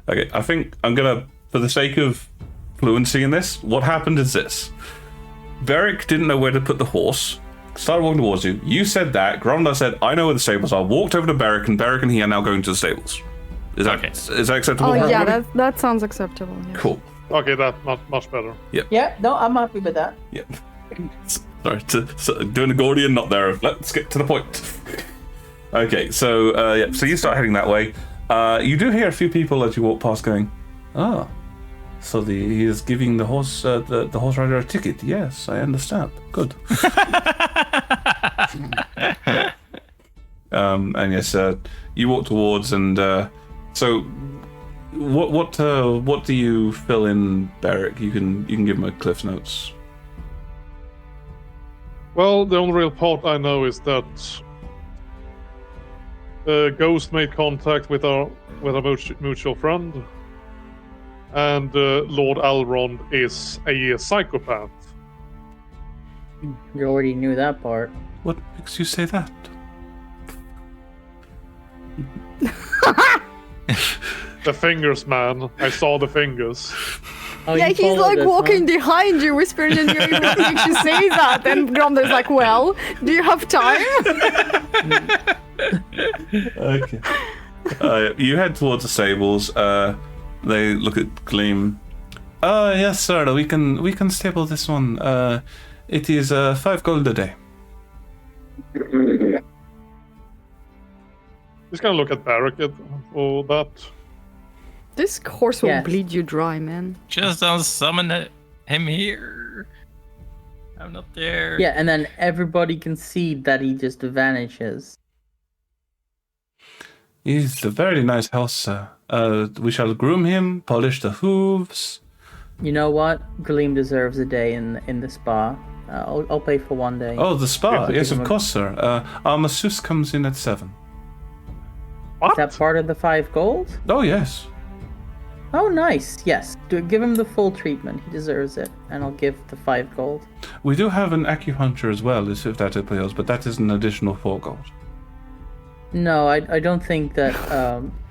Okay, I think I'm gonna, for the sake of fluency in this, what happened is this. Beric didn't know where to put the horse, started walking towards you. You said that, Gromdar said, I know where the stables are, walked over to Beric and he are now going to the stables. Is that, Okay. is that acceptable? Oh yeah, everybody? that sounds acceptable. Yes. Cool. Okay, that's much better. Yeah, no, I'm happy with that. Yep. Sorry, doing a Gordian, not there. Let's get to the point. Okay, so so you start heading that way. You do hear a few people as you walk past going, "Ah, so he is giving the horse the horse rider a ticket." Yes, I understand. Good. And yes, you walk towards, and so what do you fill in, Beric? You can give him a Cliff Notes. Well, the only real part I know is that Ghost made contact with our mutual friend, and Lord Elrond is a psychopath. You already knew that part. What makes you say that? The fingers, man. I saw the fingers. Oh, Yeah, you he's followed like us, walking behind you, whispering in your ear, what makes you say that? And Gromdar's like, well, do you have time? Okay. You head towards the stables. They look at Gleam. Yes, sir. We can stable this one. It is 5 gold a day. Just gonna look at Barricade for that. This horse will Yes. bleed you dry, man. Just don't summon him here. I'm not there. Yeah, and then everybody can see that he just vanishes. He's a very nice horse, sir. We shall groom him, polish the hooves. You know what? Gleam deserves a day in the spa. I'll pay for one day. Oh, the spa. Yeah, Yes, give of him a- course, sir. Our masseuse comes in at 7. Is that part of the 5 gold? Oh, yes. Oh, nice. Yes. Give him the full treatment. He deserves it. And I'll give the 5 gold. We do have an acupuncture as well, if that appeals, but that is an additional 4 gold. No, I don't think that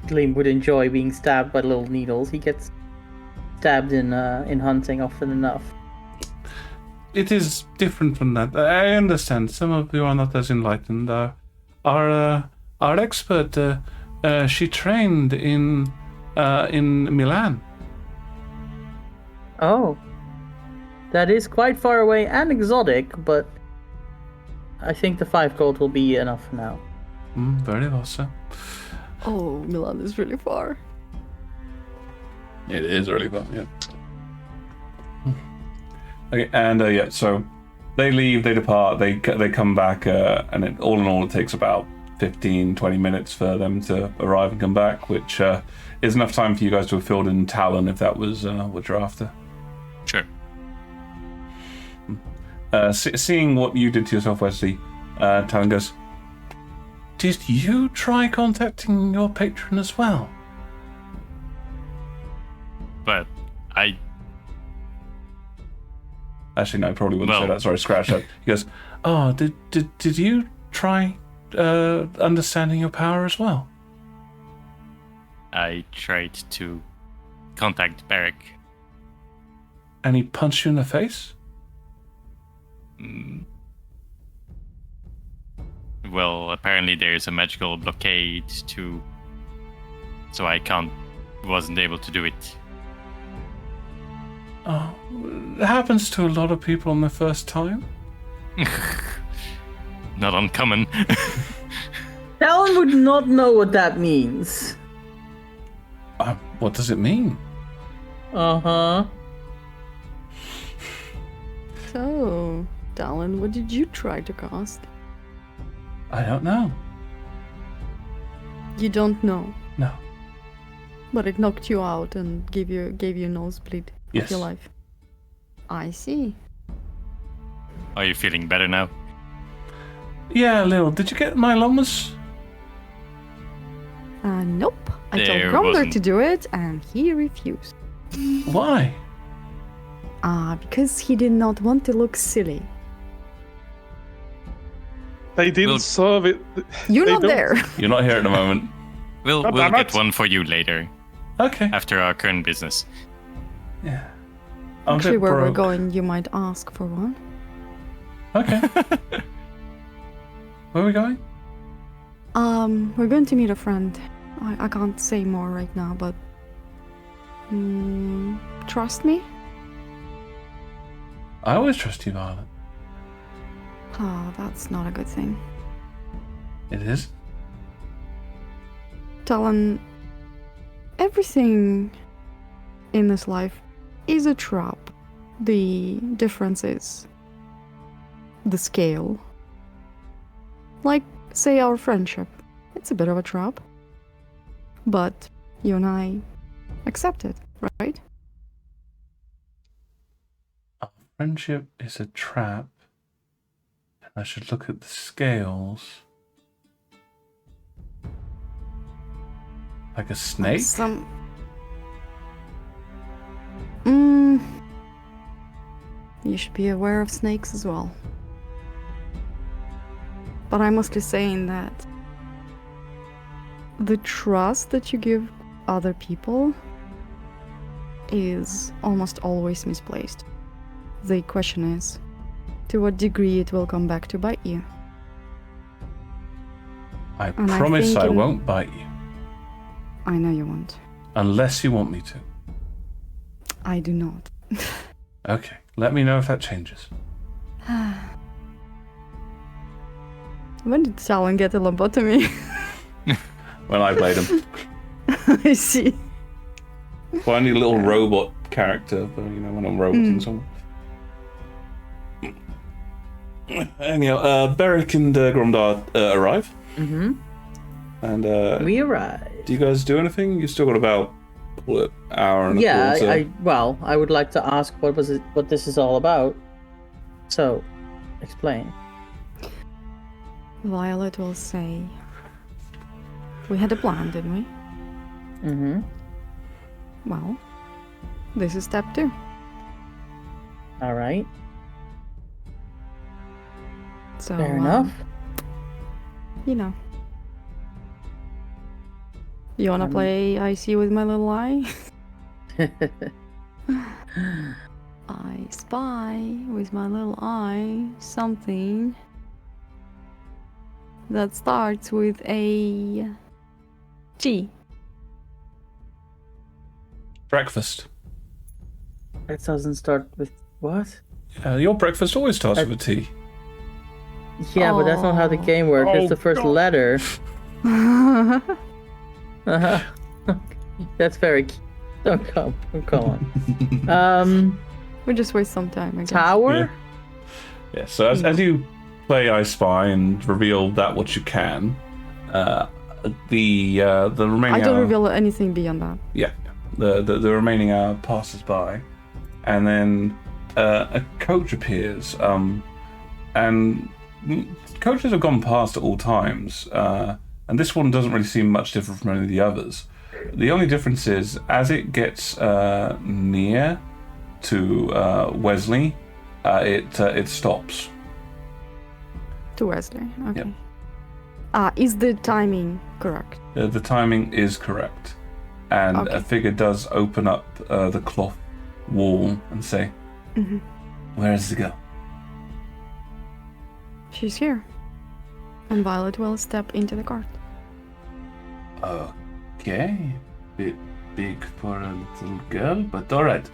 Gleam would enjoy being stabbed by little needles. He gets stabbed in hunting often enough. It is different from that. I understand. Some of you are not as enlightened. Our expert, she trained in Milan. Oh. That is quite far away and exotic, but I think the 5 gold will be enough for now. Very well, sir. Oh, Milan is really far. It is really fun, yeah. Okay, and so they leave, they depart, they come back, and all in all, it takes about 15-20 minutes for them to arrive and come back, which is enough time for you guys to have filled in Talon if that was what you're after. Sure. Seeing what you did to yourself, Wesley, Talon goes, "Did you try contacting your patron as well?" Actually, no, I probably wouldn't say Well- that. Sorry, scratch that. He goes, "Oh, did you try understanding your power as well?" I tried to contact Beric. And he punched you in the face? Well, apparently there's a magical blockade so I wasn't able to do it. Oh, it happens to a lot of people on the first time. Not uncommon. Talon would not know what that means. What does it mean? Uh-huh. So, Talon, what did you try to cast? I don't know. You don't know, No. but it knocked you out and gave you nosebleed Yes. of your life. I see. Are you feeling better now? Yeah, Lil, did you get myelomas? Nope. I told There Gromler wasn't- to do it, and he refused. Why? Because he did not want to look silly. They didn't Well- serve it. You're They not don't- there. You're not here at the moment. We'll God damn get it. one for you later, Okay. after our current business. Yeah. I'm a Actually, bit where we're broke. going, you might ask for one. Okay. Where are we going? We're going to meet a friend. I can't say more right now, but trust me. I always trust you, Violet. Oh, that's not a good thing. It is. Talon, everything in this life is a trap. The difference is the scale. Like, say, our friendship. It's a bit of a trap. But you and I accept it, right? Our friendship is a trap. And I should look at the scales. Like a snake? Some. You should be aware of snakes as well. But I'm mostly saying that the trust that you give other people is almost always misplaced. The question is, to what degree it will come back to bite you. I And I promise think I in- won't bite you. I know you won't. Unless you want me to. I do not. Okay. Let me know if that changes. When did Talon get a lobotomy? When I played him. I see. Find a little robot character, but when I'm roboting someone. Anyhow, Beric and Gromdar arrive. Mm-hmm. And We arrived. do you guys do anything? You still got about an hour and a Yeah, quarter. I would like to ask what this is all about. So, explain. Violet will say, we had a plan, didn't we? Mm-hmm. Well, this is step 2. All right. So, Fair enough. You know. You wanna play I see with my little eye? I spy with my little eye something that starts with a G. Breakfast. It doesn't start with what? Your breakfast always starts with a T. Yeah, but that's not how the game works. Oh, It's the first God. letter. Uh-huh. That's very cute. Don't come on. We just waste some time, I guess. Tower? Yeah, so as you play I Spy and reveal that what you can, the remaining I don't hour, reveal anything beyond that. yeah, the remaining hour passes by, and then a coach appears, and coaches have gone past at all times, and this one doesn't really seem much different from any of the others. The only difference is, as it gets near to Wesley, it stops. To Wesley. Okay. Yep. Is the timing correct? The timing is correct, and Okay. a figure does open up the cloth wall and say, Mm-hmm. "Where is the girl?" She's here. And Violet will step into the cart. Okay, bit big for a little girl, but all right.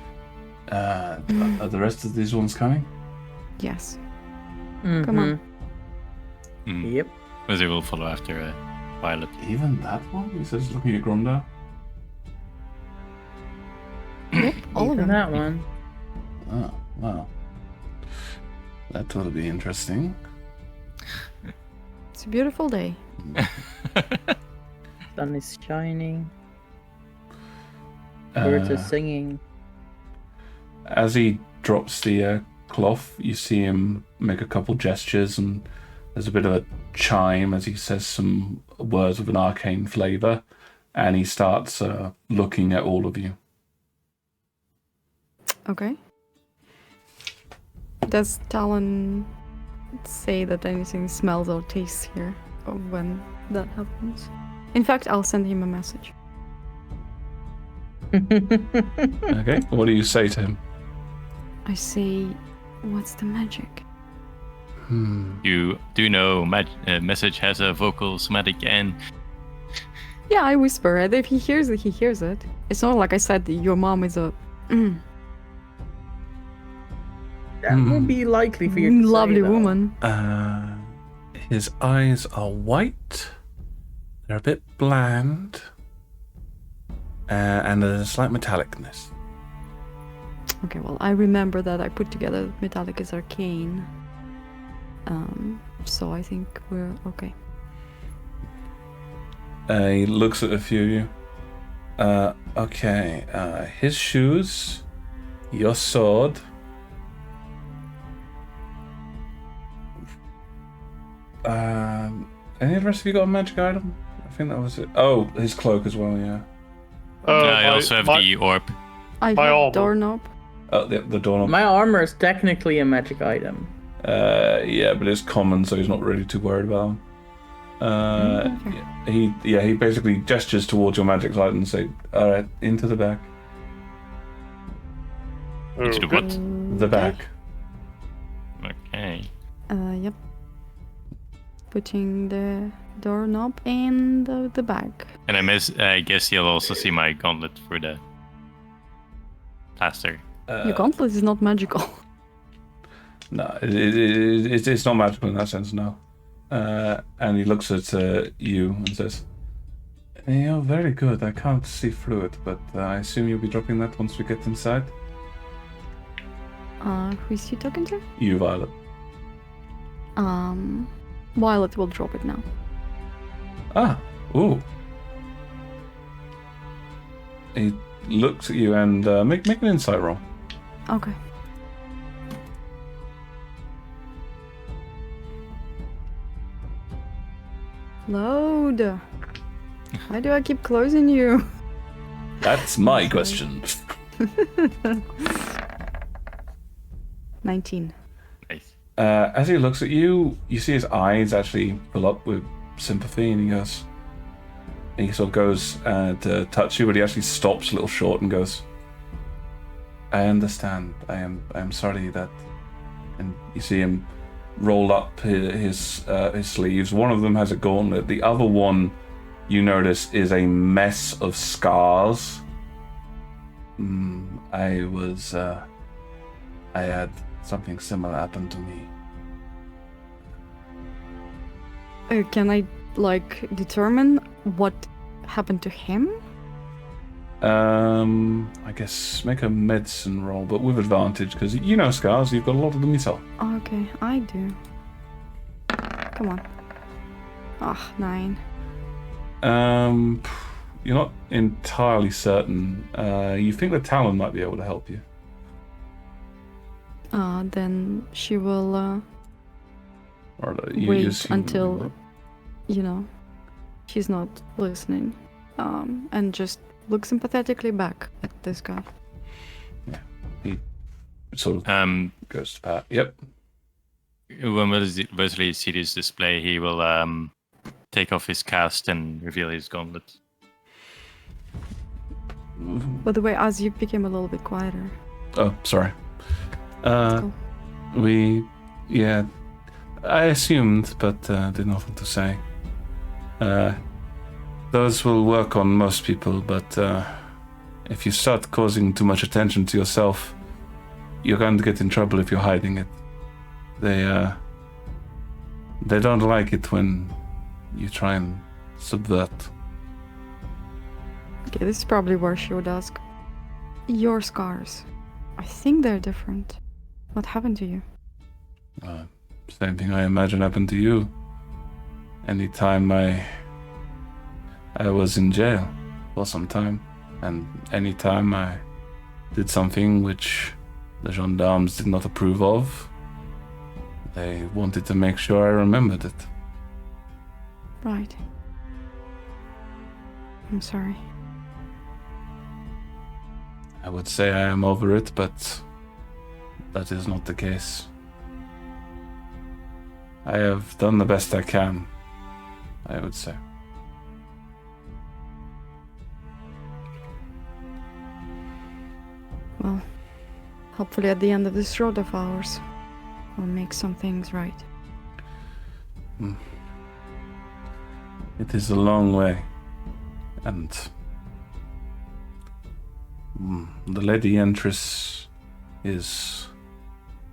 Are the rest of these ones coming? Yes. Mhm. Come on. Yep. Wesley will follow after Violet. Even that one? He says, looking at Gromda. Yep, all of Even them. that one. Oh, wow. That will be interesting. It's a beautiful day. Sun is shining. Birds are Uh, singing. As he drops the cloth, you see him make a couple gestures, and there's a bit of a chime as he says some words with an arcane flavor, and he starts looking at all of you. Okay. Does Talon say that anything smells or tastes here when that happens? In fact, I'll send him a message. Okay, what do you say to him? I say, what's the magic? You do know message has a vocal, somatic, and Yeah, I whisper it. If he hears it, he hears it. It's not like I said your mom is a That would be likely for you to say, lovely though. woman. His eyes are white. They're a bit bland. And there's a slight metallicness. Okay, well, I remember that I put together metallic is arcane. So I think we're okay. He looks at a few of you. Okay. His shoes, your sword. Any of the rest of you got a magic item? I think that was it. Oh, his cloak as well, yeah. I also have the orb. I My have armor. doorknob. Oh, the doorknob. My armor is technically a magic item. Yeah, but it's common, so he's not really too worried about him. Okay. He basically gestures towards your magic light and say, "All right, into the back." Into the Okay. what? The back. Okay. Yep. Putting the doorknob in the bag. And I guess you'll also see my gauntlet through the plaster. Your gauntlet is not magical. No, it's not magical in that sense, no. And he looks at you and says, "You're very good. I can't see through it, but I assume you'll be dropping that once we get inside." Who is he talking to? You, Violet. Violet will drop it now. Ah, ooh. He looks at you and make an insight roll. Okay. Load. Why do I keep closing you? That's my question. 19. Nice. As he looks at you, you see his eyes actually fill up with sympathy, and he sort of goes to touch you, but he actually stops a little short and goes, "I understand. I am sorry that." And you see him roll up his sleeves. One of them has a gauntlet. The other one, you notice, is a mess of scars. I had something similar happen to me. Can I, determine what happened to him? I guess make a medicine roll, but with advantage, because you know scars, you've got a lot of them yourself. Okay, I do. Come on. 9. You're not entirely certain. You think the Talon might be able to help you. Then she will Or you wait assume- until, she's not listening. and just look sympathetically back at this guy. He sort of goes to Pat. Yep. When Wesley sees this display, he will take off his cast and reveal his gauntlet. By the way, as you became a little bit quieter. Oh, sorry. Cool. Yeah, I assumed, but did nothing to say. Those will work on most people, but if you start causing too much attention to yourself, you're going to get in trouble if you're hiding it. They don't like it when you try and subvert. Okay, this is probably where she would ask. Your scars. I think they're different. What happened to you? Same thing I imagine happened to you. Anytime I was in jail for some time, and anytime I did something which the gendarmes did not approve of, they wanted to make sure I remembered it. Right. I'm sorry. I would say I am over it, but that is not the case. I have done the best I can, I would say. Well, hopefully at the end of this road of ours, we'll make some things right. It is a long way, and the Lady Entris is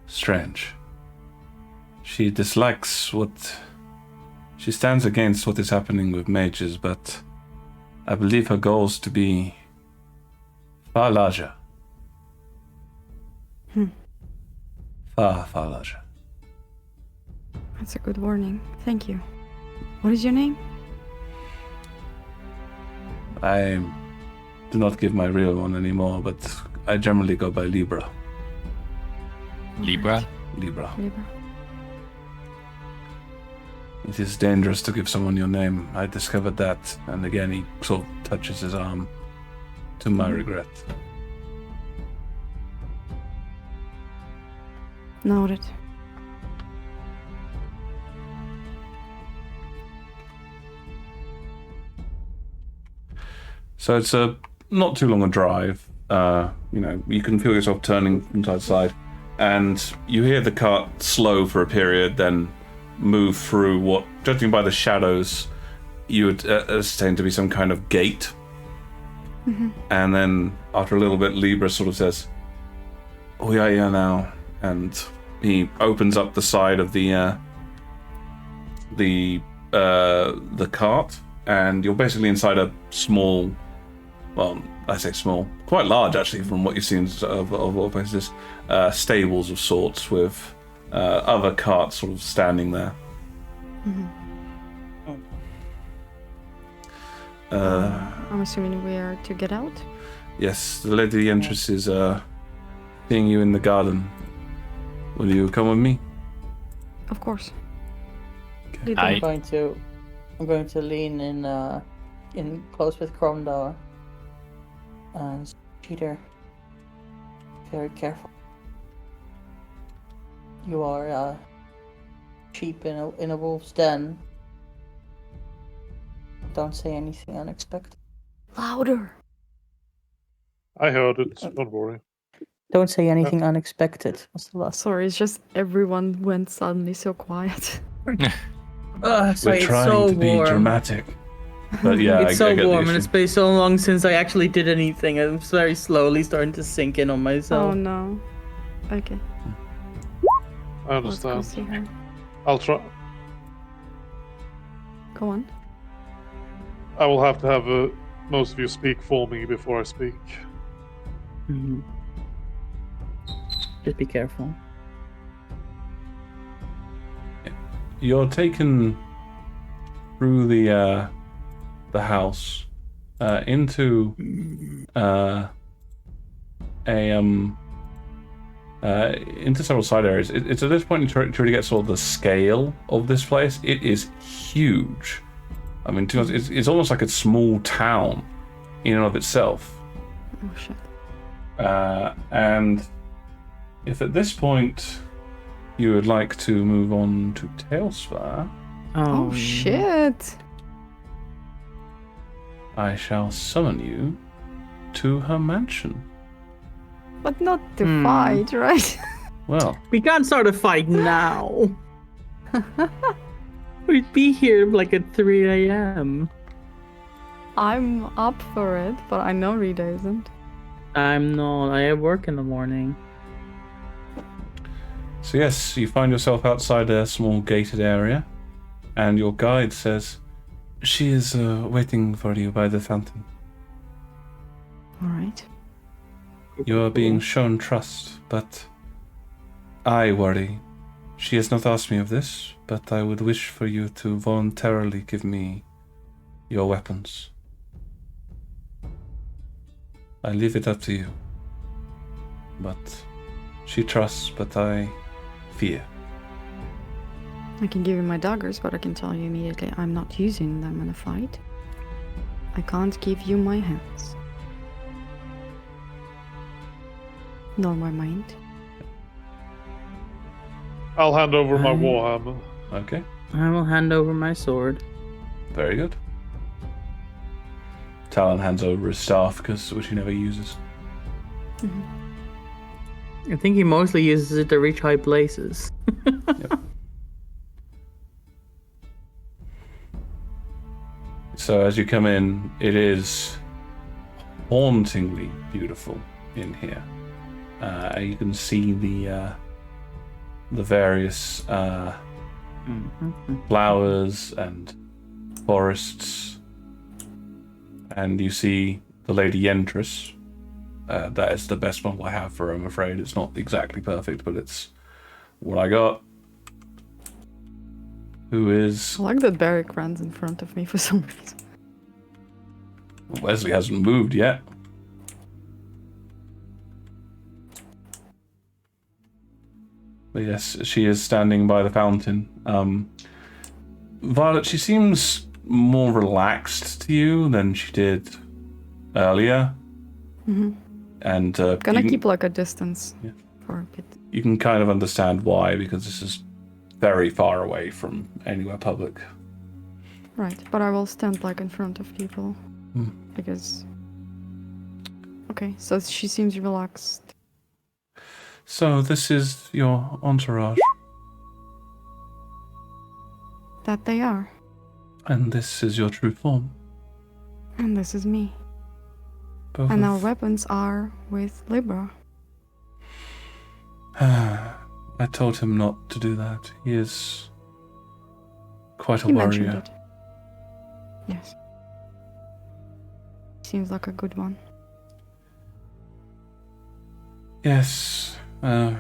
strange. She dislikes she stands against what is happening with mages, but I believe her goals to be far larger. Far larger. That's a good warning. Thank you. What is your name? I do not give my real one anymore, but I generally go by Libra. Libra? Libra. Libra. It is dangerous to give someone your name. I discovered that, and again he sort of touches his arm, to my regret. Noted. So it's a not too long a drive. You can feel yourself turning from side to side, and you hear the cart slow for a period, then move through what, judging by the shadows, you would ascertain to be some kind of gate. Mm-hmm. And then after a little bit, Libra sort of says, "We are here now," and he opens up the side of the cart, and you're basically inside a small, well, I say small, quite large actually from what you've seen of what places, stables of sorts with other carts sort of standing there. Mm-hmm. I'm assuming we are to get out? Yes, the Lady Entris is seeing you in the garden. Will you come with me? Of course. Okay. I'm going to lean in close with Cromdar and Peter. Very careful. You are sheep in a wolf's den. Don't say anything unexpected. Louder! I heard it. Don't worry. Don't say anything unexpected. What's the last? Sorry, it's just everyone went suddenly so quiet. Sorry, We're it's trying so to be warm. dramatic. But yeah, It's so I get the warm, and issue. it's been so long since I actually did anything. I'm very slowly starting to sink in on myself. Oh no. Okay, I let's go understand. see her. I'll try. Go on. I will have to have most of you speak for me before I speak. Mhm. Just be careful. You're taken through the house into into several side areas. It's at this point you try to get sort of the scale of this place. It is huge. I mean, to be honest, it's almost like a small town in and of itself. Oh shit. And if at this point you would like to move on to Tailspire, Oh shit. I shall summon you to her mansion. But not to fight, right? Well, We can't start a fight now. We'd be here like at 3 a.m. I'm up for it, but I know Rita isn't. I'm not. I have work in the morning. so yes, you find yourself outside a small gated area, and your guide says, she is waiting for you by the fountain. Alright. You are being shown trust, but I worry. She has not asked me of this, but I would wish for you to voluntarily give me your weapons. I leave it up to you. But she trusts, but I fear. I can give you my daggers, but I can tell you immediately I'm not using them in a fight. I can't give you my hands. Nor my mind. I'll hand over my warhammer. Okay, I will hand over my sword. very good. Talon hands over his staff, which he never uses. I think he mostly uses it to reach high places. So as you come in, it is hauntingly beautiful in here. You can see the various flowers and forests, and you see the Lady Yentris. That is the best model I have for her, I'm afraid. It's not exactly perfect, but it's what I got. Who is... I like that Barrick runs in front of me for some reason. Wesley hasn't moved yet. But yes, she is standing by the fountain. Violet, she seems more relaxed to you than she did earlier. And Gonna keep like a distance for a bit. you can kind of understand why, because this is very far away from anywhere public. Right, but I will stand like in front of people. Because... Okay, so she seems relaxed. So this is your entourage, That they are. and this is your true form. And this is me. Both And of- our weapons are with Libra. I told him not to do that. He is quite a He mentioned warrior. it. Yes. Seems like a good one. Yes, I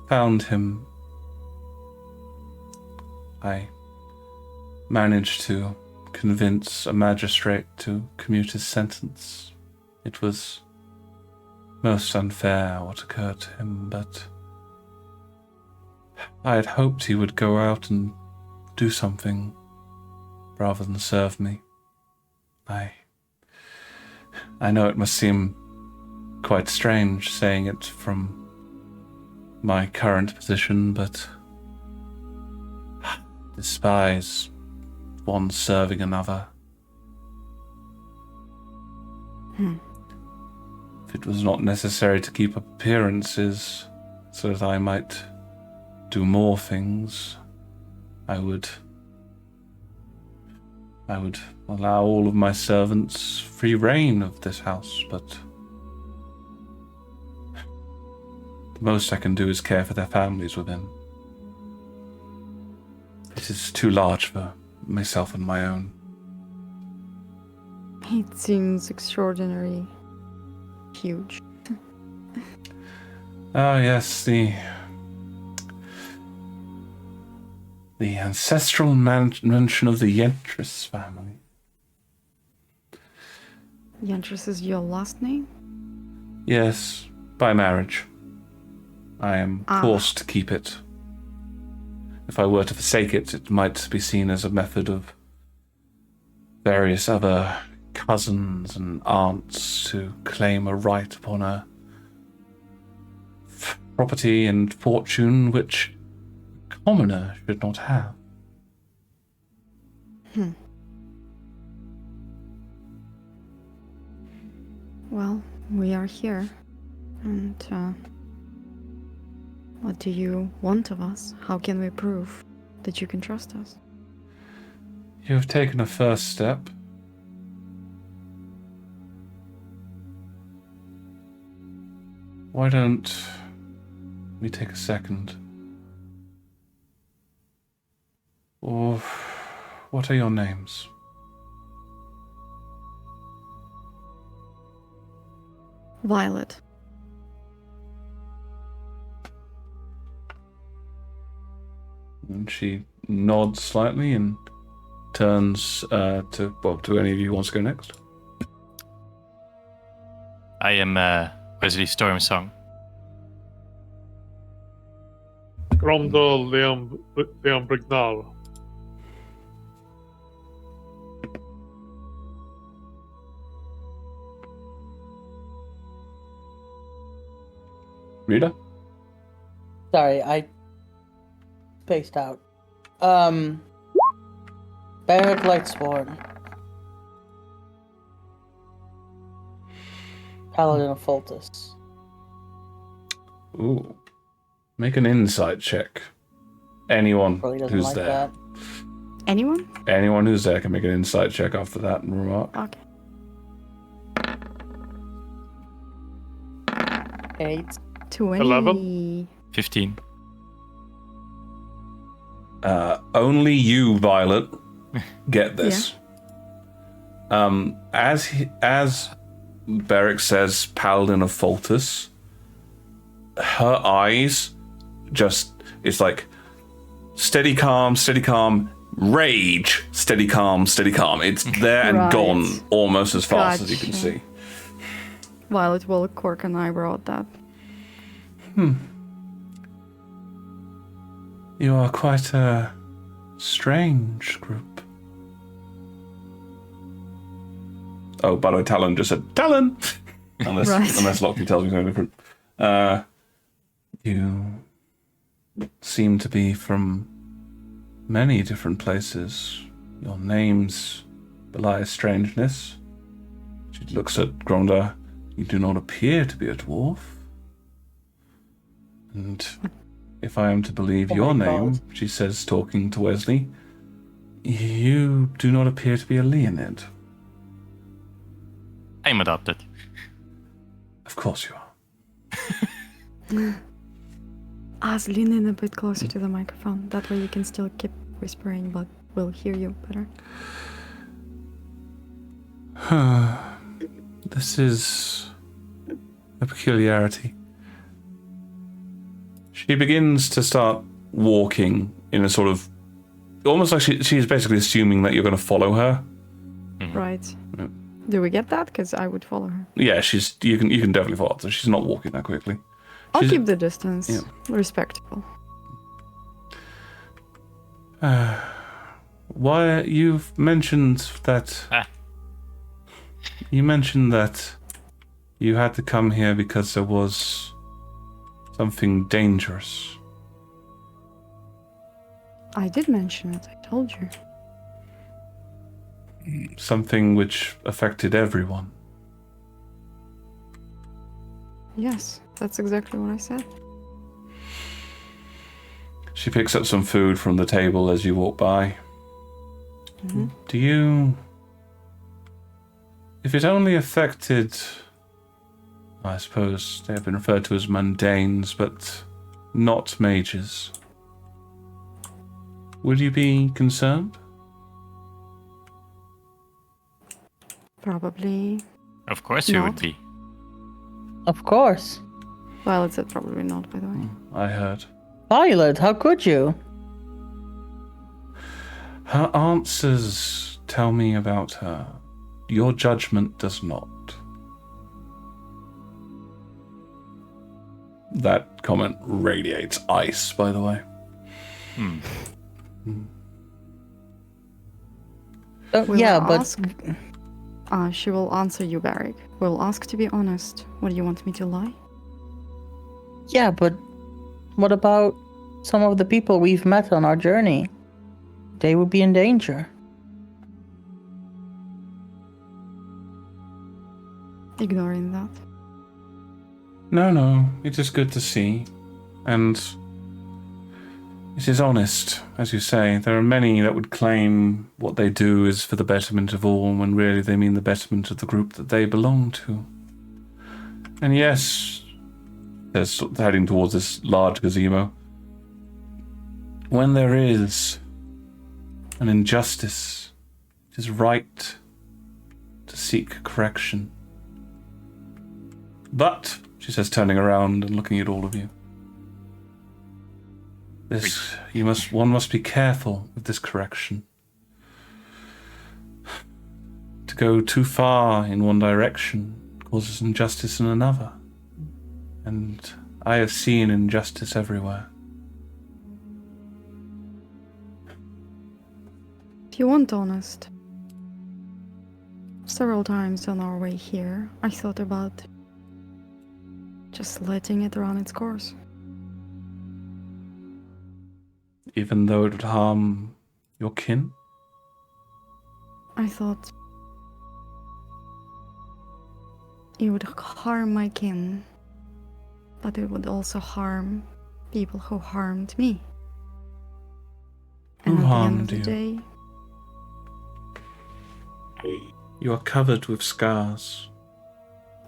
found him. I managed to convince a magistrate to commute his sentence. It was most unfair what occurred to him, but I had hoped he would go out and do something rather than serve me. I know it must seem quite strange saying it from my current position, but despise one serving another. If it was not necessary to keep up appearances so that I might do more things, I would allow all of my servants free reign of this house, but the most I can do is care for their families within. It is too large for myself and my own. It seems extraordinary. Huge. Ah, yes, the ancestral mansion of the Yentris family. Yentris is your last name? Yes, by marriage. I am forced to keep it. if I were to forsake it, it might be seen as a method of various other cousins and aunts to claim a right upon a property and fortune which a commoner should not have. Well, we are here. And, what do you want of us? How can we prove that you can trust us? You have taken a first step. Why don't we take a second? Or what are your names? Violet. And she nods slightly and turns to any of you who wants to go next. I am Wesley Stormsong. Gromdal Leon Brignal. Rita? Sorry, I spaced out. Barrack Lightsworn. Paladin of Foltus. Ooh. Make an insight check. Anyone Probably doesn't who's like there. that. Anyone? Anyone who's there can make an insight check after that remark. Okay. 8. 20. 11. 15. Only you, Violet, get this. As Beric says, Paladin of Foltus, her eyes it's like steady, calm, rage, steady, calm. It's there and Right. gone almost as fast as you can Gotcha. see. Violet will cork an eyebrow at that. You are quite a strange group. Oh, by the way, Talon just said, Talon! Unless Lockie tells me something different. You seem to be from many different places. Your names belie strangeness. She looks at Gronda. You do not appear to be a dwarf. And if I am to believe your my name, God. she says, talking to Wesley, you do not appear to be a Leonid. I'm adopted. Of course you are. Lean in a bit closer to the microphone. That way you can still keep whispering, but we'll hear you better. This is a peculiarity. She begins to start walking in a sort of, almost like she's basically assuming that you're going to follow her. Right. Yeah. Do we get that? Because I would follow her. Yeah, you can definitely follow her. So she's not walking that quickly. I'll She's- keep the distance. Yeah. Respectable. Why you've mentioned that? You mentioned that you had to come here because there was something dangerous. I did mention it. I told you. Something which affected everyone. Yes, that's exactly what I said. She picks up some food from the table as you walk by. Mhm. Do you... If it only affected... I suppose they have been referred to as mundanes, but not mages. Would you be concerned? Probably. Of course you would Not. be. Of course. Violet said probably not, by the way. I heard. Violet, how could you? Her answers tell me about her. Your judgment does not. That comment radiates ice, by the way. We'll Yeah, but ask. She will answer you, Barrick. We'll ask to be honest. What do you want me to lie? yeah, but what about some of the people we've met on our journey? They would be in danger. Ignoring that. No, it is good to see. And it is honest, as you say. There are many that would claim what they do is for the betterment of all, when really they mean the betterment of the group that they belong to. And yes, they're heading towards this large gazebo. When there is an injustice, it is right to seek correction. But, she says, turning around and looking at all of you, one must be careful with this correction. To go too far in one direction causes injustice in another. And I have seen injustice everywhere. If you want honest, several times on our way here, I thought about just letting it run its course. Even though it would harm your kin? I thought it would harm my kin, but it would also harm people who harmed me. And Who at the end of harmed the you? day, You are covered with scars,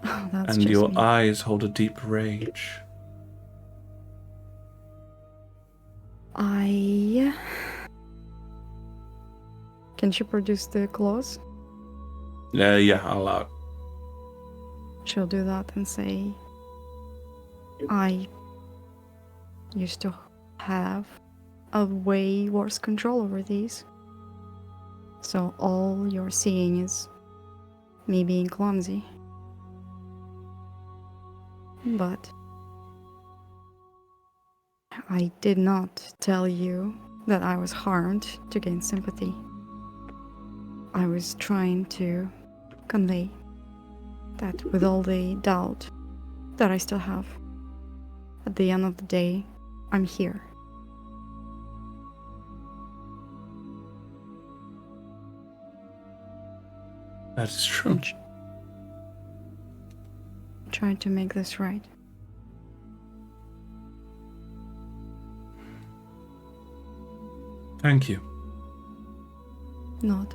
that's and just your me. eyes hold a deep rage. Can she produce the claws? Yeah, I'll allow it. She'll do that and say, I used to have a way worse control over these. So all you're seeing is me being clumsy. But I did not tell you that I was harmed to gain sympathy. I was trying to convey that with all the doubt that I still have, at the end of the day, I'm here. That is true. Trying to make this right. Thank you. Not.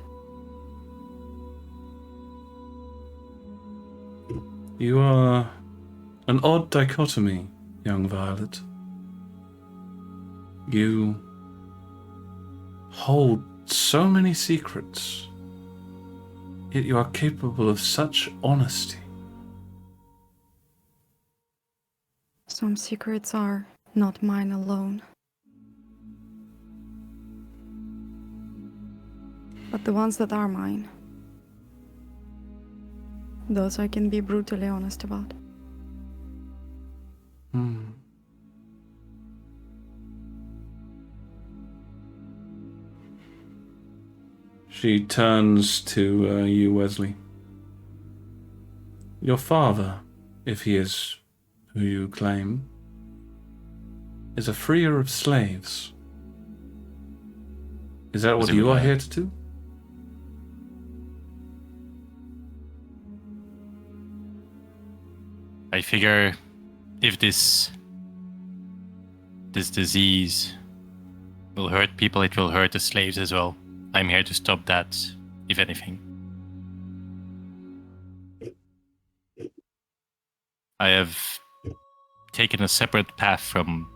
You are an odd dichotomy, young Violet. You hold so many secrets, yet you are capable of such honesty. Some secrets are not mine alone. But the ones that are mine, those I can be brutally honest about. She turns to you, Wesley. Your father, if he is who you claim, is a freer of slaves. Is that what you are here to do? I figure if this disease will hurt people, it will hurt the slaves as well. I'm here to stop that, if anything. I have taken a separate path from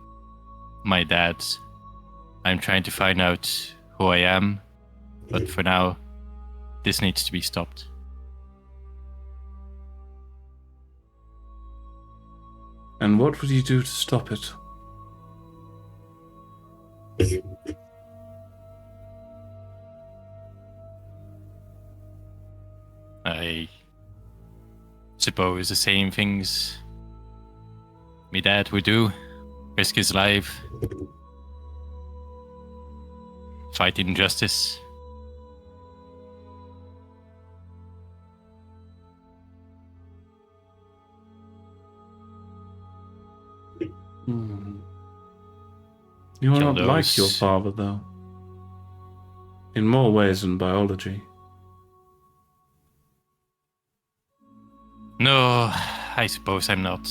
my dad. I'm trying to find out who I am, but for now, this needs to be stopped. And what would you do to stop it? I suppose the same things my dad would do. Risk his life. fight injustice. You are Kill not like your those- father, though. In more ways than biology. No, I suppose I'm not.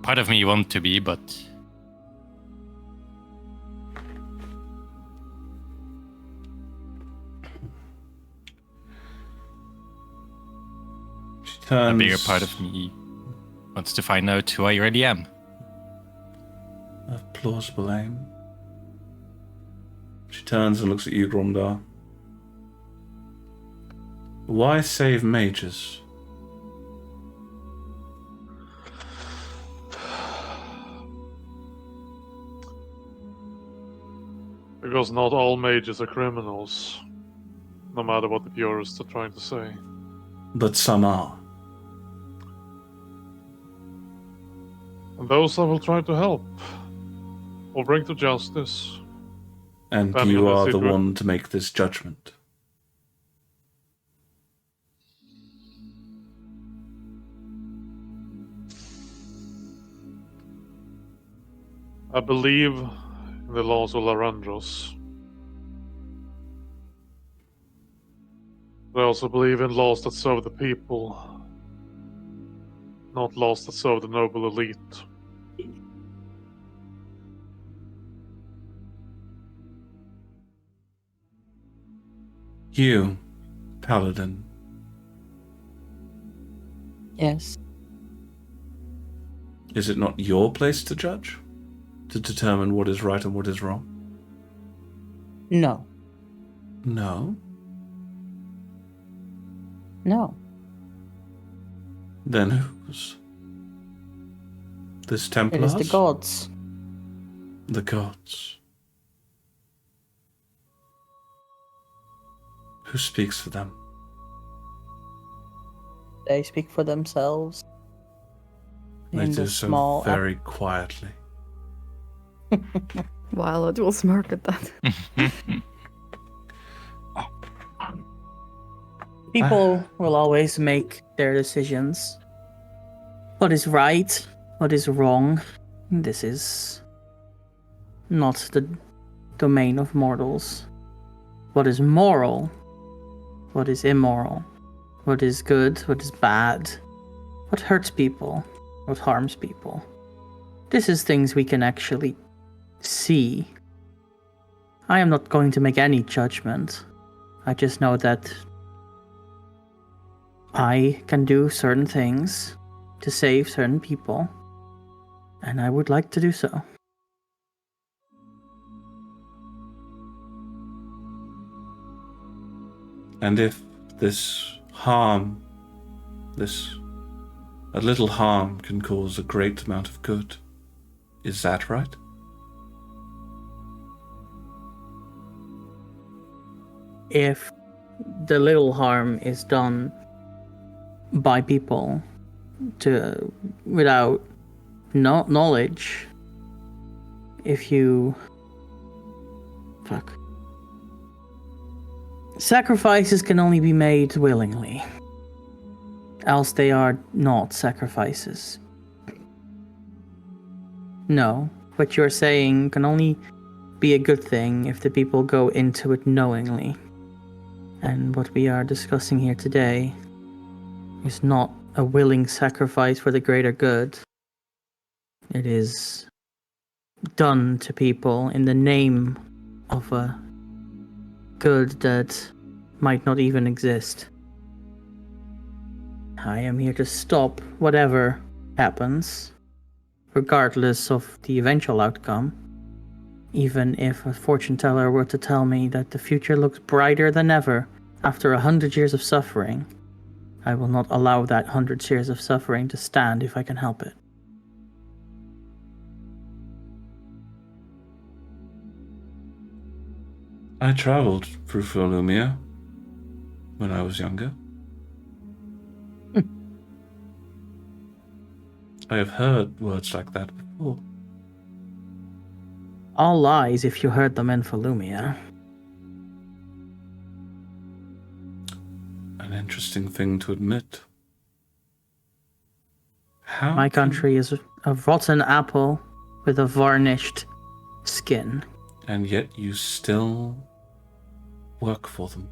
Part of me want to be, but She turns. a bigger part of me wants to find out who I really am. A plausible aim. She turns and looks at you, Gromdar. Why save mages? Because not all mages are criminals, no matter what the purists are trying to say. But some are. And those I will try to help, or bring to justice. And Depending you on the are the situa- one to make this judgment. I believe in the laws of Larandros. But I also believe in laws that serve the people, not laws that serve the noble elite. You, Paladin, Yes. is it not your place to judge? To determine what is right and what is wrong? No. No. No. Then whose? This It Templar's? is the gods. The gods. Who speaks for them? They speak for themselves. They In do the so small very quietly. Violet will smirk at that. People will always make their decisions. What is right? What is wrong? This is not the domain of mortals. What is moral? What is immoral? What is good? What is bad? What hurts people? What harms people? This is things we can actually see. I am not going to make any judgment. I just know that I can do certain things to save certain people, and I would like to do so. And if this harm, a little harm can cause a great amount of good, is that right? If the little harm is done by people without knowledge, if you sacrifices can only be made willingly, else they are not sacrifices. No, what you're saying can only be a good thing if the people go into it knowingly. And what we are discussing here today is not a willing sacrifice for the greater good. It is done to people in the name of a good that might not even exist. I am here to stop whatever happens, regardless of the eventual outcome. Even if a fortune teller were to tell me that the future looks brighter than ever after 100 years of suffering, I will not allow that 100 years of suffering to stand if I can help it. I traveled through Philumia when I was younger. I have heard words like that before. all lies if you heard them in Falumia. An interesting thing to admit. How My can- country is a rotten apple with a varnished skin. And yet you still work for them.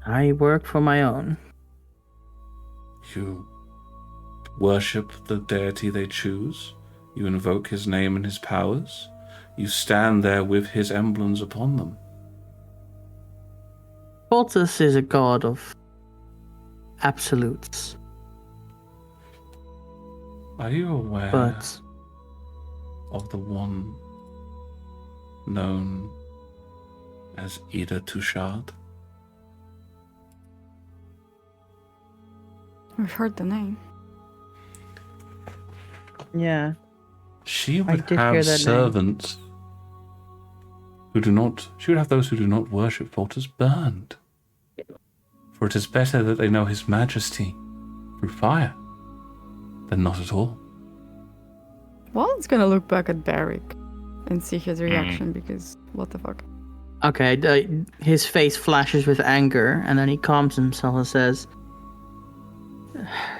I work for my own. You worship the deity they choose. You invoke his name and his powers. You stand there with his emblems upon them. Portus is a god of absolutes, Are you aware but of the one known as Ida Touchard? We've heard the name. yeah, She I would did hear have that name. servants who do not. She would have those who do not worship Portus burned. For it is better that they know his majesty through fire than not at all. Wallen's gonna look back at Barrick and see his reaction because what the fuck? okay. His face flashes with anger, and then he calms himself and says,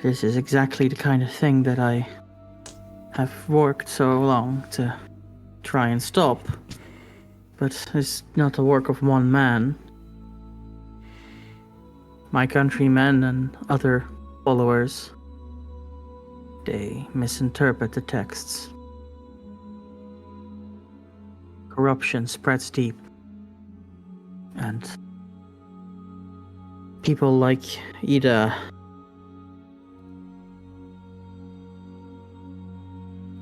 "This is exactly the kind of thing that I have worked so long to try and stop. But it's not the work of one man. My countrymen and other followers, they misinterpret the texts. Corruption spreads deep. And people like Ida,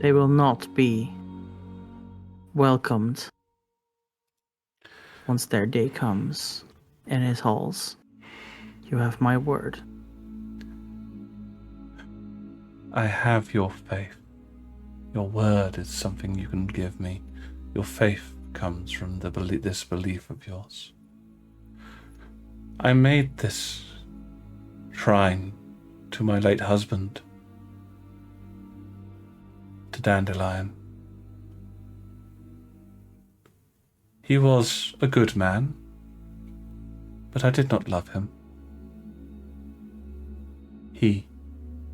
they will not be welcomed once their day comes in his halls. You have my word." I have your faith. Your word is something you can give me. Your faith comes from this belief of yours. I made this shrine to my late husband, to Dandelion. He was a good man, but I did not love him. He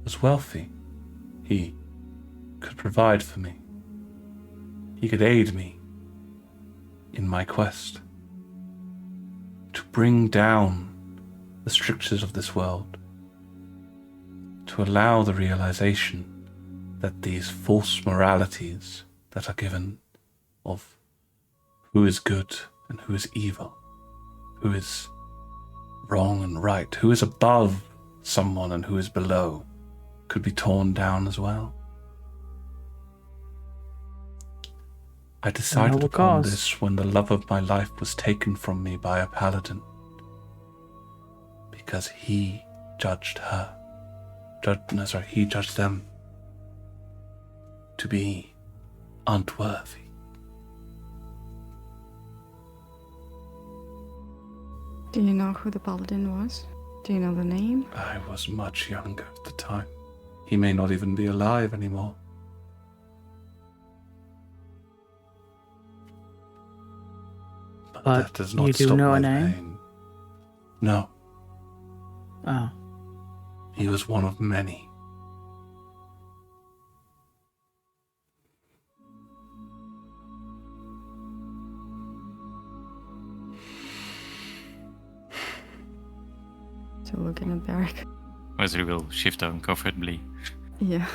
was wealthy. He could provide for me. He could aid me in my quest to bring down the strictures of this world, to allow the realization that these false moralities that are given of who is good and who is evil, who is wrong and right, who is above someone and who is below, could be torn down as well. I decided noble upon cause. this when the love of my life was taken from me by a paladin, because he judged he judged them to be unworthy. Do you know who the paladin was? Do you know the name? I was much younger at the time. He may not even be alive anymore. But that does not you do stop know my a name? pain. No, Oh, he was one of many. So looking at Barrick. Wesley will shift uncomfortably. Yeah.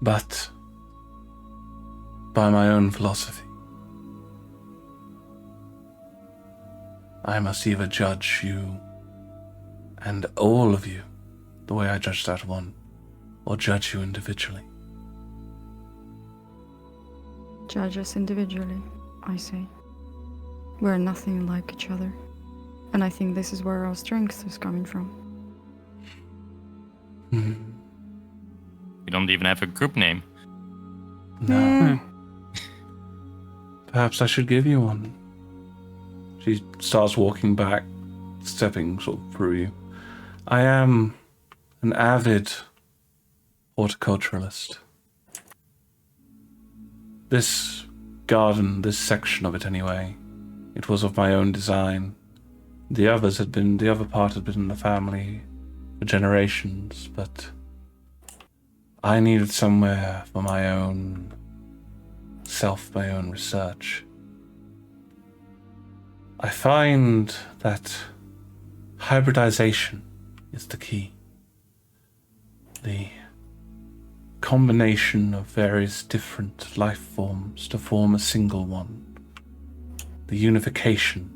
But by my own philosophy, I must either judge you and all of you the way I judged that one, or judge you individually. Judge us individually, I say. We're nothing like each other. And I think this is where our strength is coming from. Hmm. We don't even have a group name. No. Perhaps I should give you one. She starts walking back, stepping sort of through you. I am an avid horticulturalist. This garden, this section of it anyway, it was of my own design. The other part had been in the family for generations, but I needed somewhere for my own self, my own research. I find that hybridization is the key. The combination of various different life forms to form a single one. The unification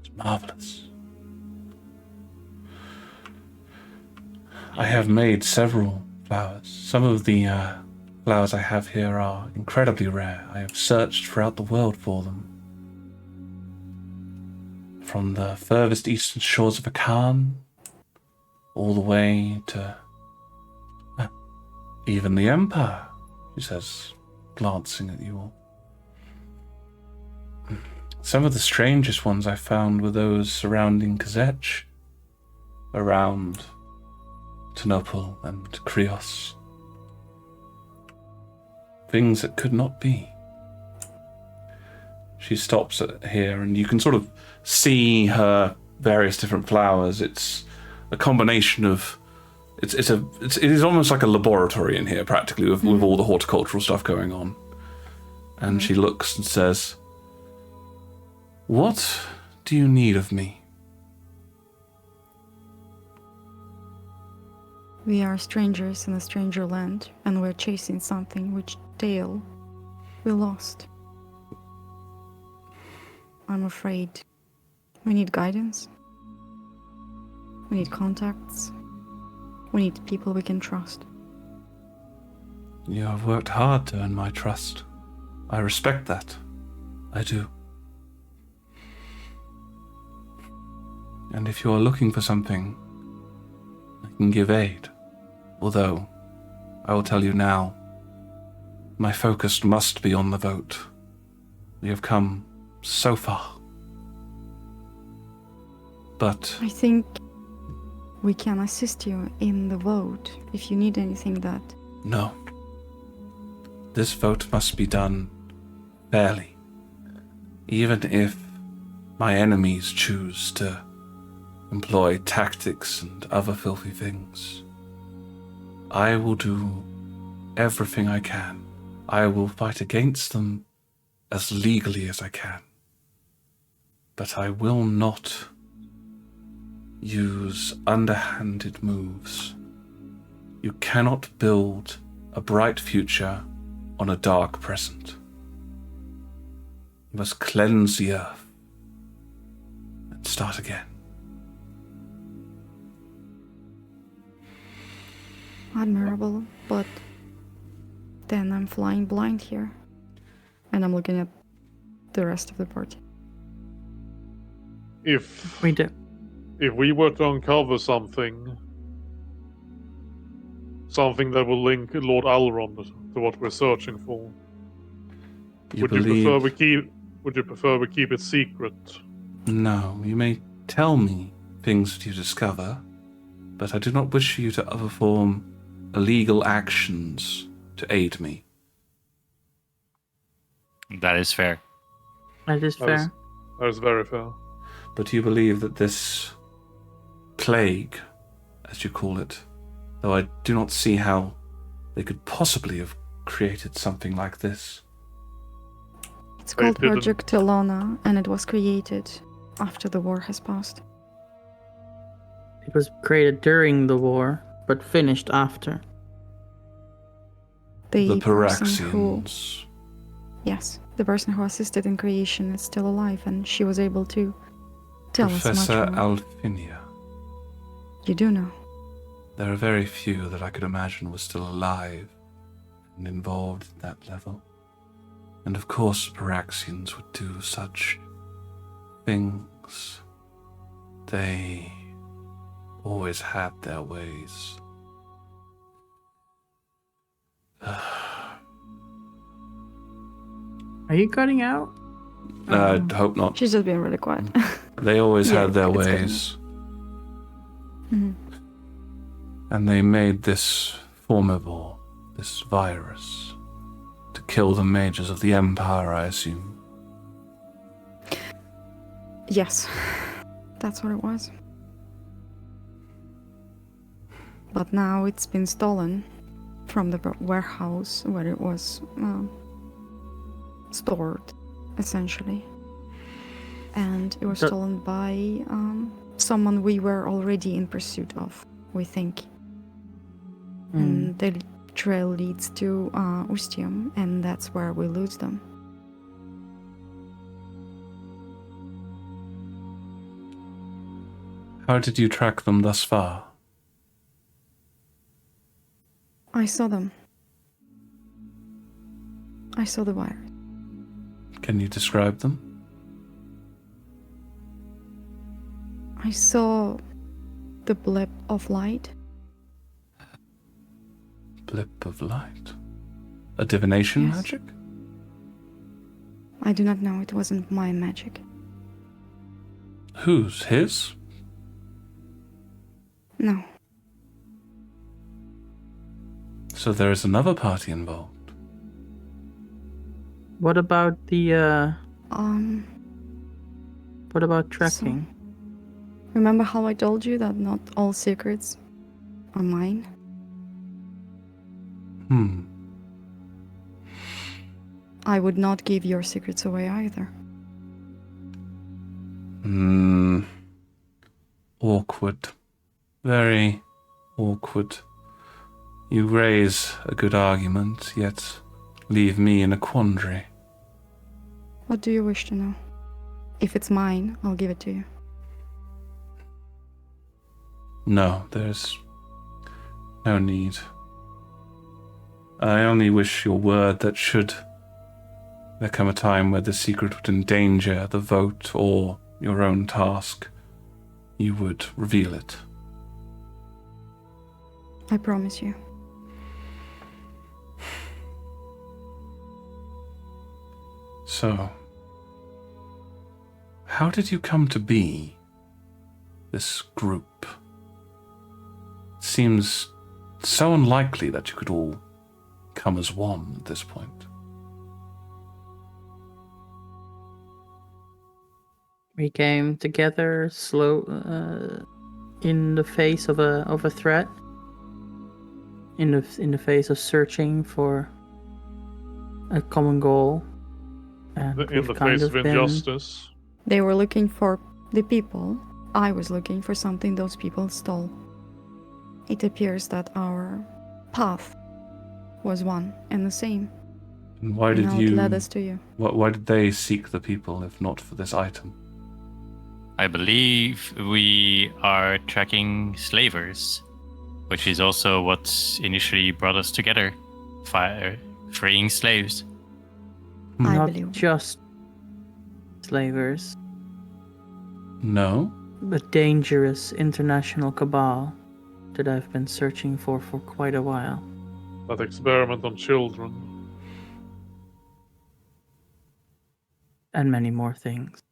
is marvelous. I have made several flowers. Some of the flowers I have here are incredibly rare. I have searched throughout the world for them. From the furthest eastern shores of Akan, all the way to even the Empire, she says, glancing at you all. Some of the strangest ones I found were those surrounding Kazech, around Ternopil and Krios. Things that could not be. She stops here, and you can sort of see her various different flowers. It's a combination of it is almost like a laboratory in here, practically, with all the horticultural stuff going on. And she looks and says, "What do you need of me?" We are strangers in a stranger land, and we're chasing something which Dale we lost. I'm afraid we need guidance. We need contacts. We need people we can trust. You have worked hard to earn my trust. I respect that. I do. And if you are looking for something, I can give aid. Although, I will tell you now, my focus must be on the vote. We have come so far. But I think we can assist you in the vote if you need anything that... no. This vote must be done fairly. Even if my enemies choose to employ tactics and other filthy things, I will do everything I can. I will fight against them as legally as I can. But I will not use underhanded moves. You cannot build a bright future on a dark present. You must cleanse the earth and start again. Admirable, but then I'm flying blind here. And I'm looking at the rest of the party. If We do. if we were to uncover something that will link Lord Alron to what we're searching for, would you prefer we keep it secret? No, you may tell me things that you discover, but I do not wish you to perform illegal actions to aid me. That is fair. That is fair. That is very fair. But you believe that this plague, as you call it, though I do not see how they could possibly have created something like this. It's They called didn't- Project Telona, and it was created after the war has passed. It was created during the war, but finished after. The person who... Pyraxians. Yes, the person who assisted in creation is still alive, and she was able to tell Professor us much more. Alfinia. You do know. There are very few that I could imagine were still alive and involved at that level. And of course, Pyraxians would do such things. They always had their ways. Are you cutting out? I hope not. She's just being really quiet. They always Yeah, had their it's good. ways. Mhm. And they made this formidable, this virus, To kill the mages of the Empire, I assume. Yes, that's what it was. But now it's been stolen from the warehouse where it was stored, essentially. And it was stolen by someone we were already in pursuit of, we think. And the trail leads to Ustium, and that's where we lose them. How did you track them thus far? I saw them. I saw the wires. Can you describe them? I saw the blip of light. Blip of light? A divination Yes. magic? I do not know, it wasn't my magic. Whose? His? No. So there is another party involved. What about the Um, what about tracking? remember how I told you that not all secrets are mine? I would not give your secrets away either. Awkward. Very awkward. You raise a good argument, yet leave me in a quandary. What do you wish to know? If it's mine, I'll give it to you. No, there's no need. I only wish your word that should there come a time where the secret would endanger the vote or your own task, you would reveal it. I promise you. So, how did you come to be this group? It seems so unlikely that you could all come as one at this point. We came together in the face of a threat. In the face of searching for a common goal. And In the face of injustice. They were looking for the people. I was looking for something those people stole. It appears that our path was one and the same. And why did now it led us to you. Why did they seek the people if not for this item? I believe we are tracking slavers, which is also what initially brought us together, freeing slaves. I Not believe. just slavers, No? a dangerous international cabal that I've been searching for quite a while. That experiment on children. And many more things.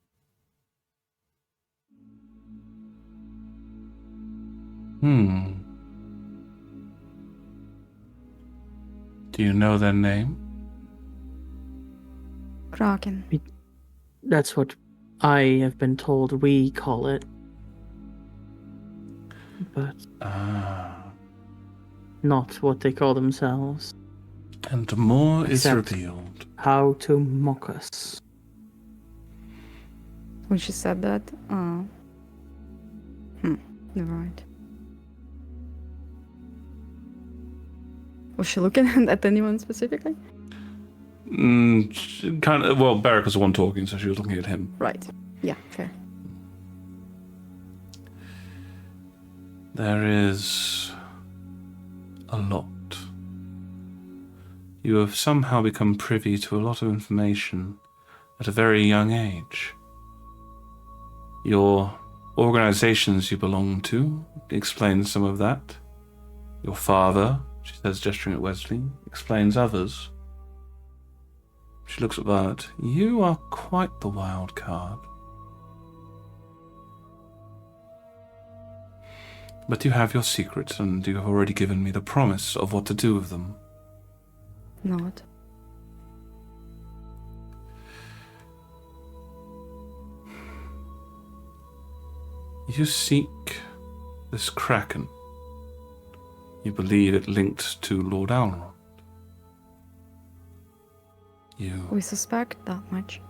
Do you know their name? Kraken. That's what I have been told we call it. But not what they call themselves. And more is Except- revealed. How to mock us. When she said that, never mind. Was she looking at anyone specifically? Kind of. Well, Barrick was the one talking, so she was looking at him. Right. Yeah, fair. There is a lot. You have somehow become privy to a lot of information at a very young age. Your organizations you belong to explain some of that. Your father, she says, gesturing at Wesley, explains others. She looks at Violet. You are quite the wild card. But you have your secrets, and you have already given me the promise of what to do with them. Not. You seek this Kraken. You believe it linked to Lord Alron. We suspect that much.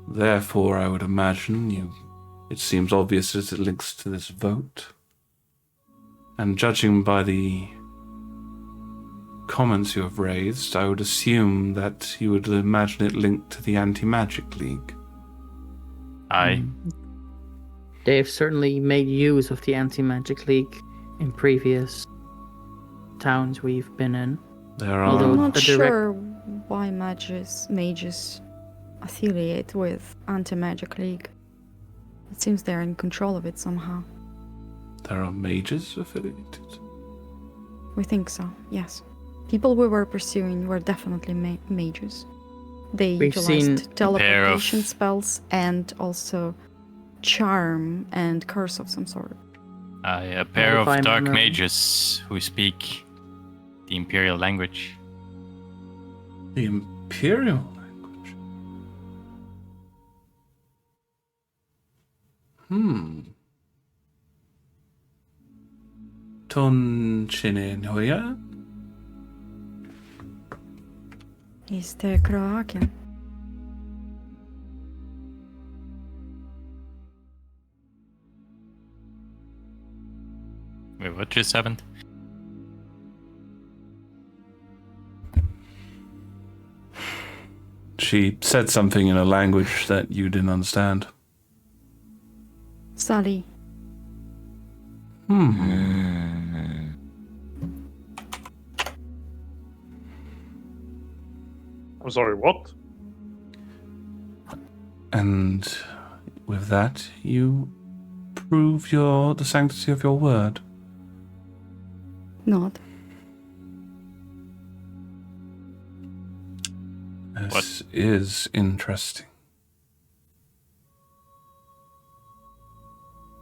Therefore, I would imagine it seems obvious that it links to this vote. And judging by the comments you have raised, I would assume that you would imagine it linked to the Anti-Magic League. Aye. They've certainly made use of the Anti-Magic League in previous towns we've been in. There Although I'm are... not a direct- sure why mages affiliate with Anti-Magic League. It seems they're in control of it somehow. There are mages affiliated? We think so, yes. People we were pursuing were definitely mages. They We've seen utilized teleportation of- spells and also charm and curse of some sort. Aye, a pair if of I'm dark remembering. mages who speak the Imperial language. The Imperial language? Ton Chine Hoya? He's the Kroakian. Wait, what just happened? She said something in a language that you didn't understand. Sally. I'm sorry, what? And with that, you prove the sanctity of your word. Not. This is interesting.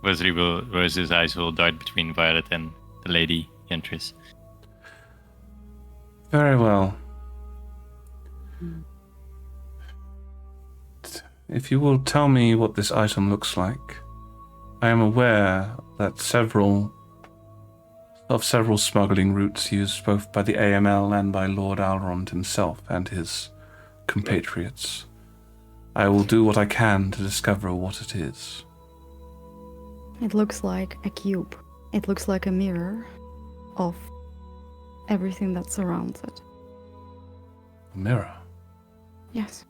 Rose's eyes will dart between Violet and the lady Yentris. Very well. If you will tell me what this item looks like, I am aware that several smuggling routes used both by the AML and by Lord Alrond himself and his compatriots. I will do what I can to discover what it is. It looks like a cube. It looks like a mirror of everything that surrounds it. A mirror. Yes.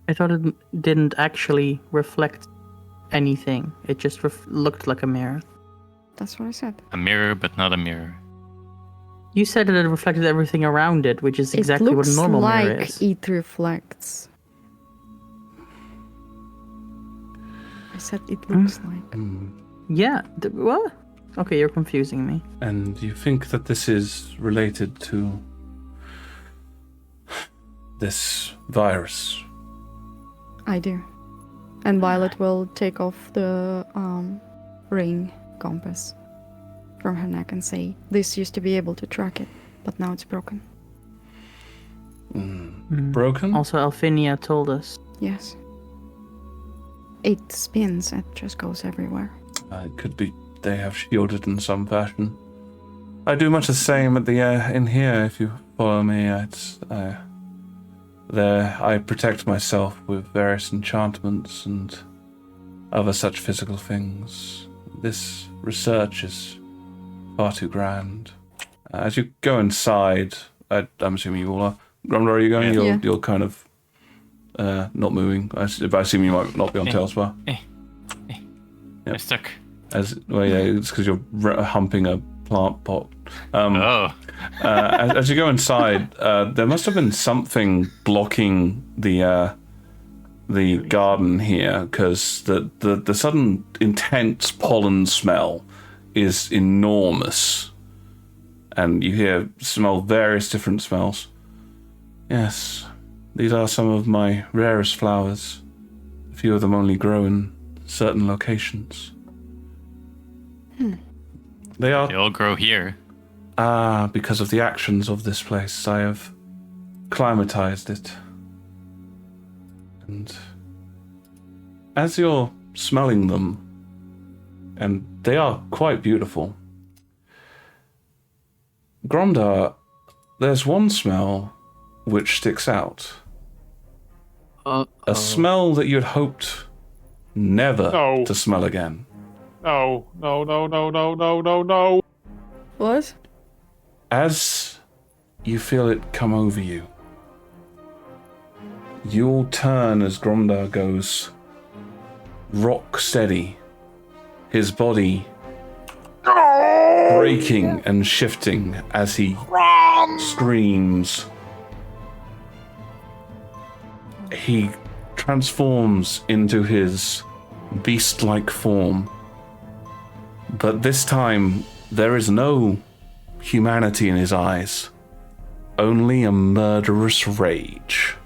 I thought it didn't actually reflect anything. It just looked like a mirror. That's what I said. A mirror, but not a mirror. You said that it reflected everything around it, which is exactly it what looks a normal like mirror is. it reflects. I said it looks like. Yeah. What? Okay, you're confusing me. And you think that this is related to this virus? I do. And Violet will take off the ring compass from her neck and say, "This used to be able to track it, but now it's broken." Broken? Also, Alfinia told us. Yes. It spins, it just goes everywhere. It could be they have shielded in some fashion. I do much the same at the in here. If you follow me, I protect myself with various enchantments and other such physical things. This research is far too grand. As you go inside, I'm assuming you all are. Gromdor, are you going? Yeah. You're kind of not moving. I assume you might not be on Tailspar. I'm stuck. It's because you're humping a plant pot. As you go inside, there must have been something blocking the garden here, because the sudden intense pollen smell is enormous, and you smell various different smells. Yes, these are some of my rarest flowers. A few of them only grow in certain locations. They all grow here. Because of the actions of this place, I have climatized it. And as you're smelling them, and they are quite beautiful, Gromdar, there's one smell which sticks out. A smell that you'd hoped never to smell again. No. What? As you feel it come over you, you'll turn as Gromdar goes rock steady, his body breaking and shifting as he screams. He transforms into his beast-like form, but this time there is no humanity in his eyes, only a murderous rage.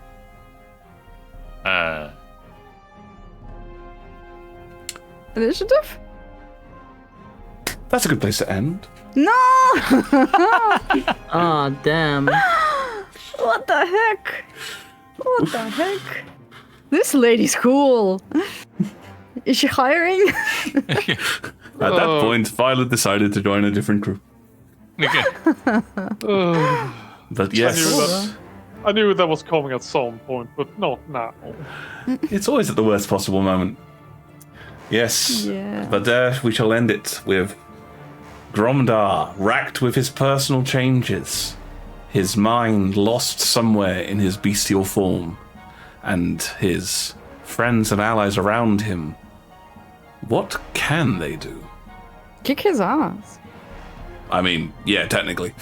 Initiative? That's a good place to end. No! Ah, damn. What the heck? What the heck? This lady's cool. Is she hiring? At that point, Violet decided to join a different group. Okay. But yes, I knew that was coming at some point, but not now. it's always at the worst possible moment. Yes, Yeah. but there we shall end it with Gromdar, racked with his personal changes, his mind lost somewhere in his bestial form, and his friends and allies around him. What can they do? Kick his ass. I mean, yeah, technically.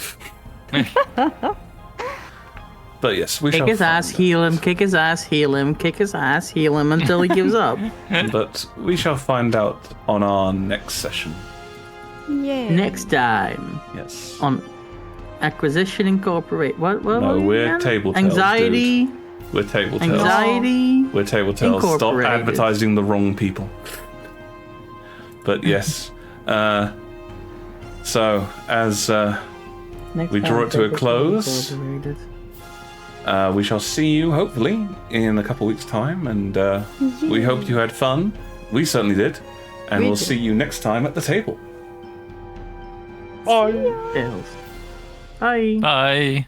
But yes, we Kick shall his ass, find heal out. him, kick his ass, heal him, kick his ass, heal him until he gives up. But we shall find out on our next session. Yeah. Next time Yes. on Acquisition Incorporate. What No, we're again? table tales, Anxiety. We're table tales. Anxiety. We're table tales. Stop Incorporated. advertising the wrong people. But yes. So as Next we draw time, it to a Acquisition close. Incorporated. we shall see you hopefully in a couple weeks' time, and we hope you had fun. We certainly did, and We we'll did. see you next time at the table. Bye. Tails. Bye. Bye.